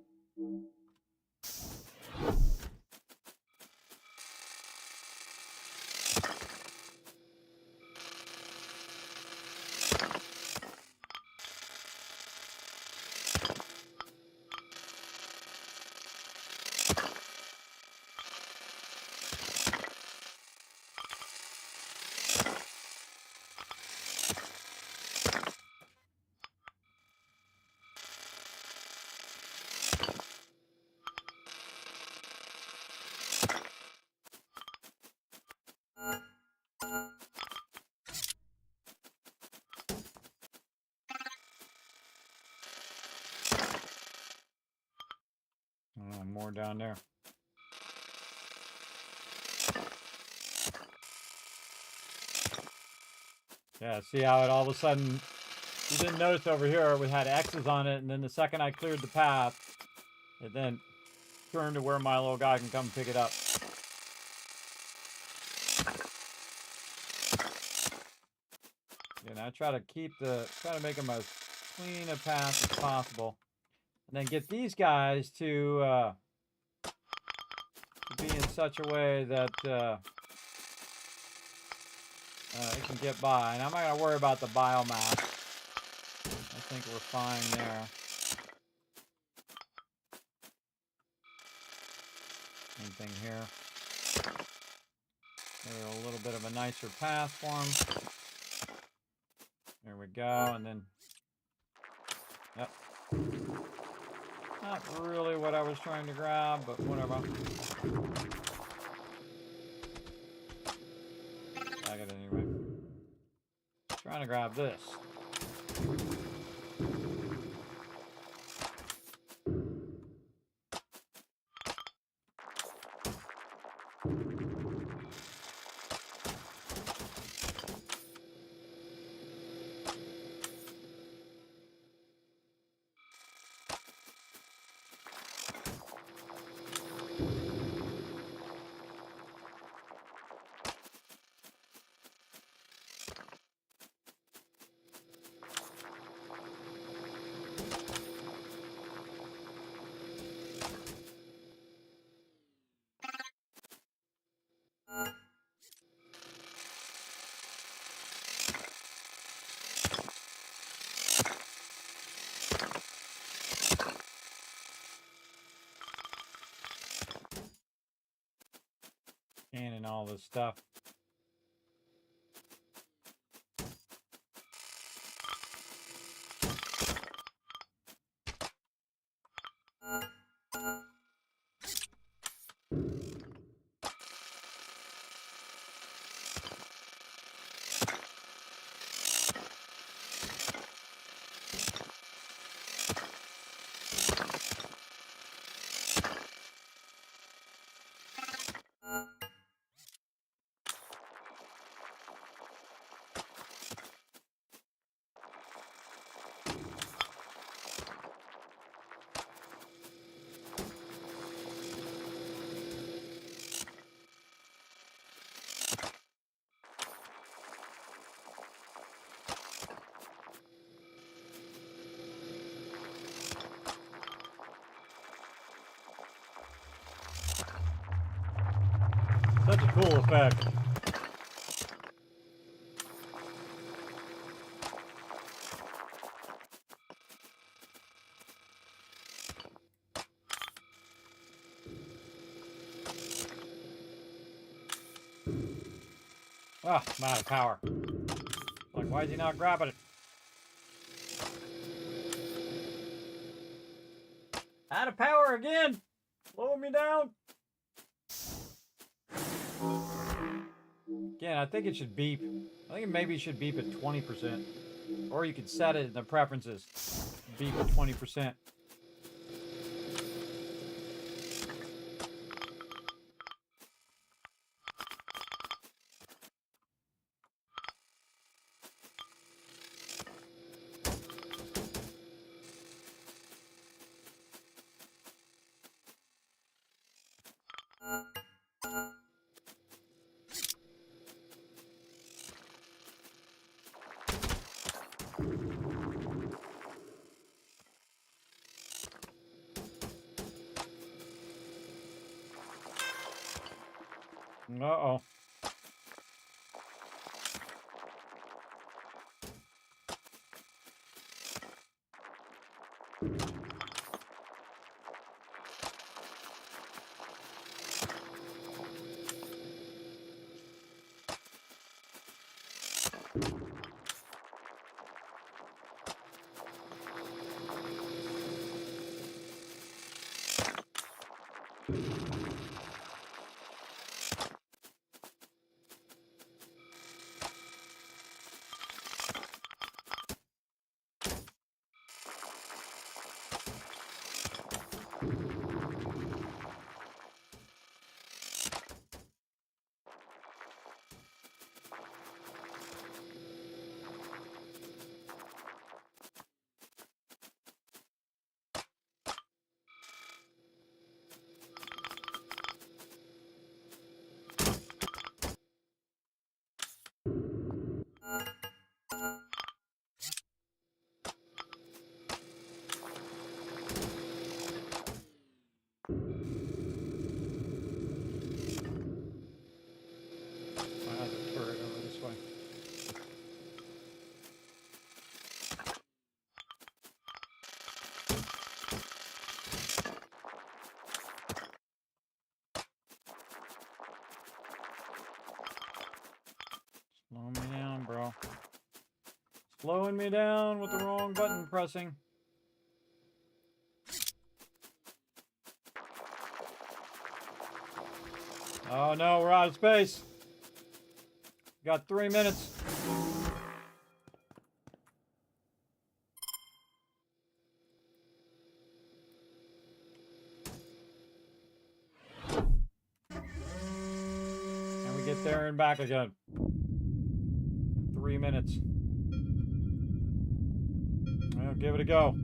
Oh, more down there. Yeah, see how it all of a sudden, you didn't notice over here, we had X's on it, and then the second I cleared the path, it then turned to where my little guy can come pick it up. And I try to make them as clean a path as possible. And then get these guys to be in such a way that it can get by. And I'm not going to worry about the biomass. I think we're fine there. Same thing here. Maybe a little bit of a nicer path for them. There we go, and then, yep. Not really what I was trying to grab, but whatever. I got it anyway. Trying to grab this. And all this stuff. Such a cool effect. Ah, I'm out of power. Like, why is he not grabbing it? Out of power again! Slow me down! Again, I think it should beep. I think maybe it should beep at 20%. Or you could set it in the preferences. Beef at 20%. Uh-oh. I have the turret over this way. Slowing me down, bro. Slowing me down with the wrong button pressing. Oh no, we're out of space. Got 3 minutes. And we get there and back again. 3 minutes. Well, give it a go.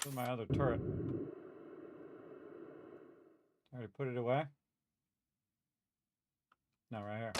Where's my other turret? I already put it away? No, right here.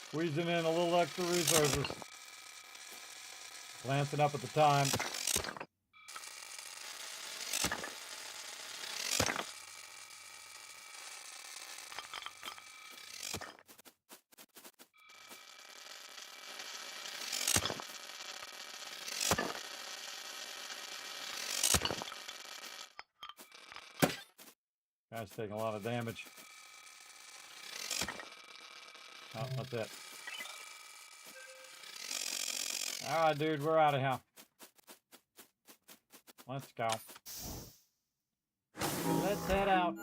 Squeezing in a little extra resources. Glancing up at the time. Guy's taking a lot of damage. Oh, that's it. Alright, dude, we're out of here. Let's go. Let's head out.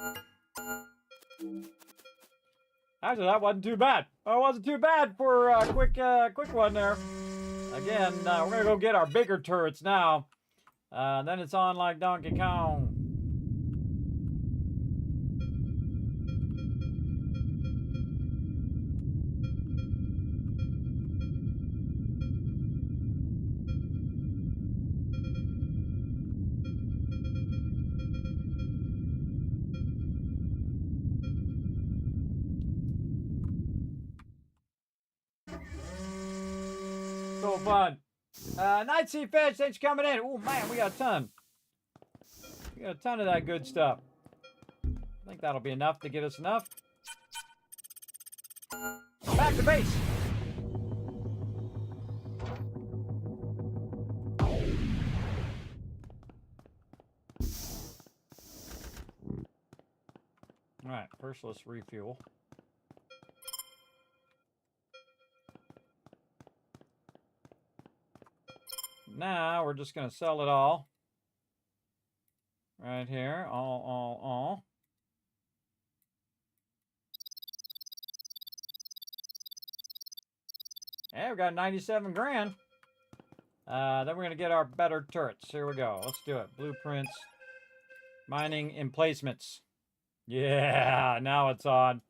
Actually, that wasn't too bad. It wasn't too bad for a quick one there. Again, we're gonna go get our bigger turrets now. Then it's on like Donkey Kong. So fun. Night Sea Fish, thanks for coming in. Oh man, we got a ton. We got a ton of that good stuff. I think that'll be enough to get us enough. Back to base. Alright, first let's refuel. Now we're just going to sell it all. Right here. All. Yeah, we got 97 grand. Then we're going to get our better turrets. Here we go. Let's do it. Blueprints. Mining emplacements. Yeah, now it's on.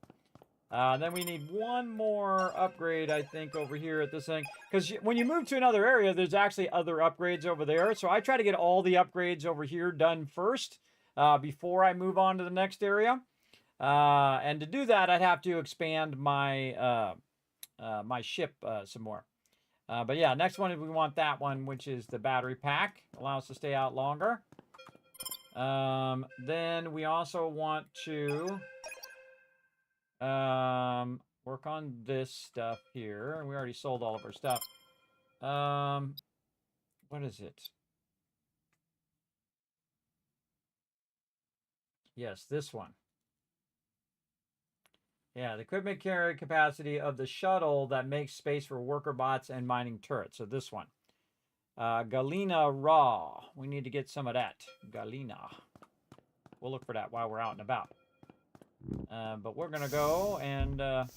Then we need one more upgrade, I think, over here at this thing. Because when you move to another area, there's actually other upgrades over there. So I try to get all the upgrades over here done first before I move on to the next area. And to do that, I'd have to expand my my ship some more. But yeah, next one, we want that one, which is the battery pack. Allow us to stay out longer. Then we also want to work on this stuff here. We already sold all of our stuff. What is it? Yes, this one. Yeah, the equipment carry capacity of the shuttle that makes space for worker bots and mining turrets. So this one. Galena Raw. We need to get some of that. Galena. We'll look for that while we're out and about. But we're going to go and get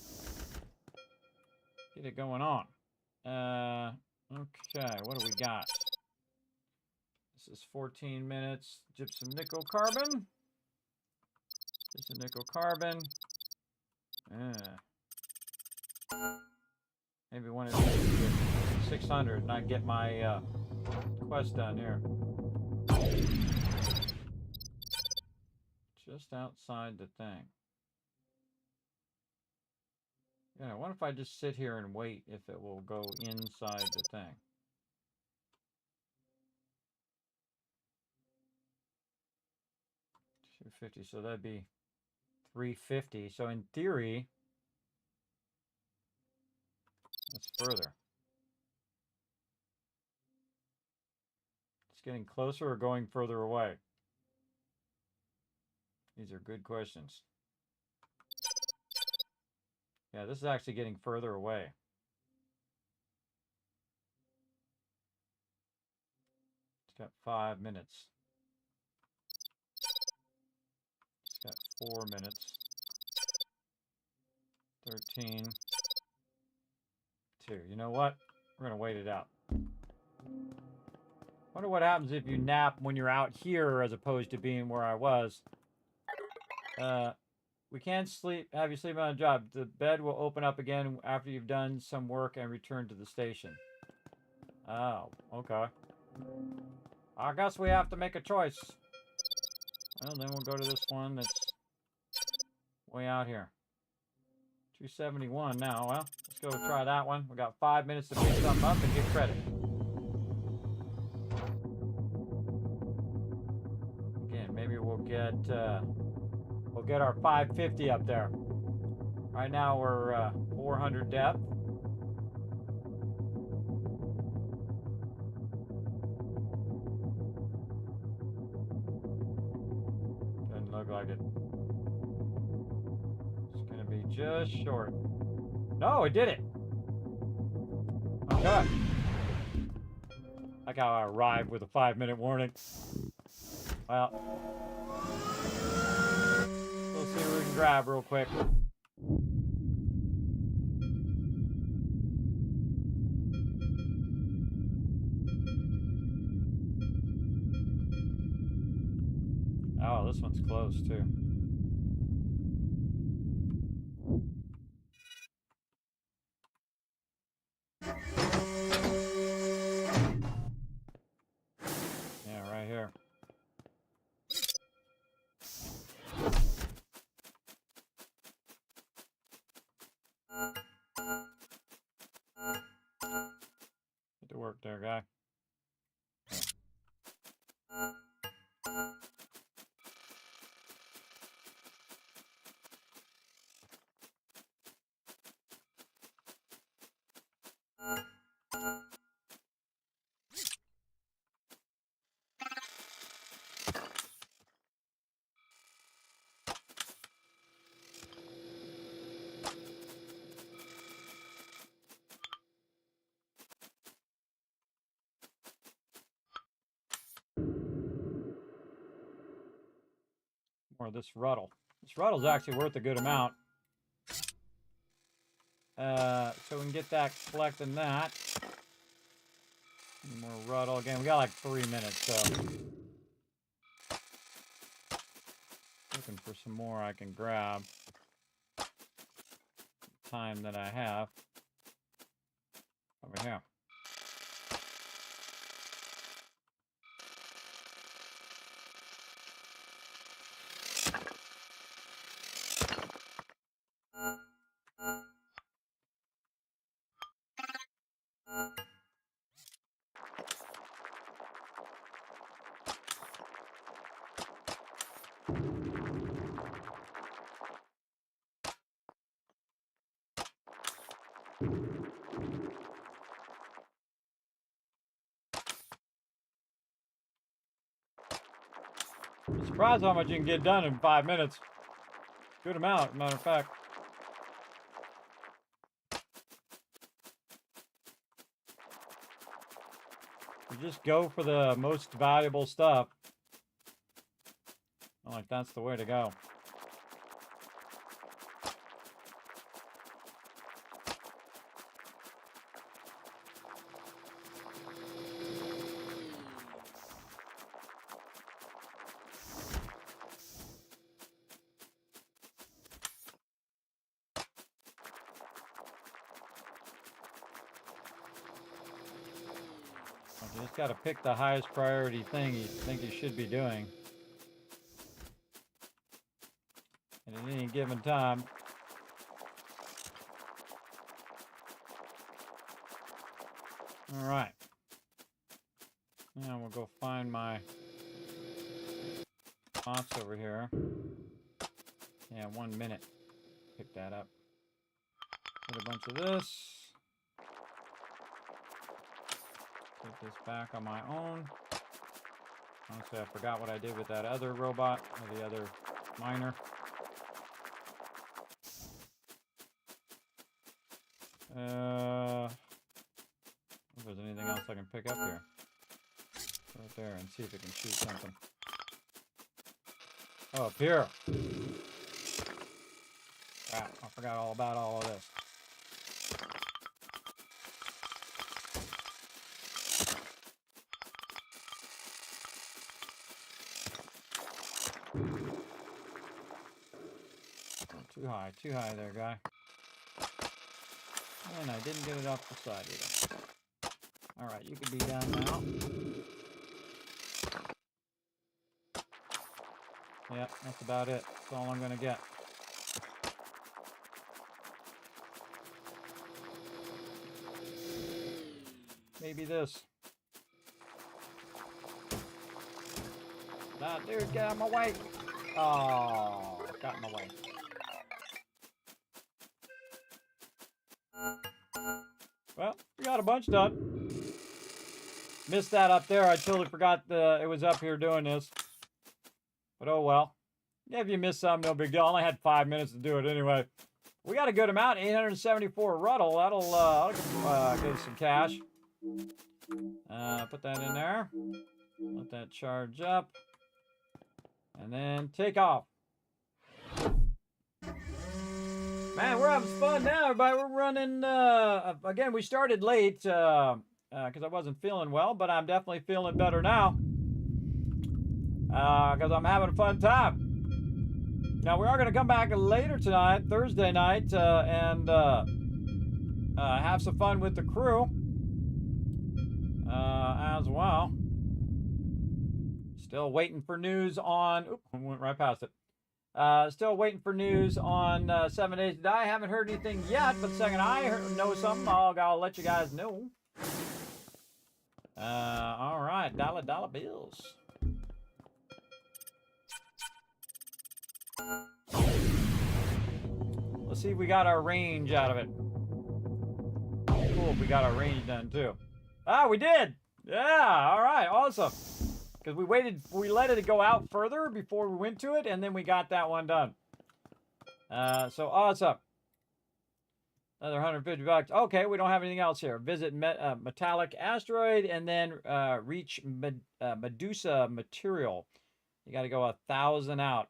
it going on. Okay, what do we got? This is 14 minutes. Gypsum nickel carbon. Gypsum nickel carbon. Maybe one of these get 600 and I get my quest done here. Just outside the thing. Yeah, I wonder if I just sit here and wait if it will go inside the thing. $250, so that'd be $350. So in theory, that's further. It's getting closer or going further away? These are good questions. Yeah, this is actually getting further away. It's got 5 minutes. It's got 4 minutes. 13. 2. You know what? We're going to wait it out. Wonder what happens if you nap when you're out here as opposed to being where I was. We can't have you sleep on a job. The bed will open up again after you've done some work and return to the station. Oh, okay. I guess we have to make a choice. Well, then we'll go to this one that's way out here. 271 now. Well, let's let's go try that one. We got 5 minutes to pick something up and get credit. Again, maybe we'll get our 550 up there. Right now we're 400 depth. Doesn't look like it. It's gonna be just short. No, it did it. Okay. Like how I arrived with a 5-minute warning. Well, we'll see what we can grab real quick. Oh, this one's close too. Yeah, right here. Get to work there, guy. More of this ruddle. This ruddle's actually worth a good amount. So we can get that collecting that. More ruddle. Again, we got like 3 minutes, so looking for some more I can grab. Time that I have over here. I'm surprised how much you can get done in 5 minutes. Good amount, matter of fact. You just go for the most valuable stuff. I like that's the way to go. You just got to pick the highest priority thing you think you should be doing. And at any given time. All right. Now we'll go find my spots over here. Yeah, 1 minute. Pick that up. Get a bunch of this. Take this back on my own. Honestly, I forgot what I did with that other robot, or the other miner. If there's anything else I can pick up here. Right there and see if it can shoot something. Oh, up here. Crap, I forgot all about all of this. Too high there, guy. And I didn't get it off the side either. Alright, you can be down now. Yep, that's about it. That's all I'm gonna get. maybe this. Nah, dude, get out of my way. Oh, got in my way. Well, we got a bunch done. Missed that up there. I totally forgot it was up here doing this. But oh well. Yeah, if you missed some, no big deal. I only had 5 minutes to do it anyway. We got a good amount, 874 Ruddle. That'll get us some cash. Put that in there. Let that charge up. And then take off. Man, we're having fun now, everybody. We're running, again, we started late because I wasn't feeling well, but I'm definitely feeling better now because I'm having a fun time. Now, we are going to come back later tonight, Thursday night, and have some fun with the crew as well. Still waiting for news on... Oop, I went right past it. Still waiting for news on 7 Days to Die. Haven't heard anything yet, but the second I know something, I'll let you guys know. All right, dollar bills. Let's see if we got our range out of it. Cool if we got our range done too. Ah, we did! Yeah, all right, awesome. Because we let it go out further before we went to it, and then we got that one done. So awesome. Another 150 bucks. Okay, we don't have anything else here. Visit Metallic Asteroid, and then reach Medusa Material. You got to go 1,000 out.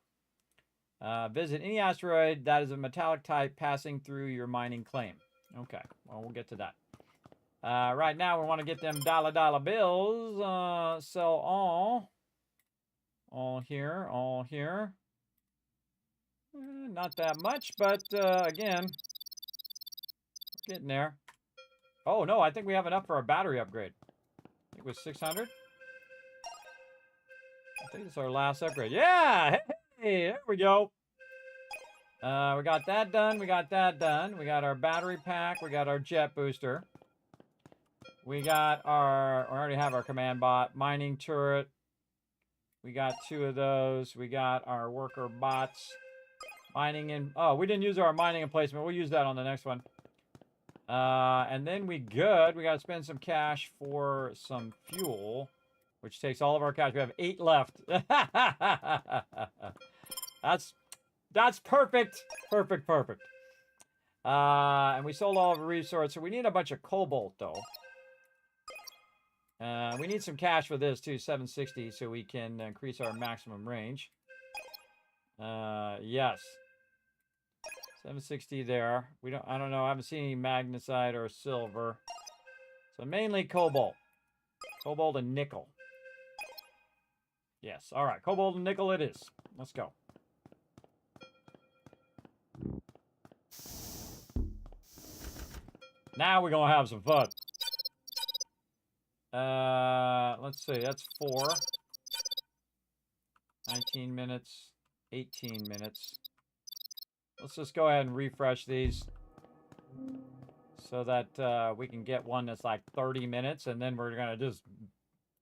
Visit any asteroid that is a metallic type passing through your mining claim. Okay, well, we'll get to that. Right now, we want to get them dollar bills. Sell all here. Not that much, but again, getting there. Oh no, I think we have enough for our battery upgrade. I think it was 600. I think it's our last upgrade. Yeah, hey, there we go. We got that done. We got our battery pack. We got our jet booster. We already have our command bot, mining turret. We got 2 of those. We got our worker bots. Mining in, oh, we didn't use our mining emplacement. We'll use that on the next one. And then we got to spend some cash for some fuel, which takes all of our cash. We have 8 left. That's perfect. Perfect. And we sold all of our resources. So we need a bunch of cobalt, though. We need some cash for this too, 760, so we can increase our maximum range. Yes. 760 there. I don't know, I haven't seen any magnesite or silver. So mainly cobalt. Cobalt and nickel. Yes, all right, cobalt and nickel it is. Let's go. Now we're gonna have some fun. Let's see, that's 4. 19 minutes, 18 minutes. Let's just go ahead and refresh these so that we can get one that's like 30 minutes, and then we're gonna just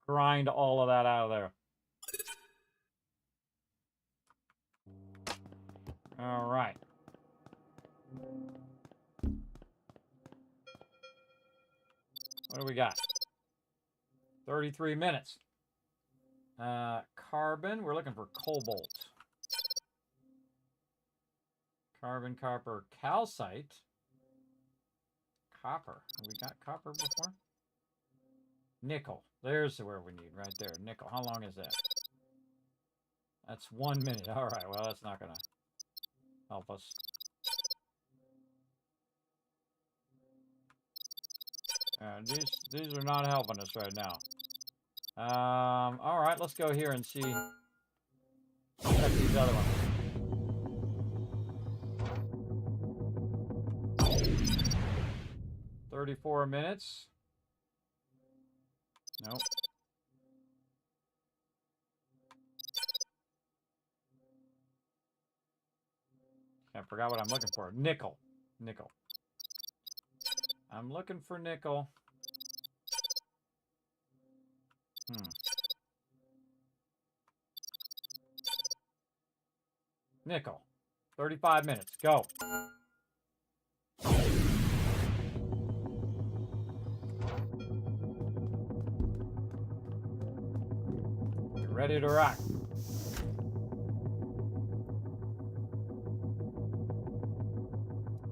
grind all of that out of there. All right. What do we got? 33 minutes. Carbon, we're looking for cobalt. Carbon, copper, calcite. Copper. Have we got copper before? Nickel. There's where we need, right there. Nickel. How long is that? That's 1 minute. All right, well, that's not going to help us. These are not helping us right now. All right, let's go here and see. Check these other ones. 34 minutes. Nope. I forgot what I'm looking for. Nickel. Nickel. I'm looking for nickel. Nickel. 35 minutes. Go. Get ready to rock.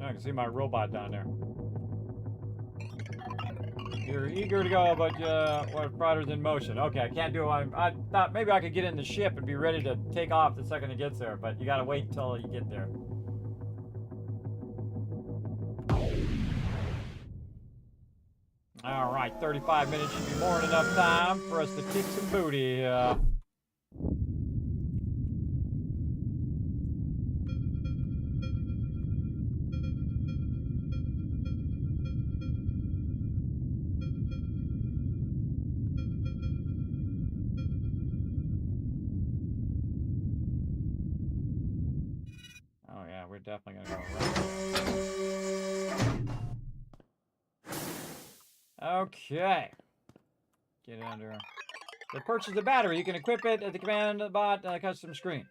I can see my robot down there. You're eager to go, but what fighter's in motion? Okay, I can't do it. I thought maybe I could get in the ship and be ready to take off the second it gets there, but you gotta wait until you get there. All right, 35 minutes should be more than enough time for us to kick some booty. Oh yeah, we're definitely gonna go right. Okay. Get under. To purchase the battery, you can equip it at the command bot custom screen.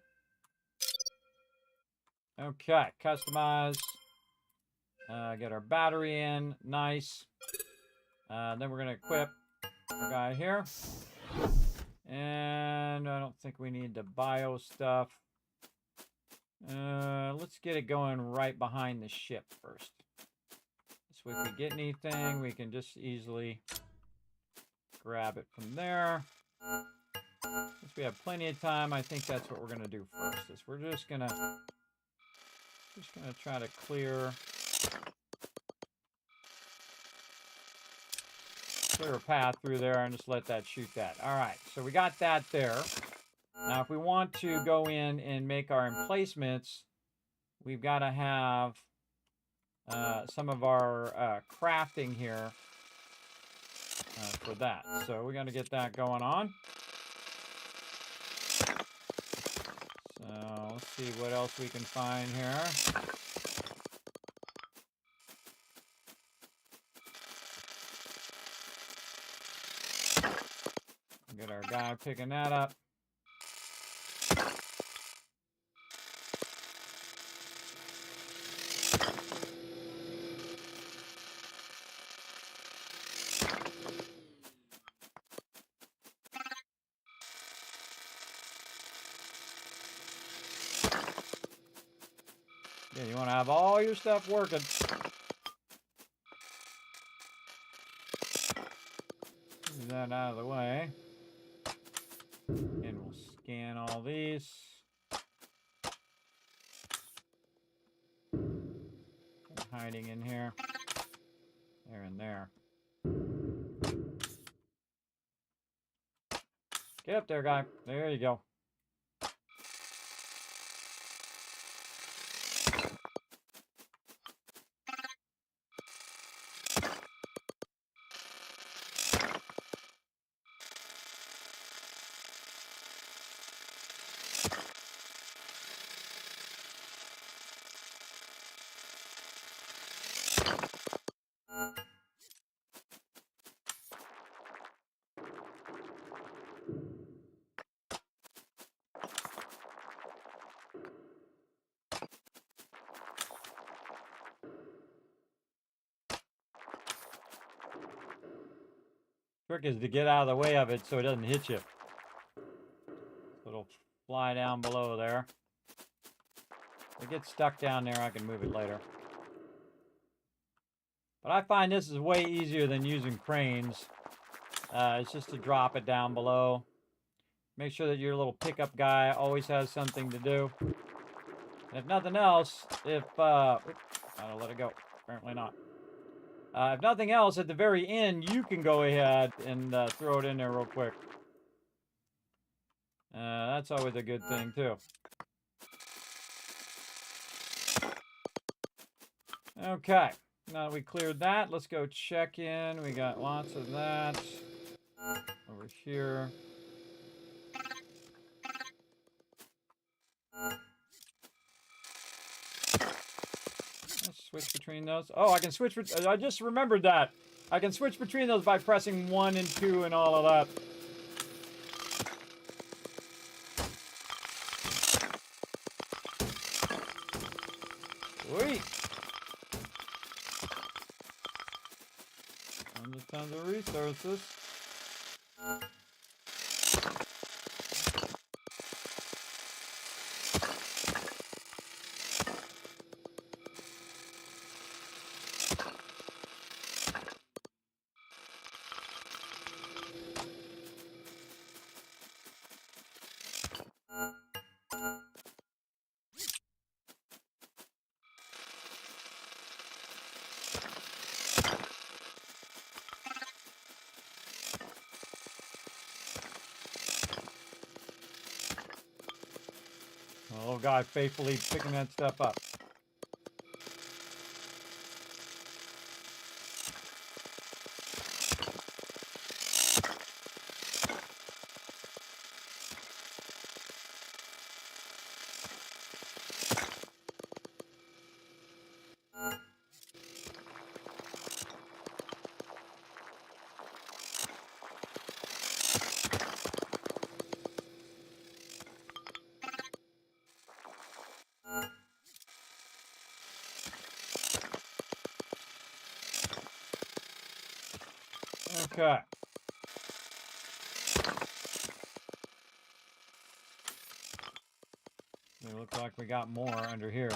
Okay, customize. Get our battery in. Nice. Then we're gonna equip our guy here. And I don't think we need the bio stuff. Let's get it going right behind the ship first. So if we get anything, we can just easily grab it from there. Since we have plenty of time, I think that's what we're gonna do first. Is we're just gonna try to clear a path through there and just let that shoot that. All right, so we got that there. Now, if we want to go in and make our emplacements, we've got to have some of our crafting here for that. So we're going to get that going on. So let's see what else we can find here. Get our guy picking that up. Yeah, you want to have all your stuff working. Move that out of the way. And we'll scan all these. Hiding in here. There and there. Get up there, guy. There you go. Trick is to get out of the way of it so it doesn't hit you. So it'll fly down below there. If it gets stuck down there, I can move it later. But I find this is way easier than using cranes. It's just to drop it down below. Make sure that your little pickup guy always has something to do. And if nothing else, if... I'll let it go. Apparently not. If nothing else, at the very end, you can go ahead and throw it in there real quick. That's always a good thing, too. Okay. Now that we cleared that, let's go check in. We got lots of that over here. Let's switch between those. Oh, I can switch. I just remembered that. I can switch between those by pressing 1 and 2 and all of that. Sweet. Tons of resources. The little guy faithfully picking that stuff up. Okay. It looks like we got more under here.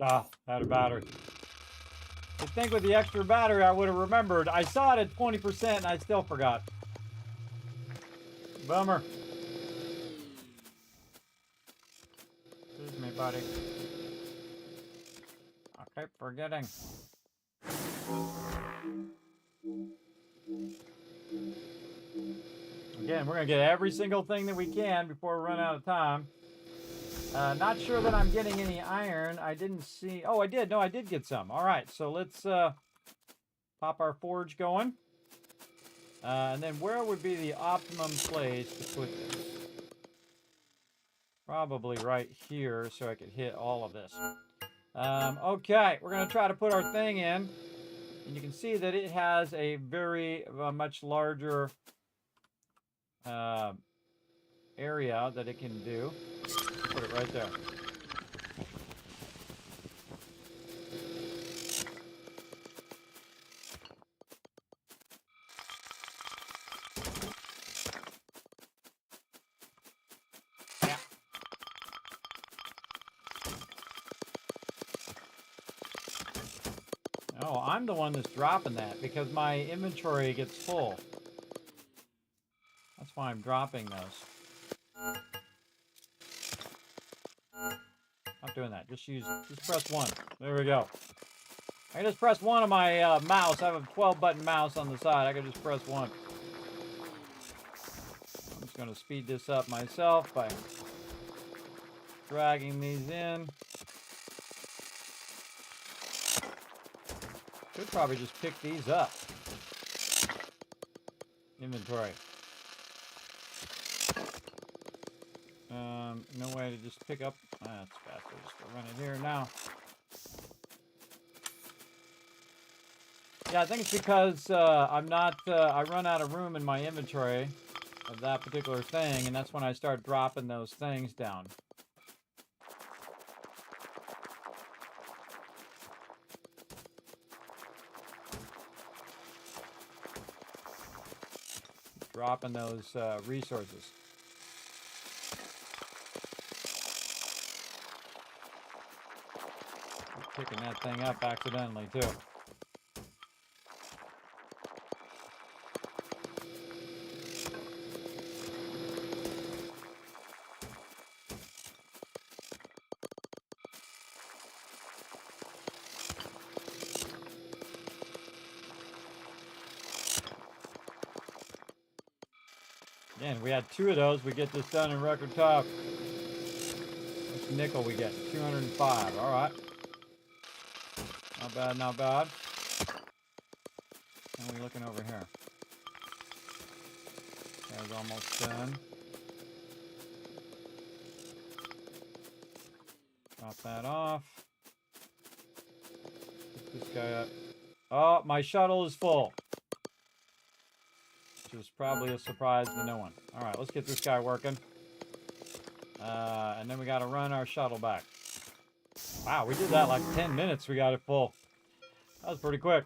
Ah, had a battery. You'd think with the extra battery I would have remembered. I saw it at 20% and I still forgot. Bummer. Excuse me, buddy. I keep forgetting. Again, we're going to get every single thing that we can before we run out of time. Not sure that I'm getting any iron. I didn't see... Oh, I did. No, I did get some. All right, so let's pop our forge going. And then where would be the optimum place to put this? Probably right here so I could hit all of this. Okay, we're going to try to put our thing in. And you can see that it has a very much larger area that it can do. Put it right there. Yeah. Oh, I'm the one that's dropping that because my inventory gets full. That's why I'm dropping those. Not doing that. Just press 1. There we go. I can just press 1 on my mouse. I have a 12-button mouse on the side. I can just press 1. I'm just going to speed this up myself by dragging these in. Could probably just pick these up. Inventory. No way to just pick up. That's faster. Just go run it here now. Yeah, I think it's because I'm not, I run out of room in my inventory of that particular thing, and that's when I start dropping those things down. Dropping those resources. Picking that thing up accidentally, too. Again, we had 2 of those. We get this done in record time. What's nickel we get? 205. All right. Not bad, not bad. And we looking over here? That was almost done. Drop that off. Pick this guy up. Oh, my shuttle is full. Which is probably a surprise to no one. All right, let's get this guy working. And then we got to run our shuttle back. Wow, we did that like 10 minutes. We got it full. That was pretty quick.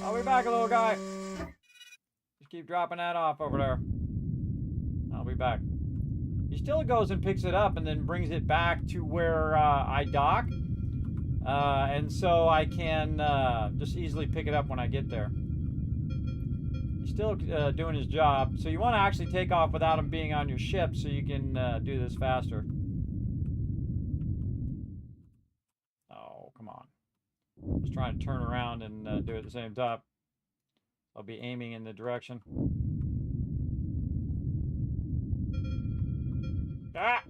I'll be back, little guy. Just keep dropping that off over there. I'll be back. He still goes and picks it up and then brings it back to where I dock. And so I can just easily pick it up when I get there. He's still doing his job. So you want to actually take off without him being on your ship so you can do this faster. Oh, come on. Just trying to turn around and do it at the same time. I'll be aiming in the direction. Ah!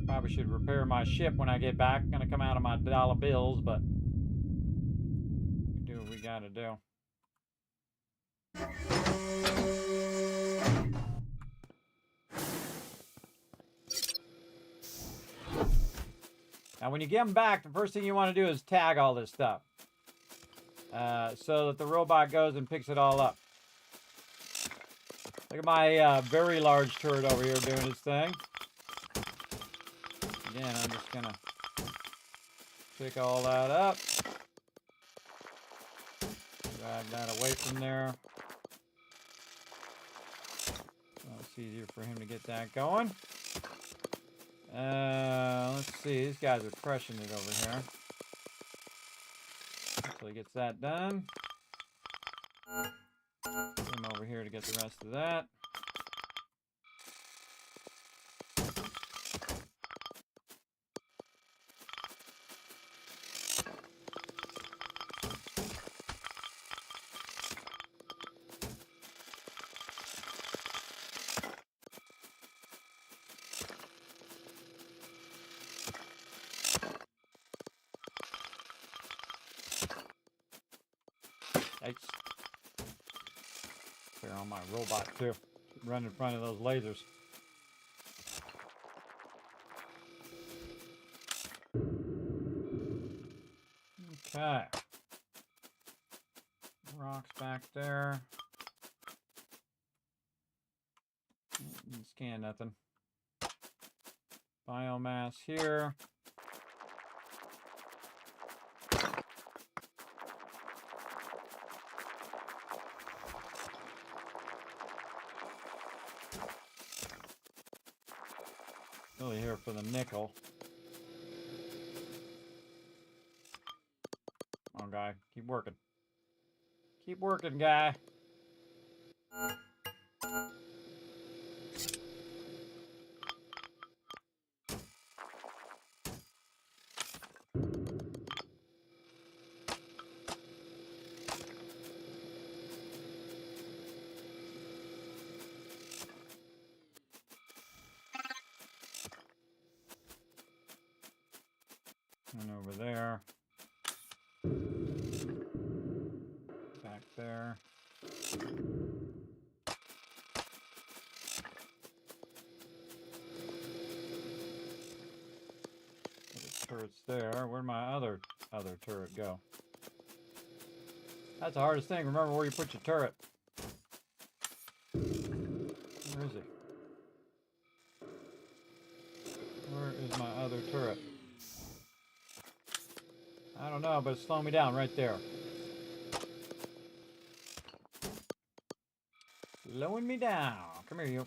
Probably should repair my ship when I get back. Gonna come out of my dollar bills, but we do what we gotta do. Now, when you get them back, the first thing you want to do is tag all this stuff. So that the robot goes and picks it all up. Look at my very large turret over here doing its thing. Again, I'm just gonna pick all that up. Drag that away from there. So it's easier for him to get that going. Let's see, these guys are crushing it over here. So he gets that done. Put him over here to get the rest of that. Yikes. Clear on my robot too. Run in front of those lasers. Okay. Rocks back there. Didn't scan nothing. Biomass here. Really here for the nickel. Come on, guy. Keep working. Keep working, guy. And over there. there. The turret's there. Where'd my other turret go? That's the hardest thing. Remember where you put your turret. Where is he? Where is my other turret? I don't know, but it's slowing me down right there. Slowing me down. Come here, you.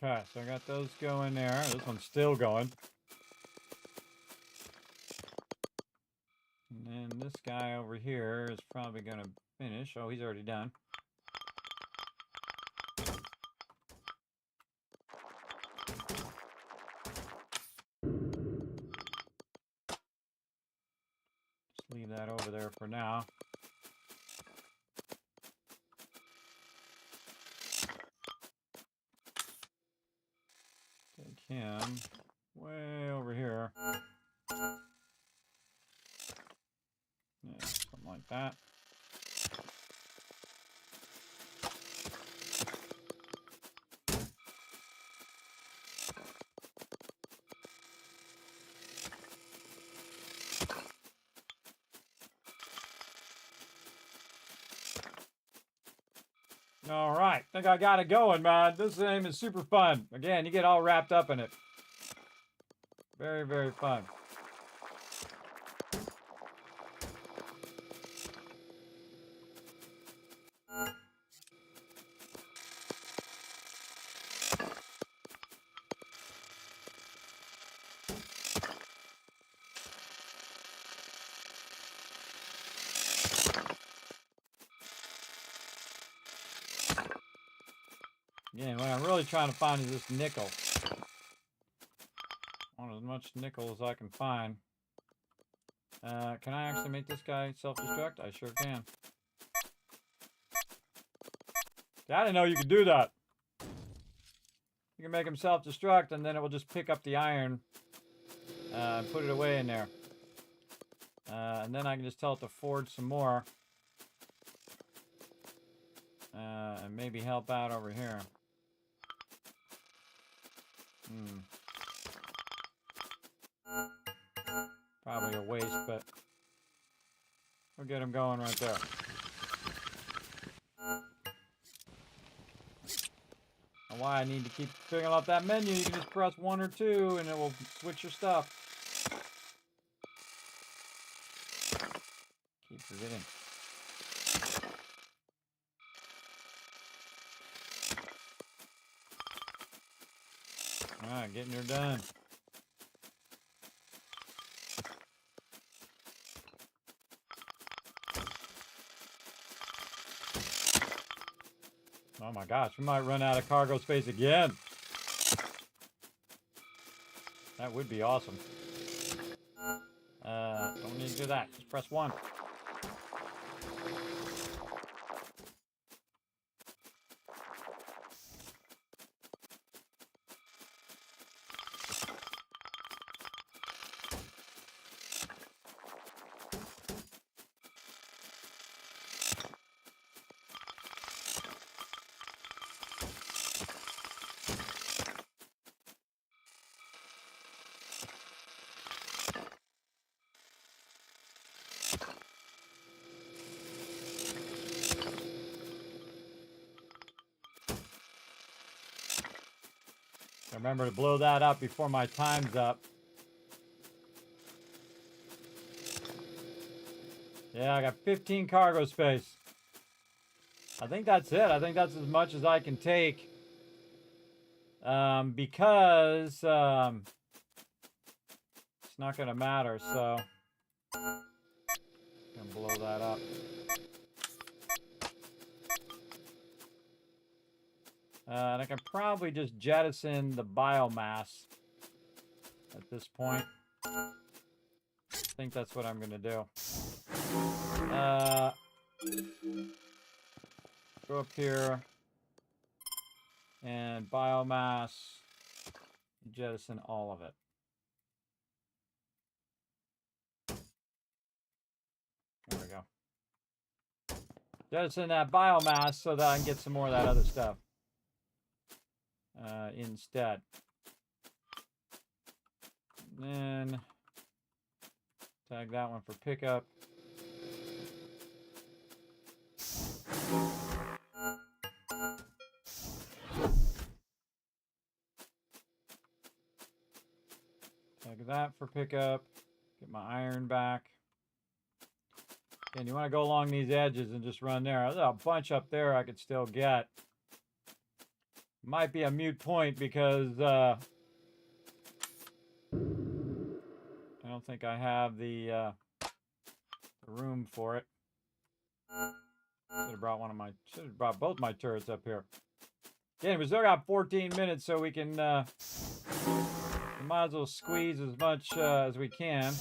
Okay, so I got those going there. This one's still going. And then this guy over here is probably going to finish. Oh, he's already done. Just leave that over there for now. Take him way over here. Yeah, something like that. All right, I think I got it going, man. This game is super fun. Again, you get all wrapped up in it. Very, very fun. Again, what I'm really trying to find is this nickel. I want as much nickel as I can find. Can I actually make this guy self-destruct? I sure can. I didn't know you could do that. You can make him self-destruct, and then it will just pick up the iron and put it away in there. And then I can just tell it to forge some more. And maybe help out over here. Probably a waste, but we'll get him going right there. And why I need to keep filling up that menu, you can just press 1 or 2 and it will switch your stuff. Keep forgetting. Alright, getting her done. Oh my gosh, we might run out of cargo space again. That would be awesome. Don't need to do that. Just press 1. Remember to blow that up before my time's up. Yeah, I got 15 cargo space. I think that's it. I think that's as much as I can take because it's not going to matter. So I'm going to blow that up. And I can probably just jettison the biomass at this point. I think that's what I'm going to do. Go up here and biomass, jettison all of it. There we go. Jettison that biomass so that I can get some more of that other stuff instead. And then tag that one for pickup. Tag that for pickup. Get my iron back. And you want to go along these edges and just run there. There's a bunch up there I could still get. Might be a moot point because I don't think I have the room for it. Should have brought both my turrets up here. Again, we still got 14 minutes, so we can we might as well squeeze as much as we can.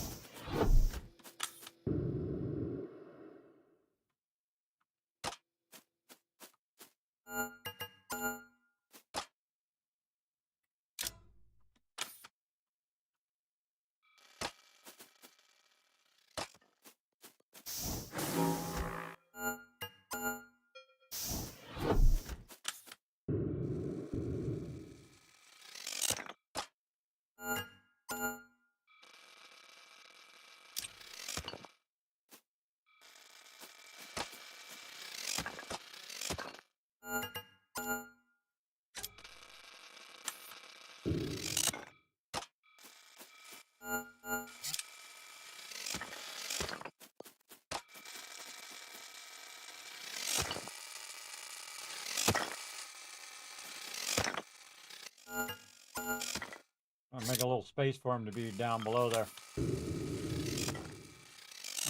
I'll make a little space for him to be down below there.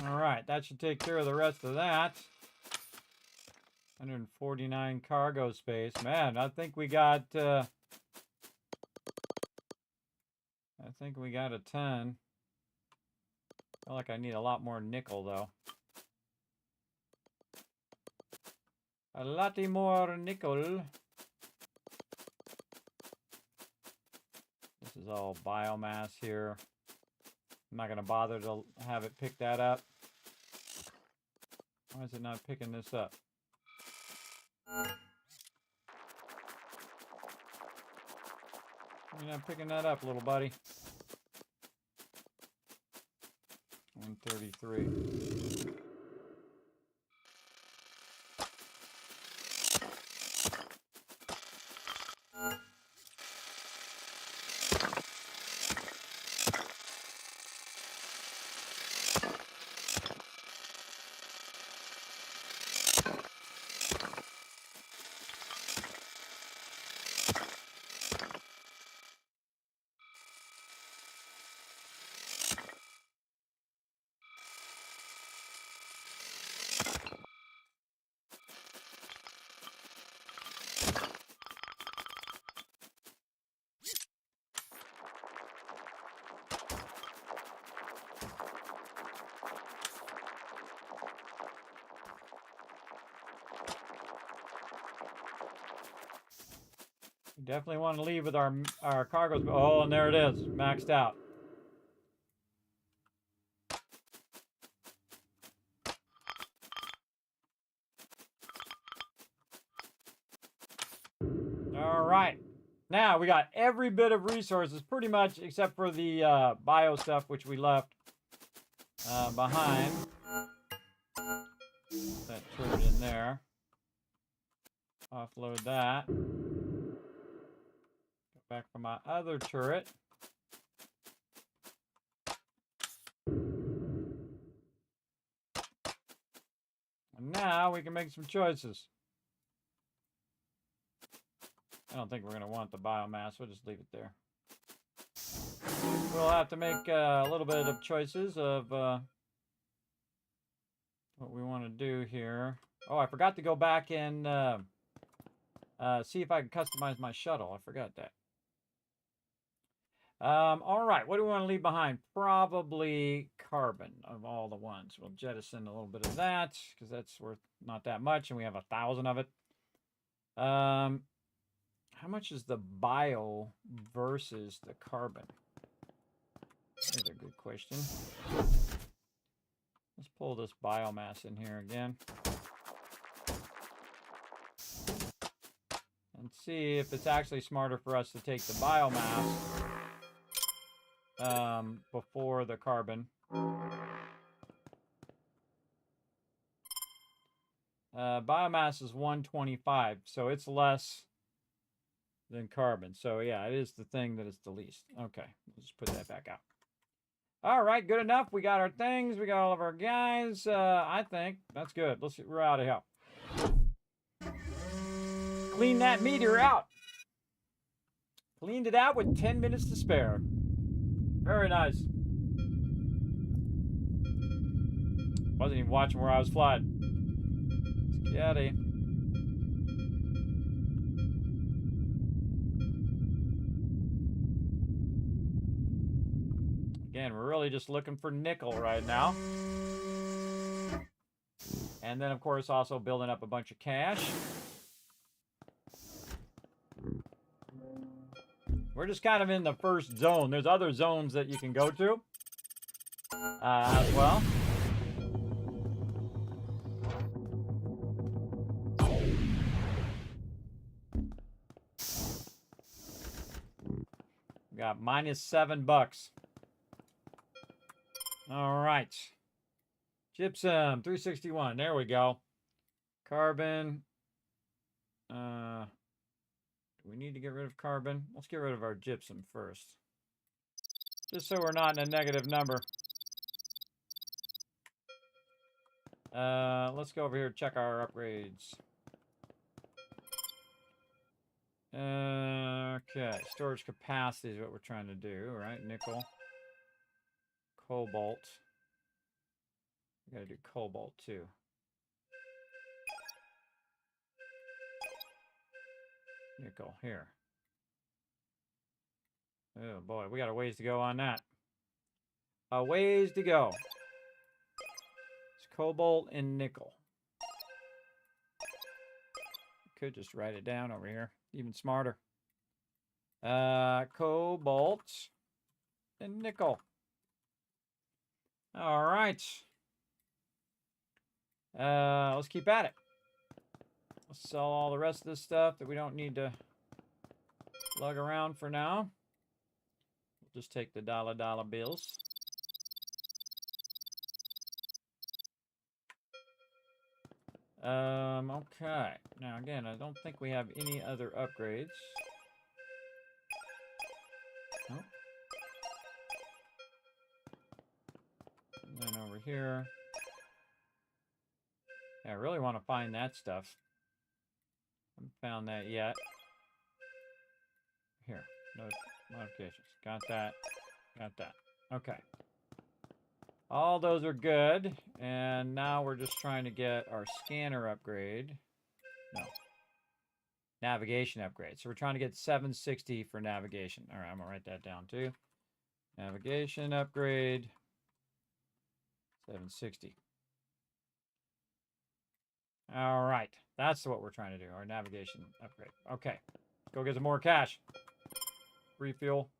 All right, that should take care of the rest of that. 149 cargo space. Man, I think we got a ton. I feel like I need a lot more nickel though. A lot more nickel. This is all biomass here. I'm not going to bother to have it pick that up. Why is it not picking this up? You're not picking that up, little buddy. 133. Definitely want to leave with our cargoes. Oh, and there it is, maxed out. All right. Now we got every bit of resources, pretty much, except for the bio stuff, which we left behind. That turret in there. Offload that. Back for my other turret. And now we can make some choices. I don't think we're going to want the biomass. We'll just leave it there. We'll have to make a little bit of choices of what we want to do here. Oh, I forgot to go back and see if I can customize my shuttle. I forgot that. All right, what do we want to leave behind? Probably carbon of all the ones. We'll jettison a little bit of that because that's worth not that much, and we have 1,000 of it. How much is the bio versus the carbon? That's a good question. Let's pull this biomass in here again. And see if it's actually smarter for us to take the biomass before the carbon. Biomass is 125, so it's less than carbon. So yeah, it is the thing that is the least. Okay, we'll just put that back out. All right, good enough. We got our things. We got all of our guys. I think that's good. We're out of here. Clean that meteor out. Cleaned it out with 10 minutes to spare. Very nice. Wasn't even watching where I was flying. Scatty. Again, we're really just looking for nickel right now. And then, of course, also building up a bunch of cash. We're just kind of in the first zone. There's other zones that you can go to as well. We got -$7. All right. Gypsum, 361. There we go. Carbon. Do we need to get rid of carbon? Let's get rid of our gypsum first. Just so we're not in a negative number. Let's go over here and check our upgrades. Okay, storage capacity is what we're trying to do, right? Nickel. Cobalt. We gotta do cobalt too. Nickel, here. Oh boy, we got a ways to go on that. A ways to go. It's cobalt and nickel. Could just write it down over here. Even smarter. Cobalt and nickel. All right. Let's keep at it. Let's sell all the rest of this stuff that we don't need to lug around for now. We'll just take the dollar bills. Okay. Now again, I don't think we have any other upgrades. Nope. And then over here. Yeah, I really want to find that stuff. Haven't found that yet. Here, no modifications. Got that. Got that. Okay. All those are good. And now we're just trying to get our scanner upgrade. No. Navigation upgrade. So we're trying to get 760 for navigation. All right, I'm going to write that down too. Navigation upgrade. 760. All right. That's what we're trying to do. Our navigation upgrade. Okay. Let's go get some more cash. Refuel.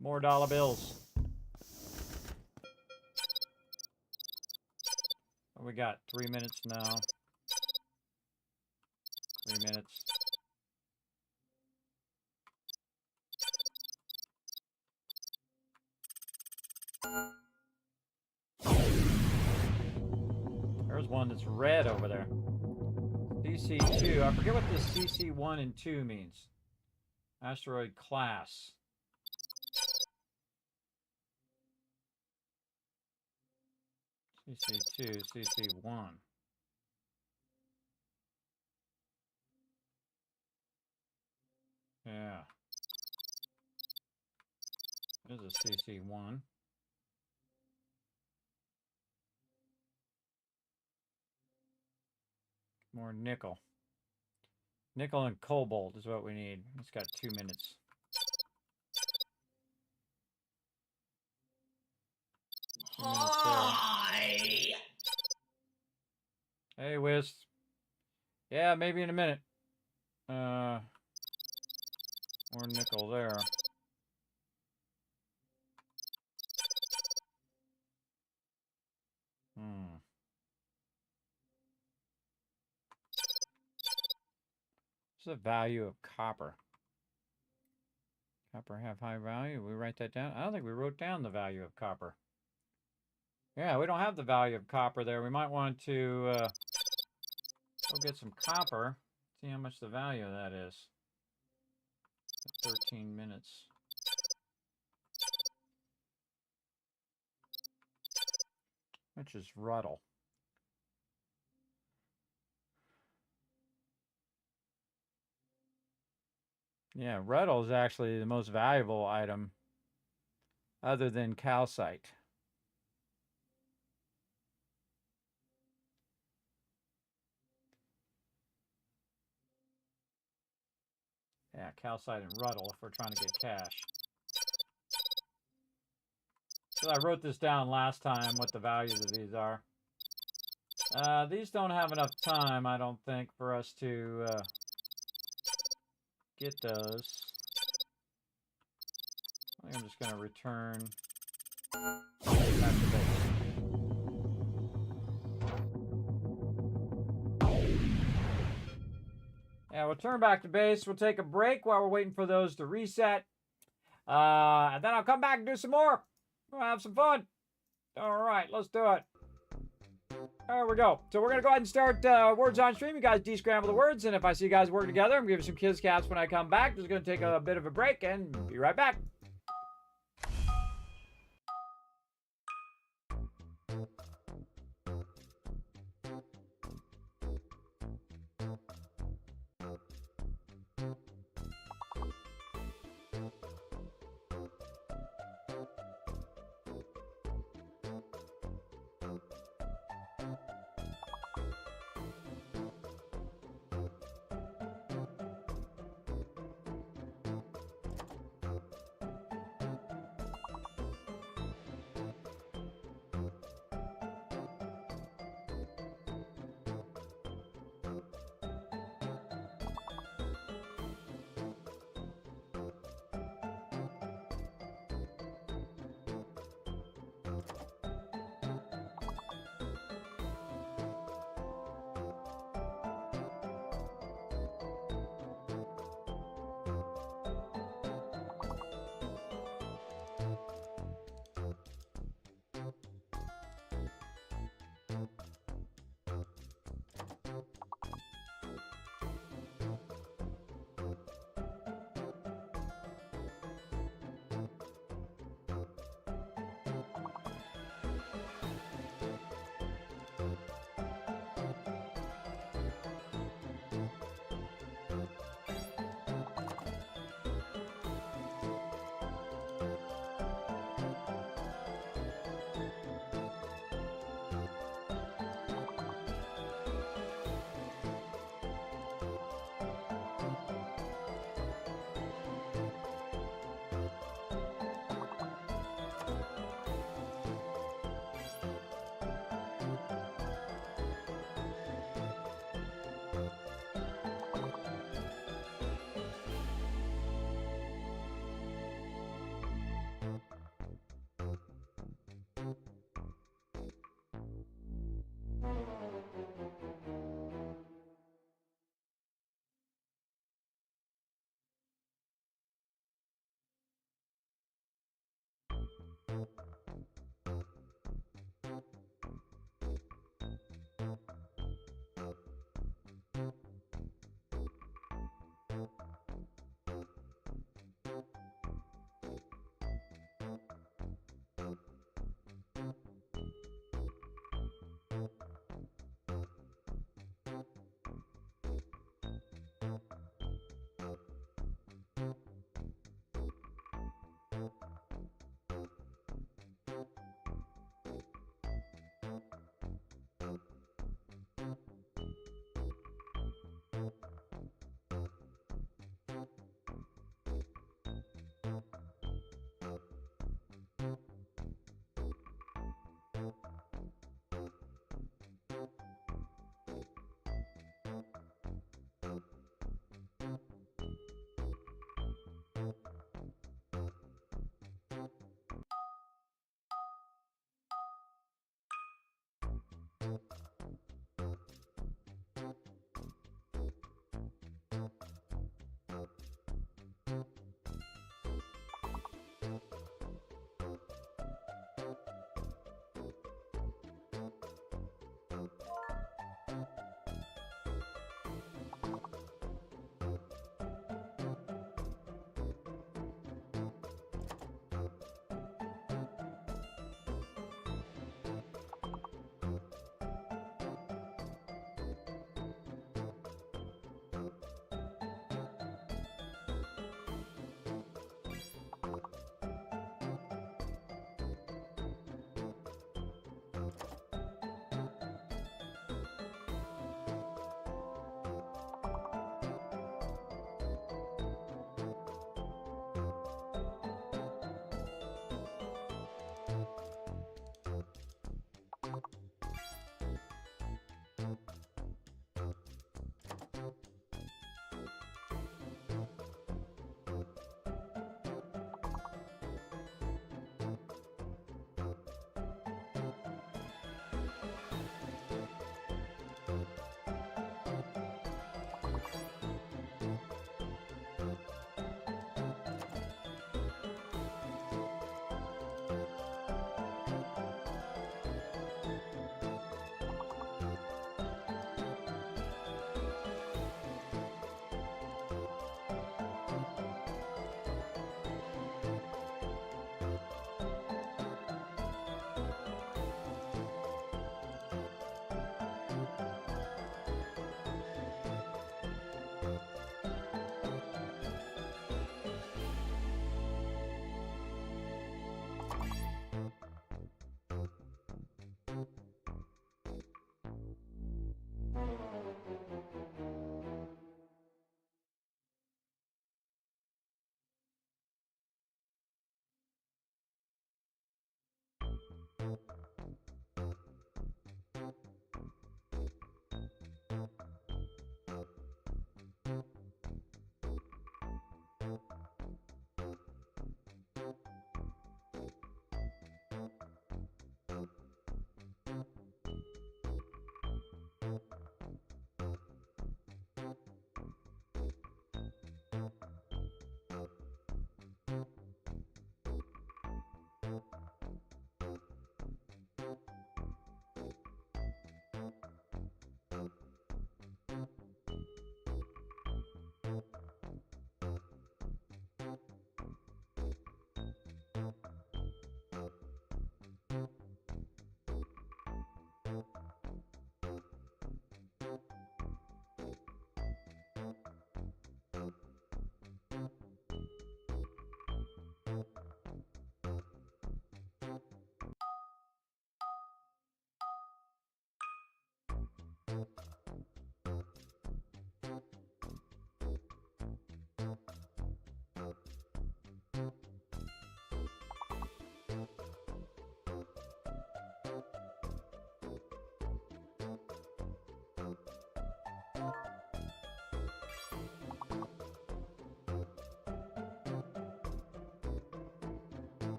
More dollar bills. What we got? 3 minutes now. 3 minutes. There's one that's red over there. CC2. I forget what the CC1 and 2 means. Asteroid class. CC2, CC1. There's a CC1. More nickel. Nickel and cobalt is what we need. It's got 2 minutes. Hi. Hey, Wiz. Yeah, maybe in a minute. More nickel there. What's the value of copper? Copper have high value. We write that down? I don't think we wrote down the value of copper. Yeah, we don't have the value of copper there. We might want to go get some copper. See how much the value of that is. 13 minutes. Which is ruddle. Yeah, ruddle is actually the most valuable item other than calcite. Yeah, calcite and ruddle if we're trying to get cash. So I wrote this down last time, what the values of these are. These don't have enough time, I don't think, for us to get those. I think I'm just going to return back to base. Yeah, we'll turn back to base. We'll take a break while we're waiting for those to reset. And then I'll come back and do some more. We'll have some fun. All right, let's do it. There we go. So we're going to go ahead and start words on stream. You guys descramble the words, and if I see you guys work together, I'm going to give you some kids caps when I come back. Just going to take a bit of a break and be right back.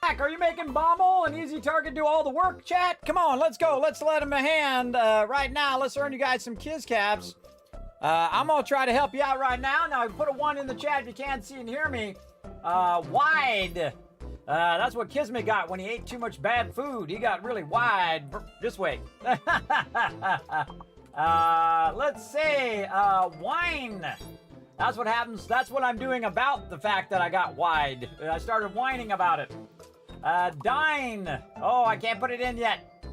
back. Are you making Bommel an easy target do all the work, chat? Come on, let's go. Let's let him a hand right now. Let's earn you guys some Kiz Caps. I'm gonna try to help you out right now. Now, put a 1 in the chat if you can't see and hear me. Wide. That's what Kismet got when he ate too much bad food. He got really wide. This way. Let's say, wine. That's what happens. That's what I'm doing about the fact that I got wide. I started whining about it. Dine. Oh, I can't put it in yet.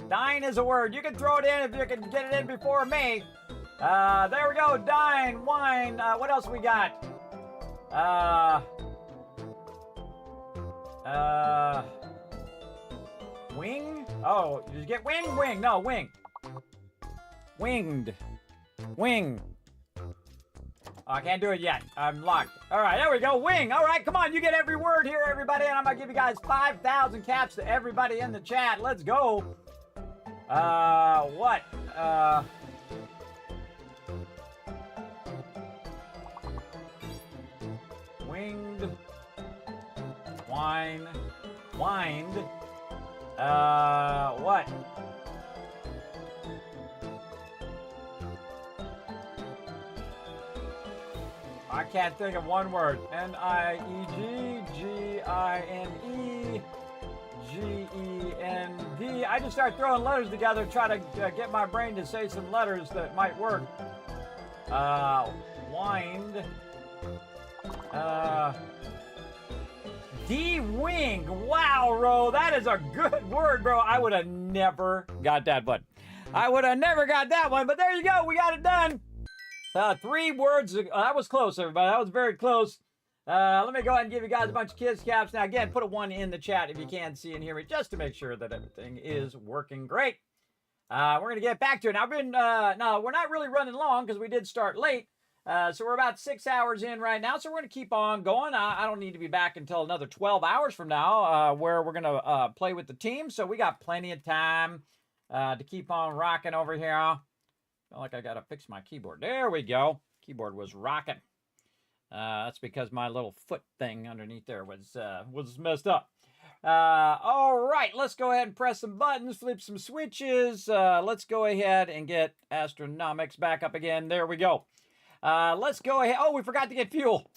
Dine is a word. You can throw it in if you can get it in before me. There we go. Dine, wine. What else we got? Wing? Oh, did you get wing? Wing. No, wing. Winged. Wing. Oh, I can't do it yet. I'm locked. All right, there we go. Wing. All right, come on. You get every word here, everybody. And I'm going to give you guys 5,000 caps to everybody in the chat. Let's go. What? Winged. Wine. Wind. What? I can't think of one word. Niegginegend. I just start throwing letters together, try to get my brain to say some letters that might work. Wind. De-wing. Wow, Ro, that is a good word, bro. I would have never got that one. I would have never got that one, but there you go. We got it done. 3 words. That was close, everybody. That was very close. Let me go ahead and give you guys a bunch of Kiz Caps. Now, again, put a 1 in the chat if you can see and hear me, just to make sure that everything is working great. We're going to get back to it. Now, no, we're not really running long because we did start late. So we're about 6 hours in right now. So we're going to keep on going. I don't need to be back until another 12 hours from now, where we're going to play with the team. So we got plenty of time to keep on rocking over here. I feel like I got to fix my keyboard. There we go. Keyboard was rocking. That's because my little foot thing underneath there was messed up. All right, let's go ahead and press some buttons, flip some switches. Let's go ahead and get Astronomics back up again. There we go. Let's go ahead. Oh, we forgot to get fuel.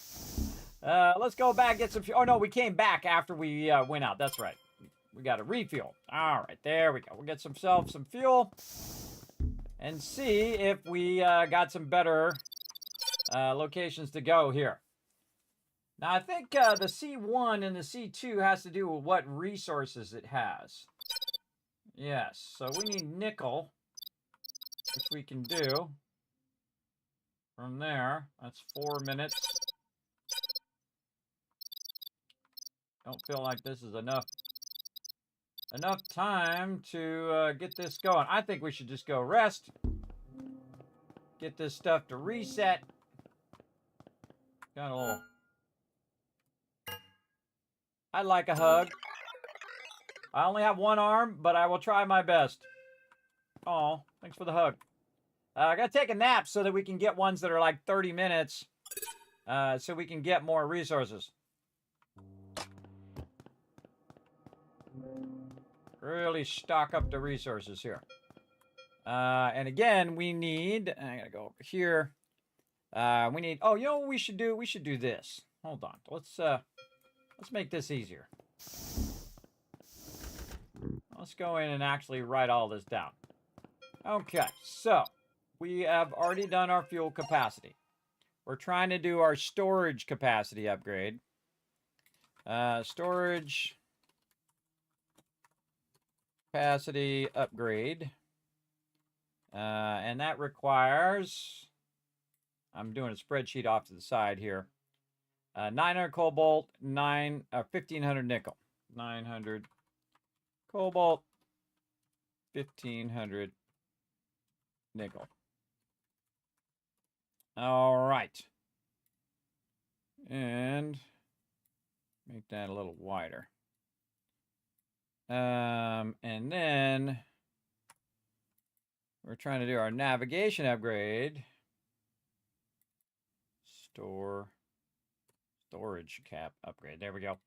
Let's go back and get some fuel. Oh, no, we came back after we went out. That's right. We got to refuel. All right, there we go. We'll get some fuel and see if we got some better locations to go here. Now, I think the C1 and the C2 has to do with what resources it has. Yes, so we need nickel, which we can do. From there, that's 4 minutes. Don't feel like this is enough time to get this going. I think we should just go rest. Get this stuff to reset. Got a little... I'd like a hug. I only have 1 arm, but I will try my best. Oh, thanks for the hug. I gotta take a nap so that we can get ones that are like 30 minutes, so we can get more resources. Really stock up the resources here. And again, we need, I gotta go over here. We need, oh, you know what we should do? We should do this. Hold on. Let's make this easier. Let's go in and actually write all this down. Okay, so we have already done our fuel capacity. We're trying to do our storage capacity upgrade. Storage capacity upgrade. And that requires, I'm doing a spreadsheet off to the side here. 900 cobalt, 1500 nickel. 900 cobalt, 1500 nickel. All right. And make that a little wider. And then we're trying to do our navigation upgrade. Storage cap upgrade. There we go.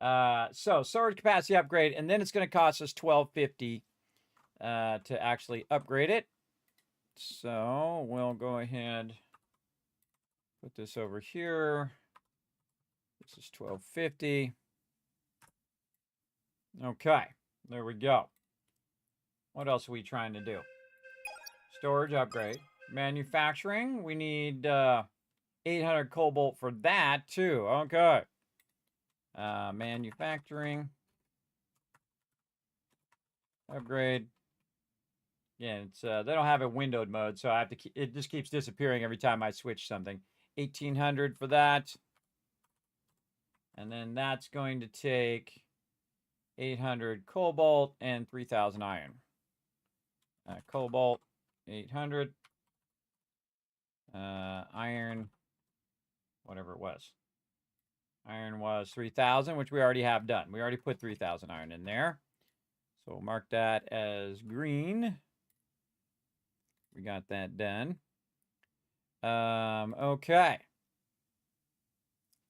So storage capacity upgrade, and then it's going to cost us $12.50 to actually upgrade it. So we'll go ahead, put this over here. This is $12.50. Okay, there we go. What else are we trying to do? Storage upgrade. Manufacturing, we need 800 cobalt for that too. Okay. Manufacturing. Upgrade. Again, it's they don't have a windowed mode, so I have to keep, it just keeps disappearing every time I switch something. 1800 for that. And then that's going to take 800 cobalt and 3000 iron. Cobalt 800. Iron, whatever it was. Iron was 3000, which we already have done. We already put 3000 iron in there. So we'll mark that as green. We got that done. Okay.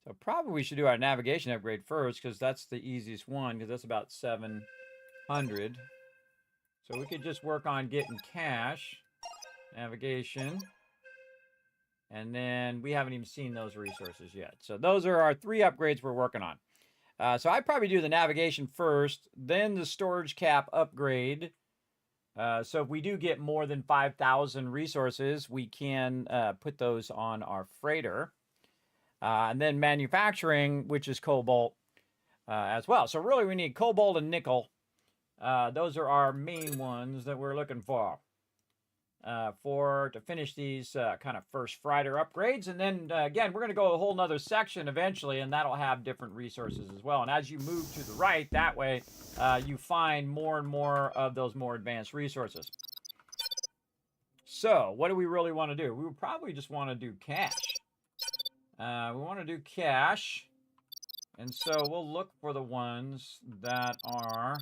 So probably we should do our navigation upgrade first, because that's the easiest one, because that's about 700. So we could just work on getting cash, navigation, and then we haven't even seen those resources yet. So those are our 3 upgrades we're working on. So I'd probably do the navigation first, then the storage cap upgrade. So if we do get more than 5,000 resources, we can put those on our freighter. And then manufacturing, which is cobalt as well. So really we need cobalt and nickel. Those are our main ones that we're looking for to finish these kind of first freighter upgrades. And then again, we're going to go a whole nother section eventually, and that'll have different resources as well. And as you move to the right, that way you find more and more of those more advanced resources. So what do we really want to do? We would probably just want to do cash. We want to do cash. And so we'll look for the ones that are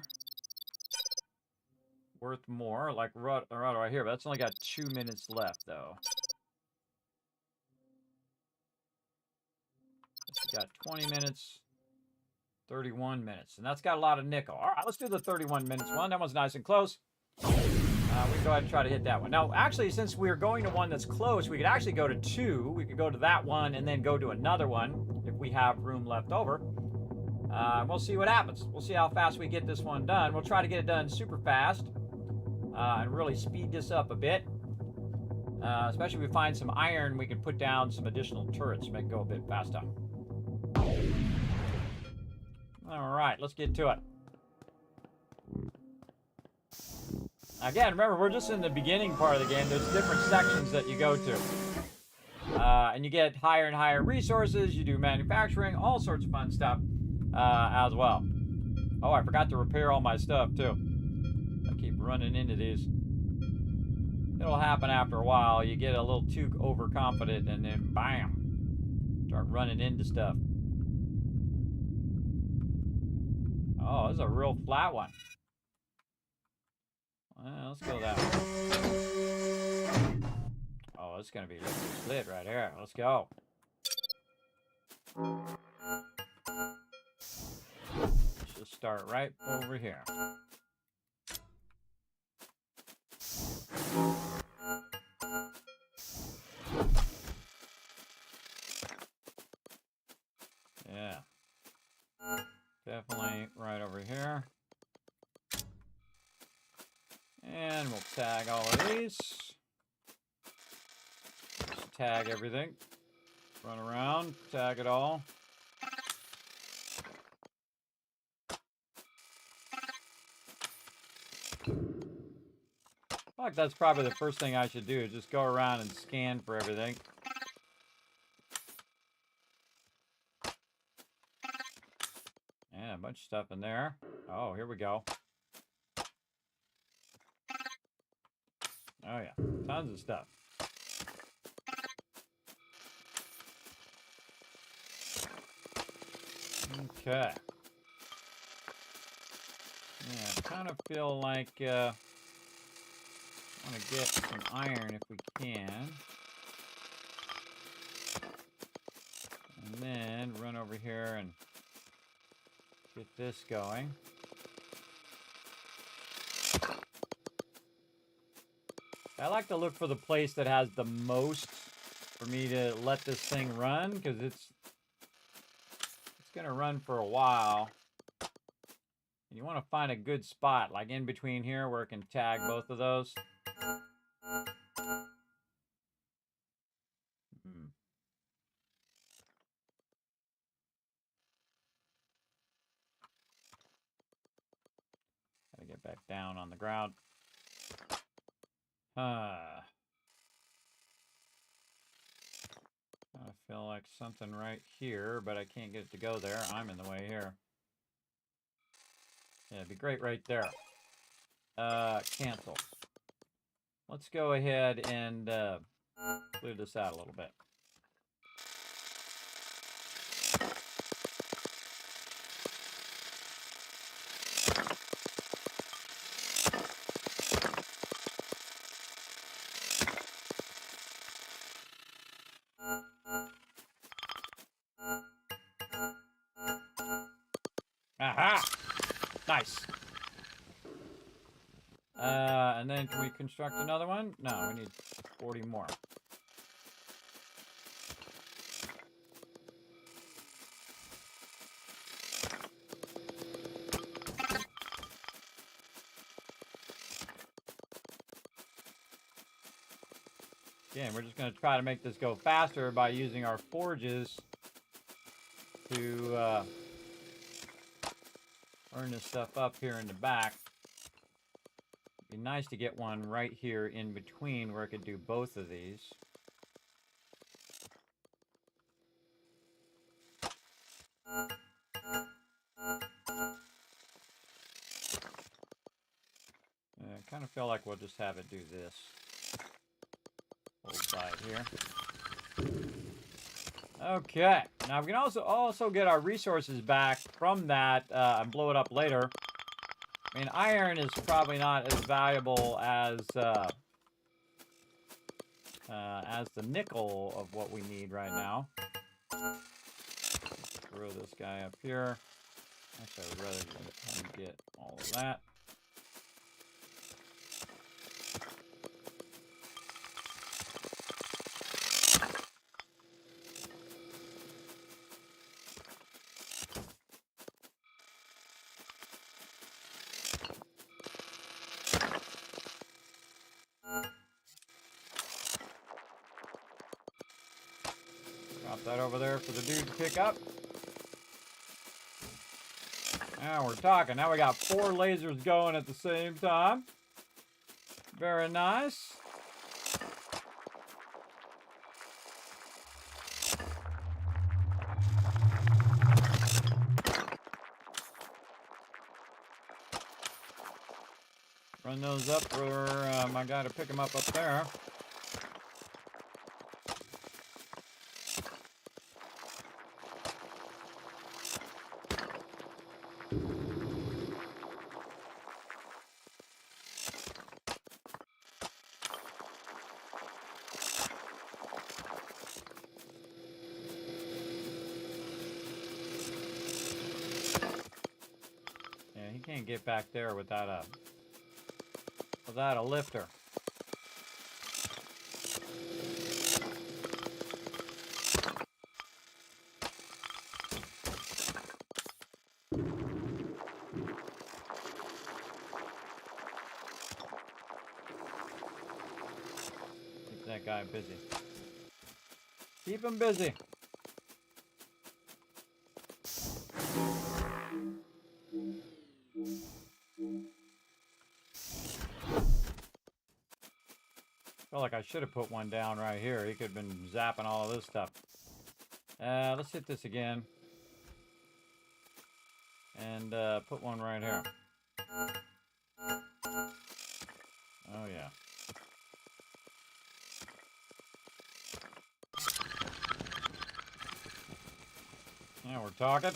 worth more, like right here. But that's only got 2 minutes left, though. It's got 20 minutes, 31 minutes, and that's got a lot of nickel. All right, let's do the 31 minutes one. That one's nice and close. We can go ahead and try to hit that one. Now, actually, since we're going to one that's close, we could actually go to 2. We could go to that one and then go to another one if we have room left over. We'll see what happens. We'll see how fast we get this one done. We'll try to get it done super fast and really speed this up a bit. Especially if we find some iron, we can put down some additional turrets to make it go a bit faster. All right, let's get to it. Again, remember, we're just in the beginning part of the game. There's different sections that you go to. And you get higher and higher resources. You do manufacturing, all sorts of fun stuff as well. Oh, I forgot to repair all my stuff, too. I keep running into these. It'll happen after a while. You get a little too overconfident, and then, bam, start running into stuff. Oh, this is a real flat one. Let's go that way. Oh, it's going to be split right here. Let's go. Let's just start right over here. Yeah. Definitely right over here. And we'll tag all of these. Just tag everything. Run around, tag it all. I feel like that's probably the first thing I should do, is just go around and scan for everything. Yeah, a bunch of stuff in there. Oh, here we go. Oh yeah, tons of stuff. Okay. Yeah, I kind of feel like I want to get some iron if we can. And then run over here and Get this going. I like to look for the place that has the most for me to let this thing run, because it's going to run for a while. And you want to find a good spot, like in between here where it can tag both of those. Gotta get back down on the ground. I feel like something right here, but I can't get it to go there. I'm in the way here. Yeah, it'd be great right there. Cancel. Let's go ahead and clear this out a little bit. Aha! Nice. And then can we construct another one? No, we need 40 more. Again, we're just going to try to make this go faster by using our forges to burn this stuff up here in the back. It'd be nice to get one right here in between where I could do both of these. I kind of feel like we'll just have it do this. Whole side here. Okay, now we can also get our resources back from that and blow it up later. I mean, iron is probably not as valuable as the nickel of what we need right now. Throw this guy up here. Actually, I would rather just get all of that. Drop that over there for the dude to pick up. Now we're talking. Now we got 4 lasers going at the same time. Very nice. Run those up for my guy to pick them up there. Yeah, he can't get back there without a lifter. Keep that guy busy. Keep him busy. Felt like I should have put one down right here. He could have been zapping all of this stuff. Let's hit this again. And put one right here. Oh, yeah. Now we're talking.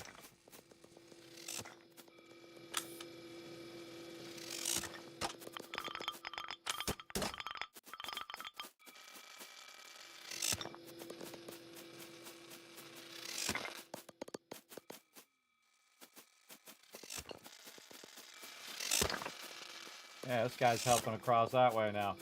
Yeah, this guy's helping across that way now.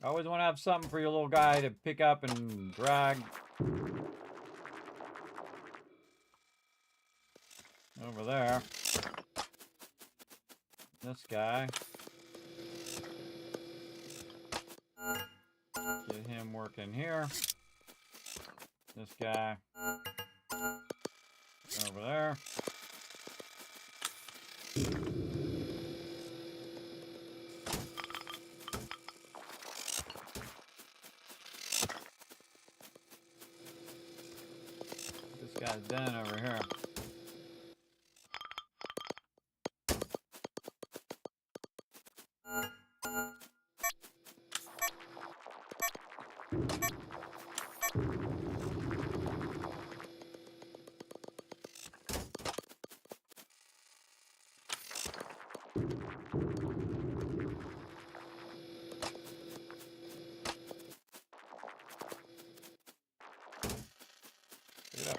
I always want to have something for your little guy to pick up and drag. Over there. This guy. Get him working here. This guy. Over there. This guy's done over here. Pick it up.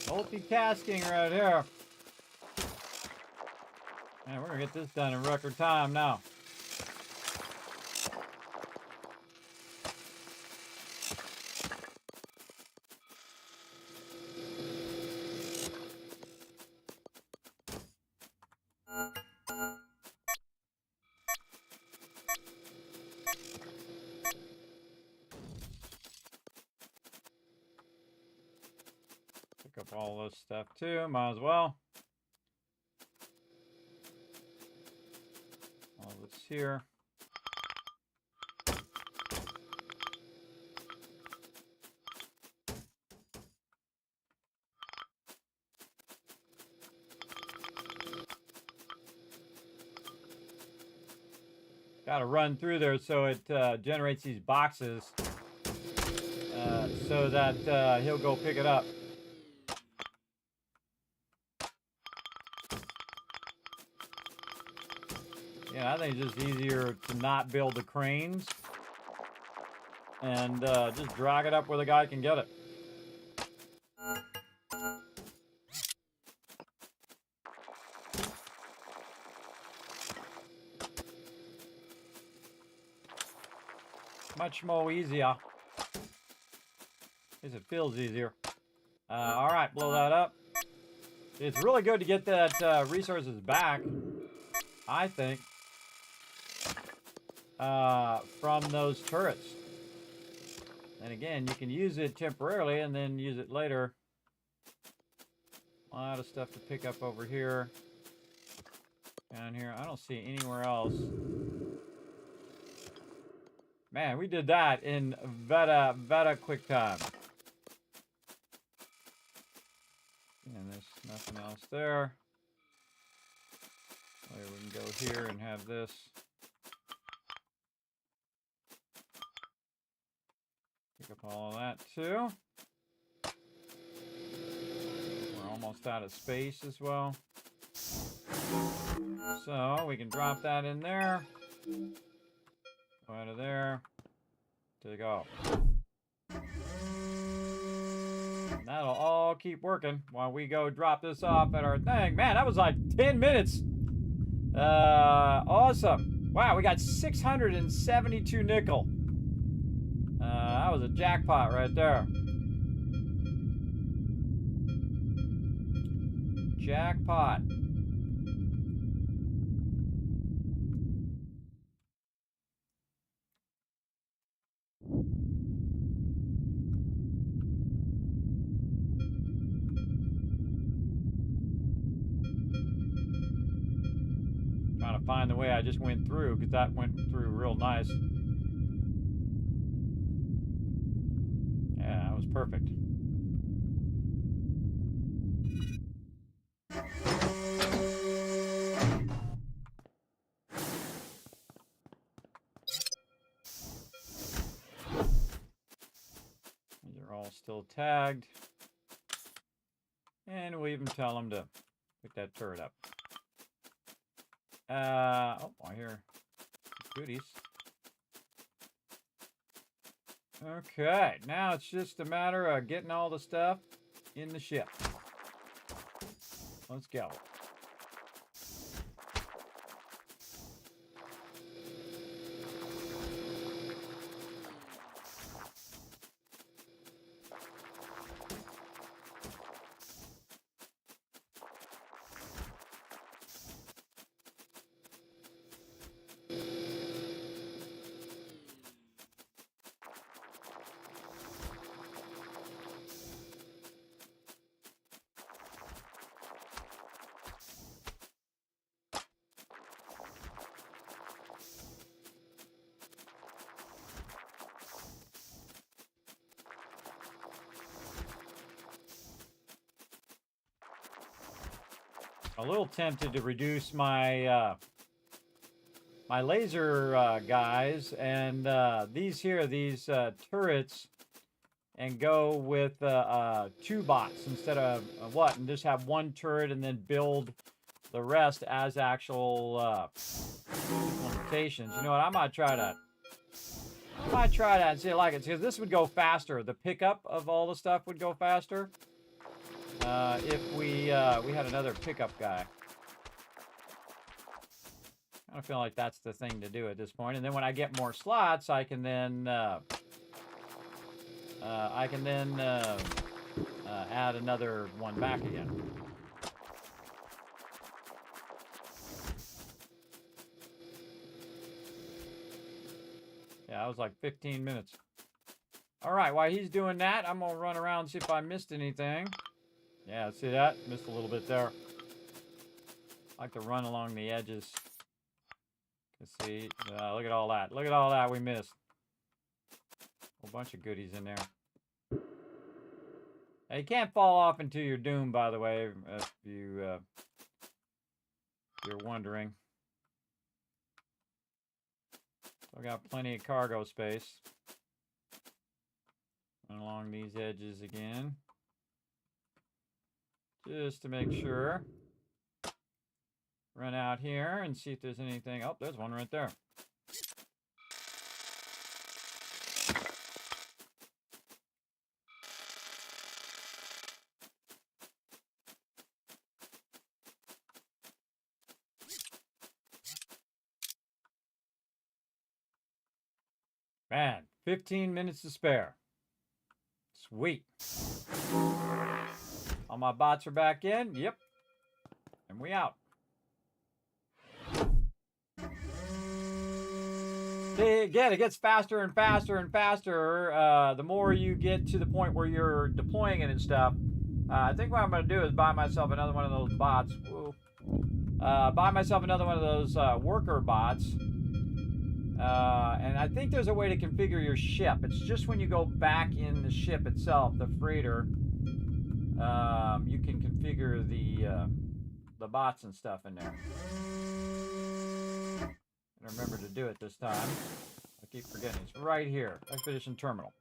Multitasking right here. Man, we're gonna get this done in record time now. Pick up all this stuff too, might as well. All this here. Got to run through there so it generates these boxes so that he'll go pick it up. Yeah, I think it's just easier to not build the cranes and just drag it up where the guy can get it. Much more easier. At least it feels easier. All right, blow that up. It's really good to get that resources back, I think, from those turrets. And again, you can use it temporarily and then use it later. A lot of stuff to pick up over here. Down here, I don't see anywhere else. Man, we did that in very quick time. And there's nothing else there. Maybe we can go here and have this. Pick up all of that too. We're almost out of space as well. So we can drop that in there. Go out of there. Take off. And that'll all keep working while we go drop this off at our thing. Man, that was like 10 minutes. Awesome. Wow, we got 672 nickel. That was a jackpot right there. Jackpot. Trying to find the way I just went through, because that went through real nice. Yeah, that was perfect. These are all still tagged. And we'll even tell them to pick that turret up. Oh, I hear goodies. Okay, now it's just a matter of getting all the stuff in the ship. Let's go. A little tempted to reduce my my laser guys and these turrets, and go with 2 bots instead of and just have 1 turret and then build the rest as actual implementations. You know what? I might try that. And see if I like it, because this would go faster. The pickup of all the stuff would go faster. If we had another pickup guy. I feel like that's the thing to do at this point. And then when I get more slots, I can then add another one back again. Yeah, that was like 15 minutes. All right, while he's doing that, I'm gonna run around and see if I missed anything. Yeah, see that? Missed a little bit there. I like to run along the edges. Let's see. Look at all that. Look at all that we missed. A whole bunch of goodies in there. Now, you can't fall off into your doom, by the way, if you're wondering. So I got plenty of cargo space. Run along these edges again. Just to make sure. Run out here and see if there's anything. Oh, there's one right there. Man, 15 minutes to spare. Sweet. All my bots are back in. Yep. And we out. See, again, it gets faster and faster and faster the more you get to the point where you're deploying it and stuff. I think what I'm going to do is buy myself another one of those bots. Buy myself another one of those worker bots. And I think there's a way to configure your ship. It's just when you go back in the ship itself, the freighter, you can configure the bots and stuff in there. And remember to do it this time. I keep forgetting. It's right here. Expedition Terminal.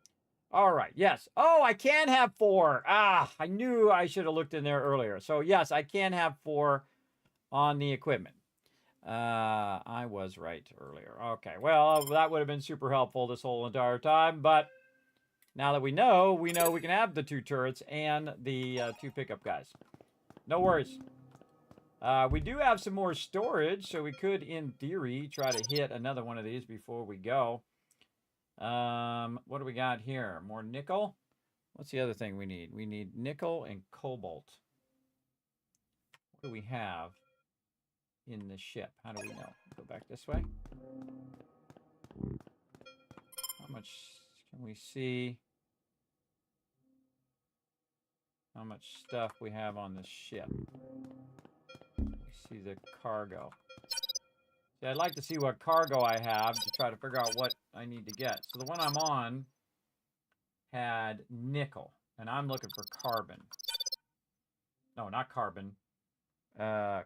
All right. Yes. Oh, I can have 4. Ah, I knew I should have looked in there earlier. So yes, I can have 4 on the equipment. I was right earlier. Okay, well, that would have been super helpful this whole entire time, but now that we know we can have the 2 turrets and the 2 pickup guys. No worries. We do have some more storage, so we could, in theory, try to hit another one of these before we go. What do we got here? More nickel? What's the other thing we need? We need nickel and cobalt. What do we have in the ship? How do we know? Go back this way. How much can we see? How much stuff we have on the ship? We see the cargo. See, I'd like to see what cargo I have to try to figure out what I need to get. So the one I'm on had nickel, and I'm looking for carbon. No, not carbon.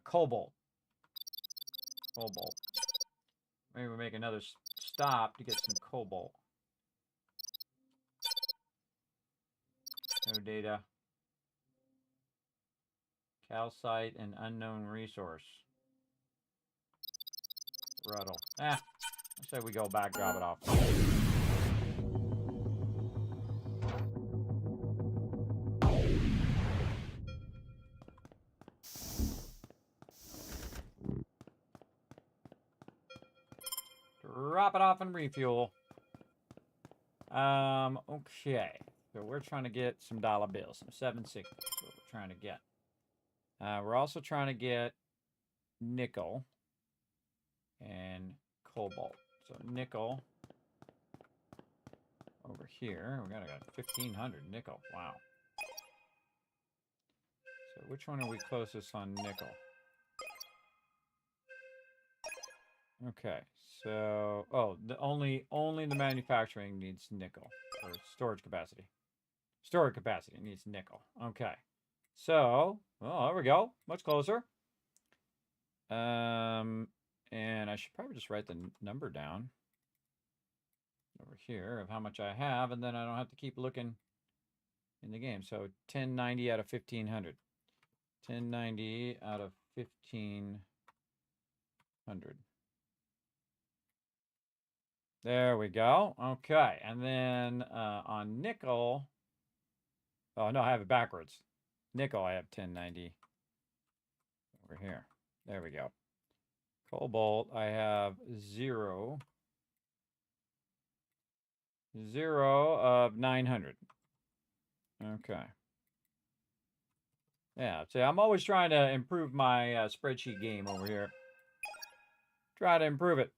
Cobalt. Cobalt. Maybe we make another stop to get some cobalt. No data. Calcite and unknown resource. Ruddle. I say we go back, drop it off. Drop it off and refuel. Okay. So we're trying to get some dollar bills. Some 760 is what we're trying to get. We're also trying to get nickel and cobalt. So nickel over here. We got 1,500 nickel. Wow. So which one are we closest on nickel? Okay. So only the manufacturing needs nickel, or storage capacity. Storage capacity needs nickel. Okay. So, there we go. Much closer. And I should probably just write the number down over here of how much I have, and then I don't have to keep looking in the game. So 1090 out of 1500. 1090 out of 1500. There we go. Okay, and then on nickel, oh no, I have it backwards. Nickel, I have 1090 over here. There we go. Cobalt, I have 0 of 900. Okay. Yeah, see, I'm always trying to improve my spreadsheet game over here. Try to improve it.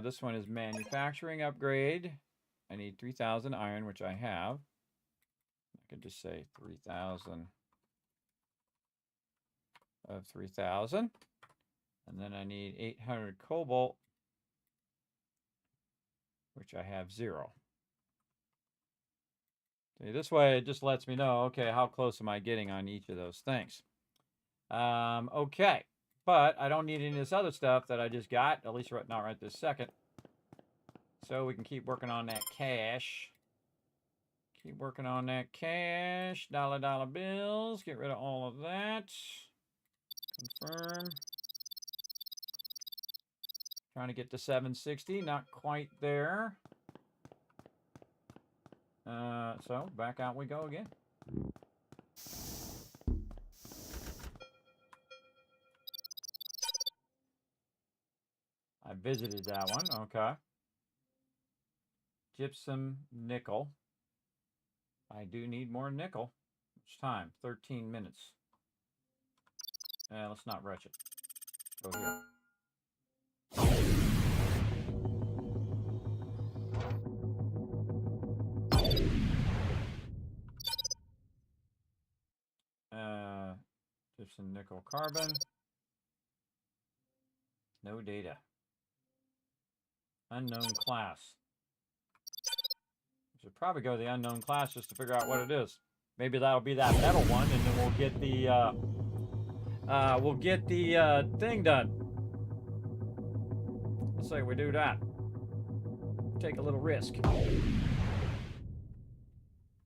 This one is manufacturing upgrade. I need 3,000 iron, which I have. I could just say 3,000 of 3,000. And then I need 800 cobalt, which I have 0. See, this way it just lets me know, okay, how close am I getting on each of those things. Okay, but I don't need any of this other stuff that I just got, at least not right this second. So we can keep working on that cash. Keep working on that cash. Dollar bills. Get rid of all of that. Confirm. Trying to get to 760. Not quite there. So back out we go again. I visited that one. Okay. Gypsum, nickel. I do need more nickel. Which time? 13 minutes. Let's not rush it. Go here. Gypsum, nickel, carbon. No data. Unknown class. Should probably go to the unknown class just to figure out what it is. Maybe that'll be that metal one, and then we'll get the thing done. Let's say we do that. Take a little risk. All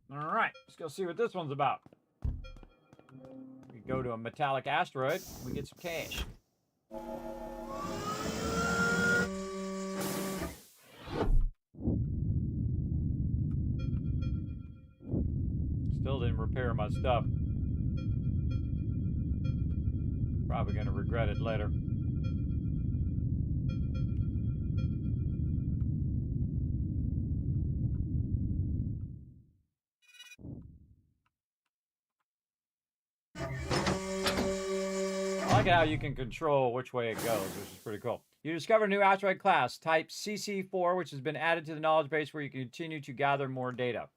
right, let's go see what this one's about. We go to a metallic asteroid. We get some cash. Still didn't repair my stuff. Probably going to regret it later. like how you can control which way it goes, which is pretty cool. You discovered a new asteroid class, type CC4, which has been added to the knowledge base where you can continue to gather more data.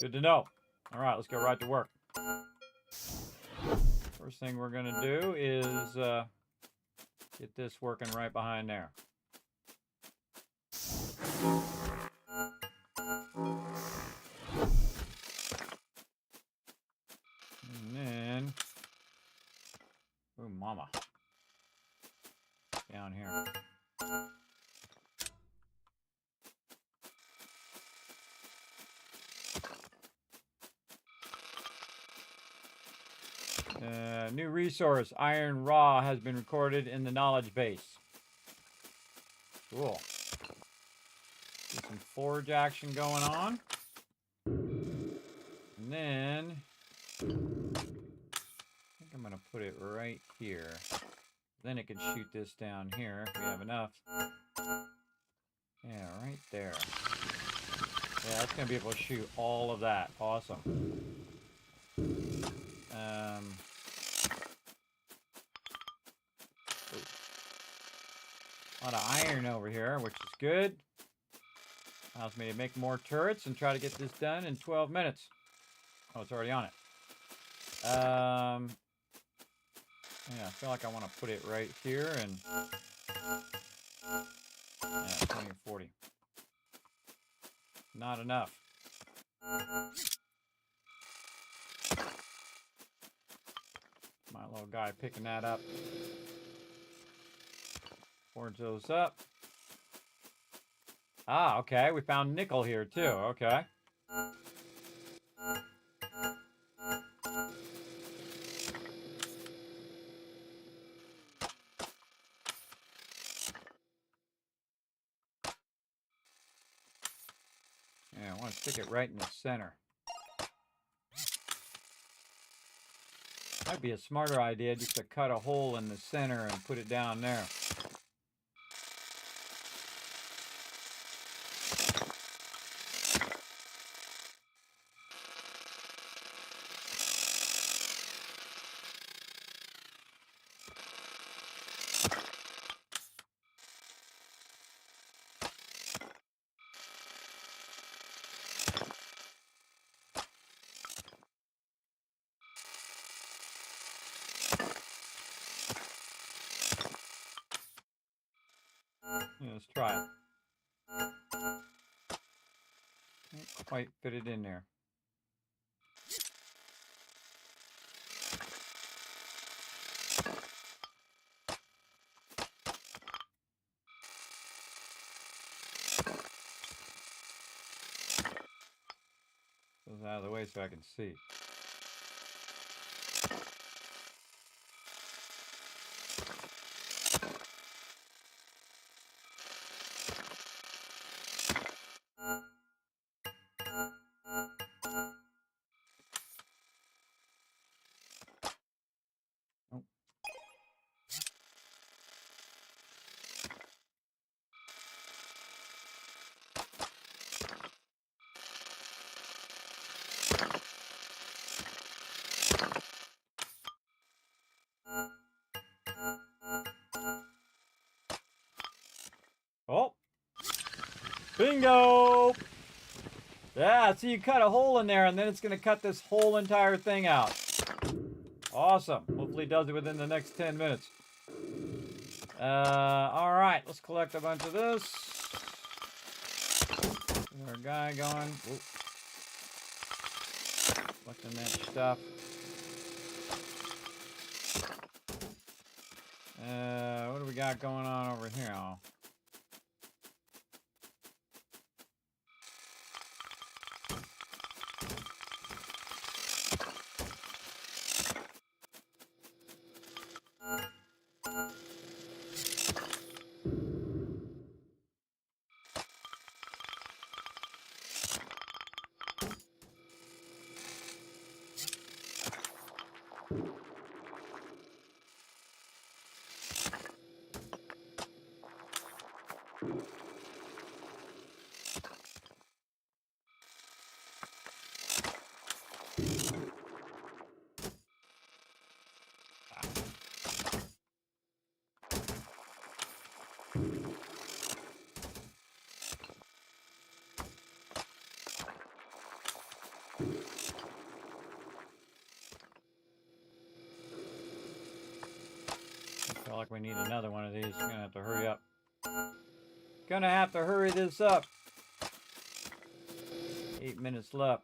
Good to know. All right, let's get right to work. First thing we're going to do is get this working right behind there. And then, oh, mama, down here. New resource, iron raw, has been recorded in the knowledge base. Cool. Get some forge action going on. And then, I think I'm going to put it right here. Then it can shoot this down here if we have enough. Yeah, right there. Yeah, that's going to be able to shoot all of that. Awesome. A lot of iron over here, which is good. Allows me to make more turrets and try to get this done in 12 minutes. Oh, it's already on it. Yeah, I feel like I want to put it right here and... Yeah, 20 or 40. Not enough. My little guy picking that up. Forge those up. Ah, okay. We found nickel here too. Okay. Yeah, I want to stick it right in the center. Might be a smarter idea just to cut a hole in the center and put it down there. Yeah, let's try it. Can't quite fit it in there. Goes out of the way so I can see. Oh. Oh. Bingo! Yeah, so you cut a hole in there and then it's going to cut this whole entire thing out. Awesome. Hopefully it does it within the next 10 minutes. Alright, let's collect a bunch of this. There's our guy going. Whoop. Collecting that stuff. What do we got going on over here? Oh. I feel like we need another one of these. We're gonna have to hurry up. Gonna have to hurry this up. 8 minutes left.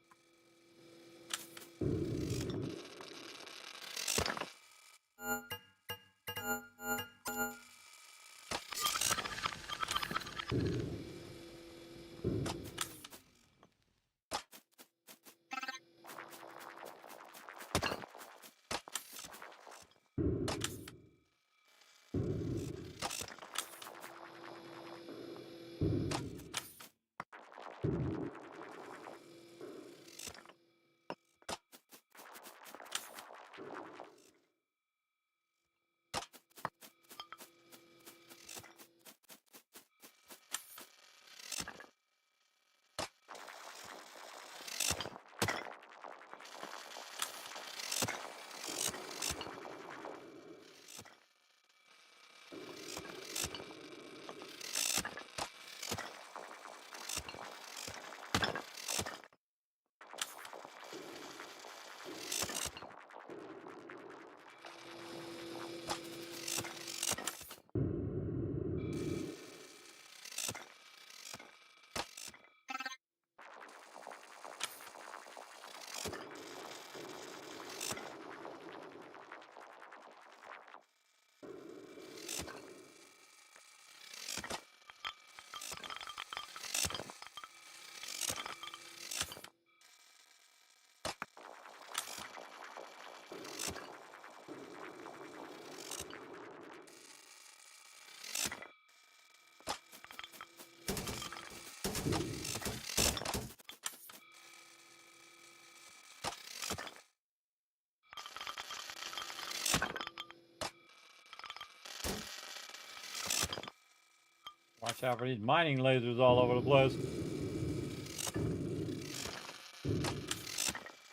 Watch out for these mining lasers all over the place.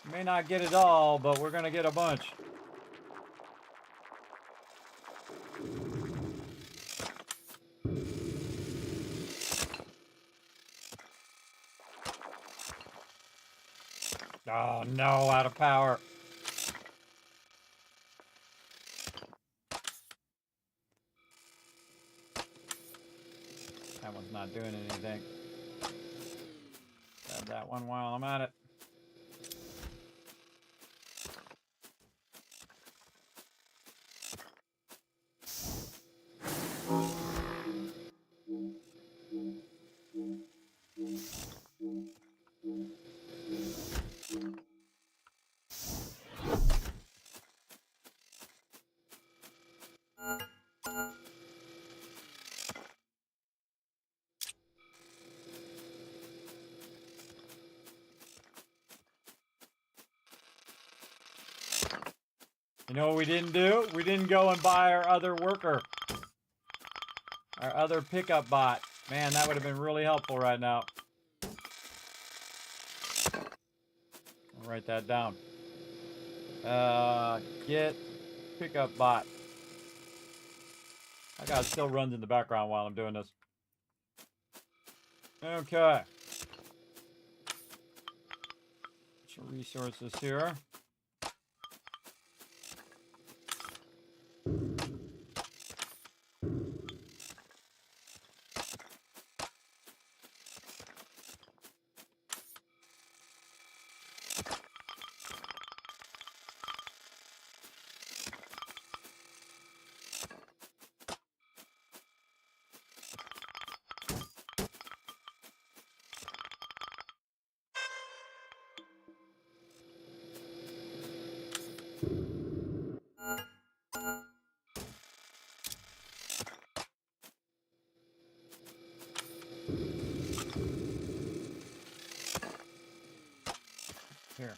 May not get it all, but we're gonna get a bunch. Oh no, out of power. That one's not doing anything. Grab that one while I'm at it. You know what we didn't do? We didn't go and buy our other worker. Our other pickup bot. Man, that would have been really helpful right now. I'll write that down. Get pickup bot. I got it still runs in the background while I'm doing this. Okay. Some resources here. Here.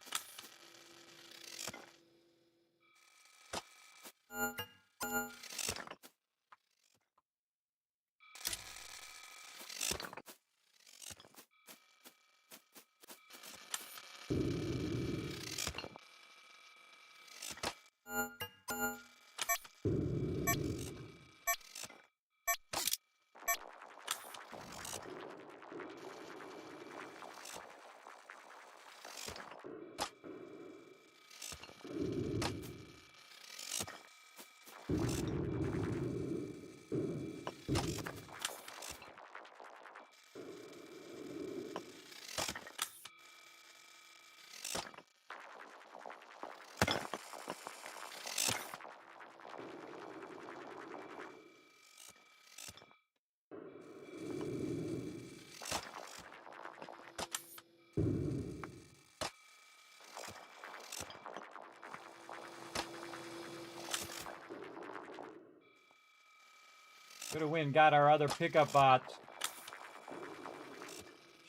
Could have went and got our other pickup bots.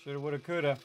Shoulda, woulda, coulda.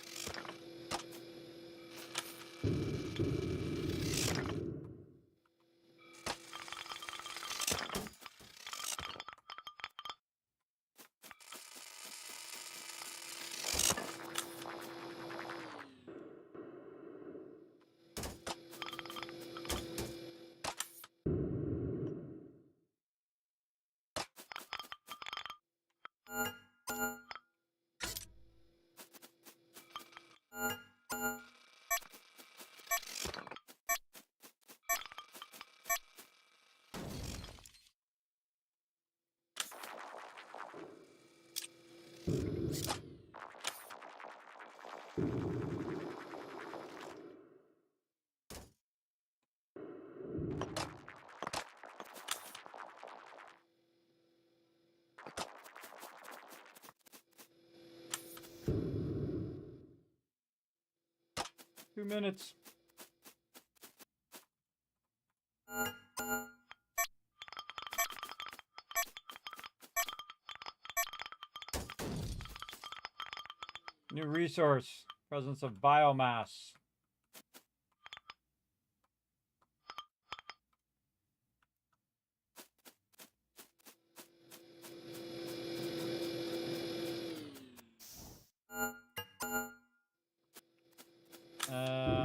Two minutes. New resource. Presence of biomass.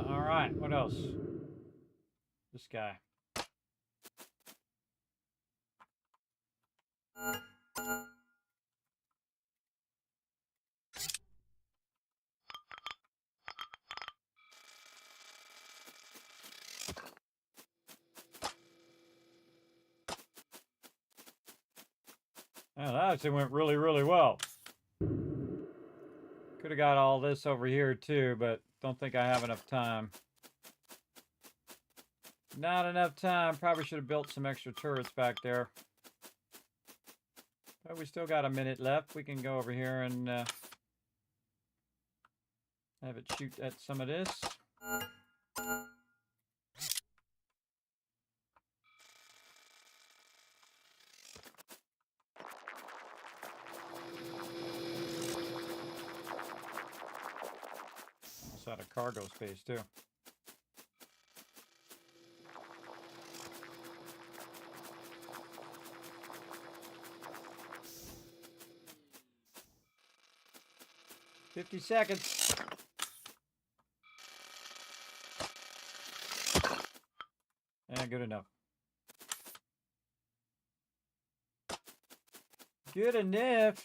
All right. What else? This guy. Oh, that actually went really, really well. Could have got all this over here too, but don't think I have enough time. Not enough time. Probably should have built some extra turrets back there. But we still got a minute left. We can go over here and have it shoot at some of this. Out of cargo space too. $50 seconds. Yeah, good enough. Good enough.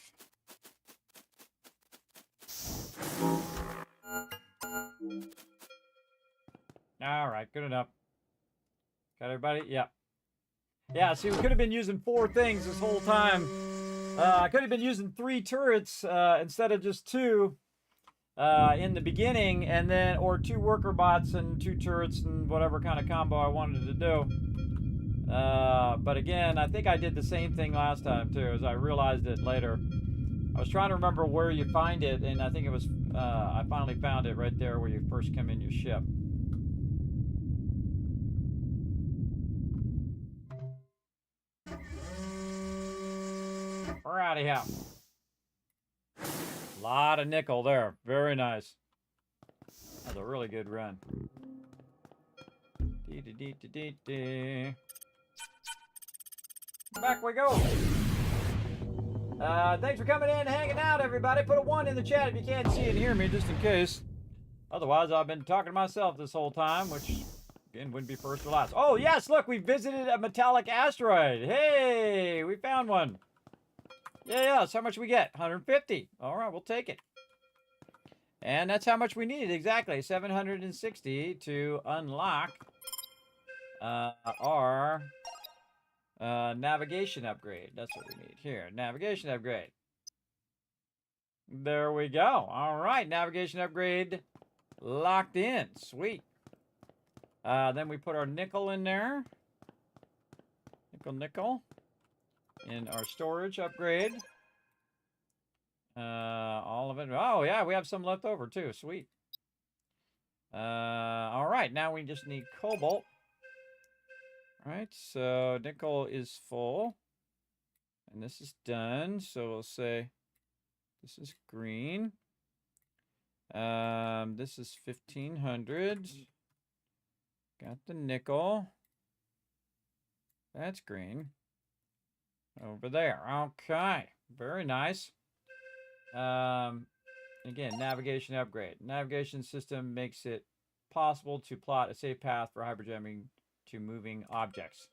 All right, good enough. Got everybody? Yeah. Yeah, see, we could have been using 4 things this whole time. I could have been using 3 turrets instead of just 2 in the beginning, and then, or 2 worker bots and 2 turrets and whatever kind of combo I wanted to do. But again, I think I did the same thing last time too, as I realized it later. I was trying to remember where you find it, and I think it was, I finally found it right there where you first come in your ship. We're out of here. A lot of nickel there. Very nice. That's a really good run. Back we go. Thanks for coming in and hanging out, everybody. Put a 1 in the chat if you can't see and hear me, just in case. Otherwise, I've been talking to myself this whole time, which, again, wouldn't be first or last. Oh, yes, look, we visited a metallic asteroid. Hey, we found one. Yeah, so how much we get? 150. All right, we'll take it. And that's how much we needed, exactly. 760 to unlock our navigation upgrade. That's what we need here. Navigation upgrade. There we go. All right, navigation upgrade locked in. Sweet. Then we put our nickel in there. Nickel. In our storage upgrade. All of it. Oh, yeah, we have some left over, too. Sweet. All right, now we just need cobalt. All right, so nickel is full. And this is done. So we'll say this is green. This is 1500. Got the nickel. That's green. Over there. Okay. Very nice. Again, navigation upgrade. Navigation system makes it possible to plot a safe path for hyperjamming to moving objects.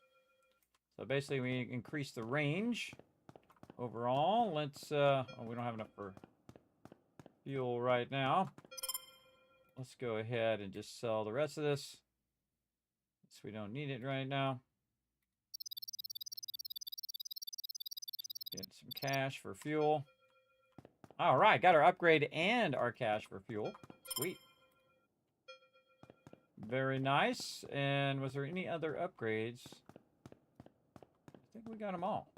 So basically, we increase the range overall. Let's, oh, we don't have enough for fuel right now. Let's go ahead and just sell the rest of this. So we don't need it right now. Get some cash for fuel. All right, got our upgrade and our cash for fuel. Sweet. Very nice. And was there any other upgrades? I think we got them all.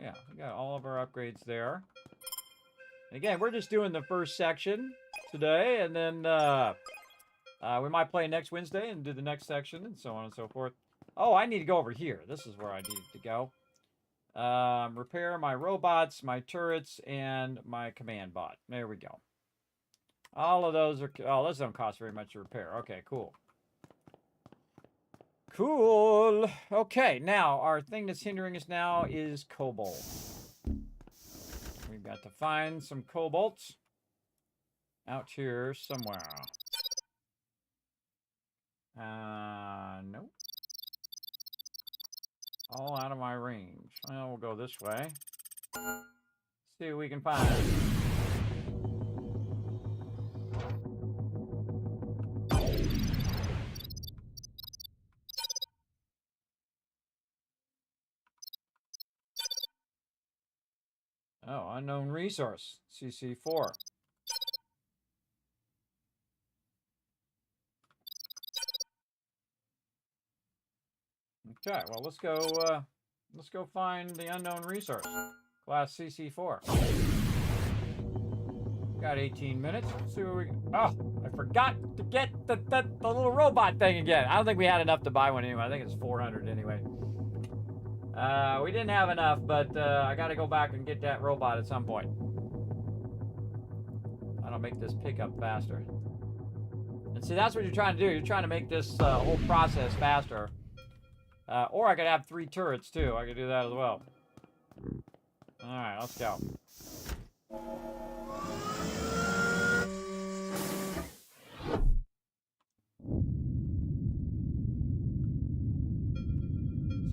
Yeah, we got all of our upgrades there. And again, we're just doing the first section today, and then we might play next Wednesday and do the next section, and so on and so forth. Oh, I need to go over here. This is where I need to go. Repair my robots, my turrets, and my command bot. There we go. All of those are... Oh, those don't cost very much to repair. Okay, cool. Cool. Okay, now, our thing that's hindering us now is cobalt. We've got to find some cobalt out here somewhere. Nope. All out of my range. Well, we'll go this way. See what we can find. Oh, unknown resource. CC4. Okay, well, let's go find the unknown resource. Class CC4. Got 18 minutes. Let's see what we... Oh, I forgot to get the little robot thing again. I don't think we had enough to buy one anyway. I think it's 400 anyway. We didn't have enough, but I got to go back and get that robot at some point. That'll make this pickup faster. And see, that's what you're trying to do. You're trying to make this whole process faster. Or I could have 3 turrets, too. I could do that as well. Alright, let's go.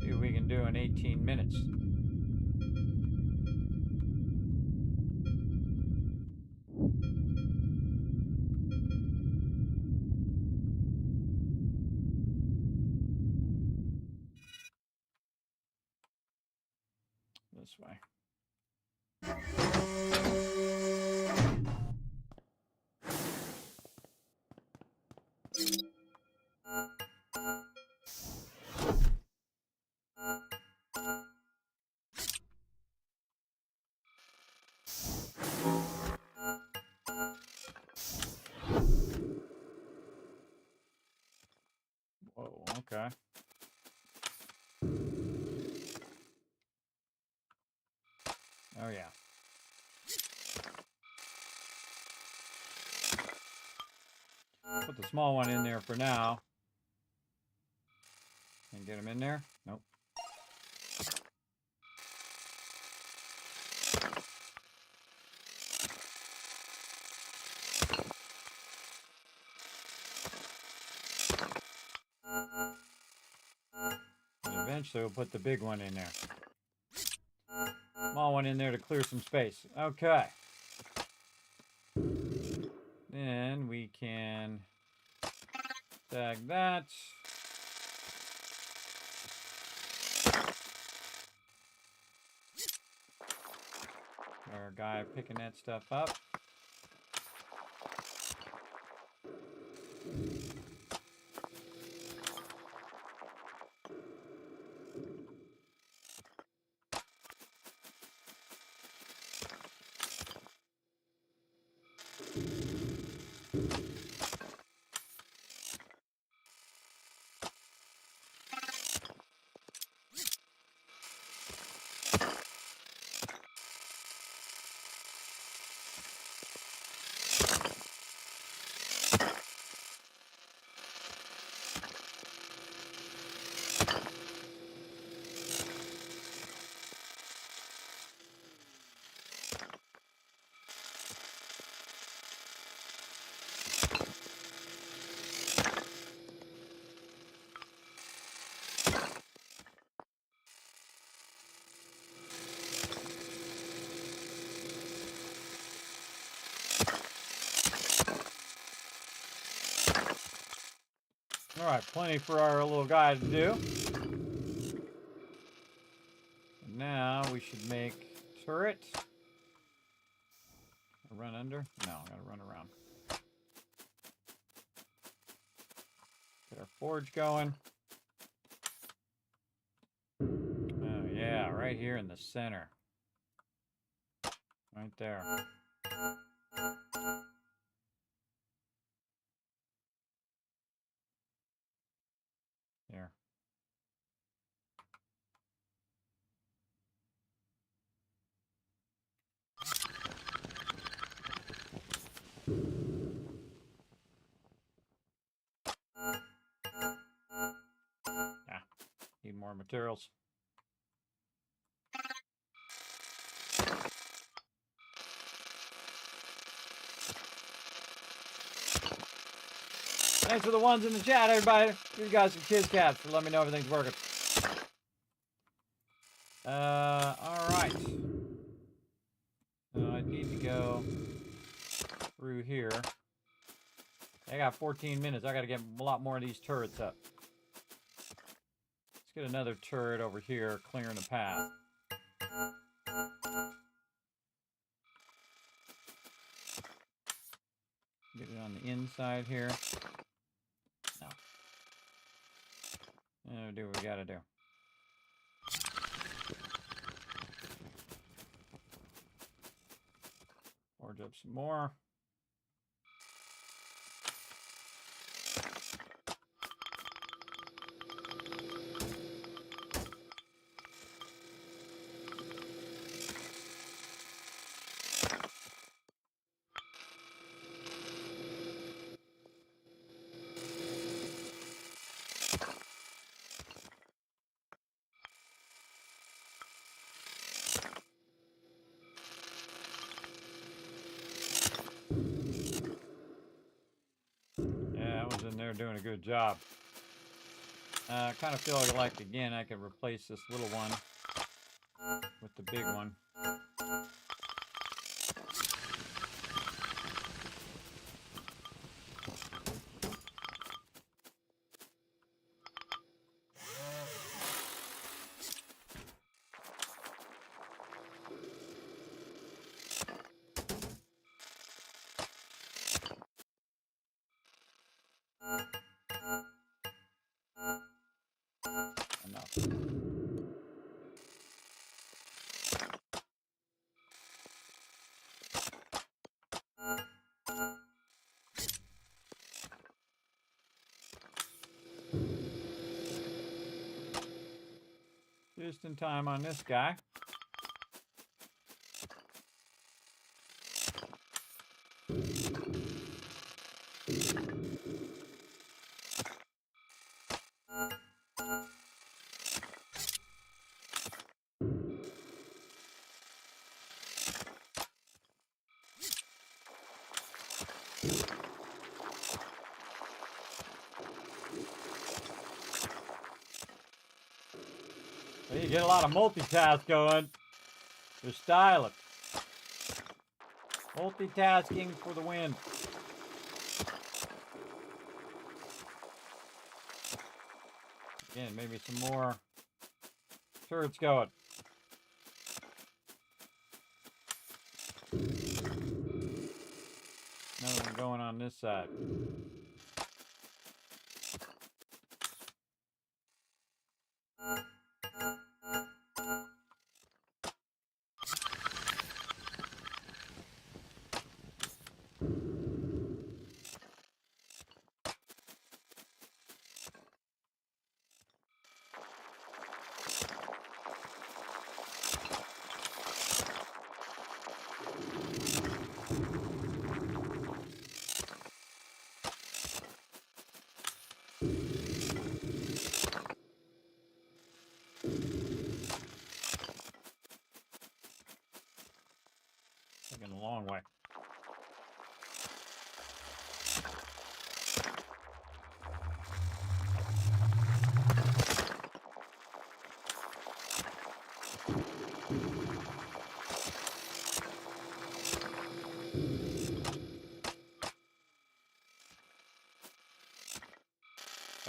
See what we can do in 18 minutes. This way. Whoa, okay. Oh, yeah. Put the small one in there for now. Can get him in there? Nope. And eventually we'll put the big one in there. Small one in there to clear some space. Okay. Then we can tag that. Our guy picking that stuff up. All right, plenty for our little guy to do. And now we should make turret. Run under? No, I gotta run around. Get our forge going. Oh yeah, right here in the center. Right there. Here. Ah, need more materials. Thanks for the ones in the chat, everybody. Give you guys some kids caps for letting me know everything's working. All right. I need to go through here. I got 14 minutes. I got to get a lot more of these turrets up. Let's get another turret over here, clearing the path. Get it on the inside here. No. Do what we gotta do. Forge up some more. They're doing a good job. I kind of feel like, again, I could replace this little one with the big one. Just in time on this guy. You get a lot of multitask going. Just style it. Multitasking for the win. Again, maybe some more turrets going. Another one going on this side. Taking a long way.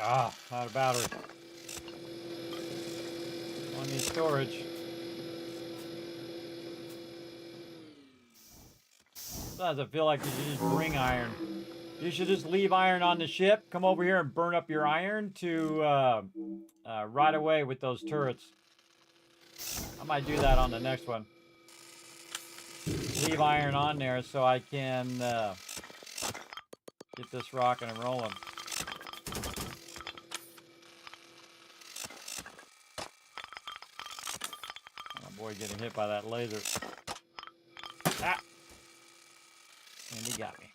Ah, out of battery. On the storage. Sometimes I feel like you should just bring iron. You should just leave iron on the ship, come over here and burn up your iron to ride away with those turrets. I might do that on the next one. Leave iron on there so I can get this rocking and rolling. Oh boy, getting hit by that laser. Ah! And he got me.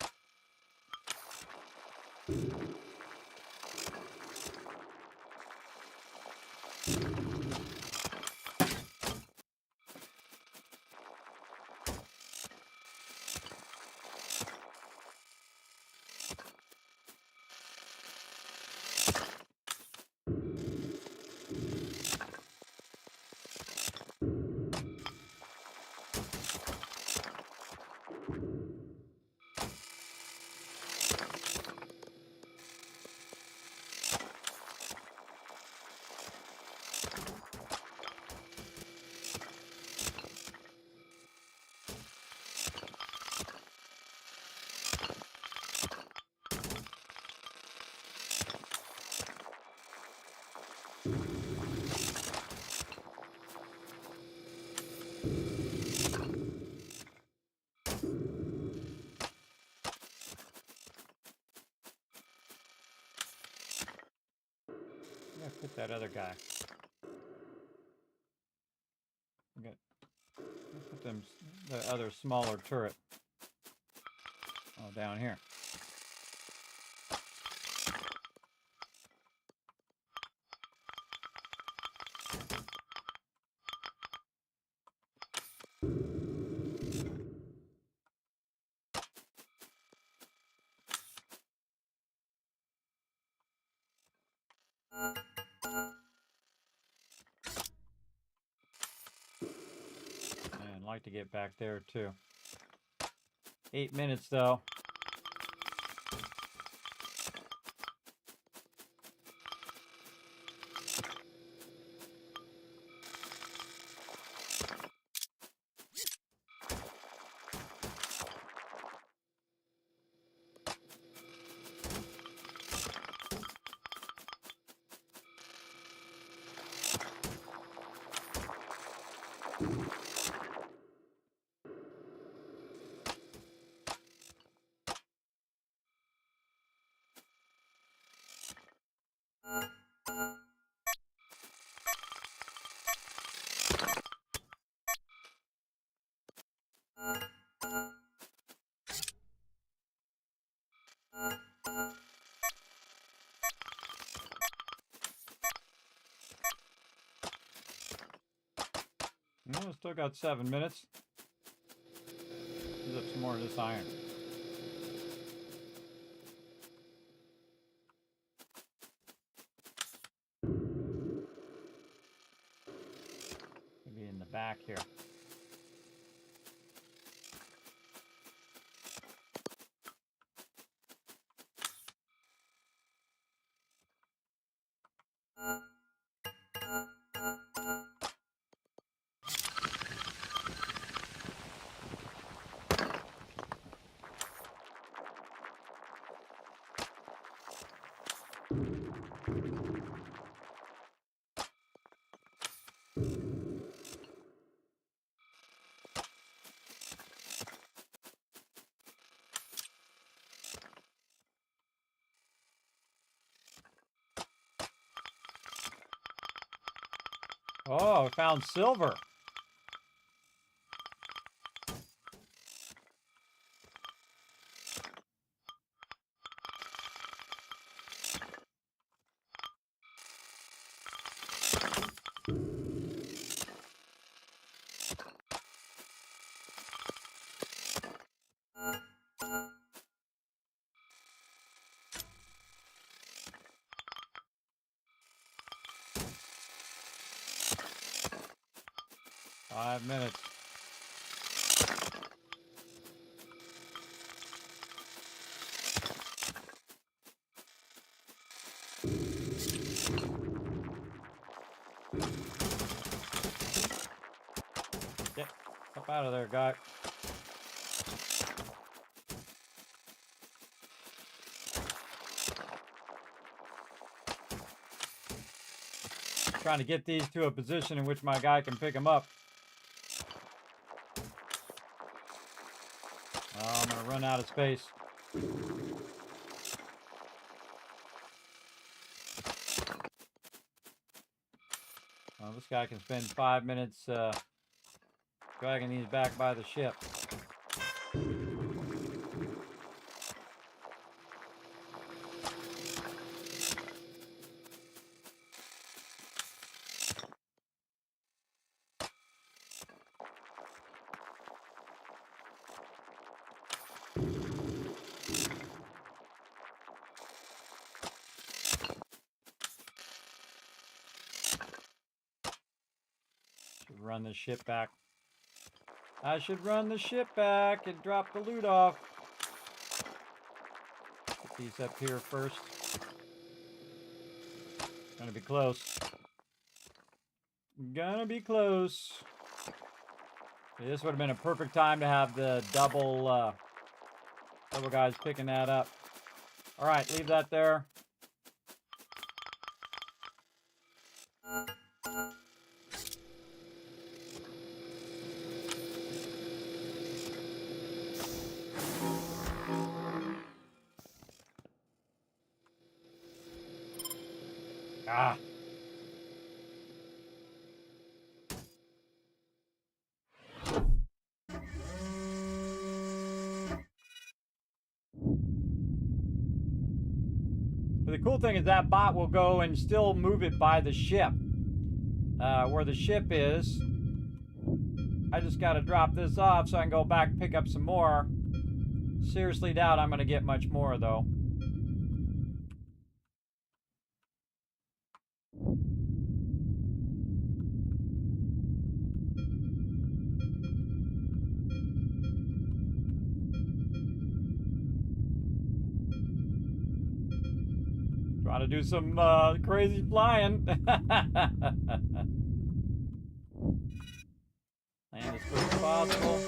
Yeah, put that other guy. Okay. Put them the other smaller turret. Oh, down here. And I'd like to get back there too. 8 minutes though. No, still got 7 minutes. Use up some more of this iron. Maybe in the back here. Oh, I found silver. Five minutes. Up out of there, guy. Trying to get these to a position in which my guy can pick them up. Oh, I'm gonna run out of space. Well, this guy can spend 5 minutes dragging these back by the ship. Should run the ship back. I should run the ship back and drop the loot off. Put these up here first. Gonna be close. Gonna be close. This would have been a perfect time to have the double guys picking that up. All right, leave that there. Ah. But the cool thing is that bot will go and still move it by the ship. Where the ship is. I just got to drop this off so I can go back and pick up some more. Seriously doubt I'm going to get much more, though. Trying to do some crazy flying. Land as quick as possible.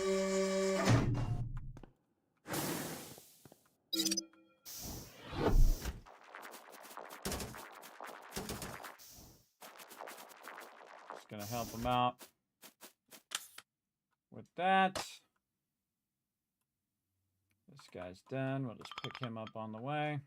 Just gonna help him out with that. This guy's done. We'll just pick him up on the way.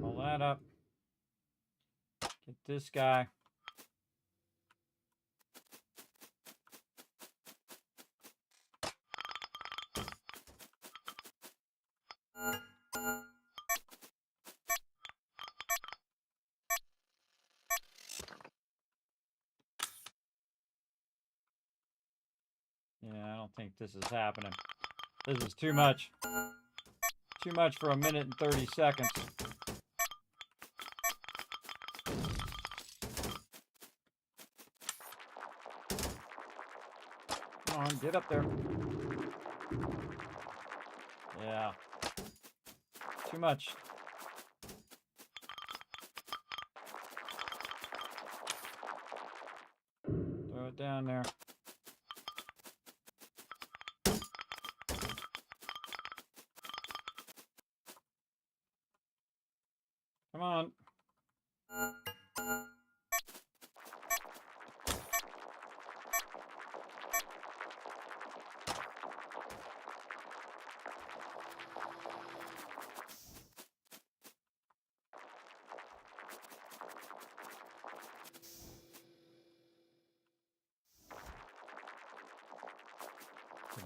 Pull that up. Get this guy. Yeah, I don't think this is happening. This is too much. Too much for 1:30 seconds. Come on, get up there. Yeah. Too much. Throw it down there. Come on.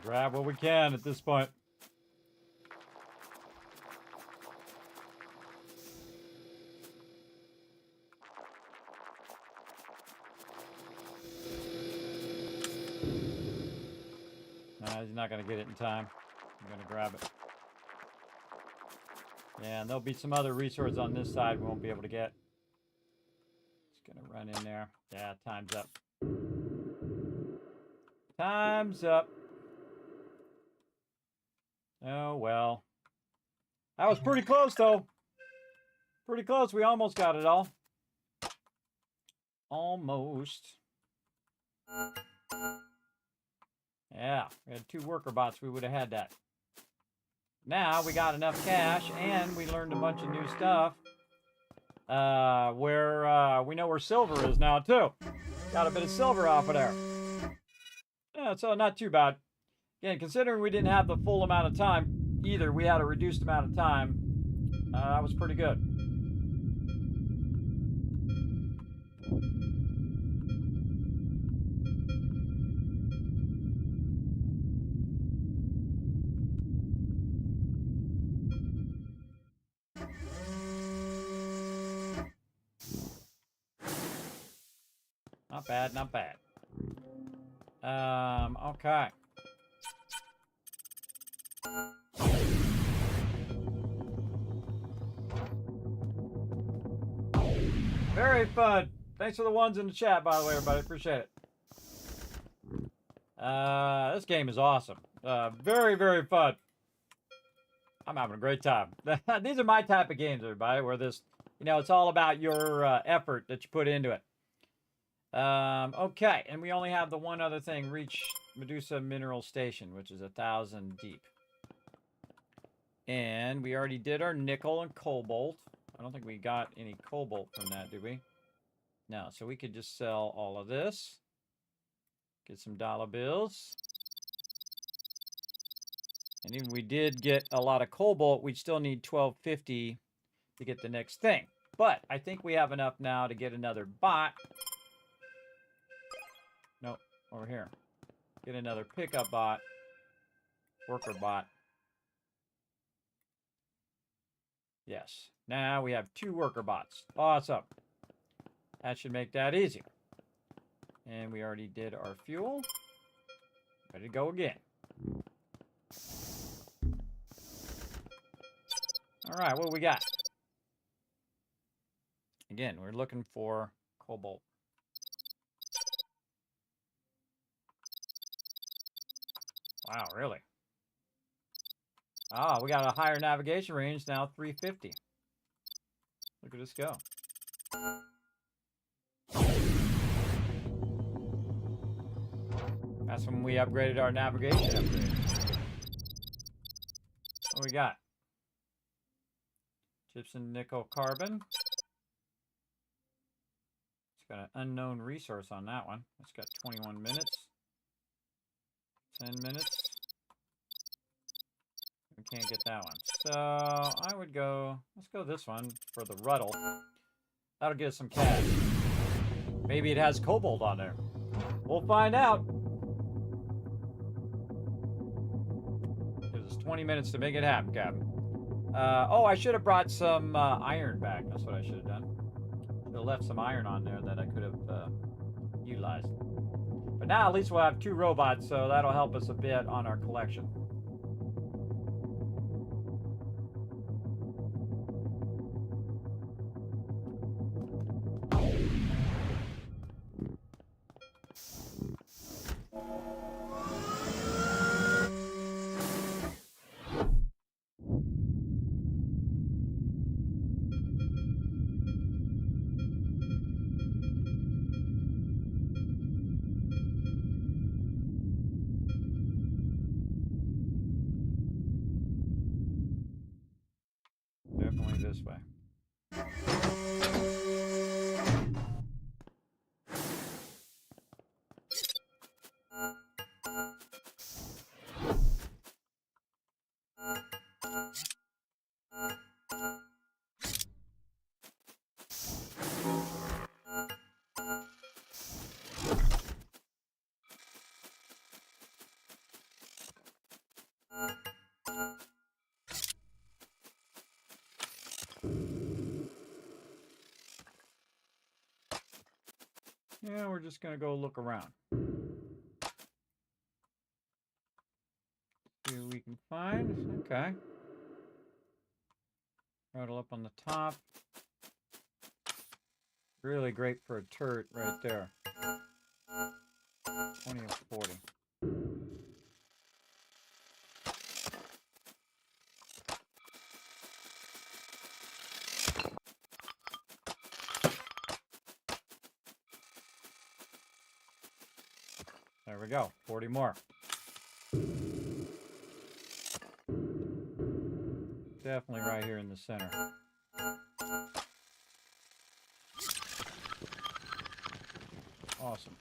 Grab what we can at this point. Nah, he's not going to get it in time. I'm going to grab it. Yeah, and there'll be some other resources on this side we won't be able to get. Just going to run in there. Yeah, time's up. Time's up. Oh, well. That was pretty close, though. Pretty close. We almost got it all. Almost. Yeah, we had 2 worker bots. We would have had that. Now we got enough cash, and we learned a bunch of new stuff. Where we know where silver is now, too. Got a bit of silver off of there. Yeah, so not too bad. Again, considering we didn't have the full amount of time either, we had a reduced amount of time. That was pretty good. Not bad, not bad. Okay. Very fun. Thanks for the ones in the chat, by the way, everybody. Appreciate it. This game is awesome. Very, very fun. I'm having a great time. These are my type of games, everybody, where this, you know, it's all about your effort that you put into it. Okay, and we only have the one other thing, reach Medusa Mineral Station, which is 1,000 deep. And we already did our nickel and cobalt. I don't think we got any cobalt from that, did we? No, so we could just sell all of this. Get some dollar bills. And even we did get a lot of cobalt, we still need 1250 to get the next thing. But I think we have enough now to get another bot. Nope, over here. Get another pickup bot. Worker bot. Yes. Now we have 2 worker bots. Awesome. That should make that easier. And we already did our fuel. Ready to go again. Alright, what do we got? Again, we're looking for cobalt. Wow, really? Ah, we got a higher navigation range now, 350. Look at this go. That's when we upgraded our navigation upgrade. What do we got? Gypsum, nickel, carbon. It's got an unknown resource on that one. It's got 21 minutes. 10 minutes. We can't get that one. So I would go, let's go this one for the Ruddle. That'll get us some cash. Maybe it has cobalt on there. We'll find out. Gives us 20 minutes to make it happen, Captain. Oh, I should have brought some iron back. That's what I should have done. Should have left some iron on there that I could have utilized. But now at least we'll have 2 robots, so that'll help us a bit on our collection. Definitely this way. Yeah, we're just going to go look around. See what we can find. Okay. Throttle up on the top. Really great for a turret right there. 20 or 40. There we go. 40 more. Definitely right here in the center. Awesome.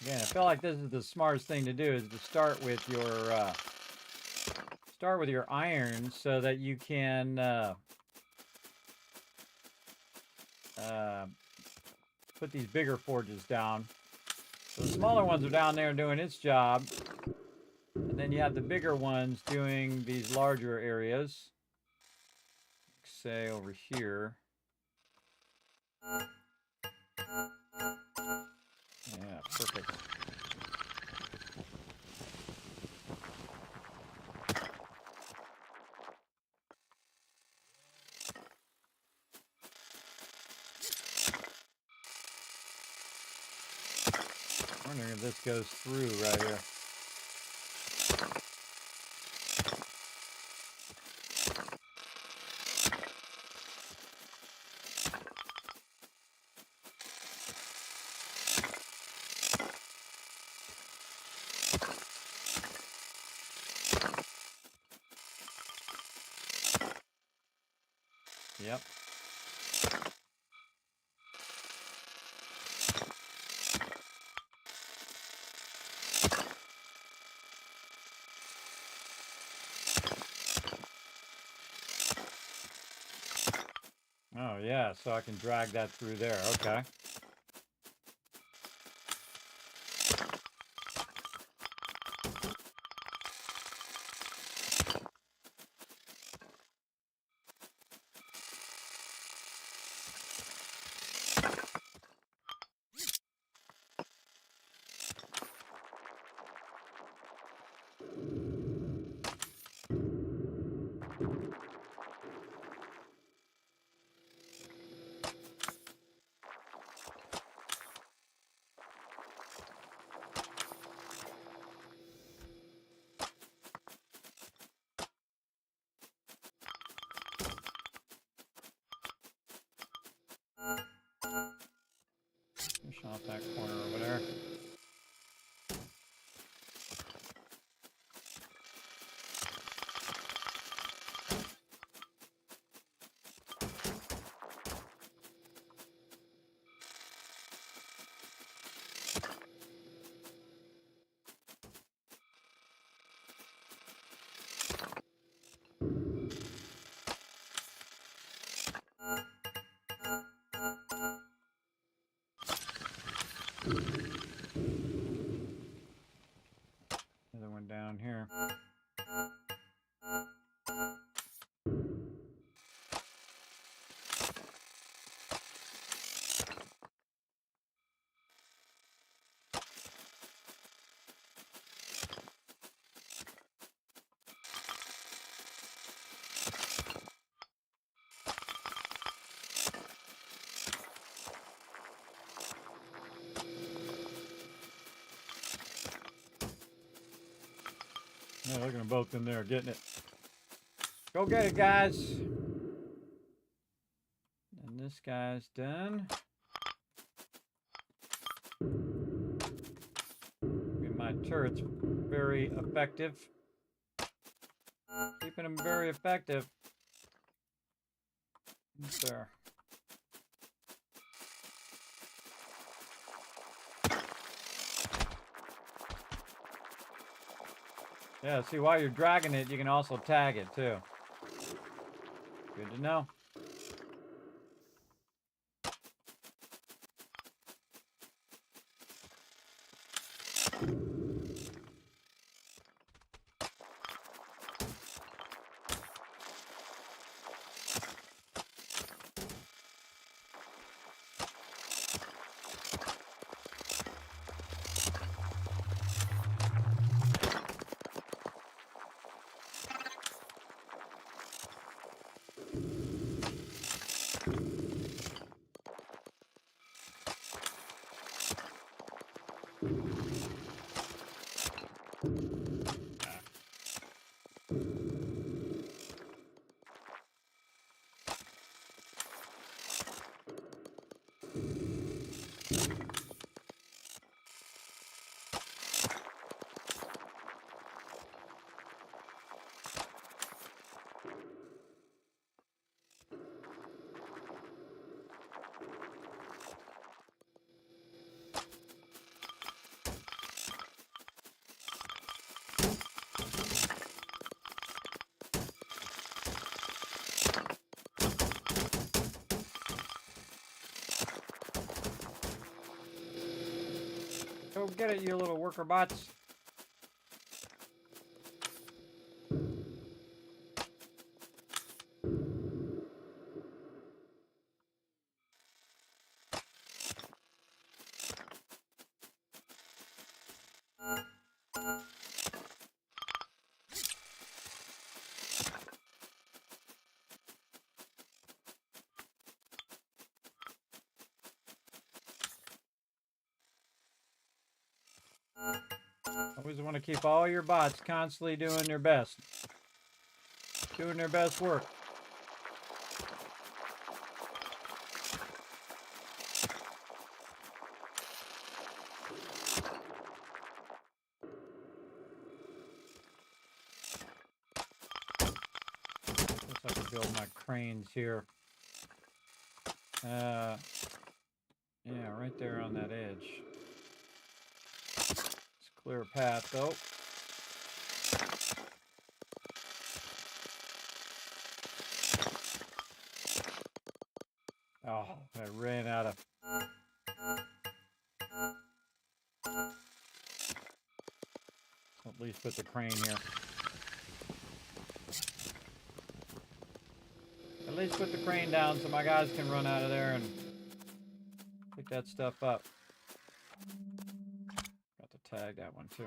Again, I feel like this is the smartest thing to do, is to start with your irons so that you can put these bigger forges down. So the smaller ones are down there doing its job, and then you have the bigger ones doing these larger areas. Say over here. Yeah, perfect. I'm wondering if this goes through right here. Yep. Oh yeah, so I can drag that through there. Okay. Finish off that corner over there. Another one down here. Yeah, look at them both in there getting it. Go get it, guys. And this guy's done. My turret's very effective. Keeping them very effective. There. Yeah, see, while you're dragging it, you can also tag it, too. Good to know. Go get it, you little worker bots. Always want to keep all your bots constantly doing their best. Doing their best work. Guess I can build my cranes here. Yeah, right there on that edge. Let's clear a path though. Oh, I ran out of... At least put the crane here. At least put the crane down so my guys can run out of there and pick that stuff up. Got to tag that one too.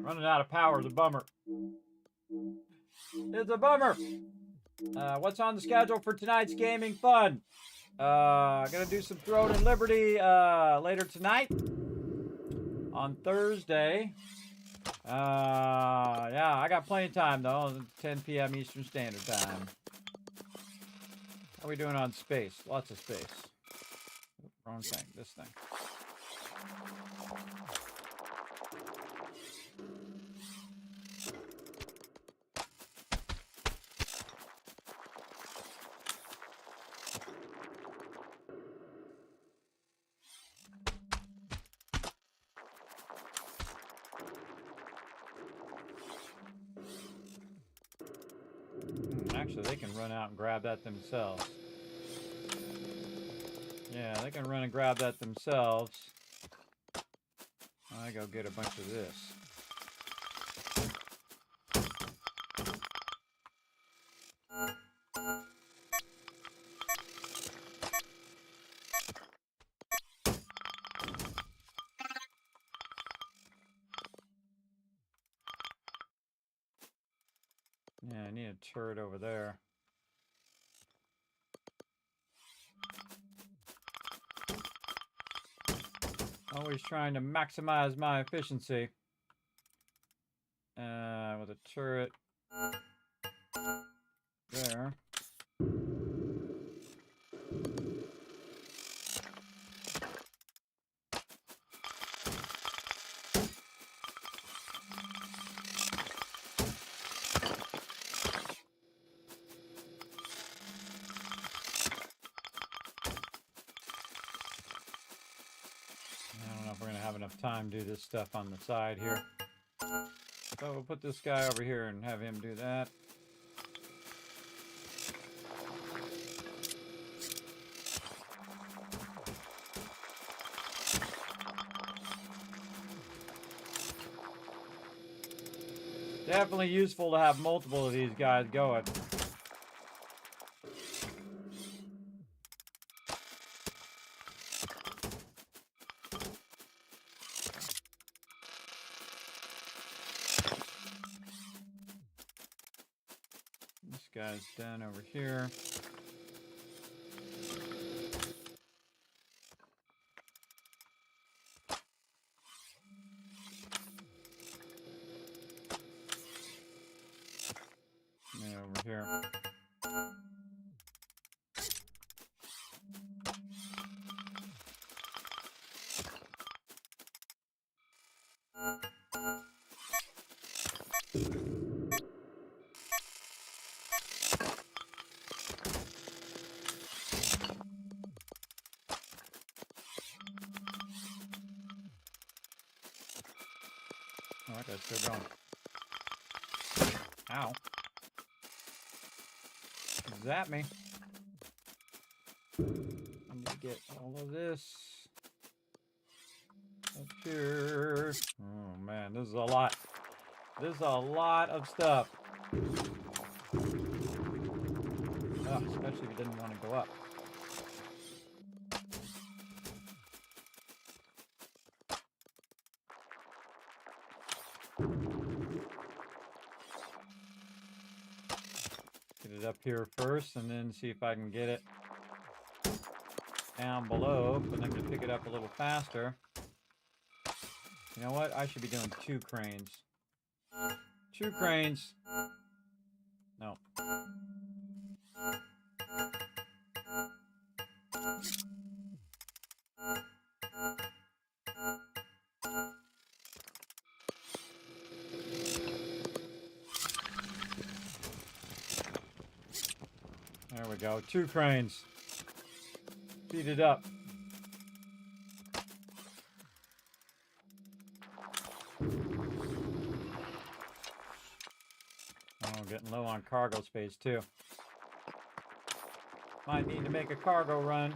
Running out of power is a bummer. It's a bummer. What's on the schedule for tonight's gaming fun? Gonna do some Throne and Liberty later tonight. On Thursday. Yeah, I got plenty of time though. 10 p.m. Eastern Standard Time. How are we doing on space? Lots of space. Wrong thing. This thing. Actually, they can run out and grab that themselves. Yeah, they can run and grab that themselves. I go get a bunch of this. Yeah, I need a turret over there. Always trying to maximize my efficiency. With a turret there. Enough time to do this stuff on the side here. So we'll put this guy over here and have him do that. Definitely useful to have multiple of these guys going. Guy's done over here. And over here. Oh, that guy's still going. Ow. zap me. I need to get all of this up here. Oh man, this is a lot. This is a lot of stuff. Oh, especially if you didn't want to go up. Get it up here first and then see if I can get it down below for them to pick it up a little faster. You know what? I should be doing 2 cranes. 2 cranes. No. There we go. 2 cranes. Speed it up. Oh, getting low on cargo space too. Might need to make a cargo run.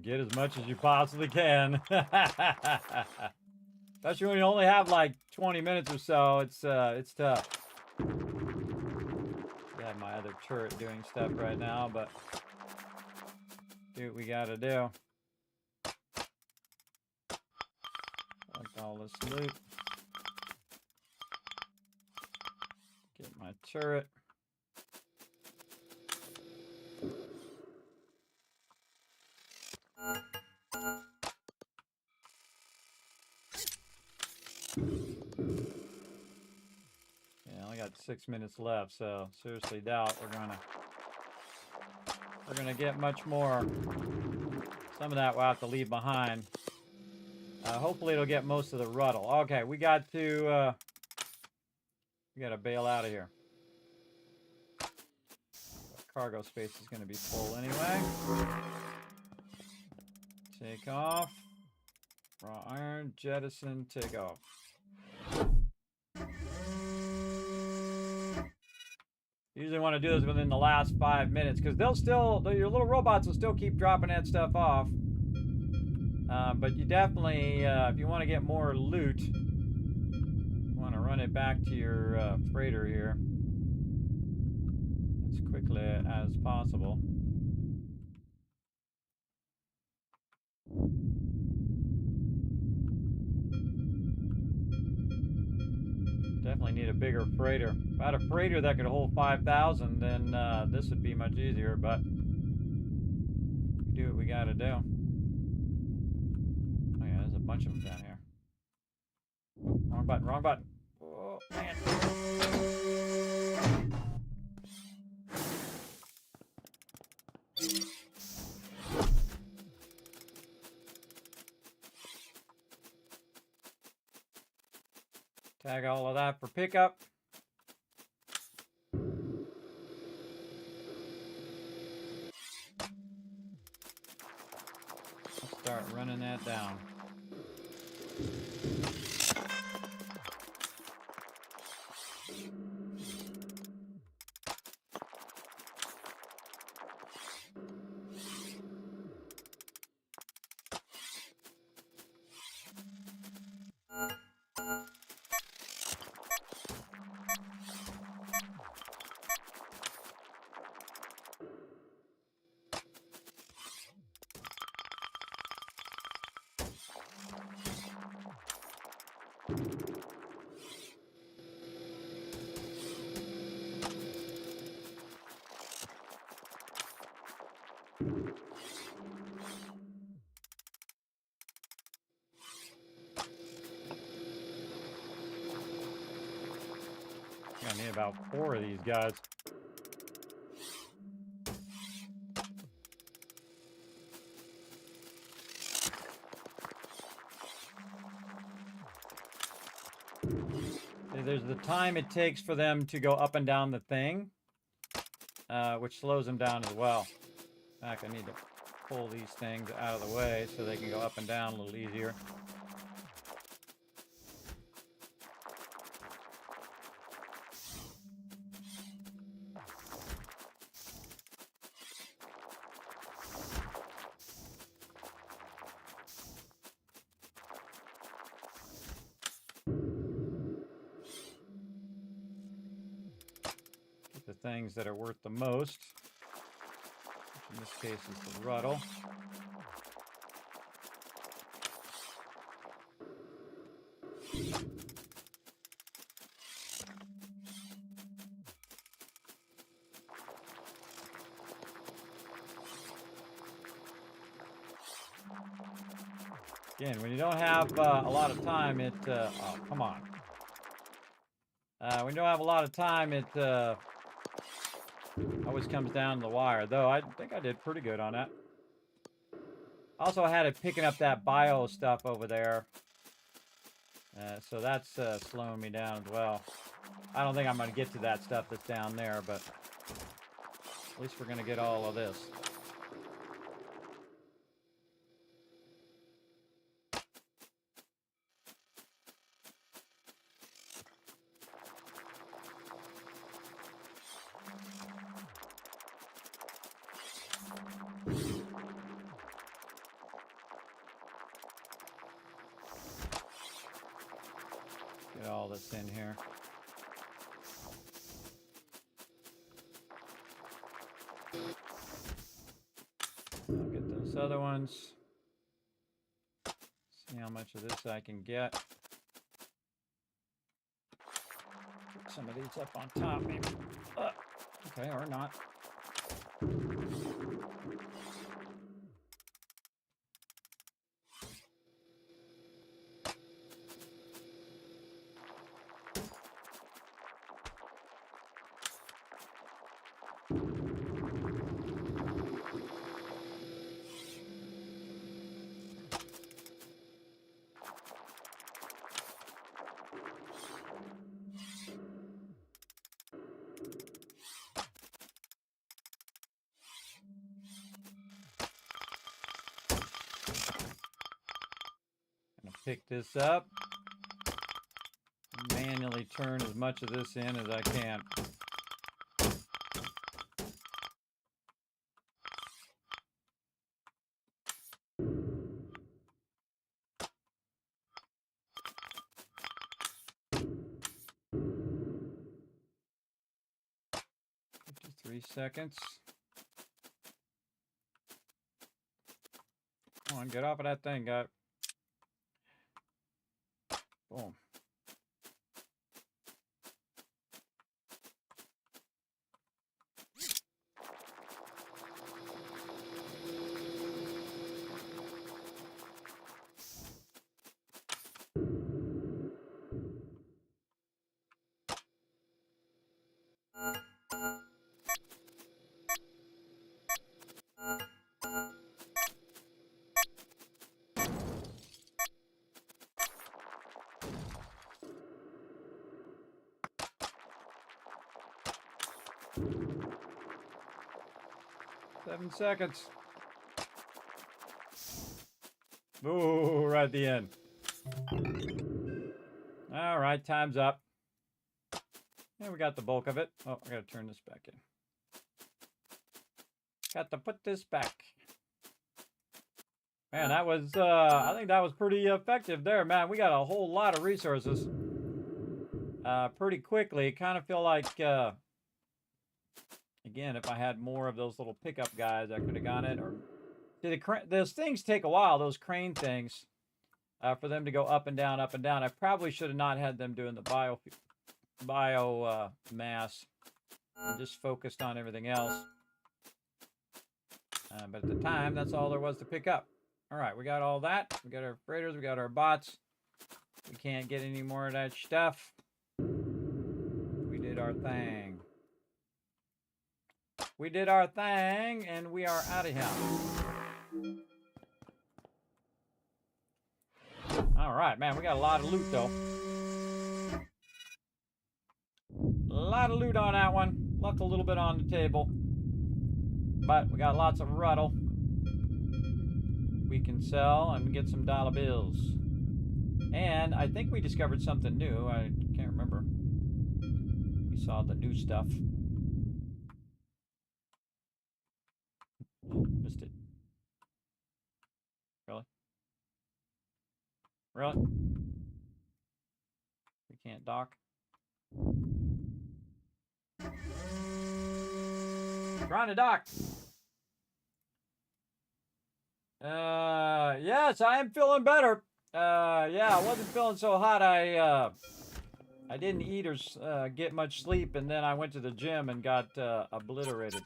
Get as much as you possibly can. Especially when you only have like 20 minutes or so, it's tough. Got my other turret doing stuff right now, but do what we gotta do. Collect all this loot. Get my turret. Yeah, I only got 6 minutes left, so seriously doubt we're gonna get much more. Some of that we'll have to leave behind. Hopefully it'll get most of the ruddle. Okay, we gotta bail out of here. Cargo space is gonna be full anyway. Take off. Raw iron, jettison, take off. Usually want to do this within the last 5 minutes because your little robots will still keep dropping that stuff off. But you definitely, if you want to get more loot, you want to run it back to your freighter here as quickly as possible. Definitely need a bigger freighter. If I had a freighter that could hold 5,000, then this would be much easier, but we do what we gotta do. Oh yeah, there's a bunch of them down here. Oh, wrong button, wrong button. Oh, man. Tag all of that for pickup. Let's start running that down. I need about 4 of these guys. There's the time it takes for them to go up and down the thing, which slows them down as well. In fact, I need to pull these things out of the way so they can go up and down a little easier. the things that are worth the most, which in this case is the ruddle. Again, when you don't have a lot of time, it oh, come on. When you don't have a lot of time, it always comes down to the wire. Though I think I did pretty good on that. Also, I had it picking up that bio stuff over there, so that's slowing me down as well. I don't think I'm going to get to that stuff that's down there, but at least we're going to get all of this. Get all this in here. I'll get those other ones. See how much of this I can get. Put some of these up on top, maybe. Okay, or not. Pick this up, manually turn as much of this in as I can. Seconds. Come on, get off of that thing, guy. Boom. Seven seconds. Ooh, right at the end. All right, time's up. Yeah, we got the bulk of it. Oh, I gotta turn this back in. Got to put this back. Man, that was, I think that was pretty effective there, man. We got a whole lot of resources pretty quickly. Kind of feel like, again, if I had more of those little pickup guys, I could have got it. Or see, those things take a while, those crane things, for them to go up and down, up and down. I probably should have not had them doing the bio mass and just focused on everything else. But at the time, that's all there was to pick up. All right, we got all that. We got our freighters, we got our bots. We can't get any more of that stuff. We did our thing. We did our thing, and we are out of here. All right, man, we got a lot of loot, though. A lot of loot on that one. Left a little bit on the table. But we got lots of ruddle. We can sell and get some dollar bills. And I think we discovered something new. I can't remember. We saw the new stuff. Missed it. Really? Really? We can't dock? Trying to dock. Yes, I am feeling better. Yeah, I wasn't feeling so hot. I didn't eat or get much sleep, and then I went to the gym and got obliterated.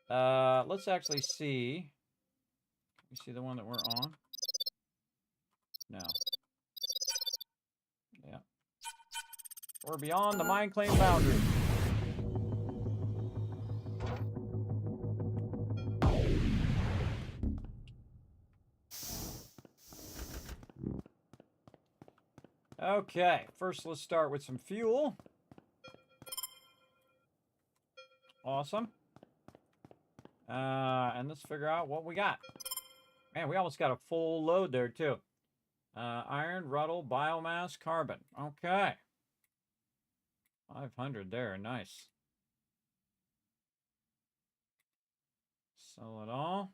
Let's actually see. You see the one that we're on? No. Yeah. We're beyond the mine claim boundary. Okay, first let's start with some fuel. Awesome. And let's figure out what we got. Man, we almost got a full load there too. Iron, ruttle, biomass, carbon. Okay. 500 there, nice. Sell it all.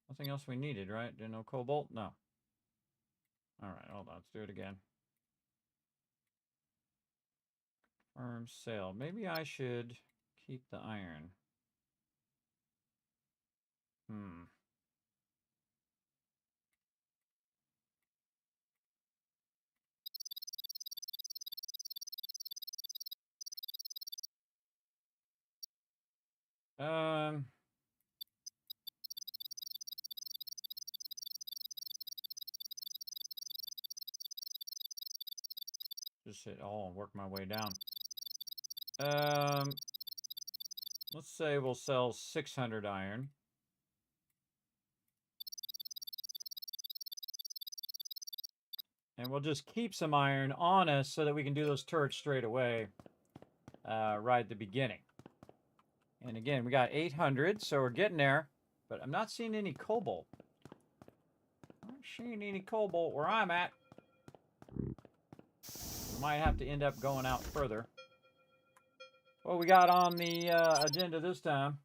Nothing else we needed, right? No cobalt? No. All right, hold on, let's do it again. Firm sale. Maybe I should keep the iron. Just hit all and work my way down. Let's say we'll sell 600 iron. And we'll just keep some iron on us so that we can do those turrets straight away right at the beginning. And again, we got 800, so we're getting there. But I'm not seeing any cobalt. Not seeing any cobalt where I'm at. We might have to end up going out further. What we got on the agenda this time?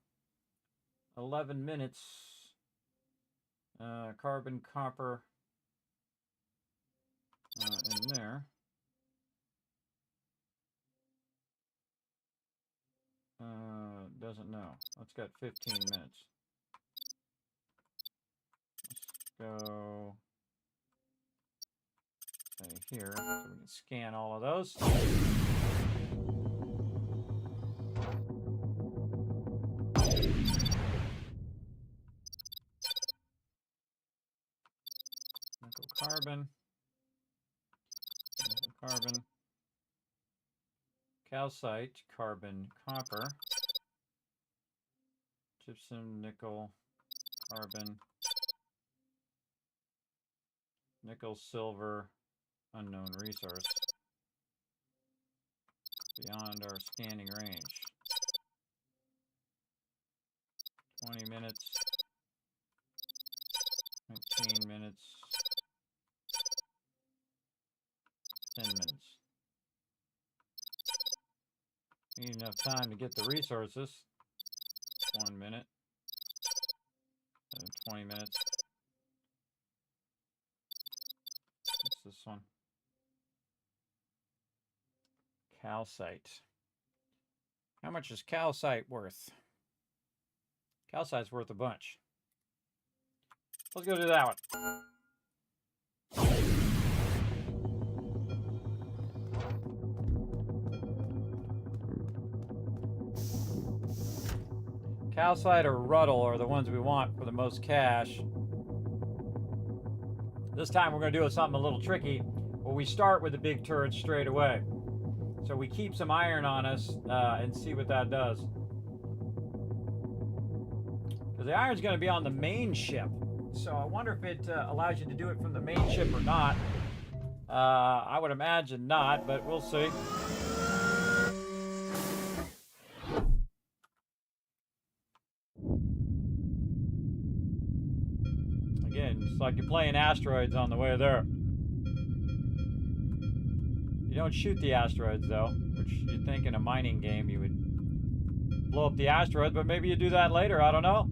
11 minutes. Carbon, copper. In there. Doesn't know. Let's got 15 minutes. Let's go say here so we can scan all of those. Nickel carbon. Nickel carbon. Calcite, carbon, copper. Gypsum, nickel, carbon. Nickel, silver, unknown resource. Beyond our scanning range. 20 minutes. 19 minutes. 10 minutes. Need enough time to get the resources. 1 minute. 20 minutes. What's this one? Calcite. How much is calcite worth? Calcite's worth a bunch. Let's go do that one. Calcite or ruttle are the ones we want for the most cash. This time we're going to do something a little tricky, where we start with the big turret straight away. So we keep some iron on us and see what that does. Because the iron's going to be on the main ship. So I wonder if it allows you to do it from the main ship or not. I would imagine not, but we'll see. Again, it's like you're playing asteroids on the way there. You don't shoot the asteroids, though, which you'd think in a mining game you would blow up the asteroids, but maybe you do that later. I don't know.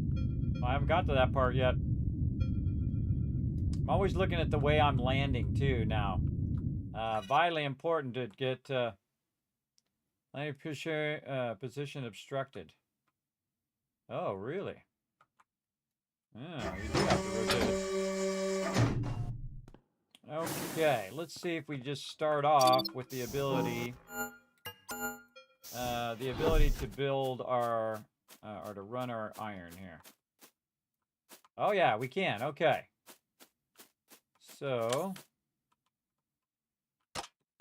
I haven't got to that part yet. I'm always looking at the way I'm landing, too, now. Vitally important to get landing position obstructed. Oh, really? Yeah, you do have to rotate it. Okay, let's see if we just start off with the ability to build our, or to run our iron here. Oh yeah, we can, okay. So,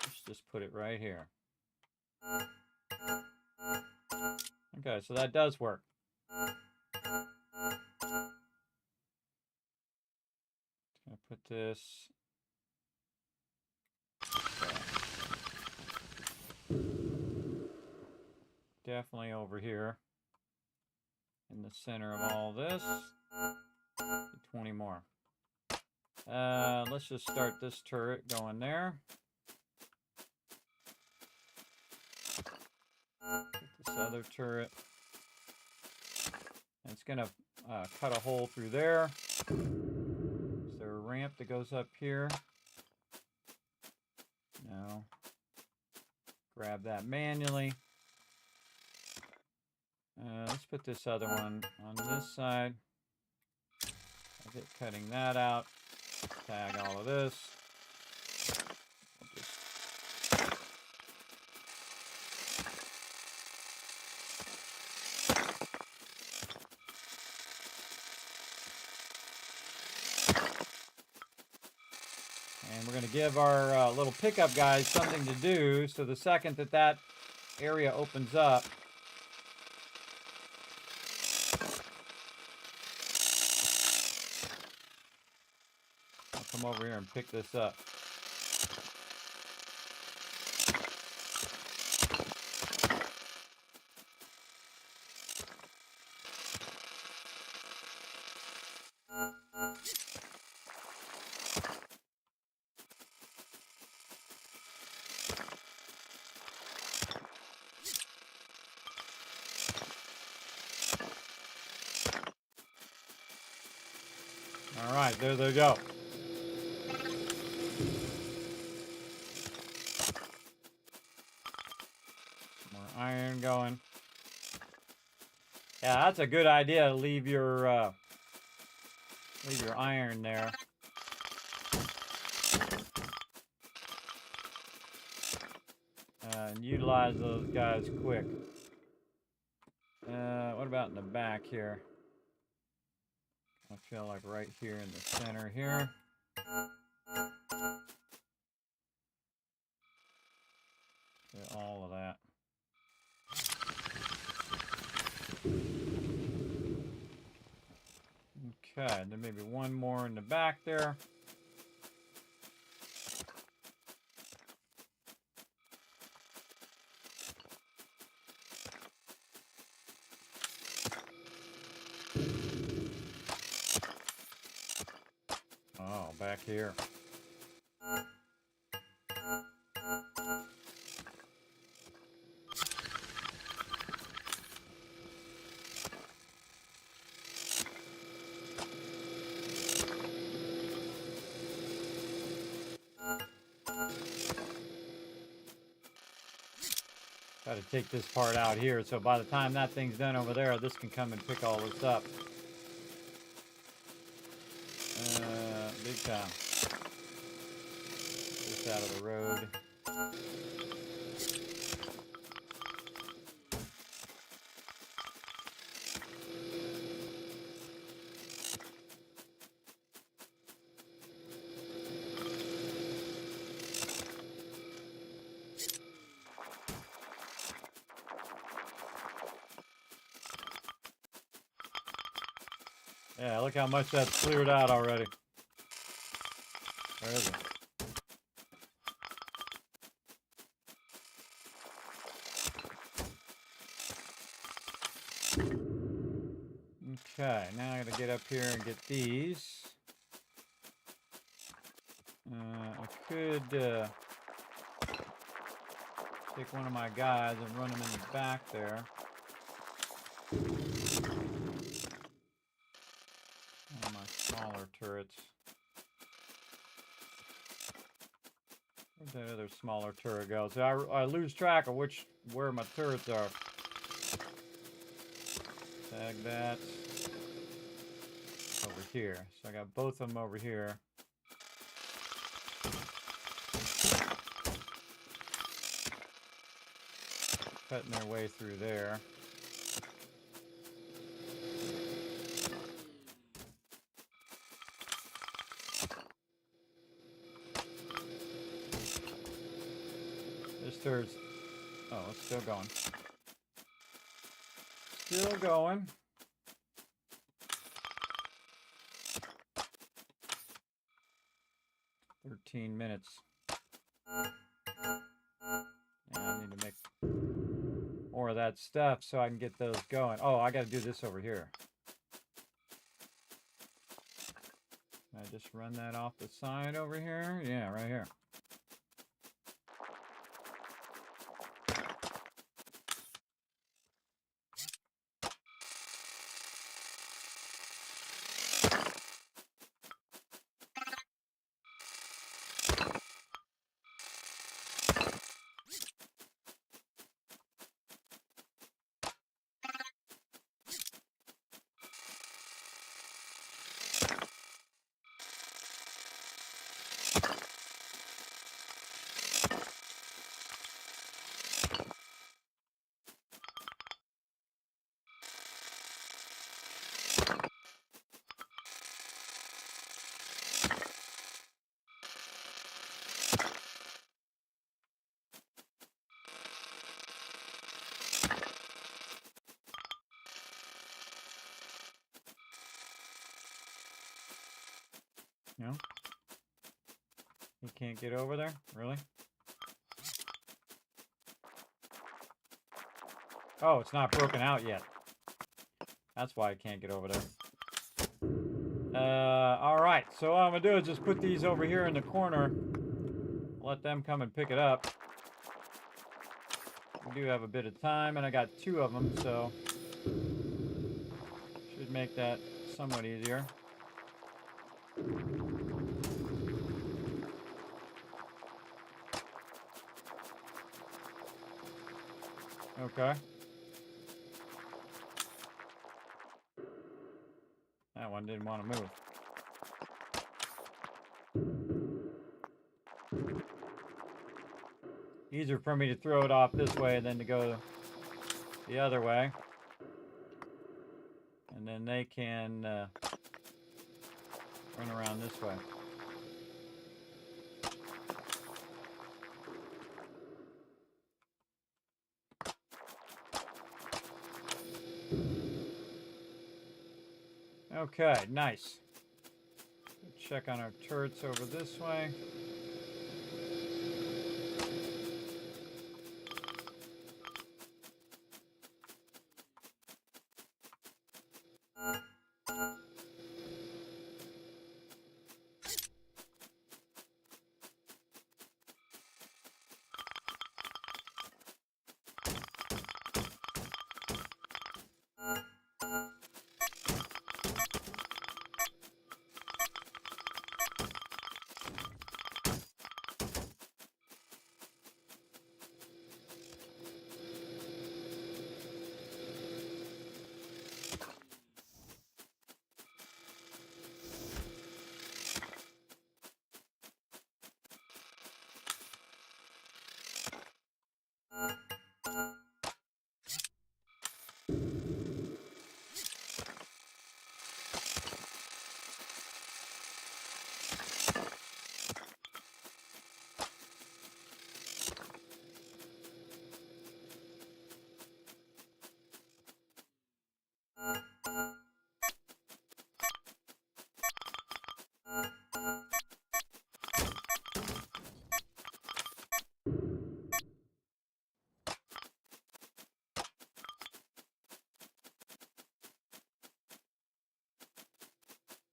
let's just put it right here. Okay, so that does work. Gonna put this. Definitely over here in the center of all this. 20 more. Let's just start this turret going there. Get this other turret. And it's gonna cut a hole through there. Is there a ramp that goes up here? No. Grab that manually. Let's put this other one on this side. I'll get cutting that out. Tag all of this. And we're going to give our little pickup guys something to do. So the second that that area opens up, I'll come over here and pick this up. All right, there they go. More iron going. Yeah, that's a good idea to leave your iron there. And utilize those guys quick. What about in the back here? I feel like right here in the center here. Get all of that. Okay, then maybe one more in the back there. Oh, back here. Got to take this part out here, so by the time that thing's done over there, this can come and pick all this up. Big time. This out of the road. Yeah, look how much that's cleared out already. Where is it? Okay, now I gotta get up here and get these. I could take one of my guys and run them in the back there. One of my smaller turrets. Where'd that other smaller turret go? So I lose track of where my turrets are. drag that over here. So I got both of them over here. Cutting their way through there. This third's... Oh, it's still going. Still going. $13 minutes. And I need to make more of that stuff so I can get those going. Oh, I got to do this over here. Can I just run that off the side over here? Yeah, right here. No? You can't get over there? Really? Oh, it's not broken out yet. That's why I can't get over there. Alright, so what I'm going to do is just put these over here in the corner. Let them come and pick it up. We do have a bit of time, and I got 2 of them, so... should make that somewhat easier. Okay. That one didn't want to move. Easier for me to throw it off this way than to go the other way. And then they can run around this way. Okay, nice. Check on our turrets over this way.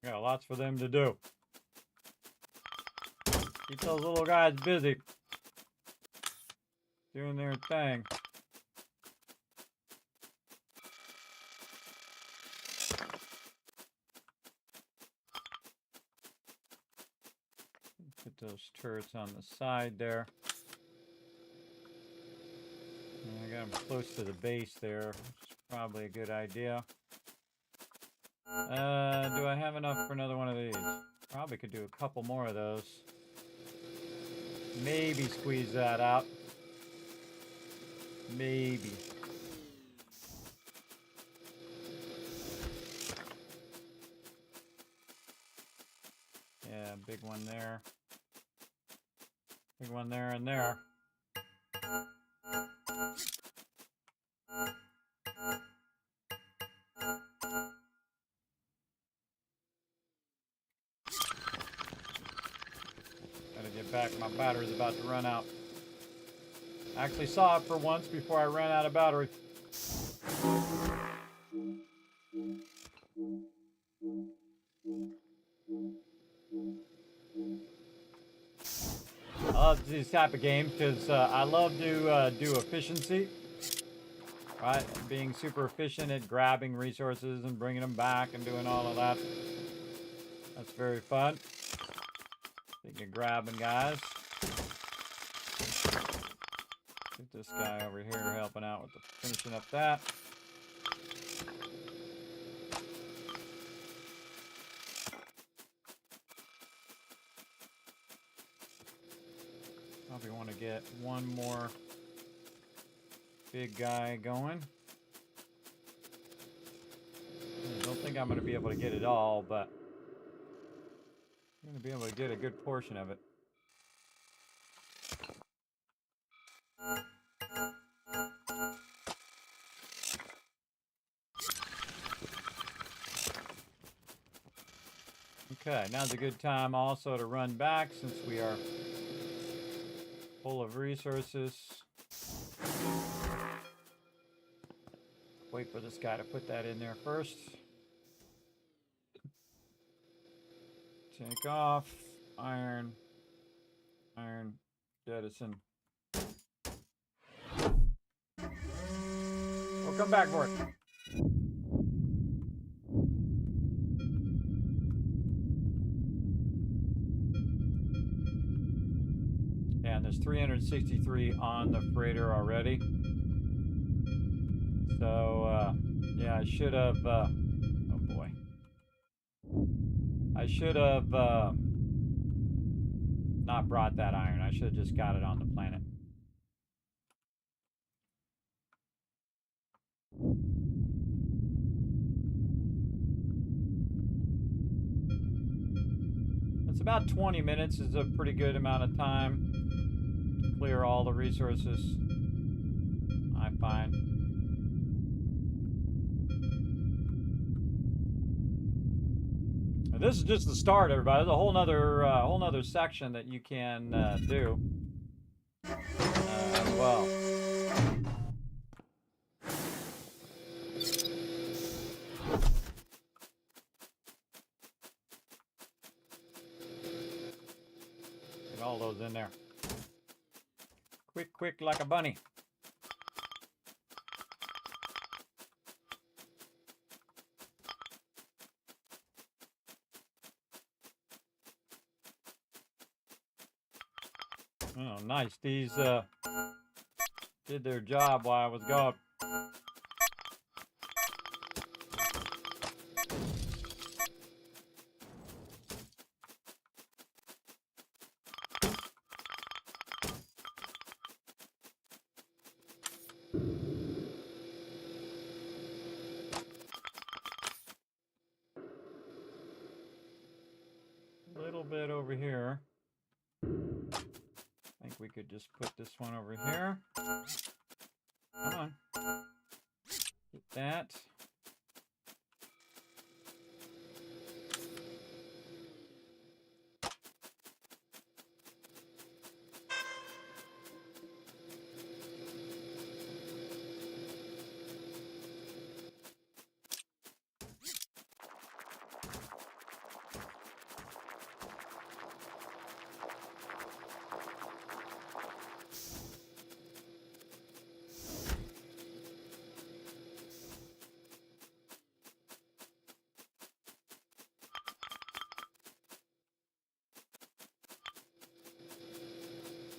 Got lots for them to do. Keep those little guys busy. Doing their thing. Put those turrets on the side there. And I got them close to the base there, which is probably a good idea. Do I have enough for another one of these? Probably could do a couple more of those. Maybe squeeze that out. Maybe. Yeah, big one there. Big one there and there. Gotta get back. My battery's about to run out. I actually saw it for once before I ran out of battery. I love these type of games because I love to do efficiency, right? Being super efficient at grabbing resources and bringing them back and doing all of that. That's very fun. Speaking of grabbing, guys. Get this guy over here helping out with the finishing up that. Probably want to get one more big guy going. I don't think I'm going to be able to get it all, but I'm going to be able to get a good portion of it. Okay, now's a good time also to run back since we are full of resources. Wait for this guy to put that in there first. Take off. Iron. Iron. Jettison. We'll come back for it. Yeah, and there's 363 on the freighter already. So, yeah, I should have, oh boy. I should have, not brought that iron. I should have just got it on the planet. It's about 20 minutes is a pretty good amount of time to clear all the resources, I find. This is just the start, everybody. There's a whole nother section that you can do as well. Get all those in there. Quick, quick, like a bunny. Oh, nice. These did their job while I was gone. A little bit over here. I think we could just put this one over here. Come on. Get that.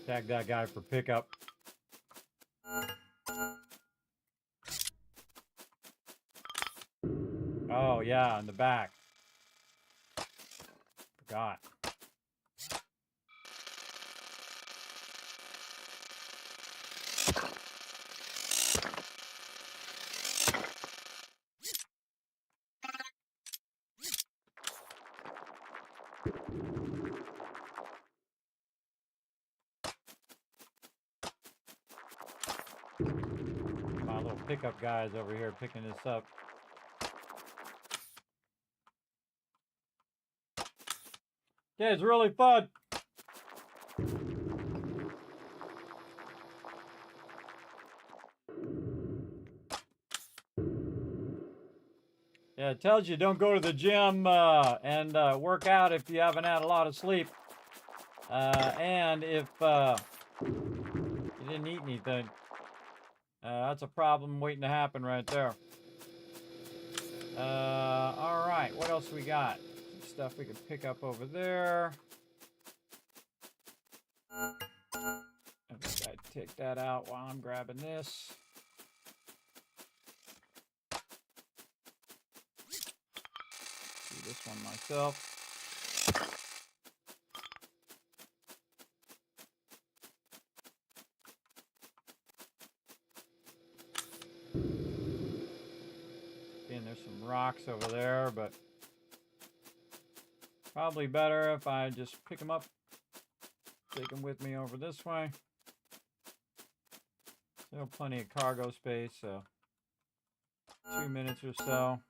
Tag that guy for pickup. Oh, yeah, in the back. Forgot. My little pickup guys over here picking this up. Yeah, it's really fun. Yeah, it tells you don't go to the gym and work out if you haven't had a lot of sleep. And if you didn't eat anything. That's a problem waiting to happen right there. All right, what else we got? Some stuff we can pick up over there. I think I'd take that out while I'm grabbing this. Do this one myself. Again, there's some rocks over there, but probably better if I just pick them up, take them with me over this way. Still plenty of cargo space, so 2 minutes or so.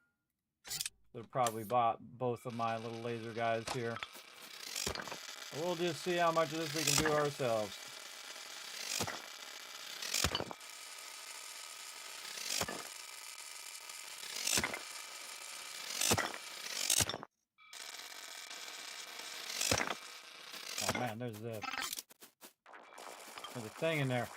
Should have probably bought both of my little laser guys here. We'll just see how much of this we can do ourselves. Oh man, there's a thing in there.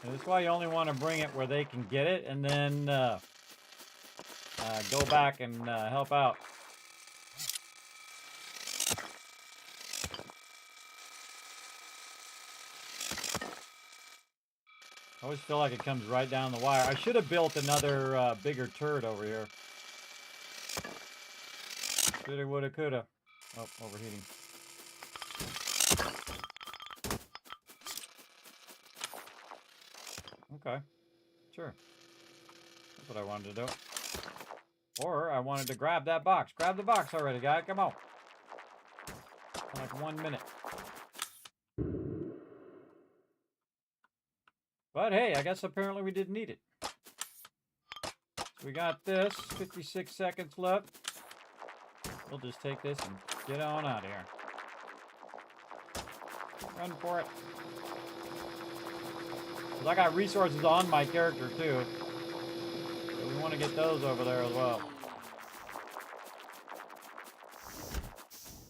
That's why you only want to bring it where they can get it, and then go back and help out. I always feel like it comes right down the wire. I should have built another bigger turret over here. Shoulda, woulda, coulda. Oh, overheating. Okay, sure. That's what I wanted to do. Or I wanted to grab that box. Grab the box already, guy. Come on. Like 1 minute. But hey, I guess apparently we didn't need it. So we got this. 56 seconds left. We'll just take this and get on out of here. Run for it. 'Cause I got resources on my character too. So we want to get those over there as well.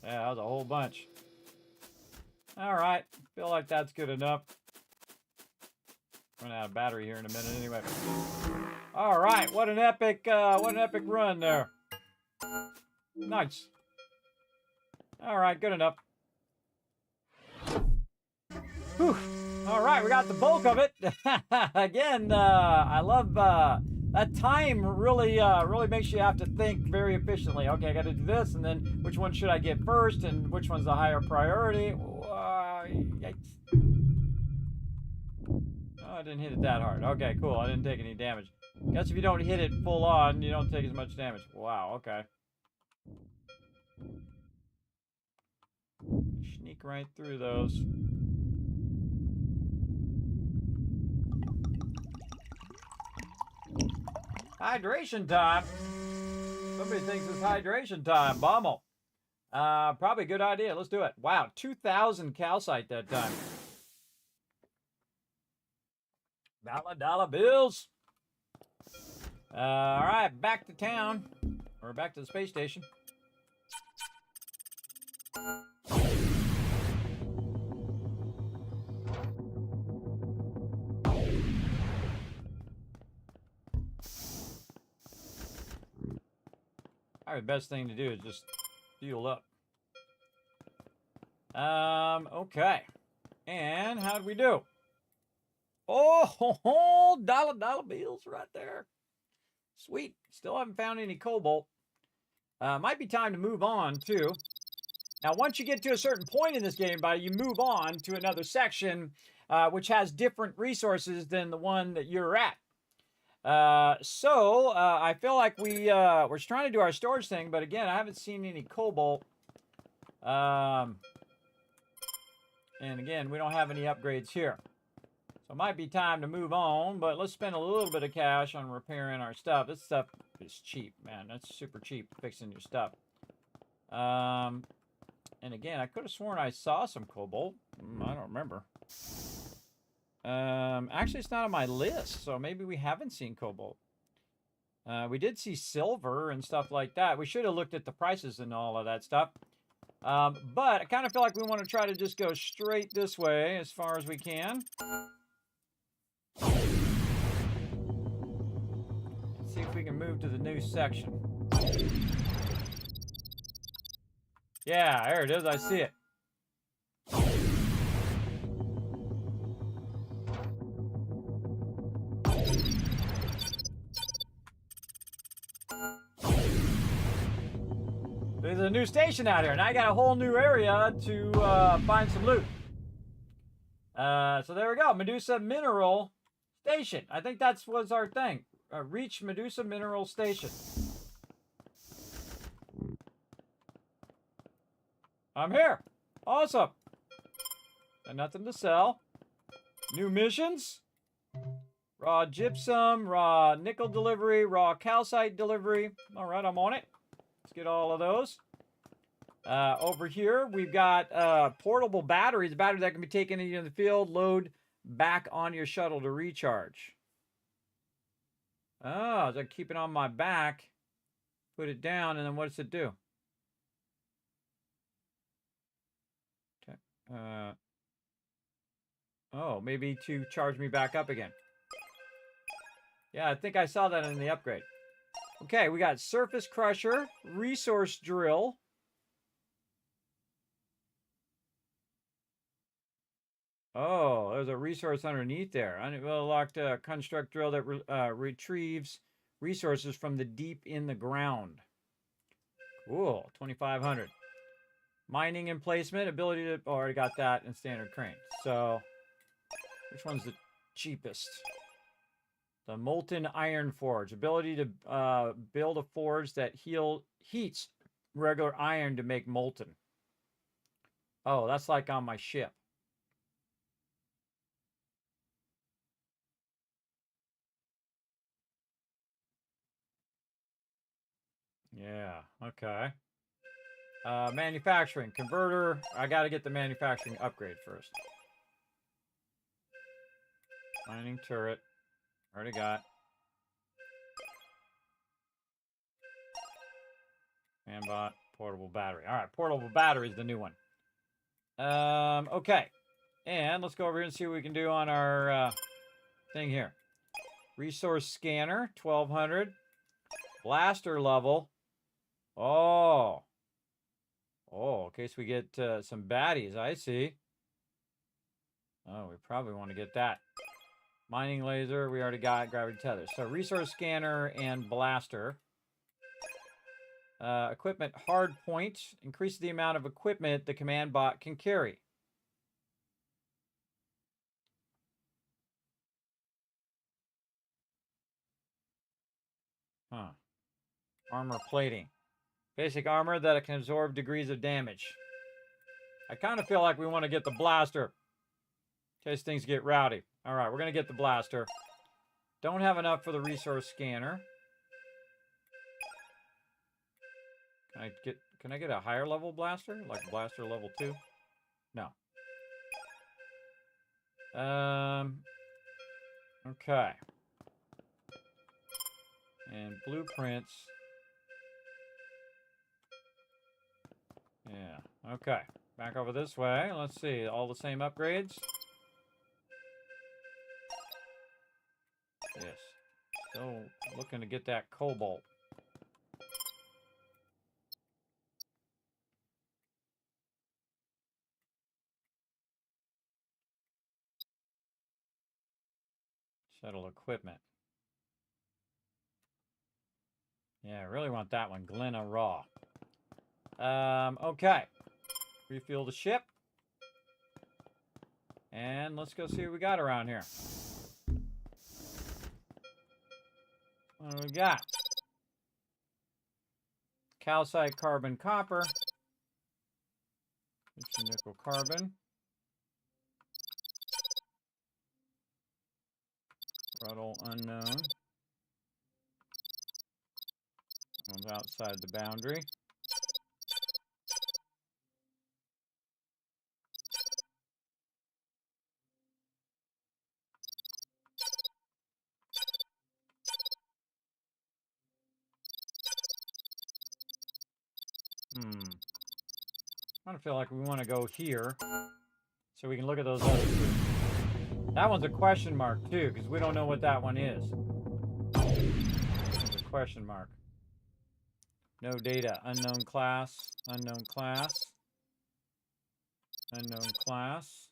Yeah, that was a whole bunch. Alright, feel like that's good enough. Run out of battery here in a minute anyway. Alright, what an epic run there. Nice. Alright, good enough. Whew. Alright, we got the bulk of it. Again, I love that time really makes you have to think very efficiently. Okay, I gotta do this, and then which one should I get first, and which one's the higher priority? Yikes. Oh, I didn't hit it that hard. Okay, cool. I didn't take any damage. Guess if you don't hit it full on, you don't take as much damage. Wow, okay. Sneak right through those. Hydration time. Somebody thinks it's hydration time. Bommel. Probably a good idea. Let's do it. Wow, 2,000 calcite that time. Dollar bills. All right, back to town. Or back to the space station. Probably the best thing to do is just fuel up. Okay. And how'd we do? Oh, dollar bills right there. Sweet. Still haven't found any cobalt. Might be time to move on, too. Now, once you get to a certain point in this game, buddy, you move on to another section, which has different resources than the one that you're at. I feel like we're trying to do our storage thing, but again, I haven't seen any cobalt. And again, we don't have any upgrades here. So it might be time to move on, but let's spend a little bit of cash on repairing our stuff. This stuff is cheap, man. That's super cheap, fixing your stuff. And again, I could have sworn I saw some cobalt. I don't remember. Actually, it's not on my list, so maybe we haven't seen cobalt. We did see silver and stuff like that. We should have looked at the prices and all of that stuff. But I kind of feel like we want to try to just go straight this way as far as we can. Let's see if we can move to the new section. Yeah, there it is. I see it. There's a new station out here, and I got a whole new area to find some loot. So there we go. Medusa Mineral Station. I think that was our thing. Reach Medusa Mineral Station. I'm here. Awesome. Got nothing to sell. New missions. Raw gypsum, raw nickel delivery, raw calcite delivery. All right, I'm on it. Let's get all of those. Over here, we've got portable batteries. A battery that can be taken into the field, load back on your shuttle to recharge. Oh, so I keep it on my back, put it down, and then what does it do? Oh, maybe to charge me back up again. Yeah, I think I saw that in the upgrade. Okay, we got surface crusher, resource drill. Oh, there's a resource underneath there. Unlocked construct drill that retrieves resources from the deep in the ground. Cool, 2,500. Mining and placement, ability to... Oh, already got that in standard crane. So, which one's the cheapest? The Molten Iron Forge. Ability to build a forge that heats regular iron to make molten. Oh, that's like on my ship. Yeah, okay. Manufacturing. Converter. I got to get the manufacturing upgrade first. Mining turret. Already got. Manbot. Portable battery. All right, portable battery is the new one. Okay. And let's go over here and see what we can do on our thing here. Resource scanner, 1,200. Blaster level. Oh. Oh, in case we get some baddies, I see. Oh, we probably want to get that. Mining laser, we already got gravity tether. So resource scanner and blaster. Equipment hard point. Increase the amount of equipment the command bot can carry. Huh. Armor plating. Basic armor that can absorb degrees of damage. I kind of feel like we want to get the blaster. In case things get rowdy. Alright, we're going to get the blaster. Don't have enough for the resource scanner. Can I get a higher level blaster? Like blaster level 2? No. Okay. And blueprints. Yeah, Okay, back over this way. Let's see, all the same upgrades. Yes. Still looking to get that cobalt. Shuttle equipment. Yeah, I really want that one. Glenna Raw. Okay. Refuel the ship. And let's go see what we got around here. What do we got? Calcite, carbon, copper. Nickel, carbon. Ruddle, unknown. One's outside the boundary. I kind of feel like we want to go here so we can look at those other two. That one's a question mark too, because we don't know what that one is. It's a question mark. No data. Unknown class. Unknown class. Unknown class.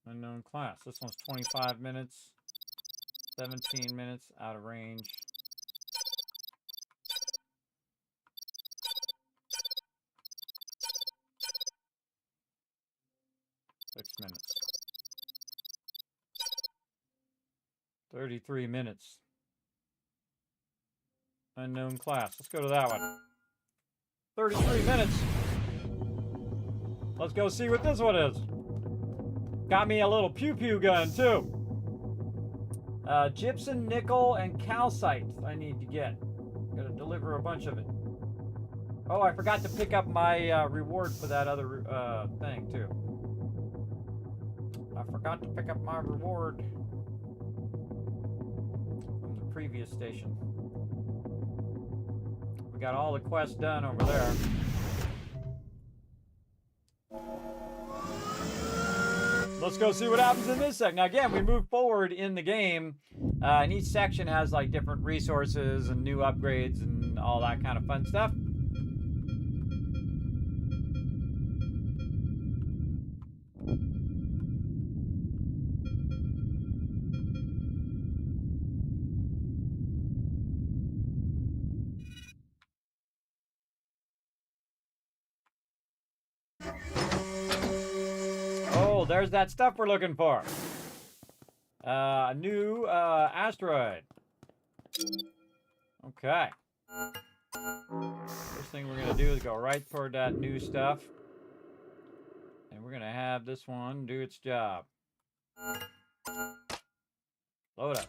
Unknown class. This one's 25 minutes. 17 minutes. Out of range. Minutes. 33 minutes. Unknown class. Let's go to that one. 33 minutes. Let's go see what this one is. Got me a little pew-pew gun, too. Gypsum, nickel, and calcite I need to get. Gotta deliver a bunch of it. Oh, I forgot to pick up my reward for that other thing, too. I forgot to pick up my reward from the previous station. We got all the quests done over there. Let's go see what happens in this section. Now again, we move forward in the game, and each section has like different resources and new upgrades and all that kind of fun stuff. There's that stuff we're looking for. A new asteroid. Okay. First thing we're going to do is go right toward that new stuff. And we're going to have this one do its job. Load up.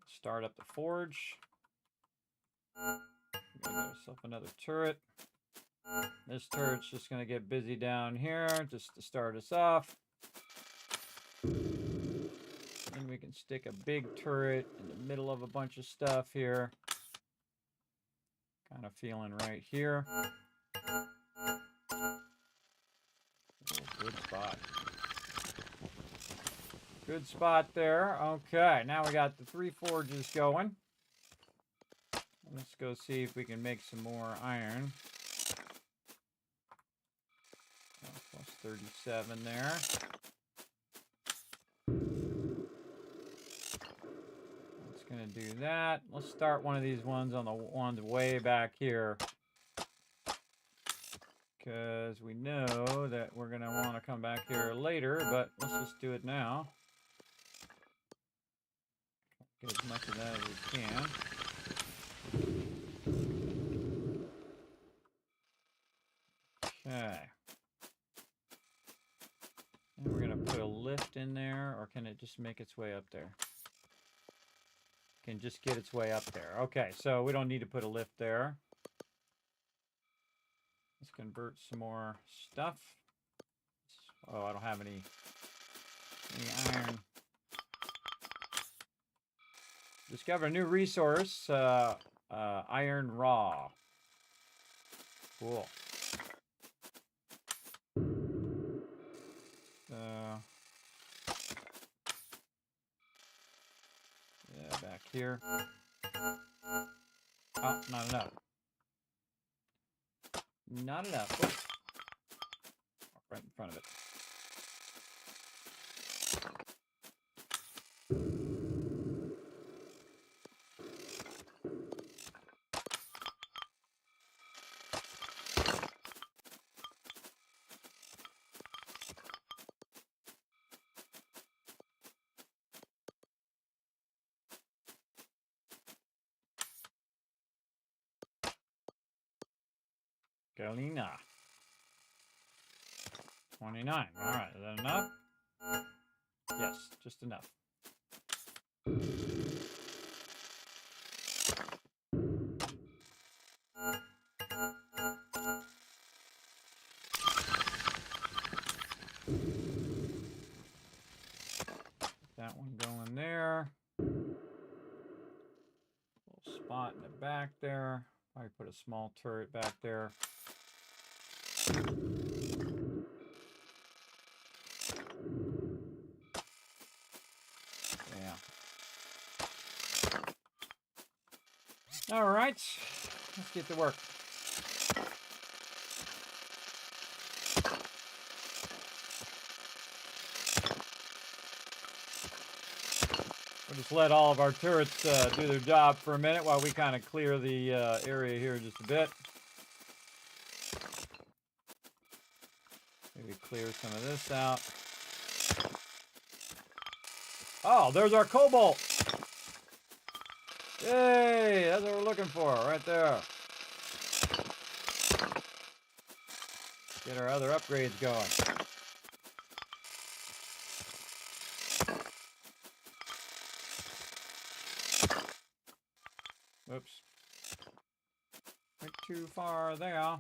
Start up the forge. Get yourself another turret. This turret's just going to get busy down here just to start us off. Then we can stick a big turret in the middle of a bunch of stuff here. Kind of feeling right here. Oh, good spot. Good spot there. Okay, now we got the 3 forges going. Let's go see if we can make some more iron. Oh, plus 37 there. It's going to do that. Let's start one of these ones on the ones way back here. Because we know that we're going to want to come back here later, but let's just do it now. Get as much of that as we can. Okay. And we're going to put a lift in there, or can it just make its way up there? Can just get its way up there. Okay, so we don't need to put a lift there. Let's convert some more stuff. Oh, I don't have any iron. Discovered a new resource, iron raw. Cool. Yeah, back here. Oh, not enough. Not enough. Oops. Right in front of it. Galina. 29. All right, is that enough? Yes, just enough. That one going there. Little spot in the back there. Probably put a small turret back there. Yeah. All right, let's get to work. We'll just let all of our turrets do their job for a minute while we kind of clear the area here just a bit. Maybe clear some of this out. Oh, there's our cobalt. Yay, that's what we're looking for right there. Get our other upgrades going. Whoops. Went too far there.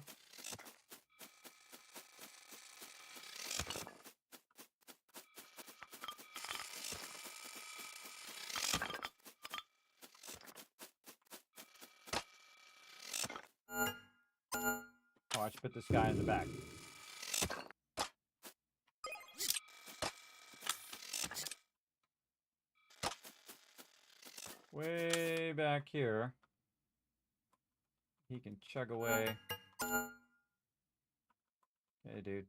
Oh, I should put this guy in the back. Way back here. He can chug away. Hey, dude.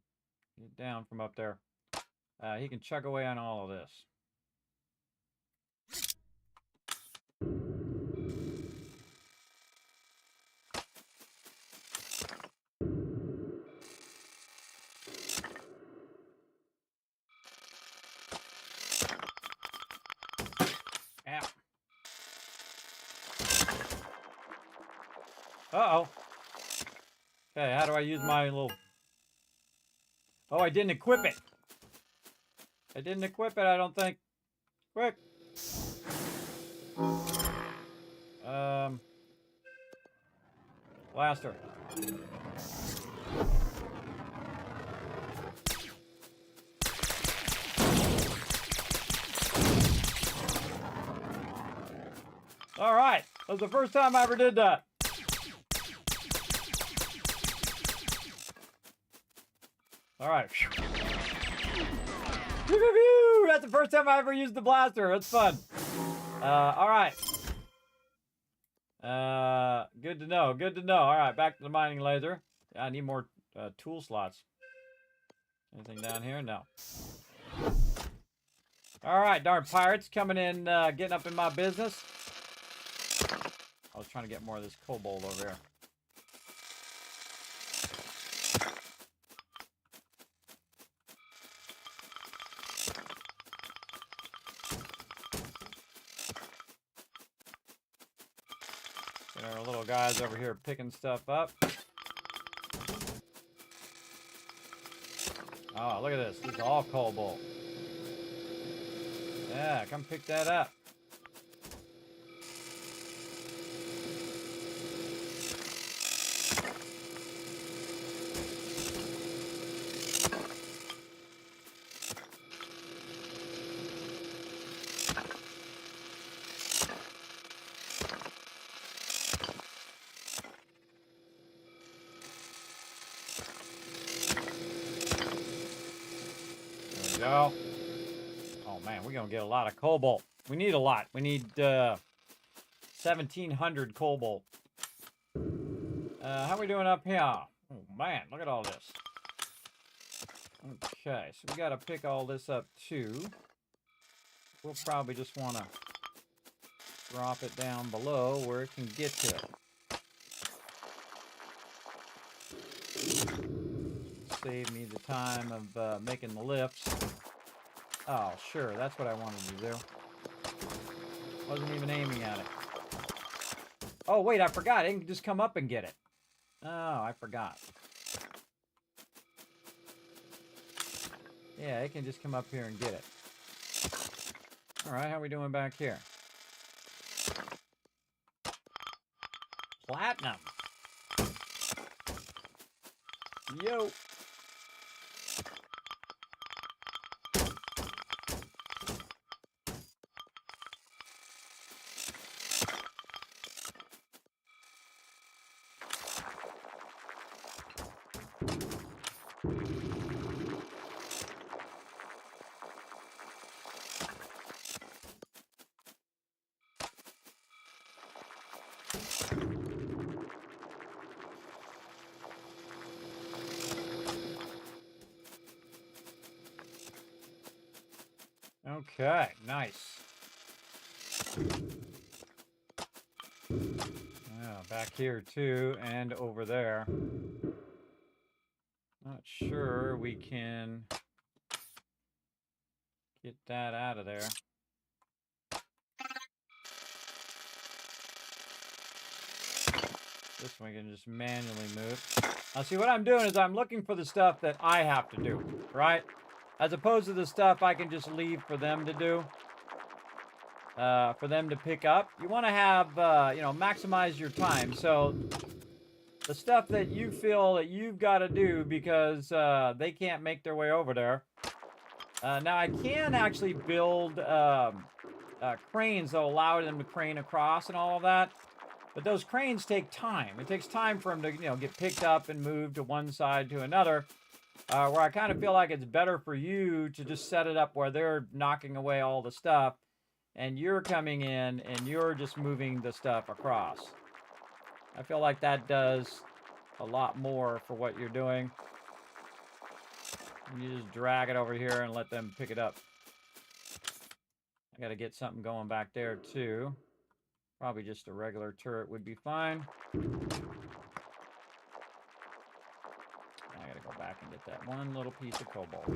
Get down from up there. He can chug away on all of this. Ow. Uh-oh. Okay, how do I use my little... Oh, I didn't equip it. I didn't equip it, I don't think. Quick. Blaster. All right, that was the first time I ever did that. All right. That's the first time I ever used the blaster. That's fun. All right. Good to know. Good to know. All right, back to the mining laser. I need more tool slots. Anything down here? No. All right, darn pirates coming in, getting up in my business. I was trying to get more of this cobalt over here. Get our little guys over here picking stuff up. Oh, look at this. This is all cobalt. Yeah, come pick that up. go. Oh man, we're gonna get a lot of cobalt. We need a lot. We need 1,700 cobalt. How are we doing up here? Oh man, look at all this. Okay, so we gotta pick all this up too. We'll probably just wanna drop it down below where it can get to it. Save me the time of making the lifts. Oh, sure, that's what I wanted to do. Wasn't even aiming at it. Oh, wait, I forgot. It can just come up and get it. Oh, I forgot. Yeah, it can just come up here and get it. Alright, how are we doing back here? Platinum! Yo! Okay, nice. Yeah, back here too, and over there. Not sure we can get that out of there. This one we can just manually move. Now see, what I'm doing is I'm looking for the stuff that I have to do, right? As opposed to the stuff I can just leave for them to do. For them to pick up. You want to have, you know, maximize your time. So the stuff that you feel that you've got to do because they can't make their way over there. Now I can actually build cranes that allow them to crane across and all of that. But those cranes take time. It takes time for them to, you know, get picked up and moved to one side to another. Where I kind of feel like it's better for you to just set it up where they're knocking away all the stuff and you're coming in and you're just moving the stuff across. I feel like that does a lot more for what you're doing. And you just drag it over here and let them pick it up. I got to get something going back there too. Probably just a regular turret would be fine. I gotta go back and get that one little piece of cobalt.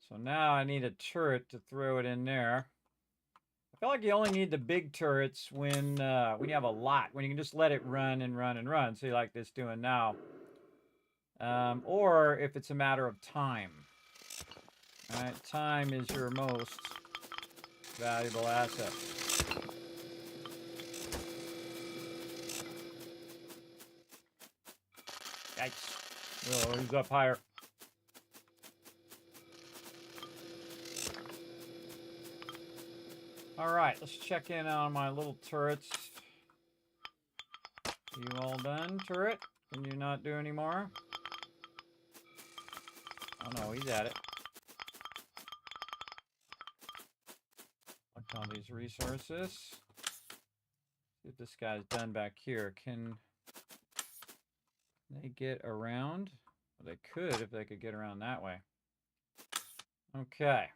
So now I need a turret to throw it in there. I feel like you only need the big turrets when you have a lot, when you can just let it run and run and run. See, like this doing now. Or if it's a matter of time. All right, time is your most valuable asset. Yikes. Oh, he's up higher. All right, let's check in on my little turrets. You all done, turret? Can you not do any more? Oh no, he's at it. Look on these resources. See what this guy's done back here. Can they get around? Well, they could if they could get around that way. Okay.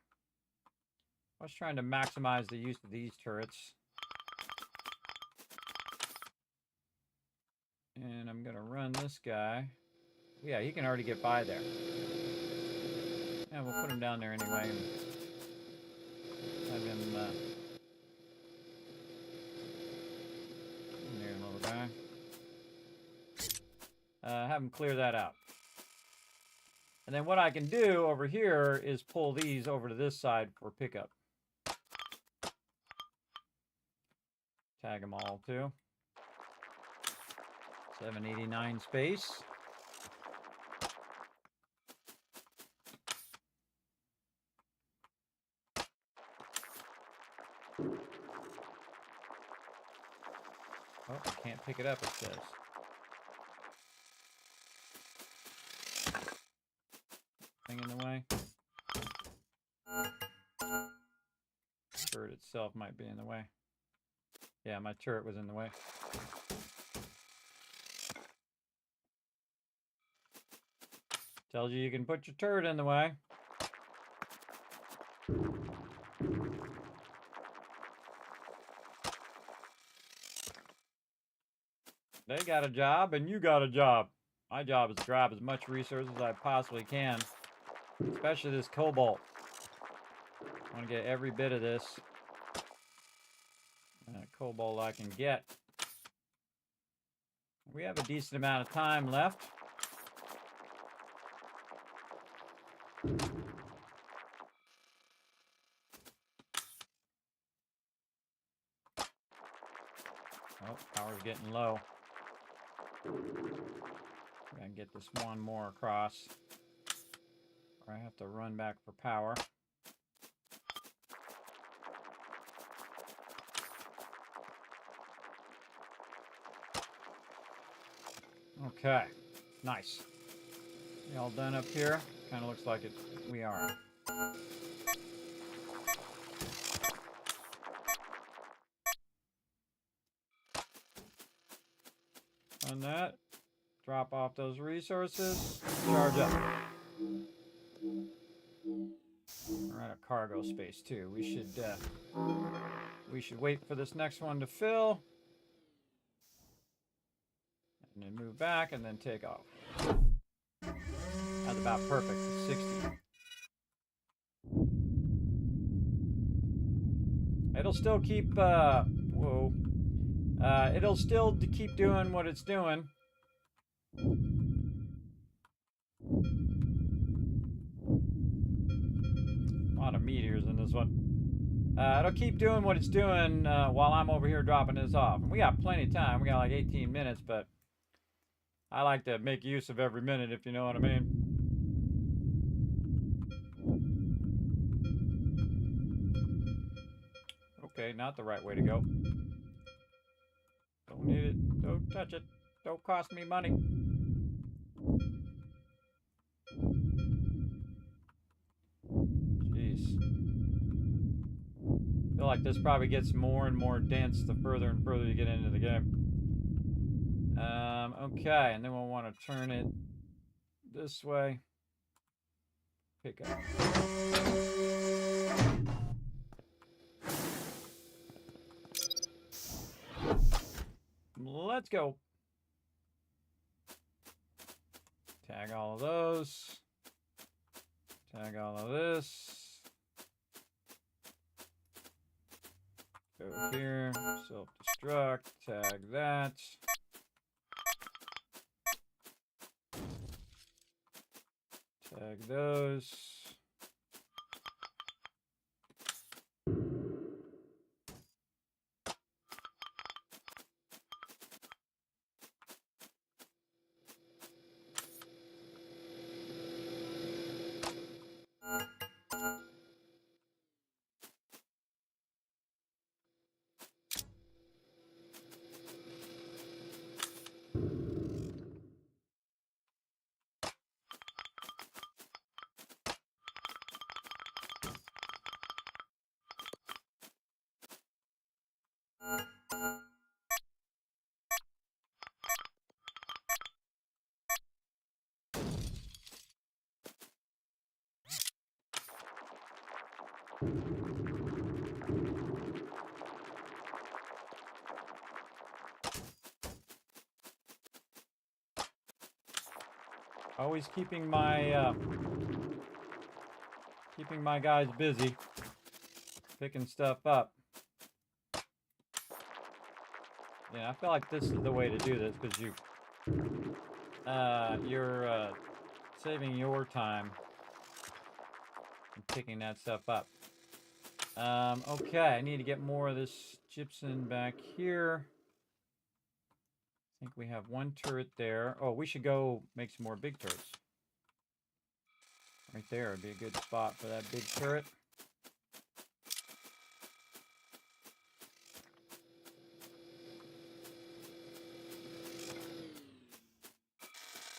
I was trying to maximize the use of these turrets. And I'm going to run this guy. Yeah, he can already get by there. Yeah, we'll put him down there anyway. And have him in there, little guy. Have him clear that out. And then what I can do over here is pull these over to this side for pickup. Tag them all too. 789 space. Oh, I can't pick it up, it says. Thing in the way. Turret itself might be in the way. Yeah, my turret was in the way. Tells you can put your turret in the way. They got a job and you got a job. My job is to grab as much resources as I possibly can. Especially this cobalt. I want to get every bit of this cobalt I can get. We have a decent amount of time left. Oh, power's getting low. Gotta get this one more across. Or I have to run back for power. Okay, nice. We all done up here? Kind of looks like it. We are. On that, drop off those resources, charge up. We're out of cargo space too. We should wait for this next one to fill, and then move back, and then take off. That's about perfect. It's 60. It'll still keep. Whoa. It'll still keep doing what it's doing. A lot of meteors in this one. It'll keep doing what it's doing while I'm over here dropping this off. And we got plenty of time. We got like 18 minutes, but I like to make use of every minute, if you know what I mean. Okay, not the right way to go. Don't need it. Don't touch it. Don't cost me money. Jeez. I feel like this probably gets more and more dense the further and further you get into the game. Okay, and then we'll want to turn it this way. Pick up. Let's go. Tag all of those. Tag all of this. Go here. Self-destruct. Tag that. Tag those. Always keeping my guys busy, picking stuff up. Yeah, I feel like this is the way to do this because you're saving your time and picking that stuff up. Okay, I need to get more of this gypsum back here. I think we have one turret there. Oh, we should go make some more big turrets. Right there would be a good spot for that big turret.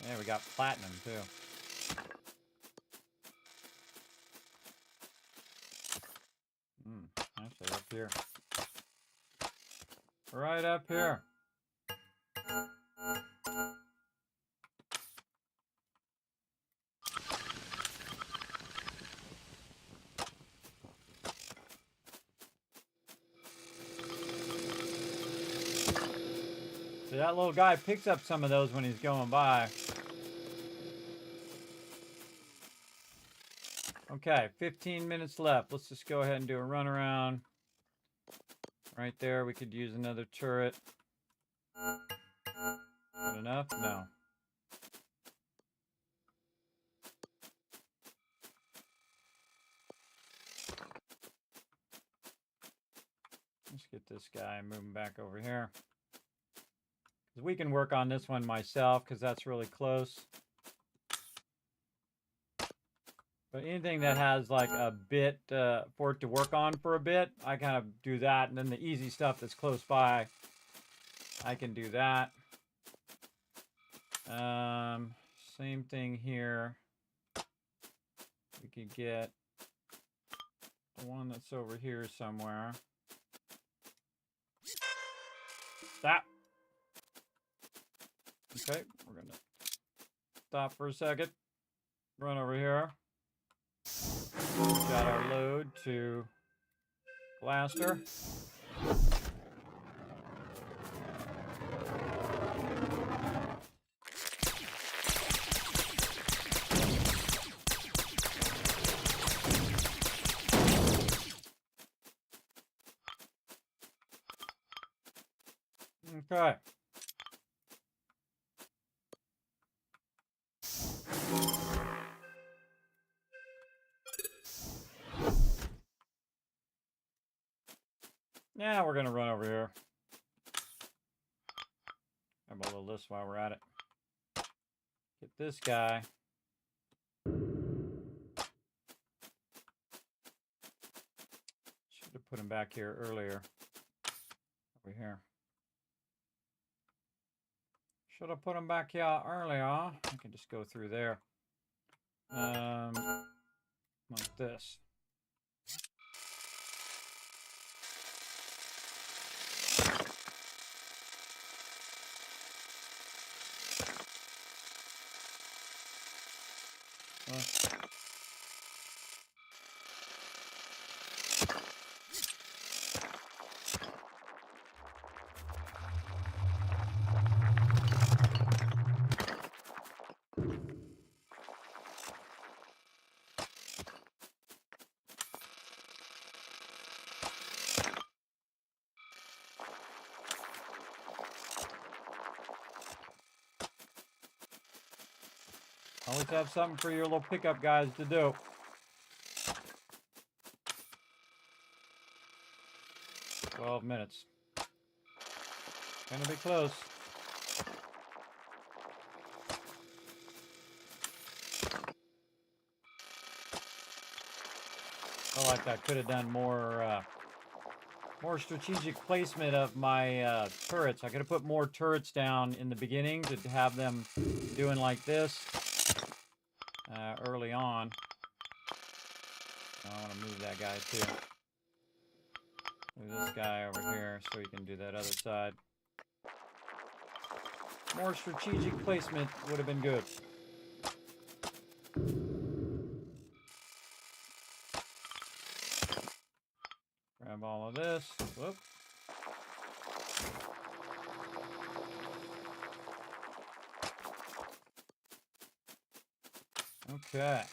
Yeah, we got platinum too. here. Right up here. See, that little guy picks up some of those when he's going by. Okay, 15 minutes left. Let's just go ahead and do a run around. Right there, we could use another turret. Good enough? No. Let's get this guy moving back over here. Because we can work on this one myself, because that's really close. But anything that has like a bit for it to work on for a bit, I kind of do that. And then the easy stuff that's close by, I can do that. Same thing here. We could get the one that's over here somewhere. Stop. Okay, we're gonna stop for a second. Run over here. Got our load to blaster. Okay. Yeah, we're gonna run over here. Grab a little this while we're at it. Get this guy. Should have put him back here earlier. Over here. Should have put him back here earlier. I can just go through there. Like this. Always have something for your little pickup guys to do. "12 minutes. Gonna be close. Felt like I could have done more strategic placement of my turrets. I could have put more turrets down in the beginning to have them doing like this early on. I want to move that guy too. Move this guy over here so he can do that other side. More strategic placement would have been good. Grab all of this. Whoop. Okay.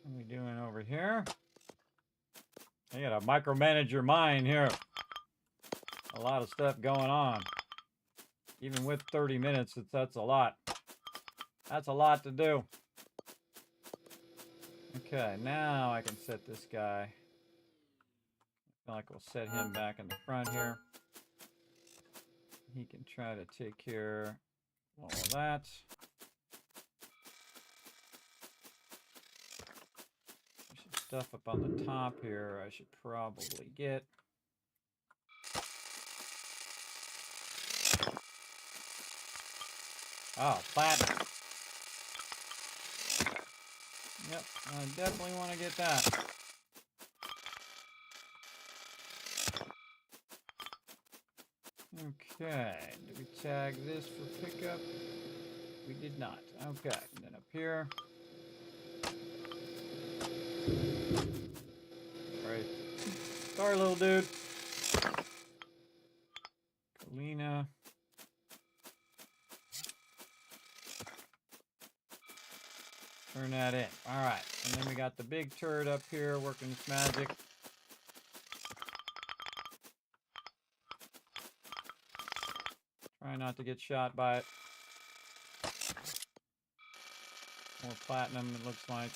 What are we doing over here? I gotta micromanage your mind here. A lot of stuff going on. Even with 30 minutes, that's a lot. That's a lot to do. Okay, now I can set this guy. I feel like we'll set him back in the front here. He can try to take care of all of that. stuff up on the top here I should probably get. Oh, platinum. Yep, I definitely want to get that. Okay, did we tag this for pickup? We did not. Okay, and then up here. Alright. Sorry, little dude. Kalina. Turn that in. Alright, and then we got the big turd up here working its magic. Try not to get shot by it. More platinum, it looks like.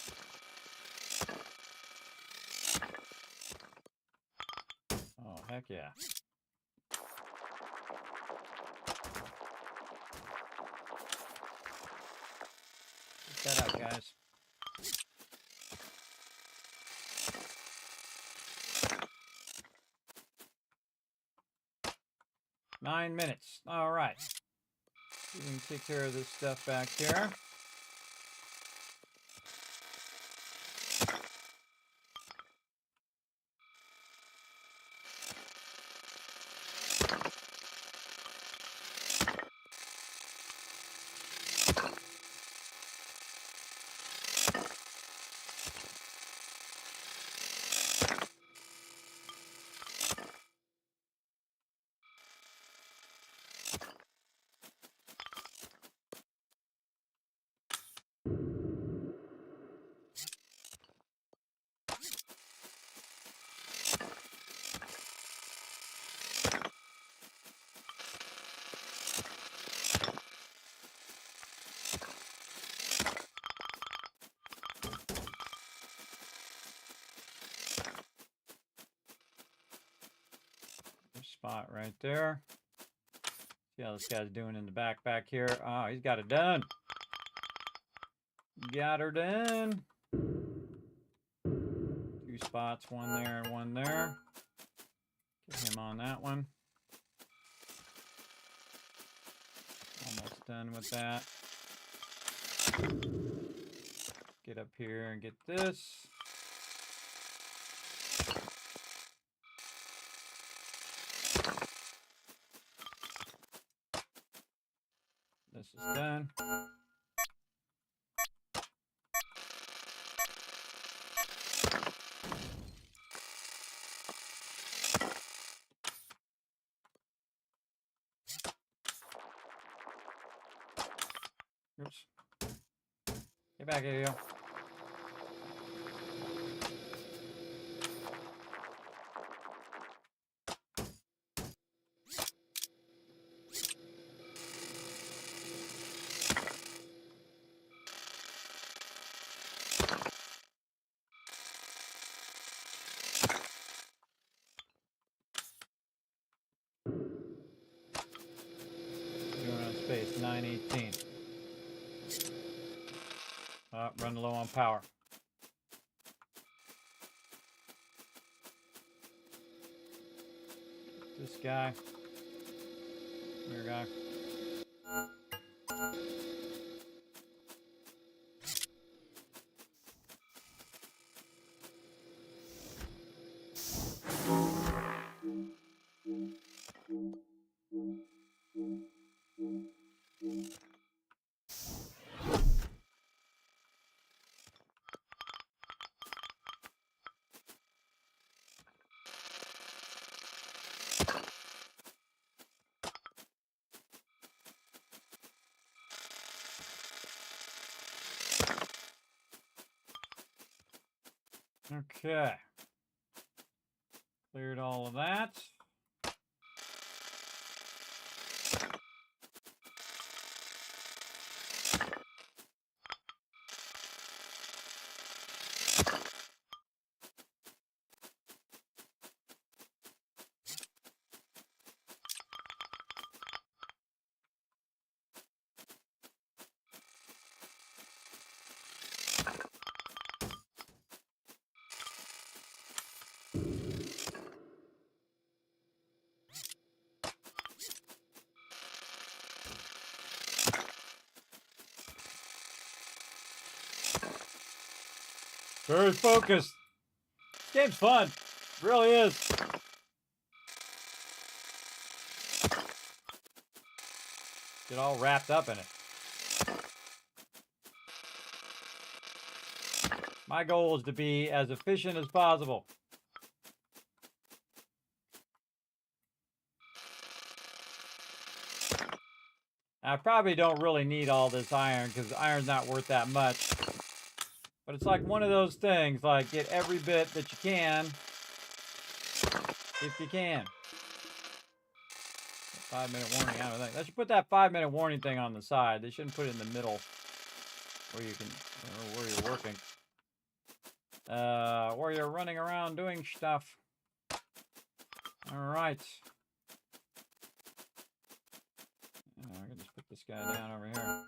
Oh, heck yeah. Check that out, guys. Nine minutes. All right. We can take care of this stuff back here. Spot right there. See how this guy's doing in the back here. Oh, he's got it done. Got her done. 2 spots, one there and one there. Get him on that one. Almost done with that. Get up here and get this. This is done. Oops. Get back here, you. Doing on space, 918. Run low on power. This guy. Your guy. Okay. Cleared all of that. Very focused. This game's fun. It really is. Get all wrapped up in it. My goal is to be as efficient as possible. I probably don't really need all this iron because iron's not worth that much. But it's like one of those things, like get every bit that you can, if you can. 5-minute warning, I don't think. They should put that 5-minute warning thing on the side. They shouldn't put it in the middle where you can, where you're working. Where you're running around doing stuff. All right. I can just put this guy down over here.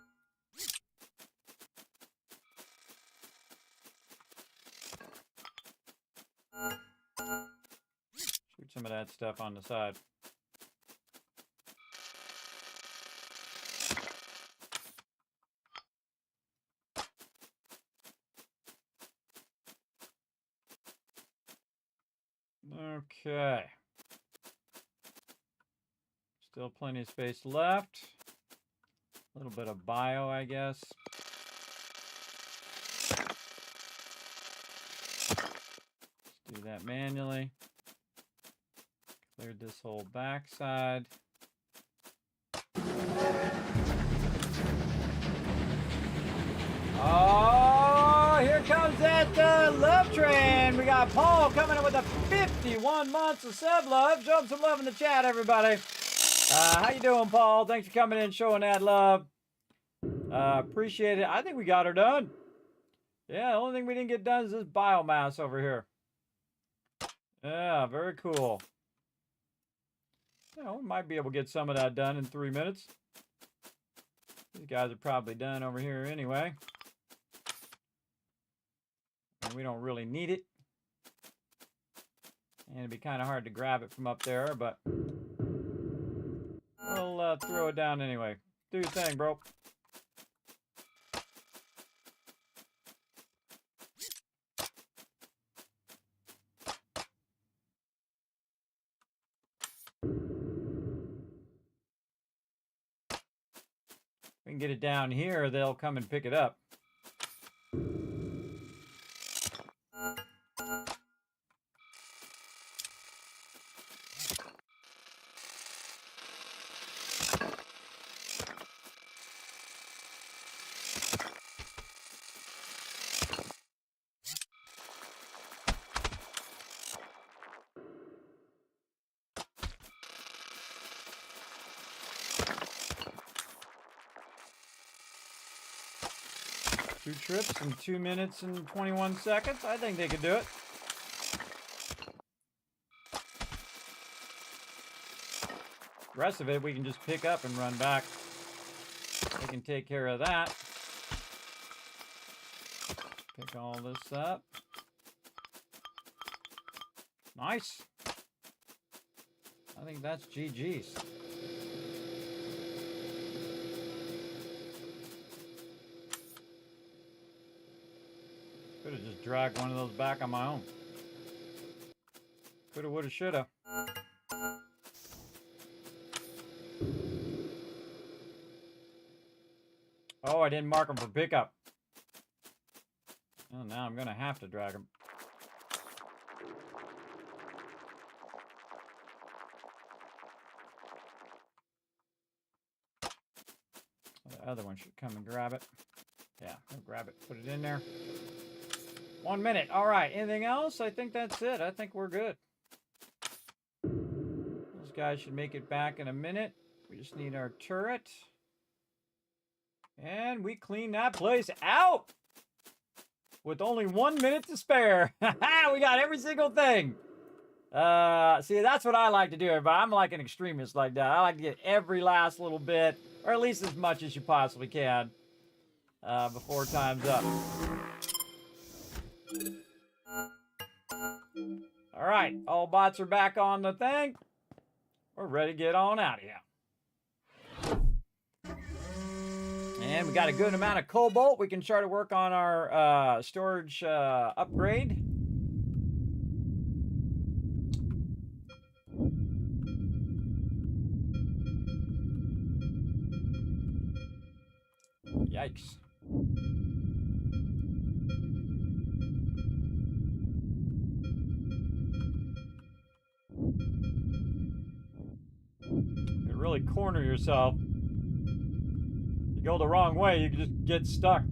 Shoot some of that stuff on the side. Okay. Still plenty of space left. A little bit of bio, I guess. Let's do that manually. Cleared this whole backside. Oh, here comes that love train. We got Paul coming in with a 51 months of sub love. Show him some love in the chat, everybody. How you doing, Paul? Thanks for coming in and showing that love. Appreciate it. I think we got her done. Yeah, the only thing we didn't get done is this biomass over here. Yeah, very cool. Yeah, we might be able to get some of that done in 3 minutes. These guys are probably done over here anyway. And we don't really need it. And it'd be kind of hard to grab it from up there, but we'll throw it down anyway. Do your thing, bro. We can get it down here, they'll come and pick it up. Two trips in 2 minutes and 21 seconds. I think they could do it. The rest of it we can just pick up and run back. They can take care of that. Pick all this up. Nice. I think that's GG's. Could have just dragged one of those back on my own. Coulda, woulda, shoulda. Oh, I didn't mark them for pickup. Well, now I'm gonna have to drag them. The other one should come and grab it. Yeah, I'll grab it, put it in there. 1 minute. All right. Anything else? I think that's it. I think we're good. Those guys should make it back in a minute. We just need our turret. And we clean that place out with only 1 minute to spare. We got every single thing. See, that's what I like to do, everybody. I'm like an extremist like that. I like to get every last little bit, or at least as much as you possibly can, before time's up. All right, all bots are back on the thing. We're ready to get on out of here. And we got a good amount of cobalt. We can start to work on our storage upgrade. Yikes. You really corner yourself. You go the wrong way, you can just get stuck.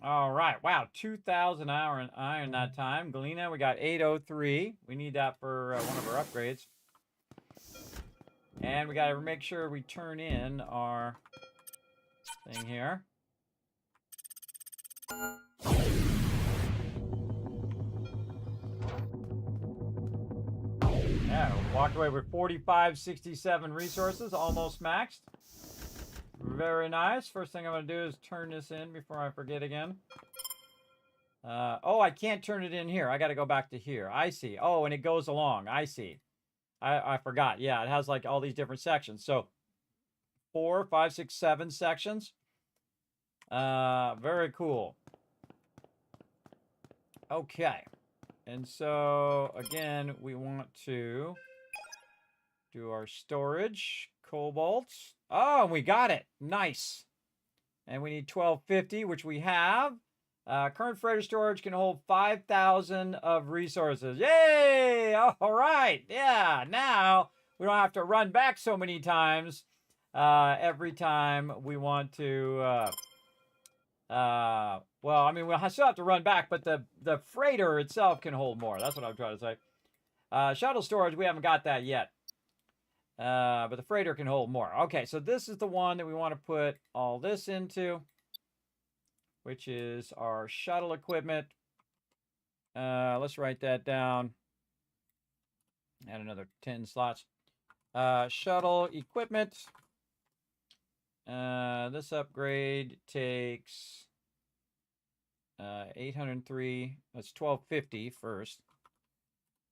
All right, wow, 2,000 iron that time. Galena, we got 803. We need that for one of our upgrades. And we got to make sure we turn in our thing here. Yeah, walked away with 4567 resources, almost maxed. Very nice. First thing I'm going to do is turn this in before I forget again. Oh, I can't turn it in here. I got to go back to here. I see. Oh, and it goes along. I see. I forgot. Yeah, it has like all these different sections. So 4, 5, 6, 7 sections. Very cool. Okay. And so, again, we want to do our storage. Cobalt. Oh, and we got it. Nice. And we need 1250, which we have. Current freighter storage can hold 5,000 of resources. Yay! All right. Yeah, now we don't have to run back so many times every time we want to... well, I mean, we'll still have to run back, but the freighter itself can hold more. That's what I'm trying to say. Shuttle storage, we haven't got that yet. But the freighter can hold more. Okay, so this is the one that we want to put all this into, which is our shuttle equipment. Let's write that down. Add another 10 slots. Shuttle equipment. This upgrade takes 803. That's 1250 first.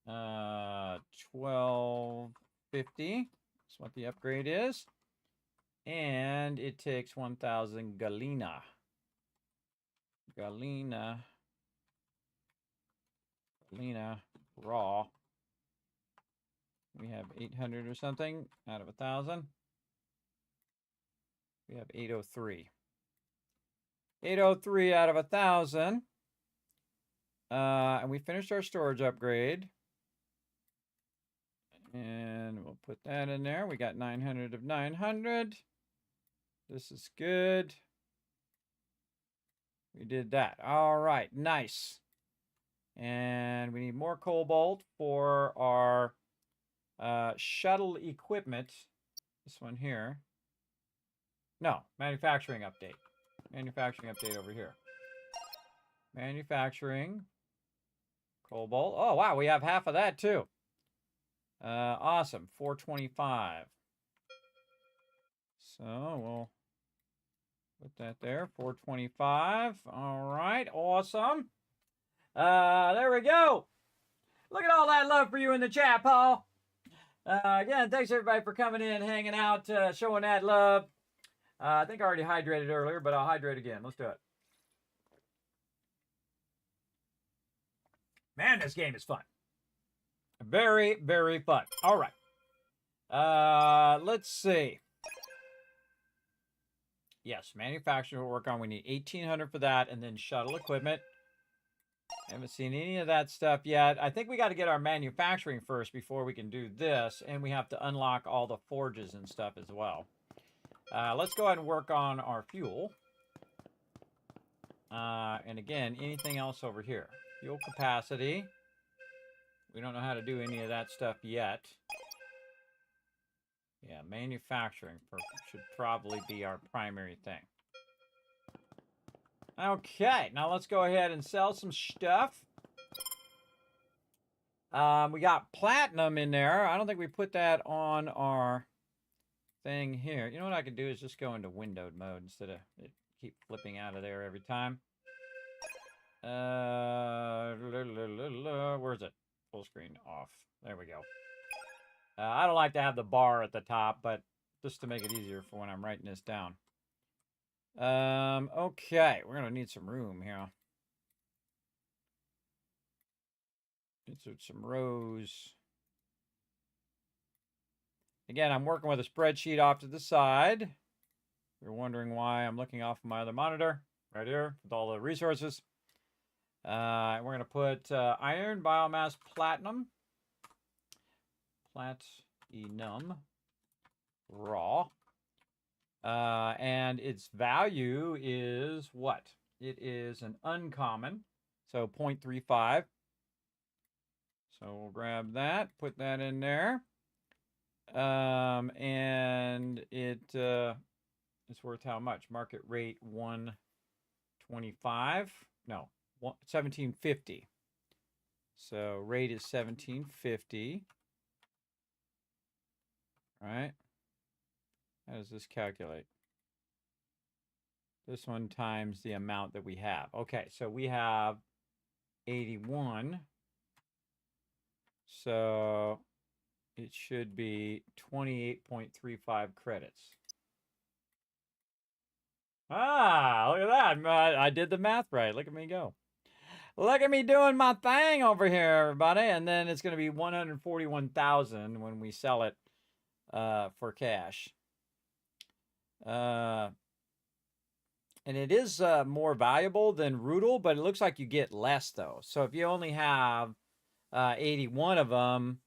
1250. That's what the upgrade is. And it takes 1,000 galena. Galena raw. We have 800 or something out of 1,000. We have 803. 803 out of 1,000. And we finished our storage upgrade. And we'll put that in there. We got 900 of 900. This is good. We did that. All right, nice. And we need more cobalt for our shuttle equipment. This one here. No, manufacturing update. Manufacturing update over here. Manufacturing. Cobalt. Oh, wow, we have half of that too. Awesome. 425. So we'll put that there. 425. All right. Awesome. There we go. Look at all that love for you in the chat, Paul. Again, thanks everybody for coming in, hanging out, showing that love. I think I already hydrated earlier, but I'll hydrate again. Let's do it. Man, this game is fun. Very, very fun. All right. Let's see. Yes, manufacturing will work on. We need 1,800 for that, and then shuttle equipment. Haven't seen any of that stuff yet. I think we got to get our manufacturing first before we can do this, and we have to unlock all the forges and stuff as well. Let's go ahead and work on our fuel. And again, anything else over here? Fuel capacity. We don't know how to do any of that stuff yet. Yeah, manufacturing should probably be our primary thing. Okay, now let's go ahead and sell some stuff. We got platinum in there. I don't think we put that on our thing here. You know what I could do is just go into windowed mode instead of it keep flipping out of there every time. Where's it? Full screen off. There we go. I don't like to have the bar at the top, but just to make it easier for when I'm writing this down. Okay, we're gonna need some room here. Insert some rows. Again, I'm working with a spreadsheet off to the side. You're wondering why I'm looking off my other monitor right here with all the resources. We're going to put iron, biomass, platinum, raw. And its value is what? It is an uncommon, so 0.35. So we'll grab that, put that in there. And it's worth how much? Market rate 125. No, 1750. So rate is 1750. Right? How does this calculate? This one times the amount that we have. Okay, so we have 81. So it should be 28.35 credits. Ah, look at that. I did the math right. Look at me go. Look at me doing my thing over here, everybody. And then it's going to be 141,000 when we sell it for cash. And it is more valuable than Rudel, but it looks like you get less, though. So if you only have 81 of them,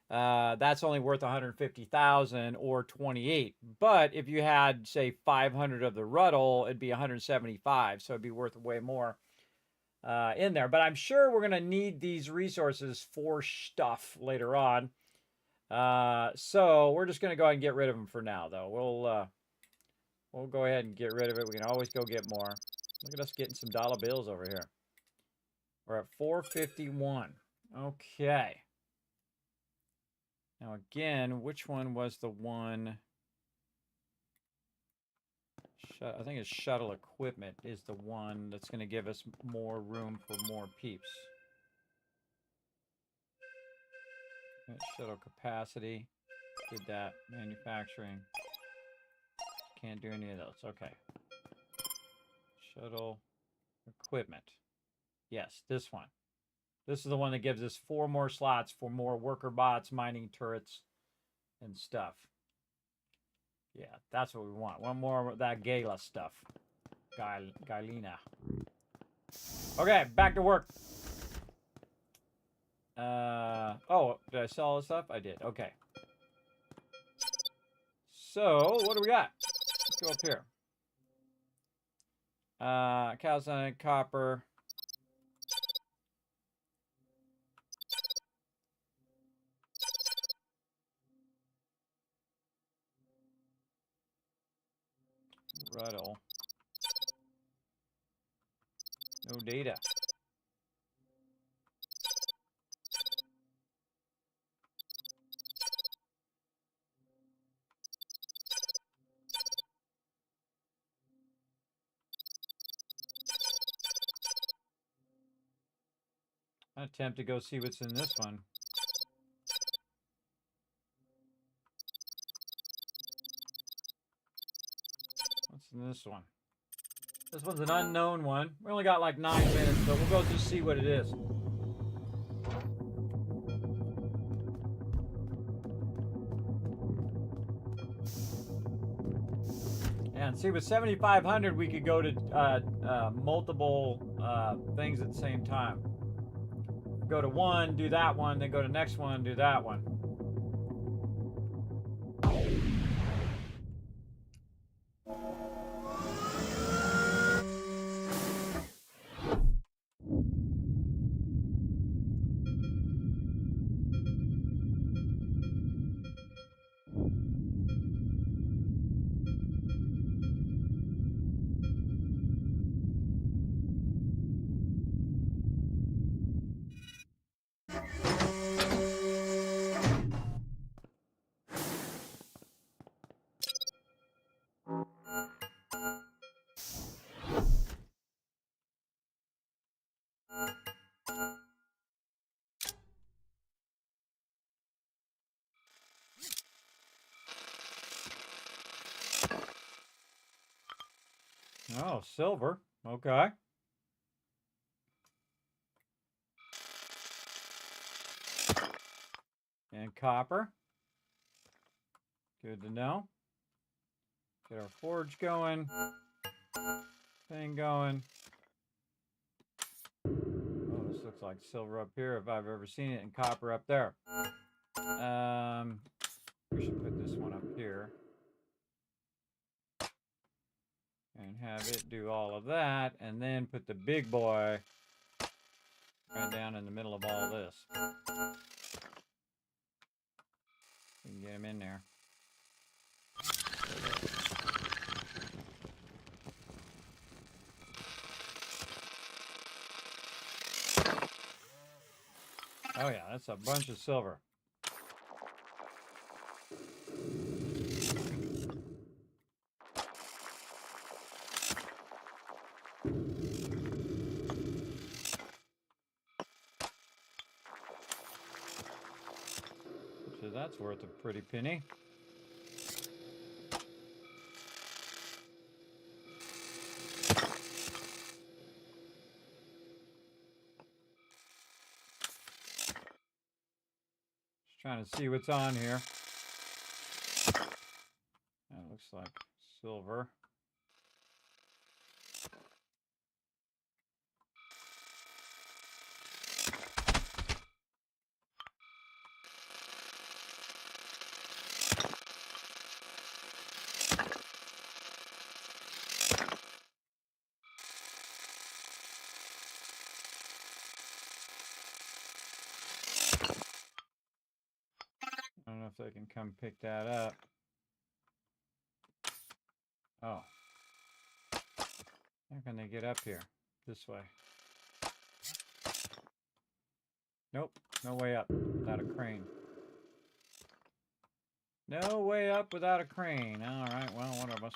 that's only worth 150,000 or 28. But if you had, say, 500 of the Rudel, it'd be 175. So it'd be worth way more in there. But I'm sure we're going to need these resources for stuff later on. So we're just going to go ahead and get rid of them for now, though. We'll go ahead and get rid of it. We can always go get more. Look at us getting some dollar bills over here. We're at 451. Okay. Now again, which one was the one? I think it's shuttle equipment is the one that's going to give us more room for more peeps. Shuttle capacity. Did that. Manufacturing. Can't do any of those. Okay. Shuttle equipment. Yes, this one. This is the one that gives us 4 more slots for more worker bots, mining turrets, and stuff. Yeah, that's what we want. One more of that Gala stuff. Galina. Okay, back to work. Oh, did I sell all this stuff? I did. Okay. So, what do we got? Let's go up here. Calcite, copper. Rudel. No data. I attempt to go see what's in this one. What's in this one? This one's an unknown one. We only got like 9 minutes, but we'll go just see what it is. And see, with 7,500, we could go to multiple things at the same time. Go to one, do that one, then go to next one, do that one. Oh, silver. Okay. And copper. Good to know. Get our forge going. Thing going. Oh, this looks like silver up here if I've ever seen it, and copper up there. We should put this one up here. And have it do all of that, and then put the big boy right down in the middle of all this. We can get him in there. Oh yeah, that's a bunch of silver. So that's worth a pretty penny. Just trying to see what's on here. That looks like silver. I don't know if they can come pick that up. Oh. How can they get up here? This way. Nope. No way up without a crane. No way up without a crane. Alright, well, one of us.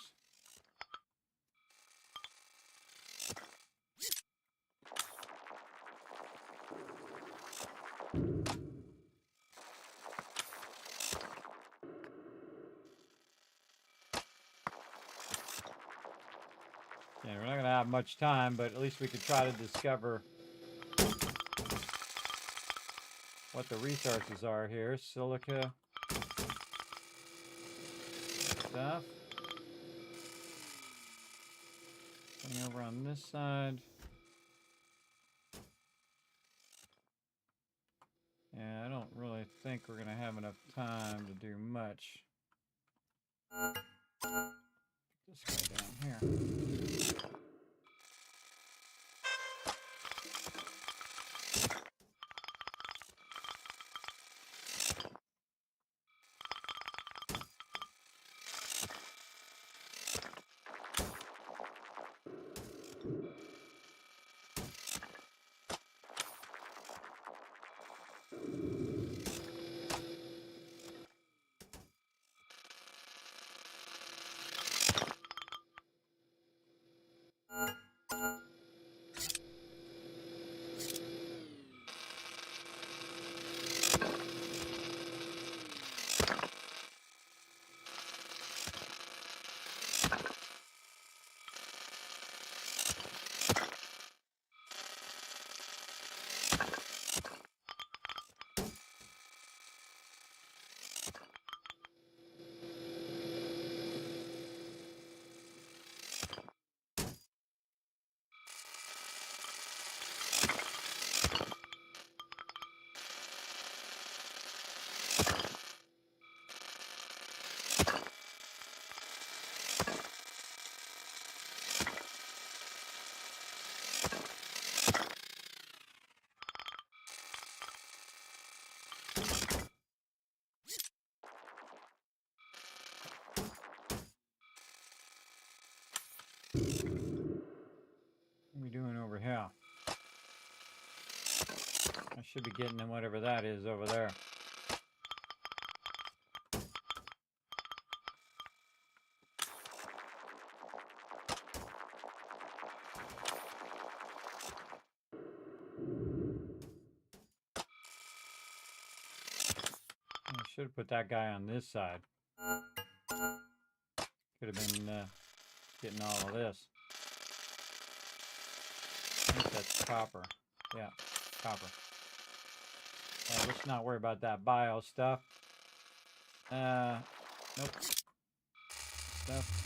Yeah, we're not going to have much time, but at least we could try to discover what the resources are here. Silica stuff. Thing over on this side. Yeah, I don't really think we're going to have enough time to do much. This guy down here. What are we doing over here? I should be getting them whatever that is over there. I should have put that guy on this side. Could have been getting all of this. think that's copper. Yeah, copper. Let's not worry about that bio stuff. Nope. Stuff.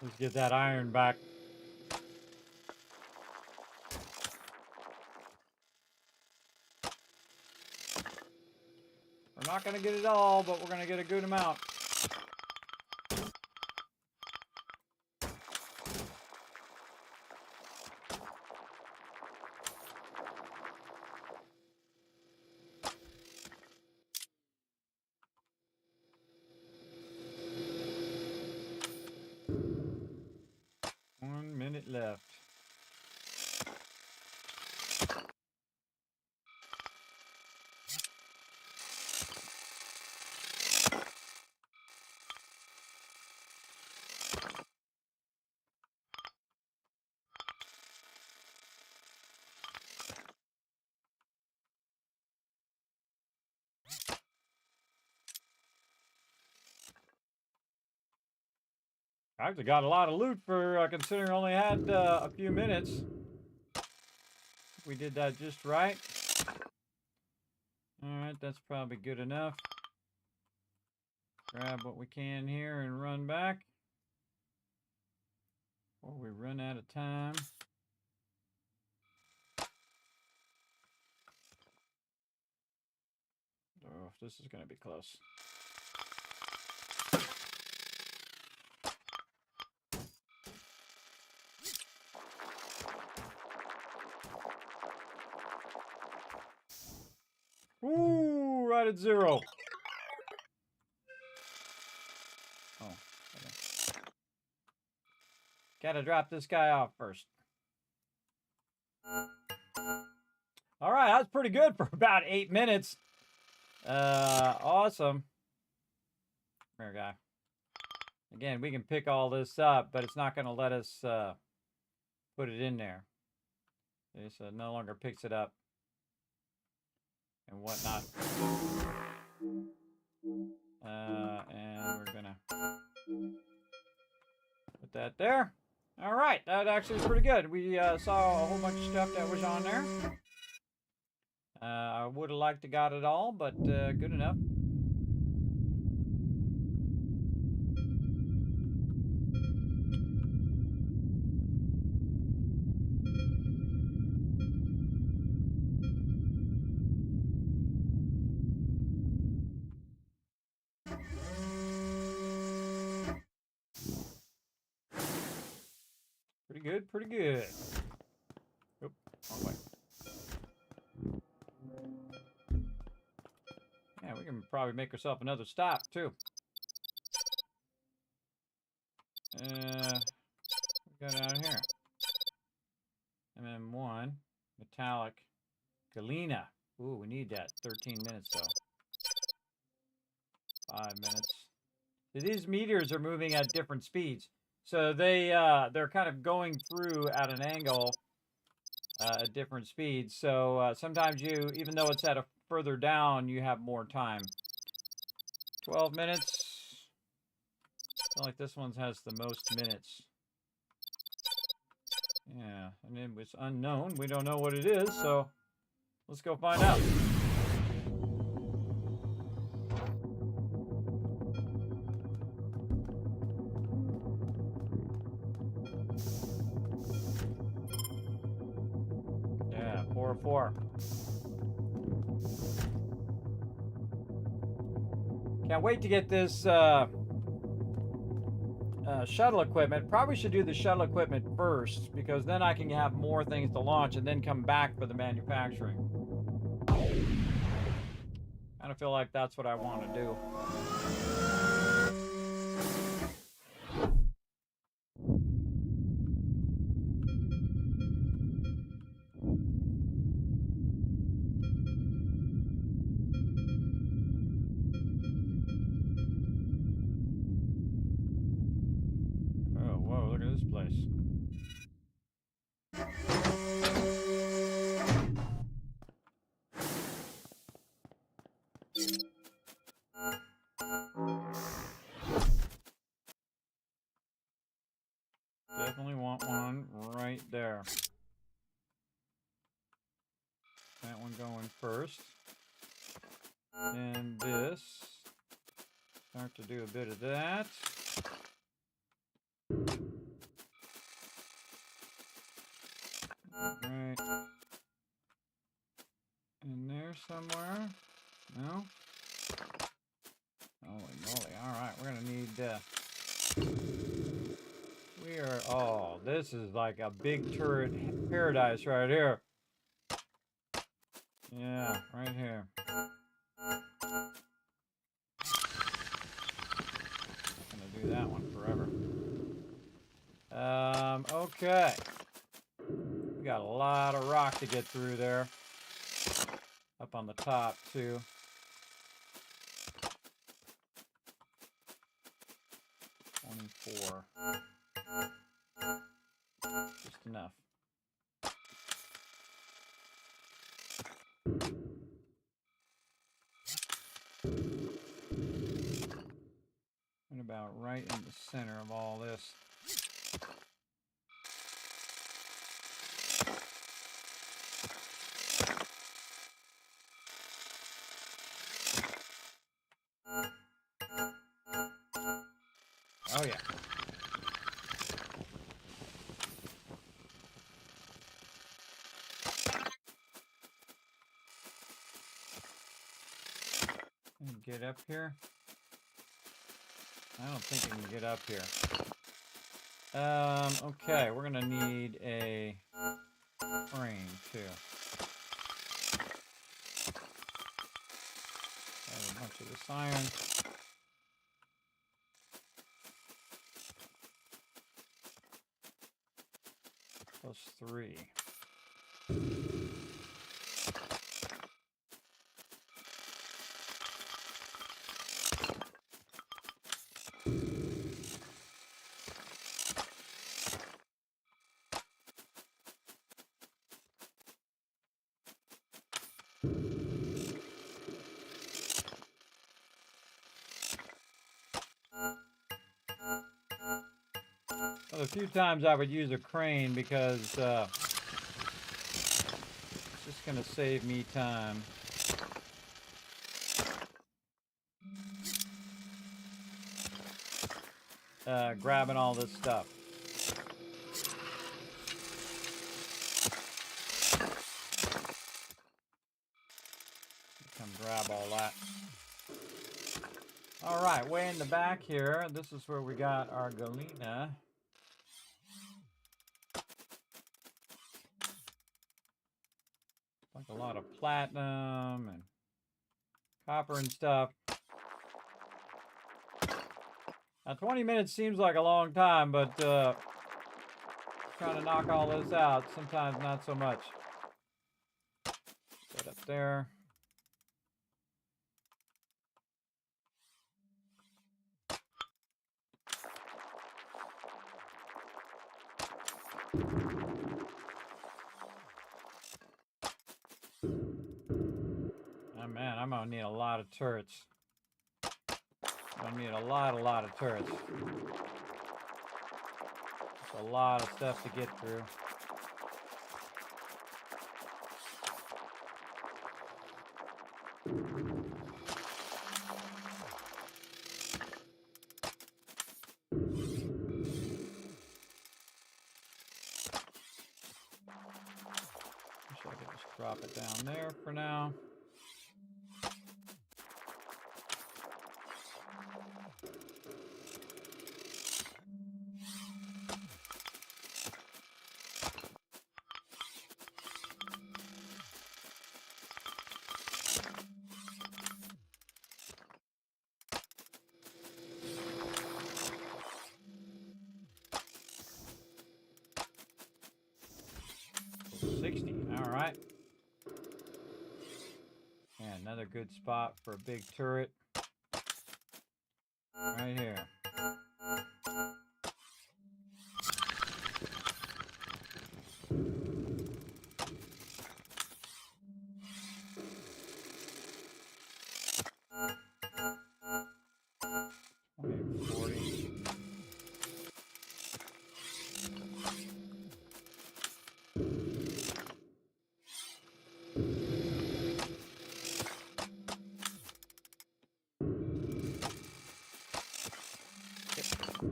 Let's get that iron back. We're not going to get it all, but we're going to get a good amount. Left. I actually got a lot of loot for considering I only had a few minutes. We did that just right. Alright, that's probably good enough. Grab what we can here and run back. Before we run out of time. Oh, this is going to be close. Ooh, right at 0. Oh, okay. Gotta drop this guy off first. All right, that's pretty good for about 8 minutes. Awesome. Come here, guy. Again, we can pick all this up, but it's not going to let us put it in there. So it no longer picks it up and whatnot. And we're going to put that there. All right, that actually is pretty good. We saw a whole bunch of stuff that was on there. I would have liked to got it all, but good enough. Pretty good, pretty good. Oop, wrong way. Yeah, we can probably make ourselves another stop, too. What we got out here? MM1, metallic, galena. Ooh, we need that. 13 minutes, though. 5 minutes. So these meteors are moving at different speeds. So they're kind of going through at an angle at different speeds. So sometimes you, even though it's at a further down, you have more time. 12 minutes. I feel like this one has the most minutes. Yeah, and it was unknown. We don't know what it is, so let's go find out. 4. Can't wait to get this shuttle equipment. Probably should do the shuttle equipment first, because then I can have more things to launch and then come back for the manufacturing. Kind of feel like that's what I want to do. Oh, whoa, look at this place. Definitely want one right there. That one going first. And this. Start to do a bit of that. Right. In there somewhere. No? Holy moly. Alright, we're gonna need we are, oh, this is like a big turret paradise right here. Yeah, right here. Gonna do that one forever. Okay. We got a lot of rock to get through there. Up on the top, too. Just enough. And about right in the center of all this. Oh yeah. And get up here. I don't think we can get up here. Okay, we're gonna need a crane too. Add a bunch of this iron. +3. Well, a few times I would use a crane because it's just going to save me time. Grabbing all this stuff. Come grab all that. All right, way in the back here, this is where we got our galena. Like a lot of platinum and copper and stuff. Now 20 minutes seems like a long time, but trying to knock all this out, sometimes not so much. Set up there. Oh man, I'm gonna need a lot of turrets. I'm gonna need a lot of turrets. It's a lot of stuff to get through. Wish I could Just drop it down there for now. All right. And another good spot for a big turret. Right here.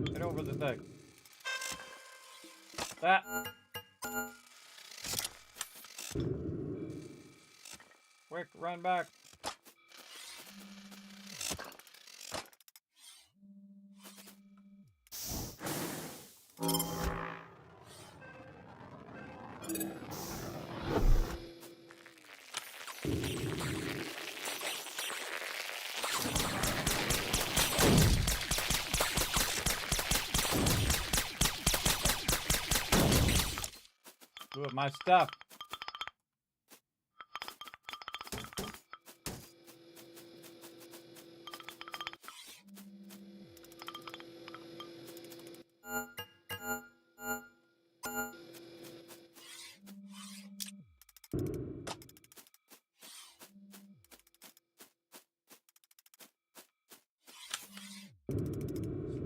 Get over the thing. That. Quick, run back. Blew up my stuff.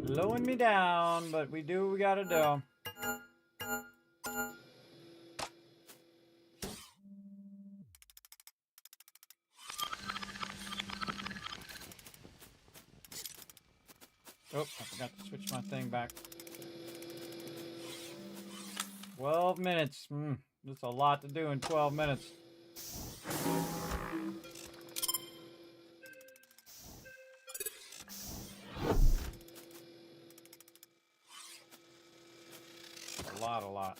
Slowing me down, but we do what we gotta do. Oh, I forgot to switch my thing back. 12 minutes. That's a lot to do in 12 minutes. A lot.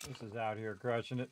This is out here crushing it.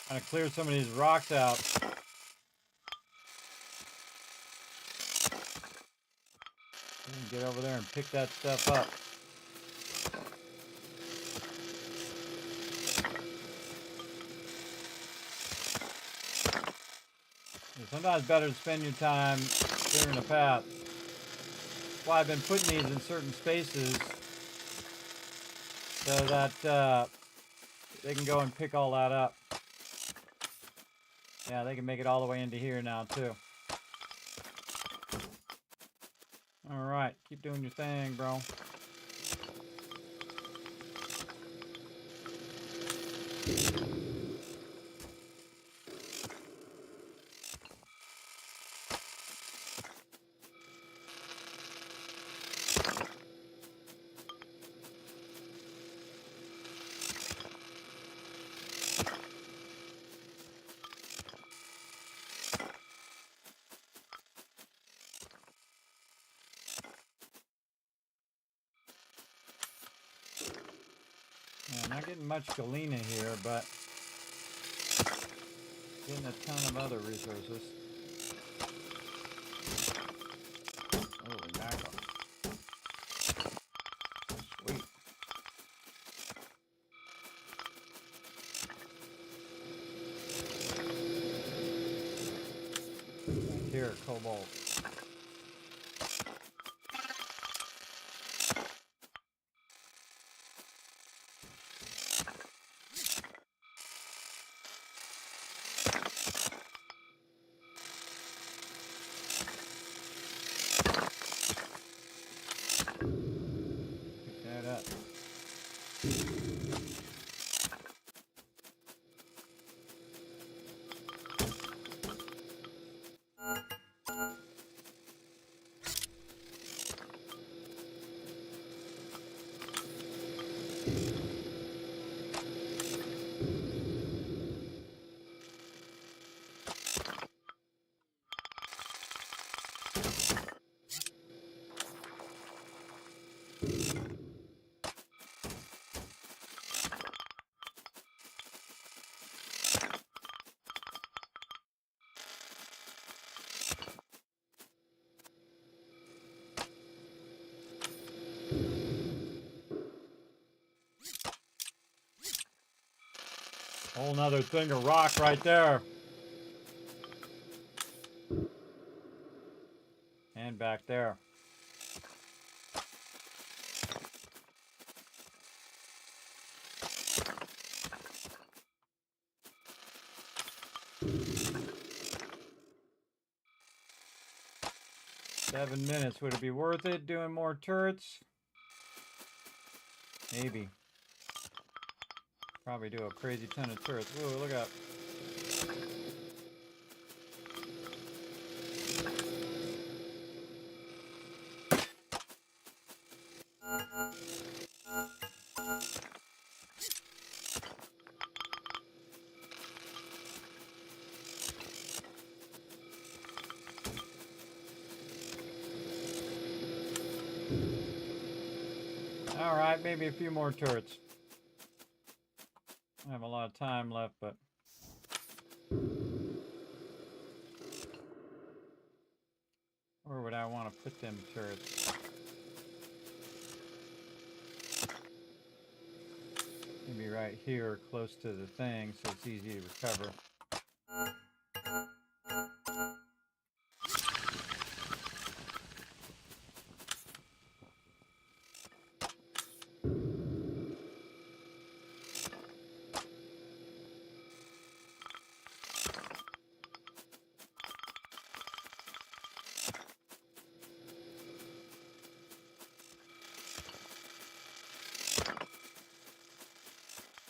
Trying to clear some of these rocks out. Get over there and pick that stuff up. It's sometimes better to spend your time clearing a path. That's why I've been putting these in certain spaces so that they can go and pick all that up. Yeah, they can make it all the way into here now too. All right, keep doing your thing, bro. Yeah, I'm not getting much galena here, but getting a ton of other resources. Holy mackerel. Sweet. Here, cobalt. Pick that up. Whole nother thing of rock right there. And back there. Seven minutes. Would it be worth it doing more turrets? Maybe. Probably do a crazy ton of turrets. Whoa, look up. Alright, maybe a few more turrets. I have a lot of time left, but... where would I want to put them turrets? Maybe right here, close to the thing, so it's easy to recover.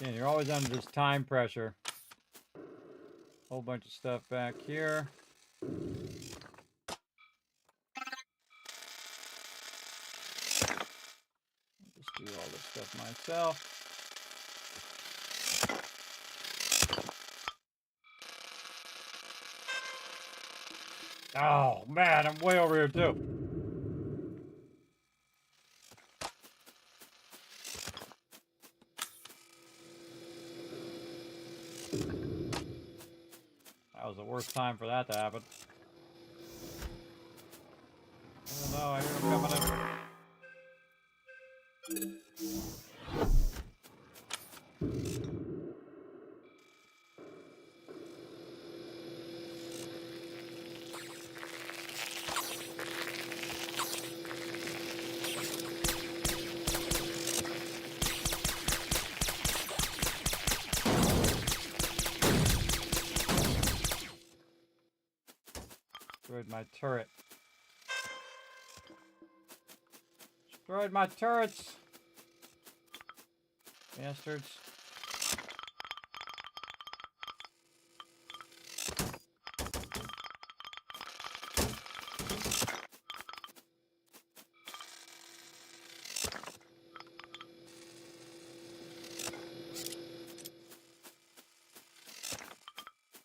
Again, you're always under this time pressure. Whole bunch of stuff back here. Just do all this stuff myself. Oh man, I'm way over here too. That was the worst time for that to happen. Oh no, I hear him coming in. Destroyed my turret. Destroyed my turrets. Bastards.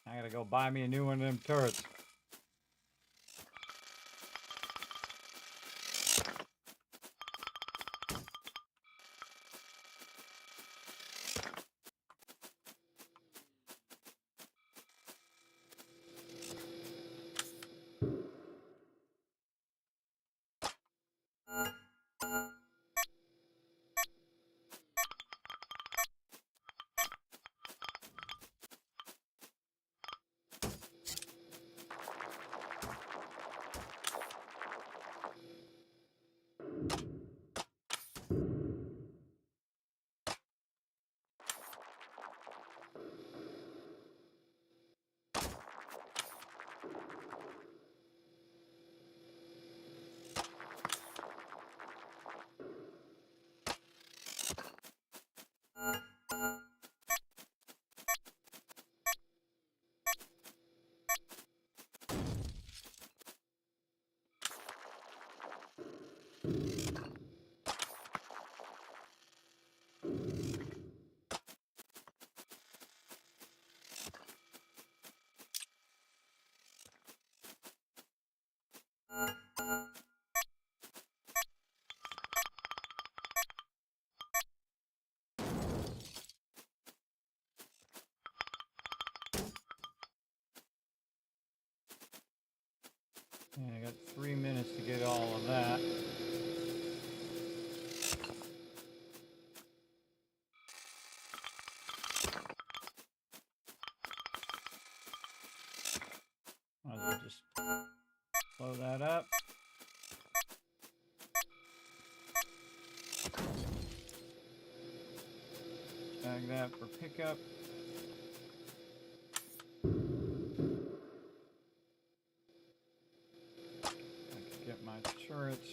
I gotta go buy me a new one of them turrets. And I got 3 minutes to get all of that. Might as well just blow that up. Tag that for pickup. I can get my turrets.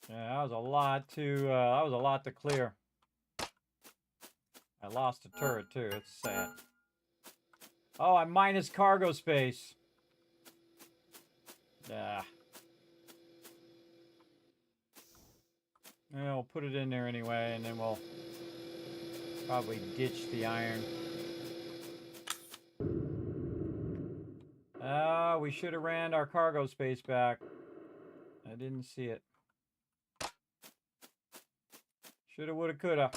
Yeah, that was a lot to clear. I lost a turret too. It's sad. Oh, I'm minus cargo space. Yeah. Yeah, we'll put it in there anyway, and then we'll probably ditch the iron. We should have ran our cargo space back. I didn't see it. Shoulda, woulda, coulda.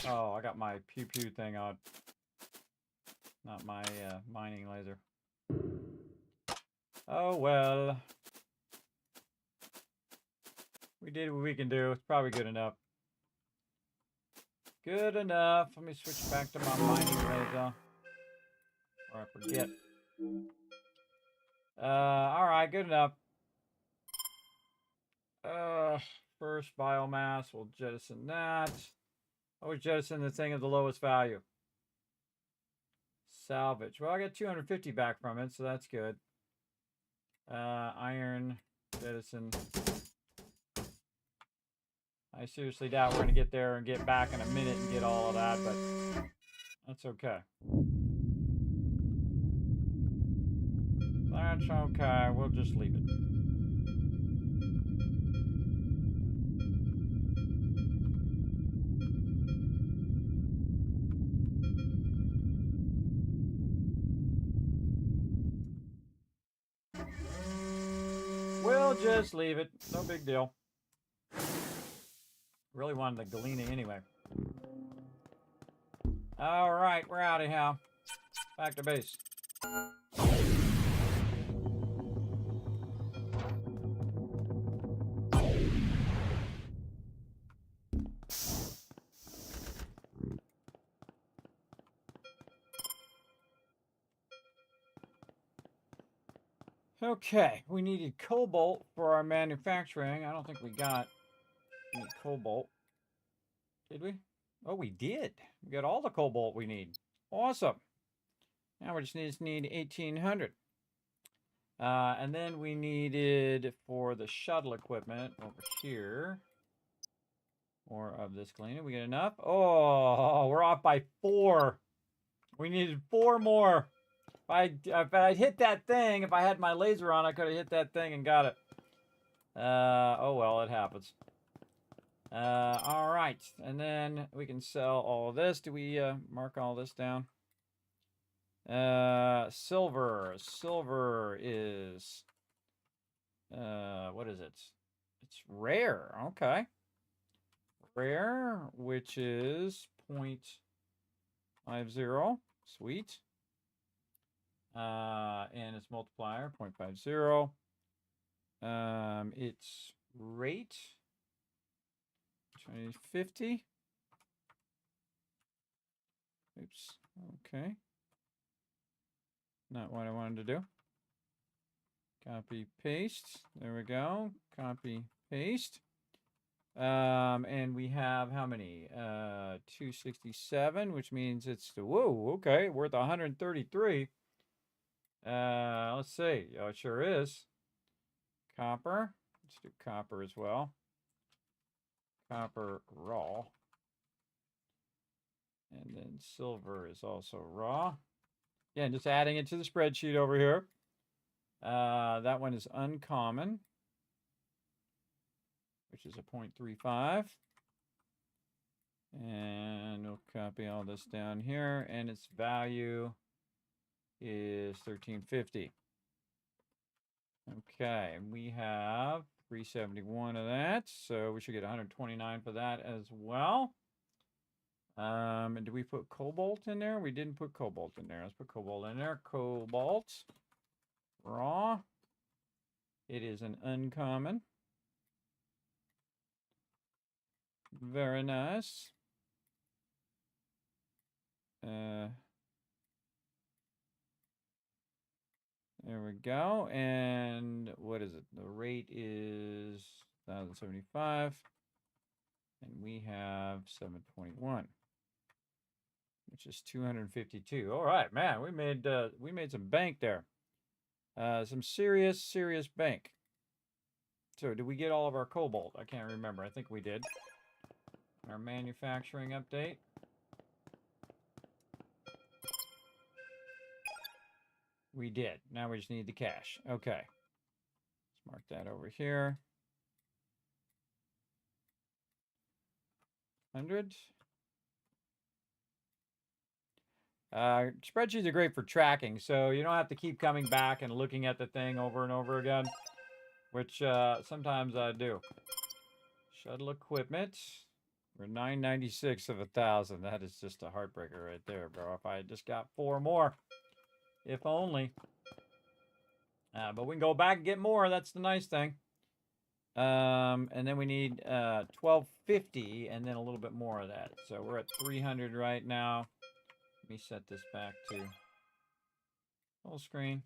Oh, I got my pew-pew thing on. Not my mining laser. Oh, well. We did what we can do. It's probably good enough. Good enough. Let me switch back to my mining laser. Or I forget. Alright, good enough. First biomass, we'll jettison that. Always jettison the thing of the lowest value. Salvage. Well, I got 250 back from it, so that's good. Iron, jettison. I seriously doubt we're going to get there and get back in a minute and get all of that, but that's okay. That's okay. We'll just leave it. We'll just leave it. No big deal. Really wanted the Galena anyway. Alright, we're out of here. Back to base. Okay, we needed cobalt for our manufacturing. I don't think we got We need cobalt. Did we? Oh, we did. We got all the cobalt we need. Awesome. Now we just need 1,800. And then we needed for the shuttle equipment over here. More of this cleaning. We get enough? Oh, we're off by 4. We needed 4 more. If I'd hit that thing, if I had my laser on, I could have hit that thing and got it. Oh well, it happens. All right, and then we can sell all of this. Do we mark all this down? Silver. Silver is what is it? It's rare. Okay. Rare, which is 0.50. Sweet. And its multiplier 0.50. Its rate 2050. Oops. Okay. Not what I wanted to do. Copy, paste. There we go. Copy, paste. And we have how many? 267, which means it's the whoa, okay, worth 133. Let's see. Oh, it sure is. Copper. Let's do copper as well. Copper raw. And then silver is also raw. Again, just adding it to the spreadsheet over here. That one is uncommon, which is a 0.35. And we'll copy all this down here. And its value is 1350. Okay, and we have 371 of that. So we should get 129 for that as well. And do we put cobalt in there? We didn't put cobalt in there. Let's put cobalt in there. Cobalt. Raw. It is an uncommon. Very nice. There we go. And what is it? The rate is 1,075. And we have 721. Which is 252. All right, man. We made some bank there. Some serious bank. So did we get all of our cobalt? I can't remember. I think we did. Our manufacturing update. We did. Now we just need the cash. Okay. Let's mark that over here. 100. Spreadsheets are great for tracking, so you don't have to keep coming back and looking at the thing over and over again, which sometimes I do. Shuttle equipment. We're 996 of 1,000. That is just a heartbreaker right there, bro. If I had just got 4 more. If only. But we can go back and get more. That's the nice thing. And then we need 1250 and then a little bit more of that. So we're at 300 right now. Let me set this back to full screen.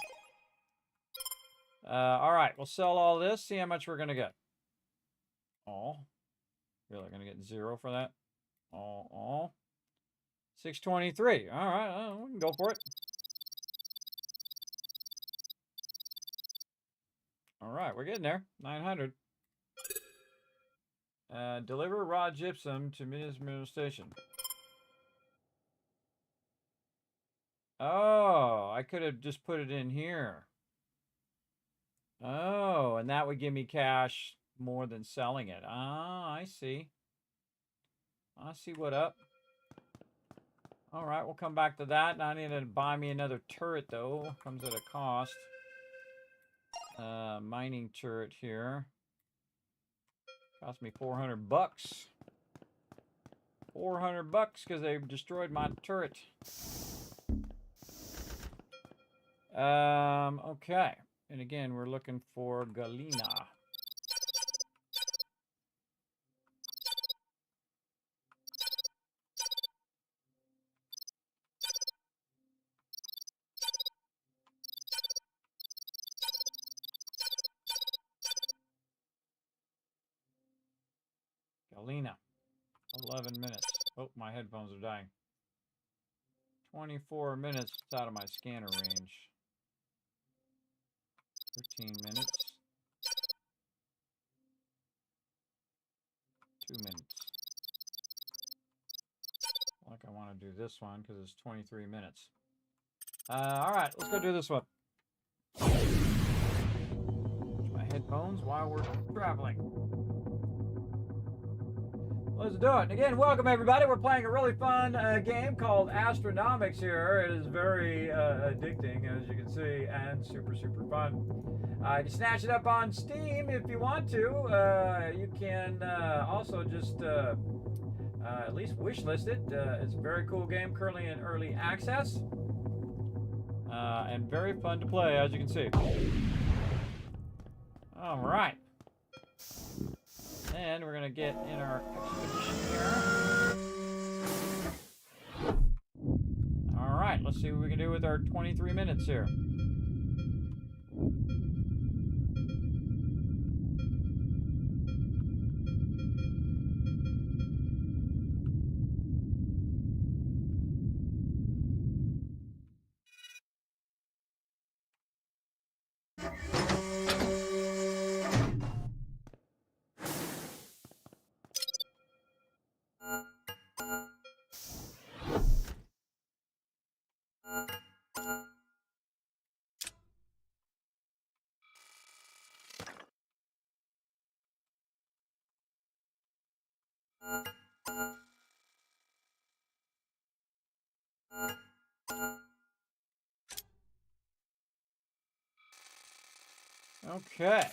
All right, we'll sell all this. See how much we're going to get. All. Really going to get 0 for that? All. 623. All right, we can go for it. All right, we're getting there. 900. Deliver raw gypsum to Middle Station. Oh, I could have just put it in here. Oh, and that would give me cash more than selling it. Ah, I see. I see what up. All right, we'll come back to that. Now I need to buy me another turret, though. Comes at a cost. Mining turret here. Cost me 400 bucks. 400 bucks because they destroyed my turret. Okay. And again, we're looking for Galena. Alina. 11 minutes. Oh, my headphones are dying. 24 minutes out of my scanner range. 13 minutes. 2 minutes. Like I want to do this one because it's 23 minutes. All right, let's go do this one. My headphones while we're traveling. Let's do it. And again, welcome everybody. We're playing a really fun game called Astronomics here. It is very addicting, as you can see, and super, super fun. You can snatch it up on Steam if you want to. You can also just at least wishlist it. It's a very cool game, currently in early access. And very fun to play, as you can see. All right. And we're going to get in our expedition here. All right, let's see what we can do with our 23 minutes here. Okay.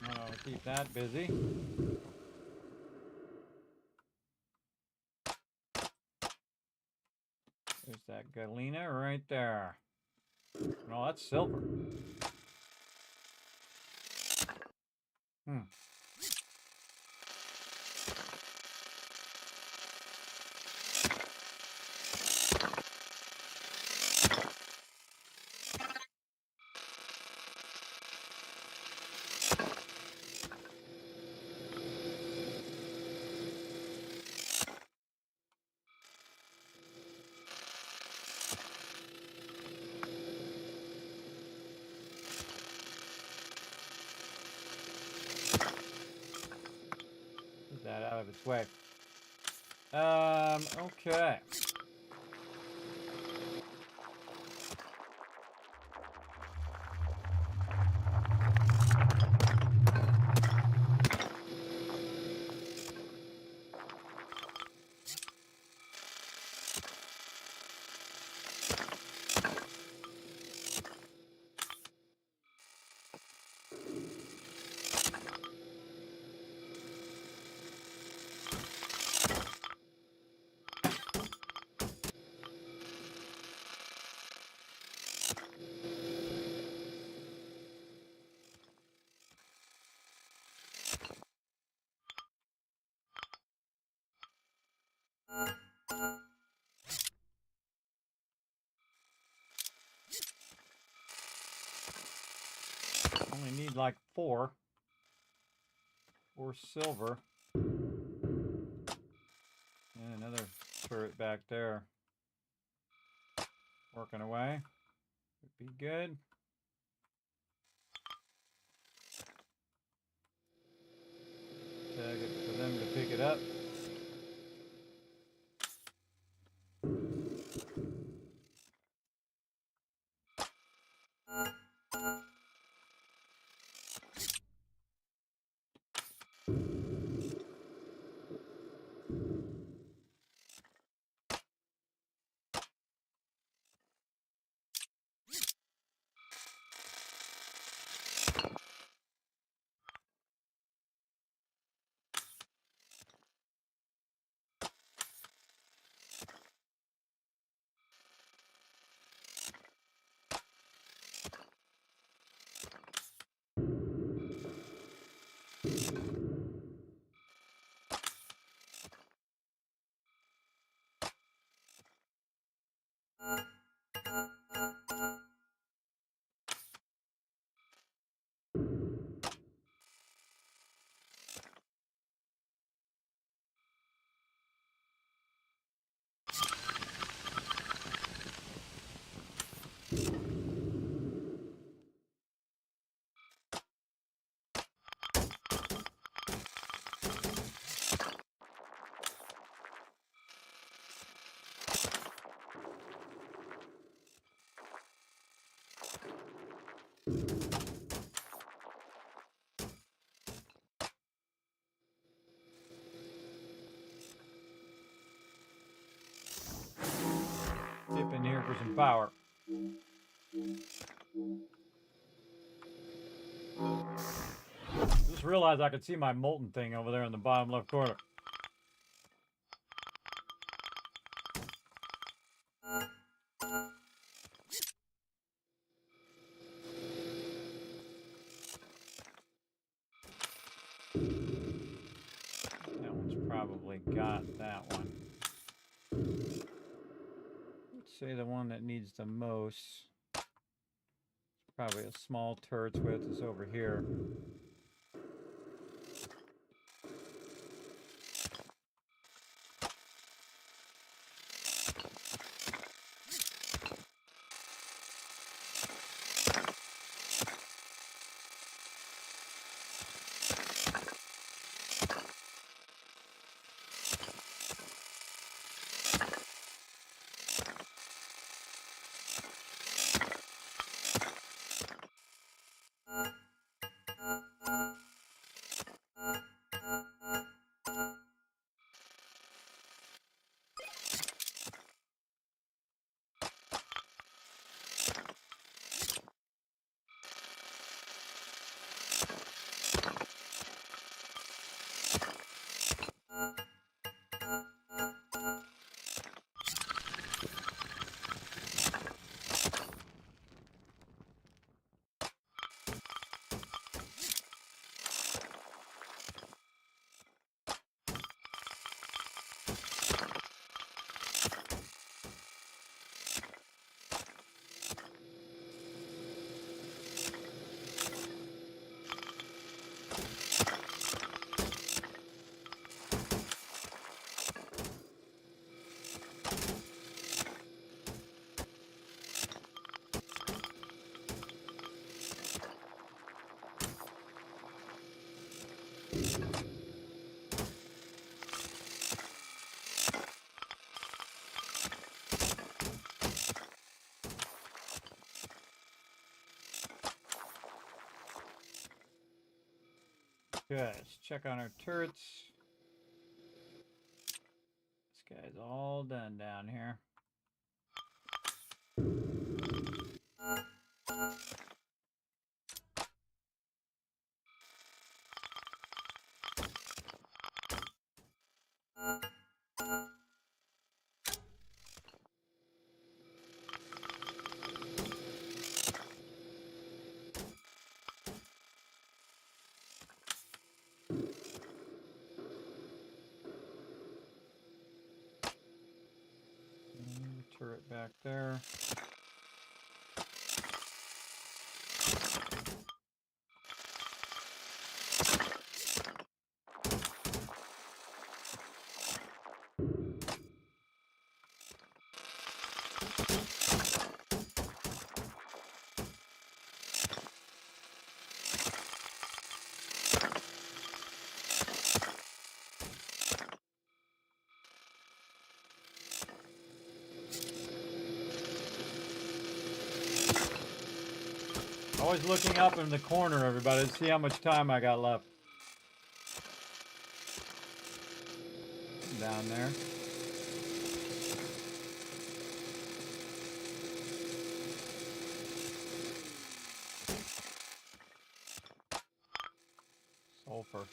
I'll keep that busy. There's that Galena right there. No, that's silver. Get that out of its way. Okay. Only need like 4 silver. And another turret back there. Working away. Would be good. Tag it for them to pick it up. for some power. Just realized I could see my molten thing over there in the bottom left corner. That one's probably got that one. Let's say the one that needs the most. Probably a small turret's width is over here. Good. Let's check on our turrets. This guy's all done down here. Turret back there. Always looking up in the corner, everybody, to see how much time I got left. Down there. Sulfur.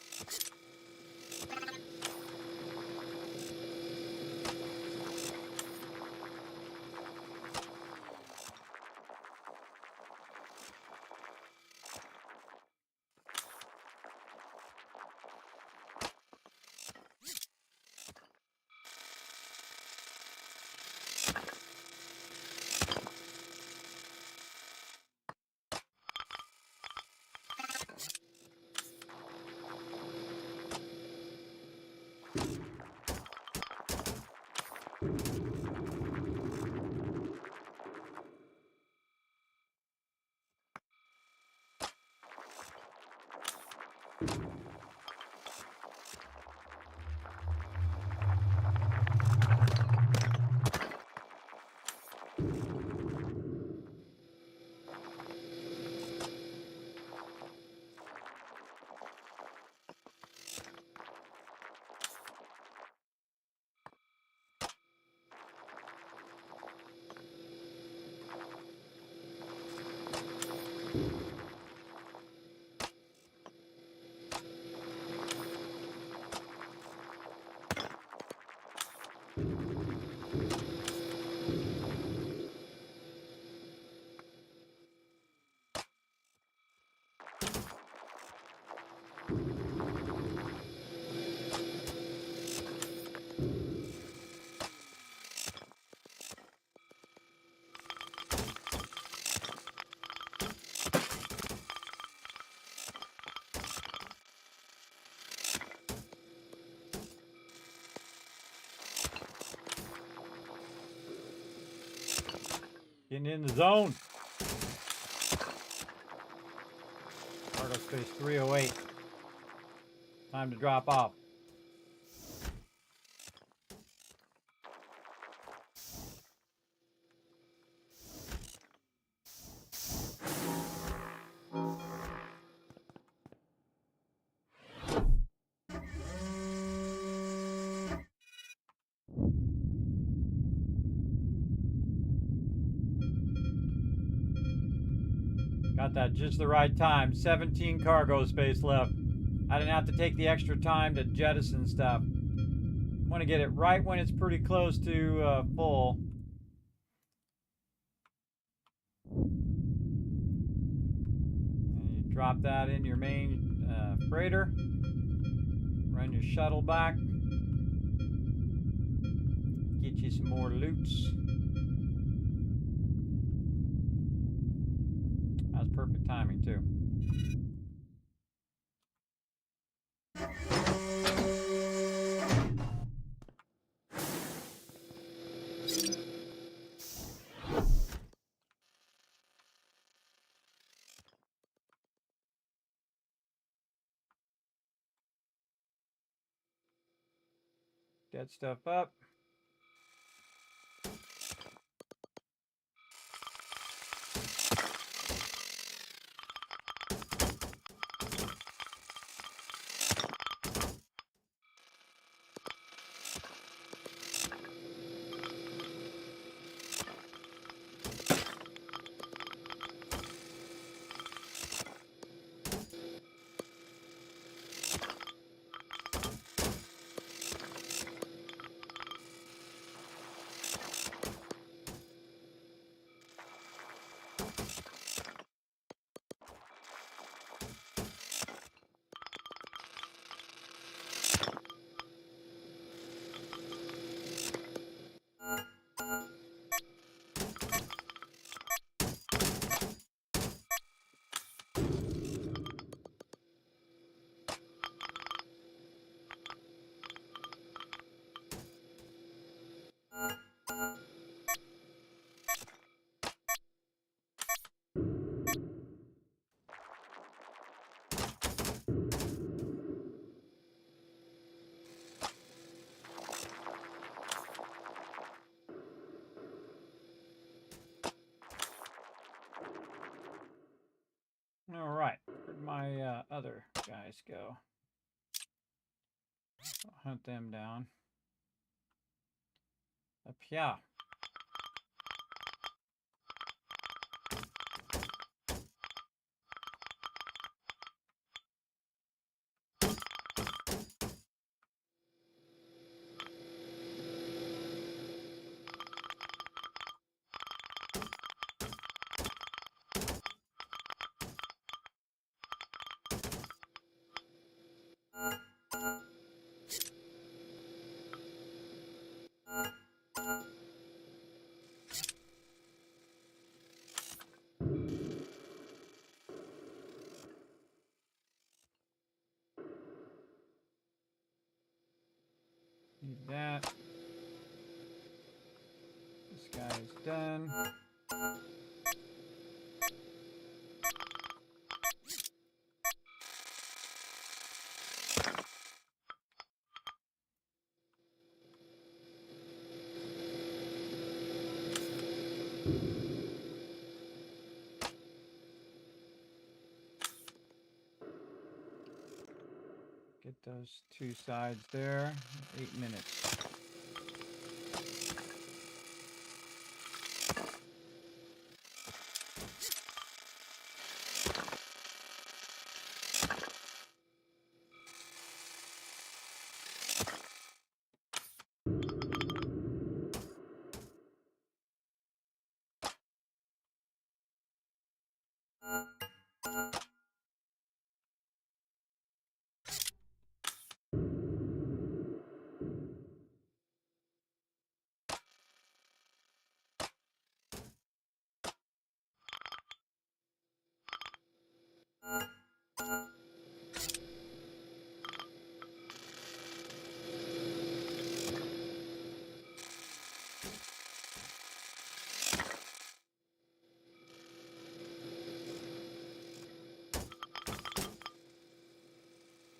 Getting in the zone. Cargo space 308. Time to drop off. Got that just the right time. 17 cargo space left. I didn't have to take the extra time to jettison stuff. Want to get it right when it's pretty close to full. And you drop that in your main freighter. Run your shuttle back. Get you some more loots. That was perfect timing too. Get stuff up. All right, where'd my other guys go? I'll hunt them down. Up here. Need that. This guy is done. Get those two sides there. 8 minutes.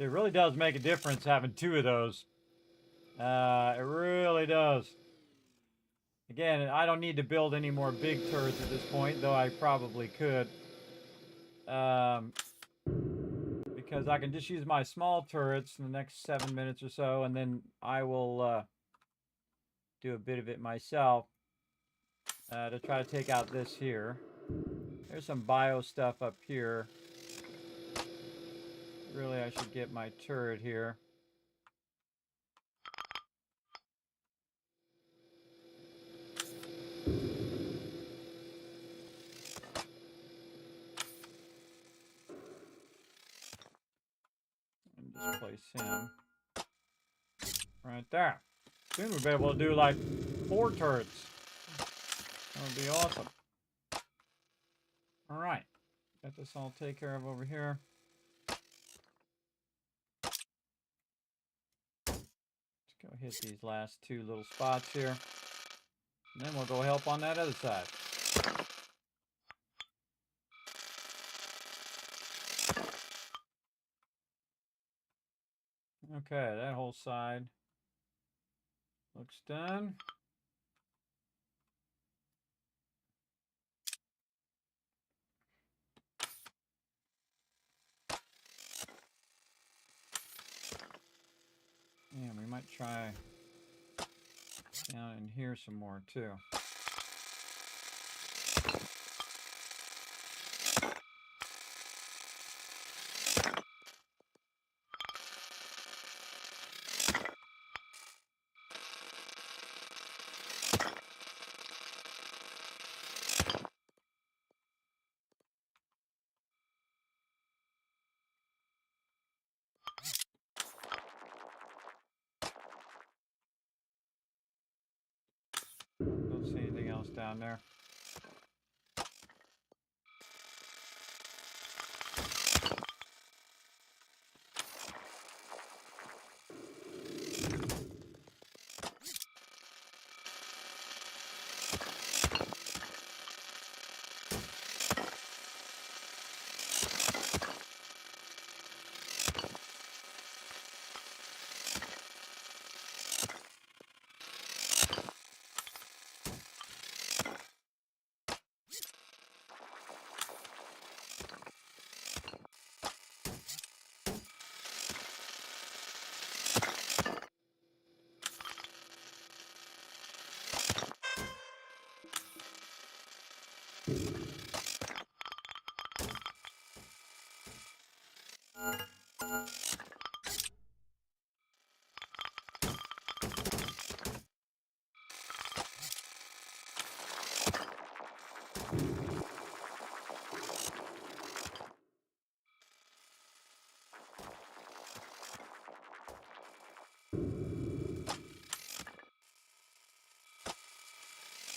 It really does make a difference having 2 of those. It really does. Again, I don't need to build any more big turrets at this point, though I probably could. Because I can just use my small turrets in the next 7 minutes or so, and then I will do a bit of it myself to try to take out this here. There's some bio stuff up here. Really, I should get my turret here. And just place him right there. Soon we'll be able to do like 4 turrets. That would be awesome. All right, got this all taken care of over here. Let's go hit these last 2 little spots here. And then we'll go help on that other side. Okay, that whole side looks done. And we might try down in here some more too. Don't see anything else down there.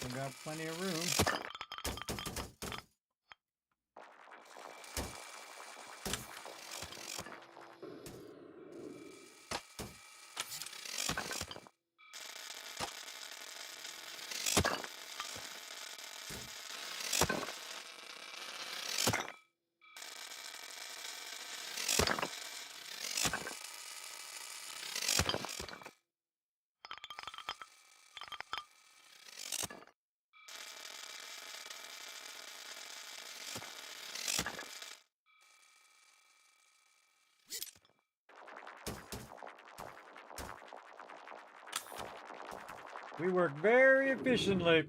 We got plenty of room. We work very efficiently.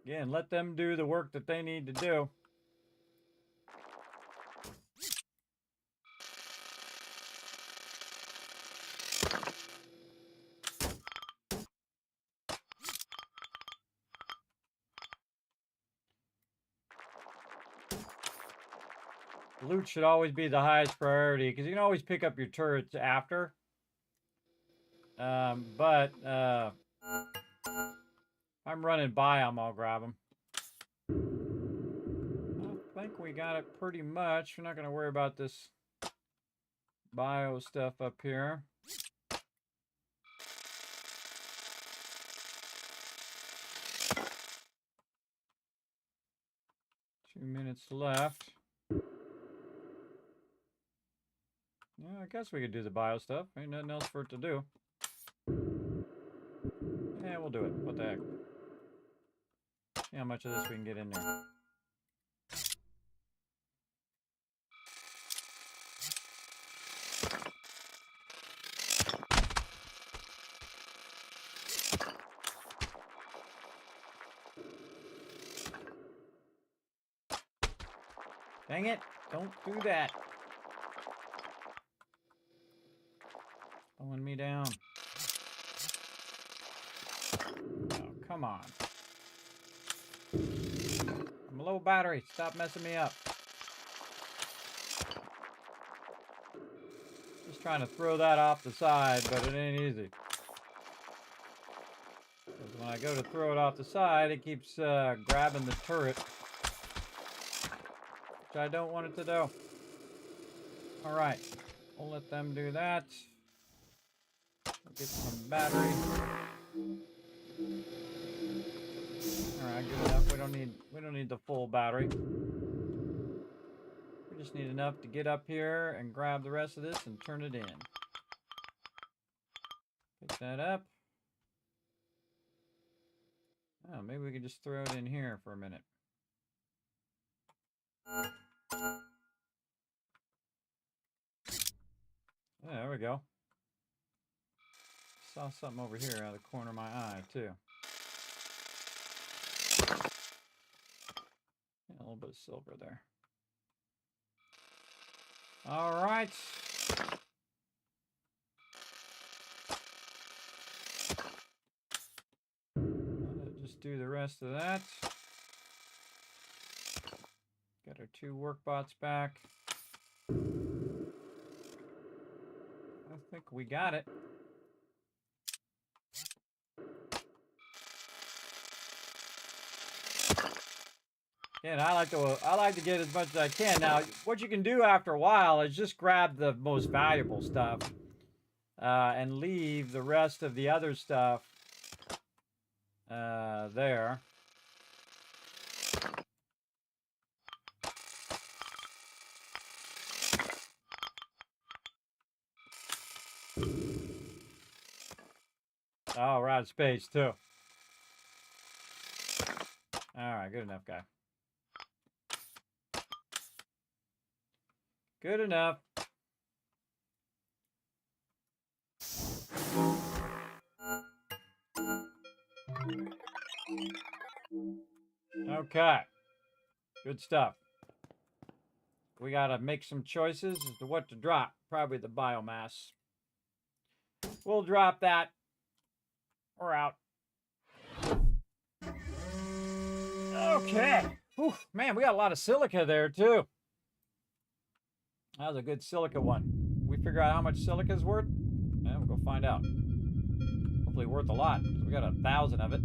Again, let them do the work that they need to do. Loot should always be the highest priority because you can always pick up your turrets after. But if I'm running by them, I'll grab them. I think we got it pretty much. We're not going to worry about this bio stuff up here. Two minutes left. I guess we could do the bio stuff. Ain't nothing else for it to do. Yeah, we'll do it. What the heck? See how much of this we can get in there. Dang it! Don't do that. Slowing me down. Oh, come on. I'm a low battery. Stop messing me up. Just trying to throw that off the side, but it ain't easy. Because when I go to throw it off the side, it keeps grabbing the turret. Which I don't want it to do. Alright. We'll let them do that. We'll get some battery. Alright, good enough. We don't need the full battery. We just need enough to get up here and grab the rest of this and turn it in. Pick that up. Oh, maybe we can just throw it in here for a minute. Yeah, there we go. Saw something over here out of the corner of my eye, too. Yeah, a little bit of silver there. All right. Just do the rest of that. Got our 2 work bots back. I think we got it. And I like to get as much as I can. Now, what you can do after a while is just grab the most valuable stuff and leave the rest of the other stuff there. Oh, we're out of space too. All right, good enough, guy. Good enough. Okay. Good stuff. We gotta make some choices as to what to drop. Probably the biomass. We'll drop that. We're out. Okay. Whew, man, we got a lot of silica there too. That was a good silica one. We figure out how much silica is worth? Yeah, we'll go find out. Hopefully worth a lot. So we got 1,000 of it.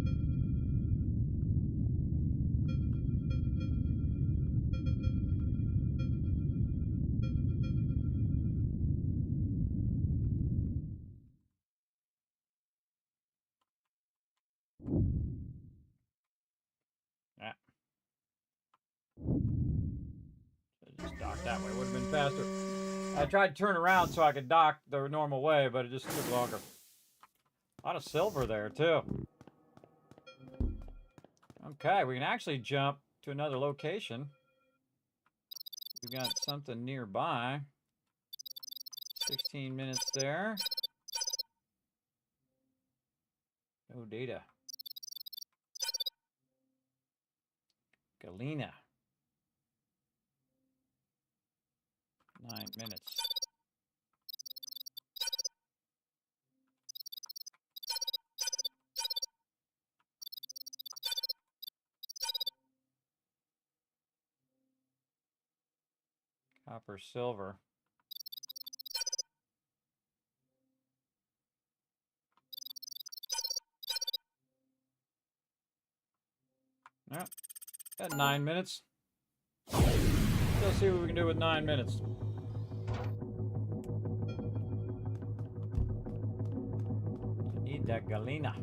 Yeah. Just dock that way. Would have been faster. I tried to turn around so I could dock the normal way, but it just took longer. A lot of silver there, too. Okay, we can actually jump to another location. We got something nearby. 16 minutes there. No data. Galena. 9 minutes. Copper, silver. Yeah, got 9 minutes. Let's see what we can do with 9 minutes. Need that galena.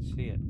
can see it.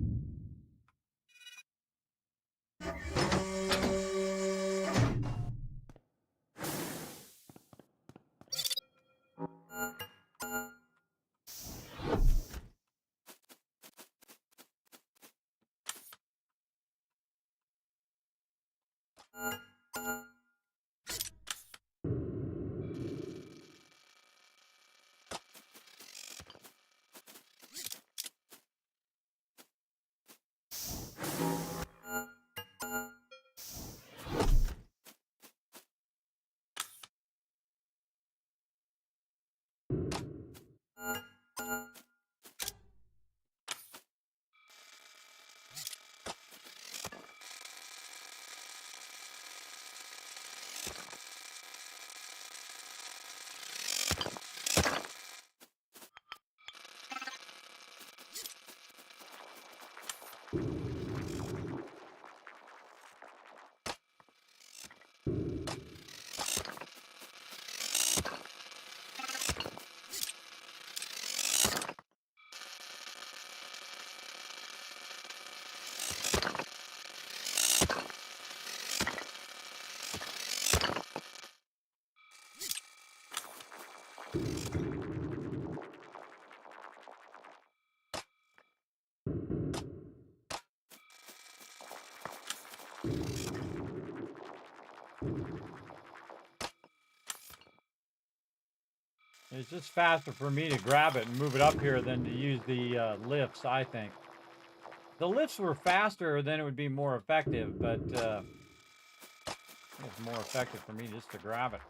It's just faster for me to grab it and move it up here than to use the lifts, I think. The lifts were faster, then it would be more effective, but I think it's more effective for me just to grab it.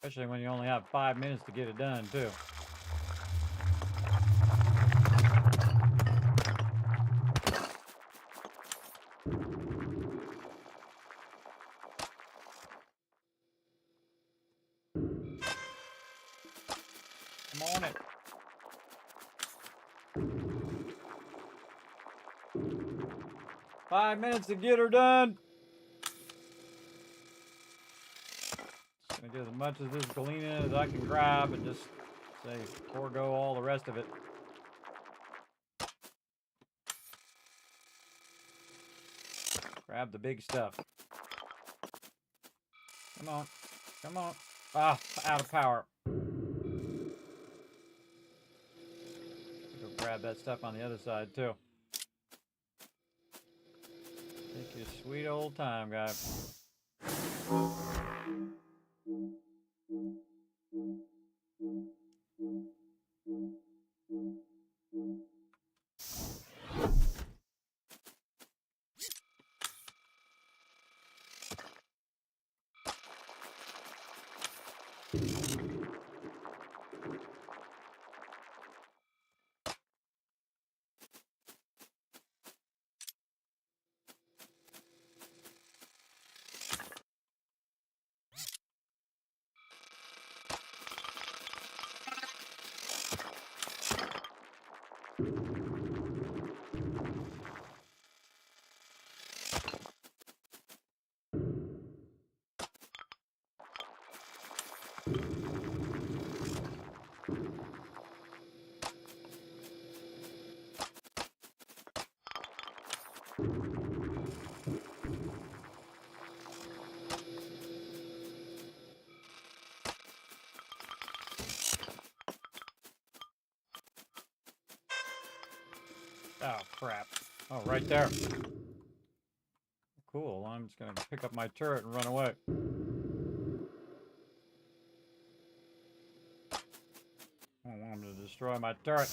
Especially when you only have 5 minutes to get it done, too. Come on it. Five minutes to get her done. Just gonna get as much of this galena as I can grab and just say forego all the rest of it. Grab the big stuff. Come on. Come on. Ah, out of power. Go grab that stuff on the other side, too. Take your sweet old time, guys. Oh, crap. Oh, right there. Cool. I'm just going to pick up my turret and run away. I don't want him to destroy my turret.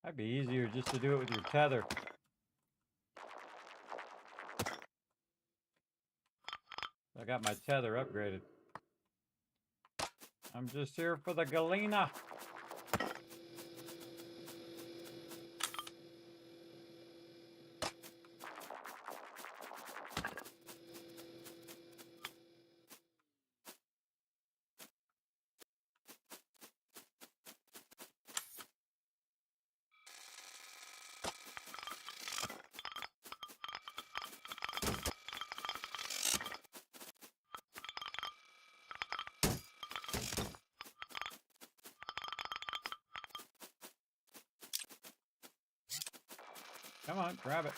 That'd be easier just to do it with your tether. I got my tether upgraded. I'm just here for the Galena. Come on, grab it.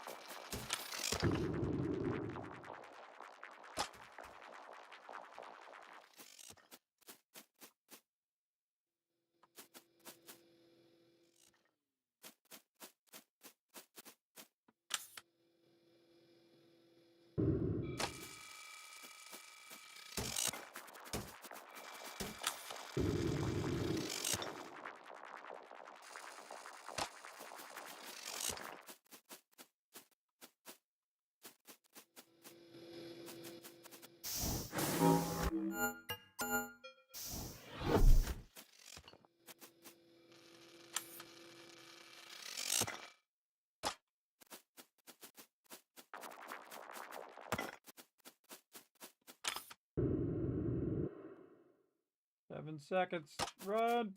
Seven seconds. Run.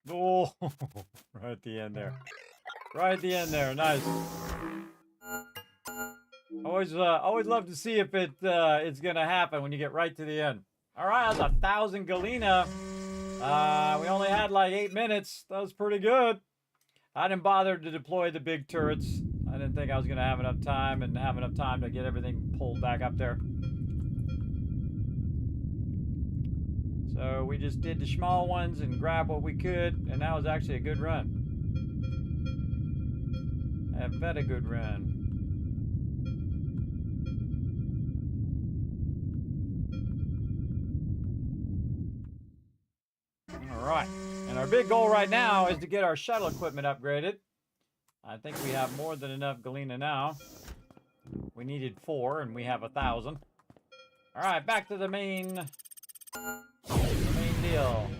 Oh, right at the end there. Right at the end there. Nice. Always love to see if it's gonna happen when you get right to the end. All right, that's 1,000 Galena. We only had like 8 minutes. That was pretty good. I didn't bother to deploy the big turrets. I didn't think I was gonna have enough time to get everything pulled back up there. So we just did the small ones and grabbed what we could, and that was actually a good run. A very good run. All right, and our big goal right now is to get our shuttle equipment upgraded. I think we have more than enough Galena now. We needed 4, and we have 1,000. All right, back to the main deal.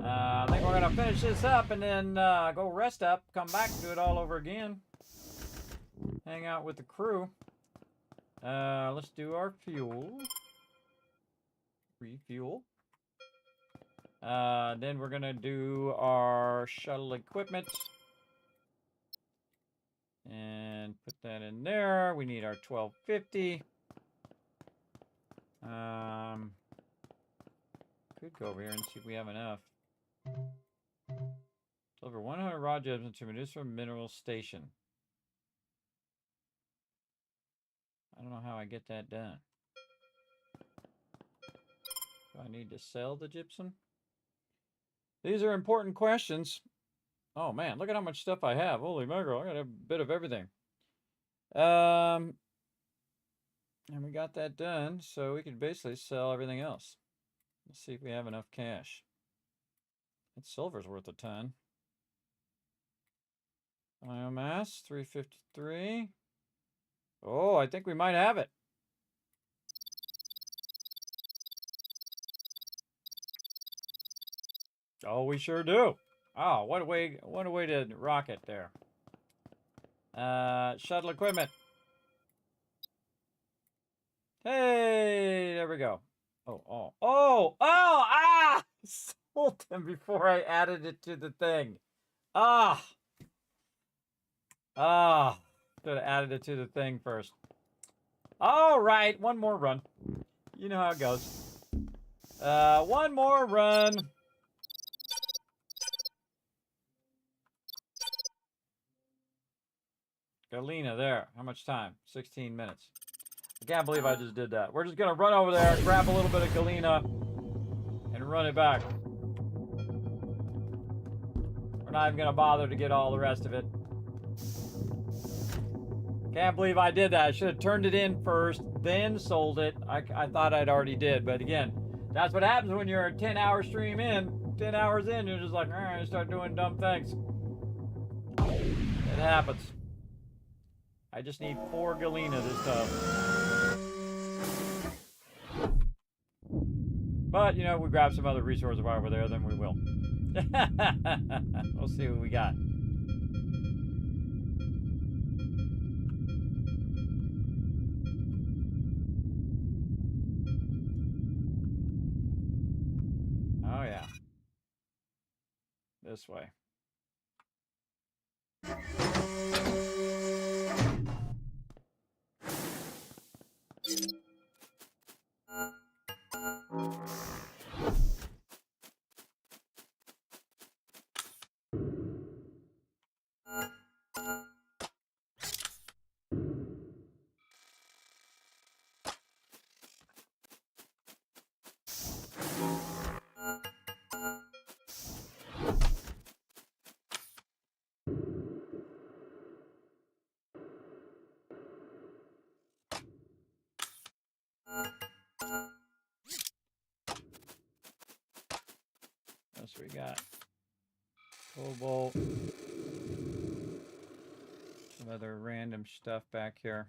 I think we're gonna finish this up and then go rest up, come back, do it all over again. Hang out with the crew. Let's do our fuel. Refuel. Then we're gonna do our shuttle equipment. And put that in there. We need our 1250. Could go over here and see if we have enough. Deliver 100 raw gems to Medusa Mineral Station. I don't know how I get that done. Do I need to sell the gypsum? These are important questions. Oh man, look at how much stuff I have. Holy mackerel, I got a bit of everything. And we got that done, so we could basically sell everything else. Let's see if we have enough cash. That silver's worth a ton. Biomass, 353. Oh, I think we might have it. Oh, we sure do. Oh, what a way to rock it there. Shuttle equipment. Hey, there we go. Ah! Sold them before I added it to the thing. Ah. Should have added it to the thing first. All right, one more run. You know how it goes. One more run. Galena, there. How much time? 16 minutes. I can't believe I just did that. We're just going to run over there, grab a little bit of Galena, and run it back. We're not even going to bother to get all the rest of it. Can't believe I did that. I should have turned it in first, then sold it. I thought I'd already did, but again, that's what happens when you're a 10-hour stream in. 10 hours in, you're just like, all right, start doing dumb things. It happens. I just need 4 Galena this time. But, you know, we grab some other resources while we're there, then we will. We'll see what we got. Oh, yeah. This way. What else we got? Cobalt. Some other random stuff back here.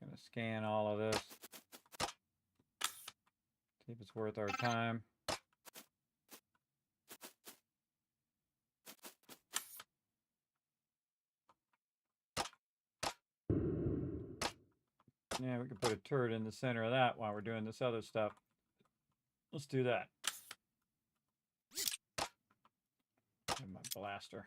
Gonna scan all of this. See if it's worth our time. Yeah, we can put a turret in the center of that while we're doing this other stuff. Let's do that. And my blaster.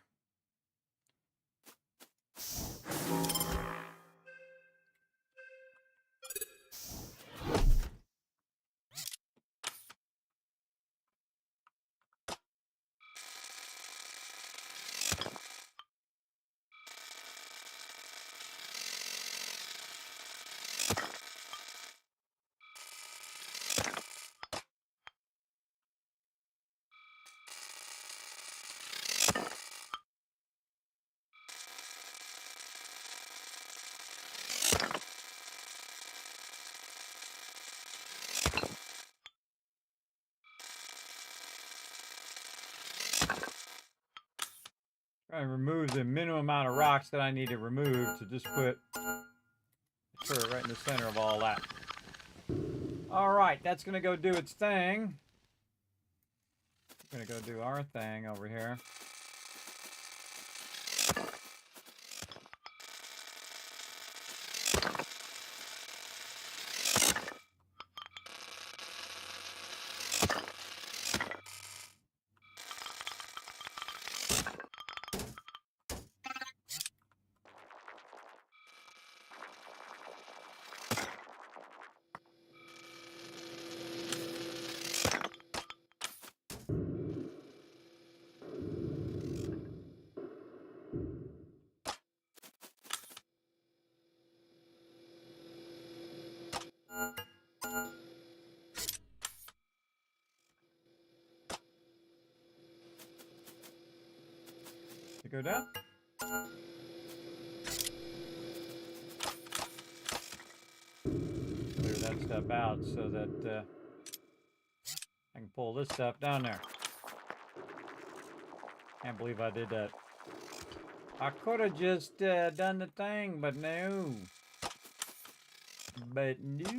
Try and remove the minimum amount of rocks that I need to remove to just put a turret right in the center of all that. All right, that's going to go do its thing. We're going to go do our thing over here. go down. Clear that stuff out so that I can pull this stuff down there. Can't believe I did that. I could have just done the thing, but no. But no.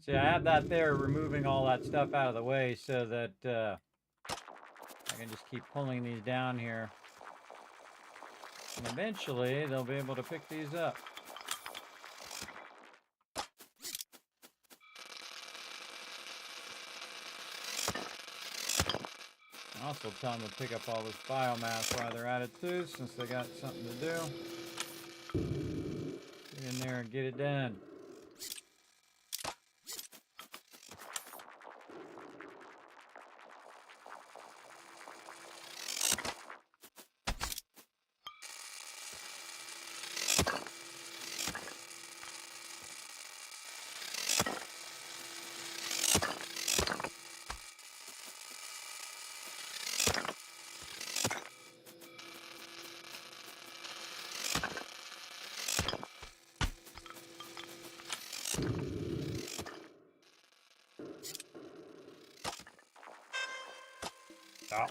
See, I have that there, removing all that stuff out of the way so that I can just keep pulling these down here. And eventually, they'll be able to pick these up. Also tell them to pick up all this biomass while they're at it too, since they got something to do. Get in there and get it done. Stop.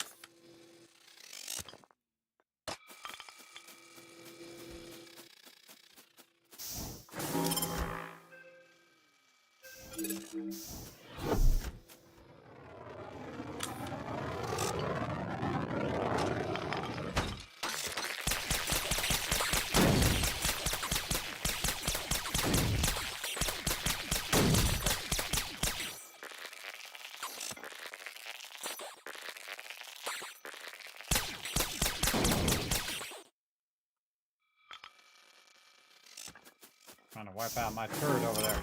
Trying to wipe out my turret over there.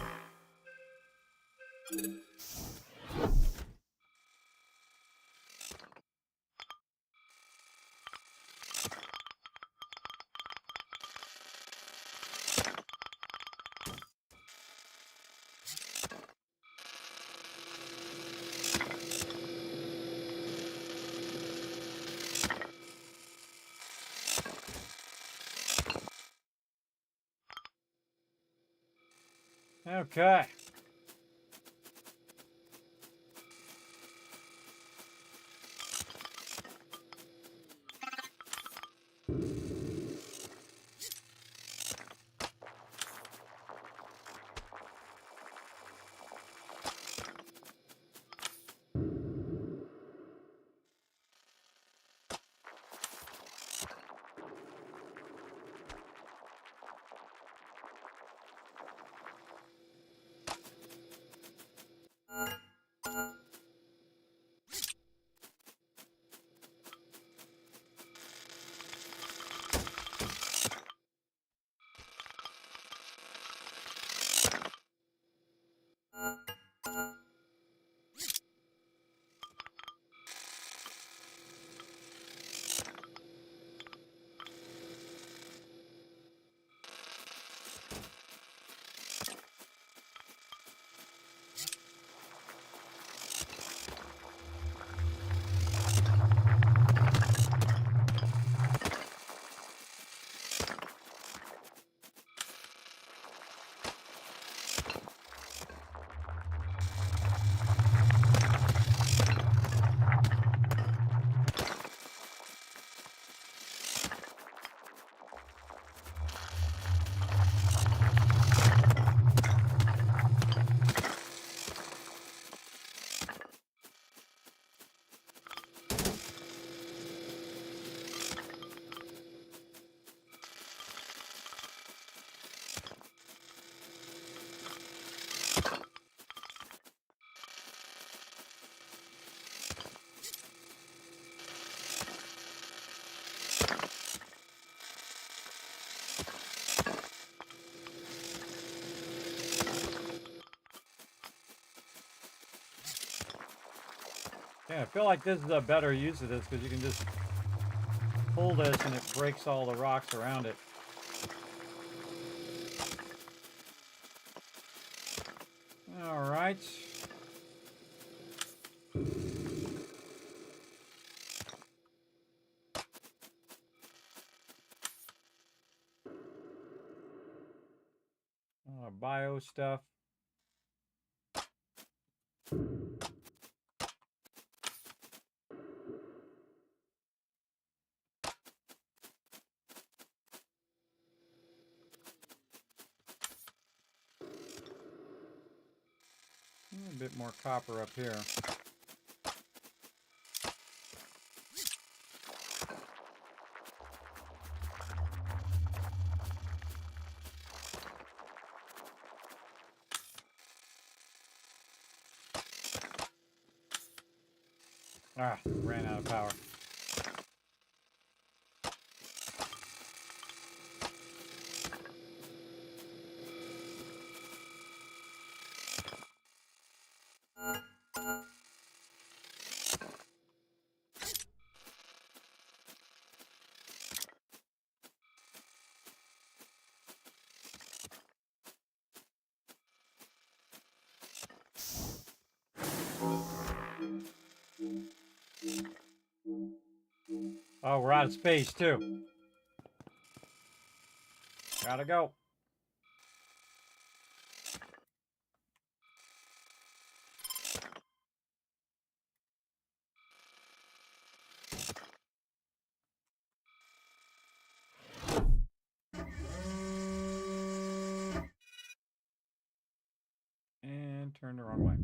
Okay. Yeah, I feel like this is a better use of this because you can just pull this and it breaks all the rocks around it. All right. Bio stuff. A bit more copper up here. Ah, ran out of power. Oh, we're out of space too. Gotta go. And turn the wrong way.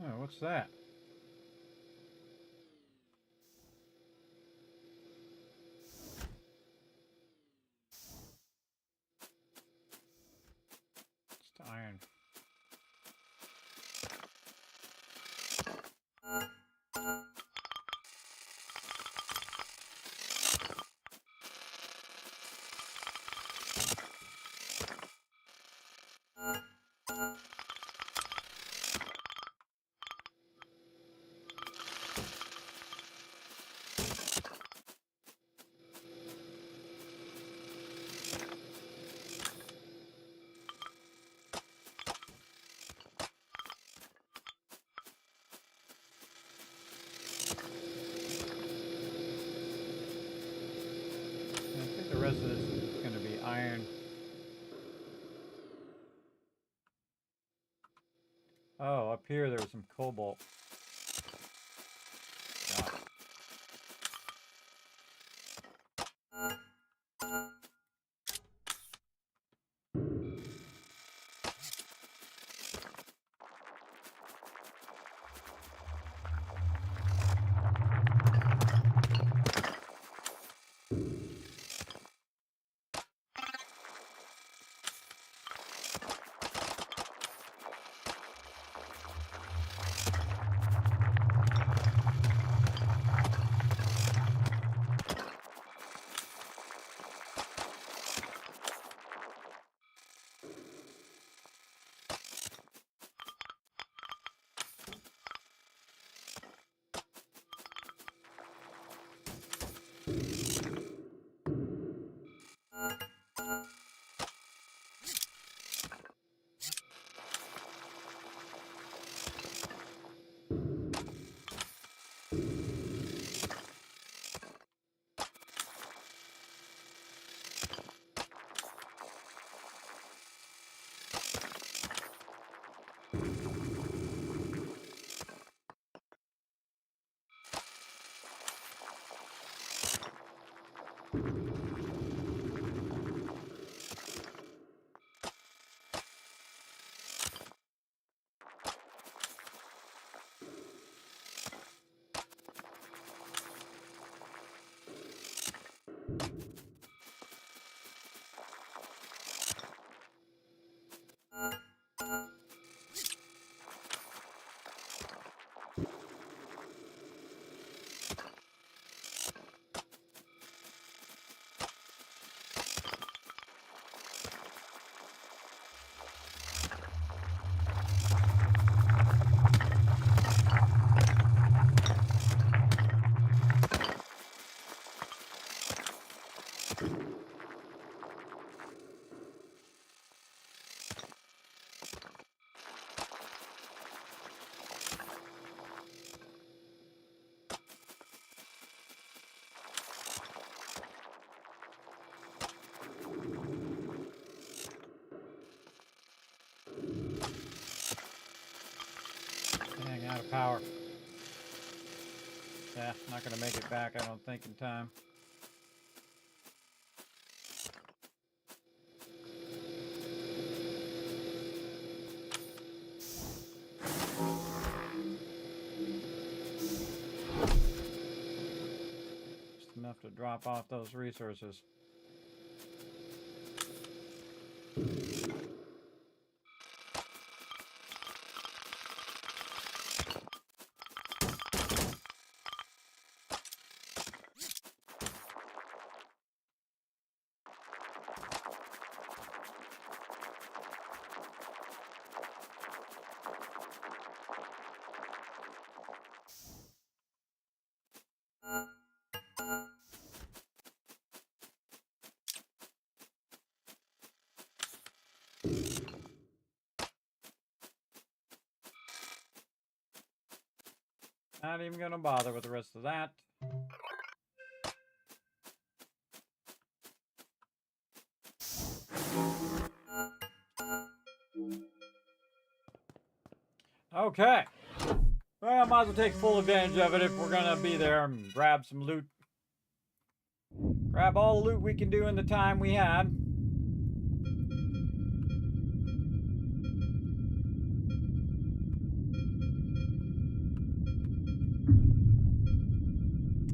Oh, what's that? It's iron. I think the rest of this is going to be iron. Oh, up here there was some cobalt. Got it. Dang, out of power. Yeah, not gonna make it back, I don't think, in time. Just enough to drop off those resources. Not even gonna bother with the rest of that. Okay. Well, might as well take full advantage of it if we're gonna be there and grab some loot. Grab all the loot we can do in the time we had.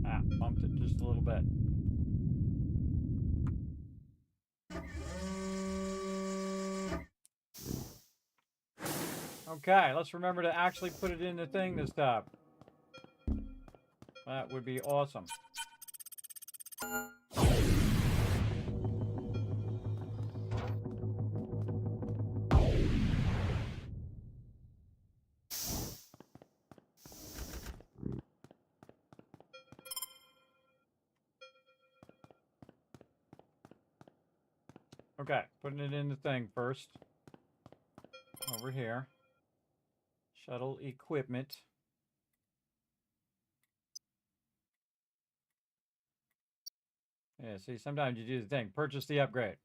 Ah, bumped it just a little bit. Okay, let's remember to actually put it in the thing this time. That would be awesome. Okay, putting it in the thing first. Over here. Shuttle equipment. Yeah, see, sometimes you do the thing. Purchase the upgrade.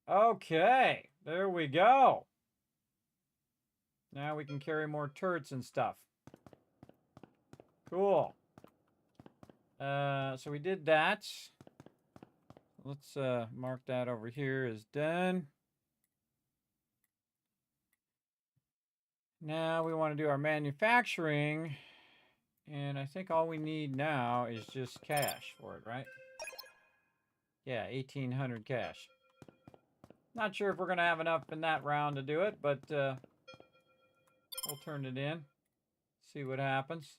Okay, there we go. Now we can carry more turrets and stuff. Cool. So we did that. Let's mark that over here as done. Now we want to do our manufacturing. And I think all we need now is just cash for it, right? Yeah, 1,800 cash. Not sure if we're going to have enough in that round to do it, but we'll turn it in. See what happens.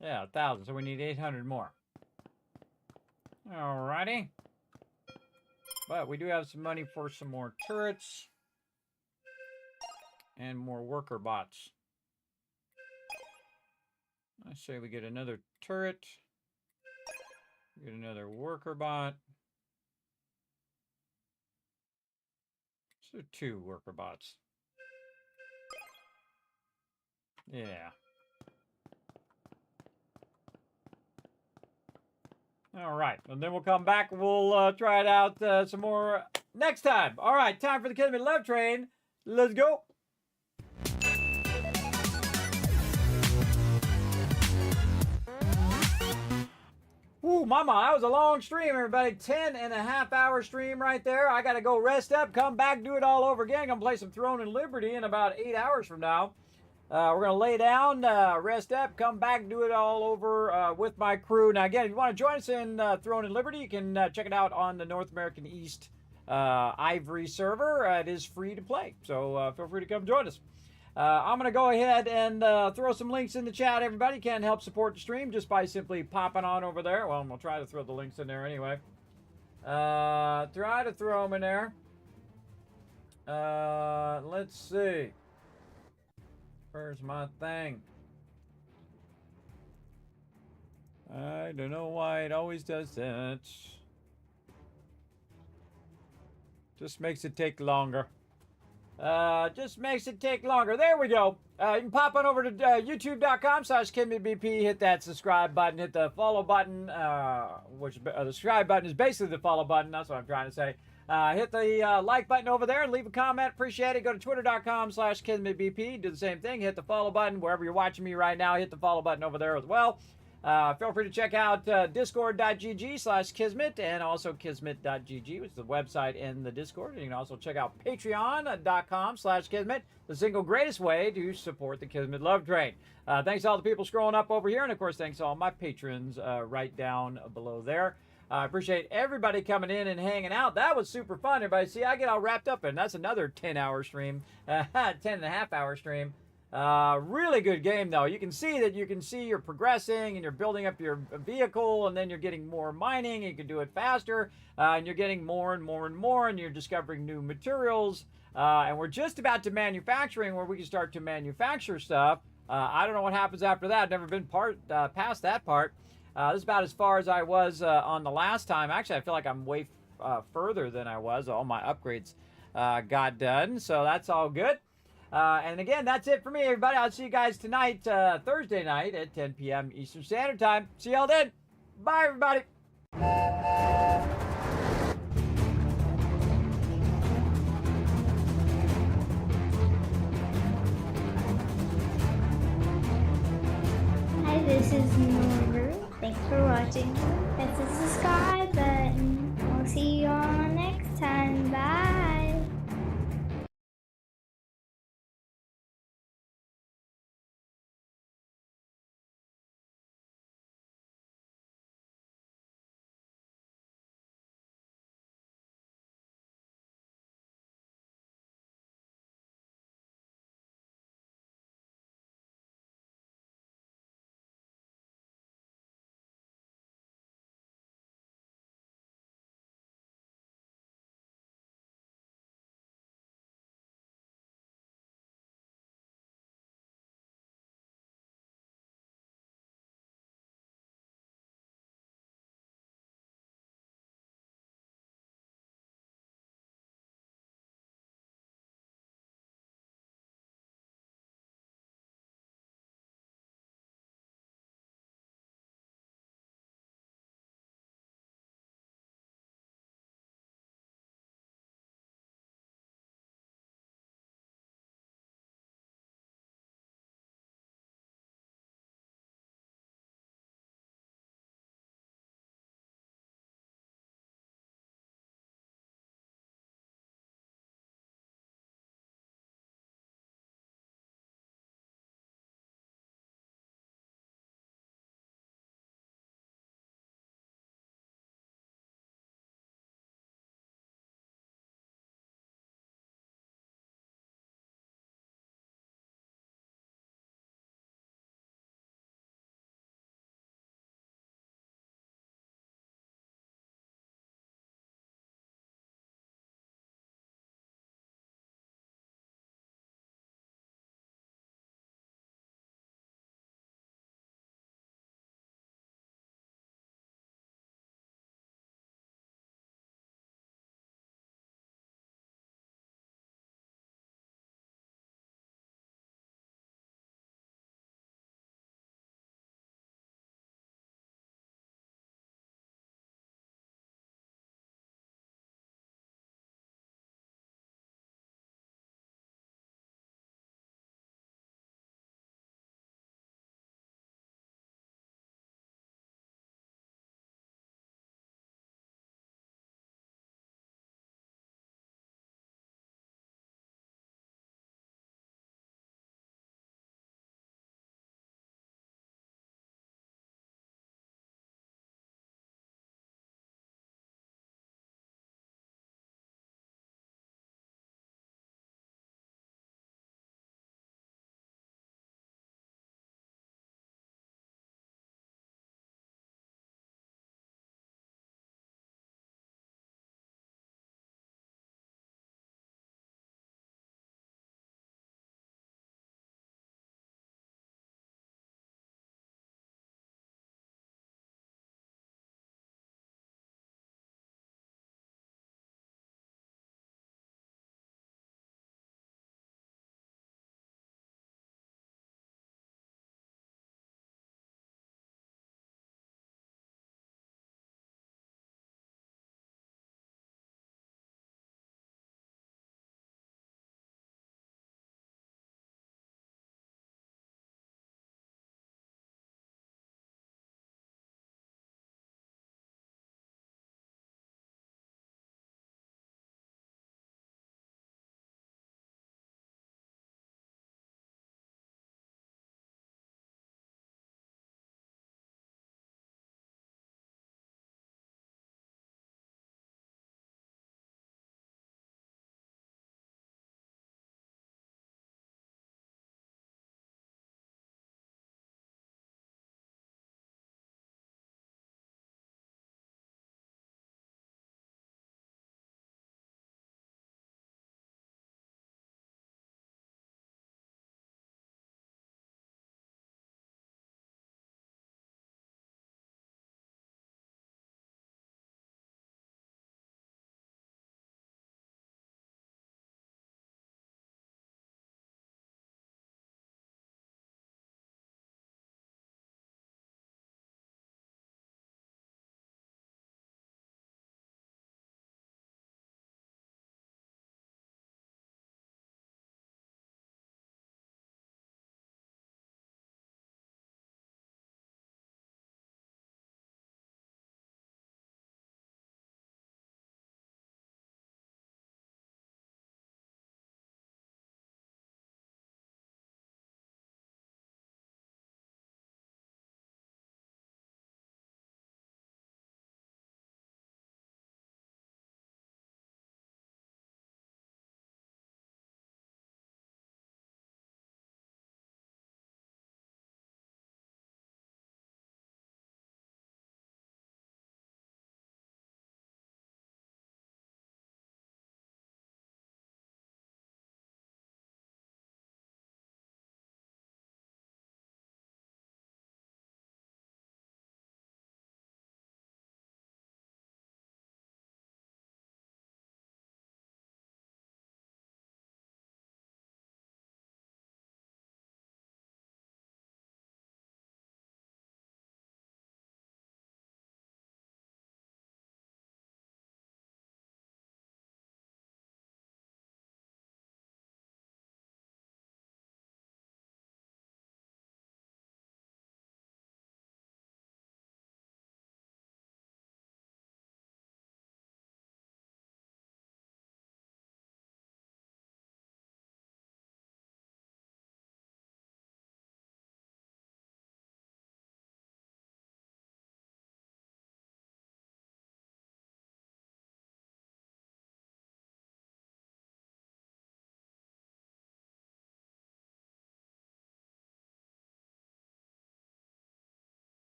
Yeah, 1,000. So we need 800 more. Alrighty. But we do have some money for some more turrets. And more worker bots. I say we get another turret. Get another worker bot. So 2 worker bots. Yeah. All right, and then we'll come back and we'll try it out some more next time. All right, time for the Kismet Love Train Let's go. Woo, mama, that was a long stream, everybody. 10.5-hour stream right there. I got to go rest up, come back, do it all over again. Gonna play some Throne and Liberty in about 8 hours from now. We're going to lay down, rest up, come back, do it all over with my crew. Now, again, if you want to join us in Throne and Liberty, you can check it out on the North American East Ivory server. It is free to play, so feel free to come join us. I'm going to go ahead and throw some links in the chat. Everybody can help support the stream just by simply popping on over there. Well, we'll try to throw the links in there anyway. Try to throw them in there. Let's see. Where's my thing? I don't know why it always does that. Just makes it take longer. Just makes it take longer. There we go. You can pop on over to youtube.com/KismetBP, hit that subscribe button, hit the follow button, which the subscribe button is basically the follow button. That's what I'm trying to say. Hit the like button over there and leave a comment. Appreciate it. Go to twitter.com/KismetBP. Do the same thing. Hit the follow button wherever you're watching me right now. Hit the follow button over there as well. Feel free to check out discord.gg/Kismet and also kismet.gg, which is the website in the Discord. And you can also check out patreon.com/Kismet, the single greatest way to support the Kismet Love Train. Thanks to all the people scrolling up over here. And, of course, thanks to all my patrons right down below there. I appreciate everybody coming in and hanging out. That was super fun, everybody. See, I get all wrapped up in. That's another 10-hour stream, 10.5-hour stream. Really good game, though. You can see that you're progressing and you're building up your vehicle, and then you're getting more mining. And you can do it faster, and you're getting more and more and more, and you're discovering new materials. And we're just about to manufacturing, where we can start to manufacture stuff. I don't know what happens after that. I've never been past that part. This is about as far as I was on the last time. Actually, I feel like I'm way further than I was. All my upgrades got done, so that's all good. And again, that's it for me, everybody. I'll see you guys tonight, Thursday night at 10 p.m. Eastern Standard Time. See y'all then. Bye, everybody. Hi, this is Norbert. Thanks for watching. Hit the subscribe button. We'll see you all next time. Bye.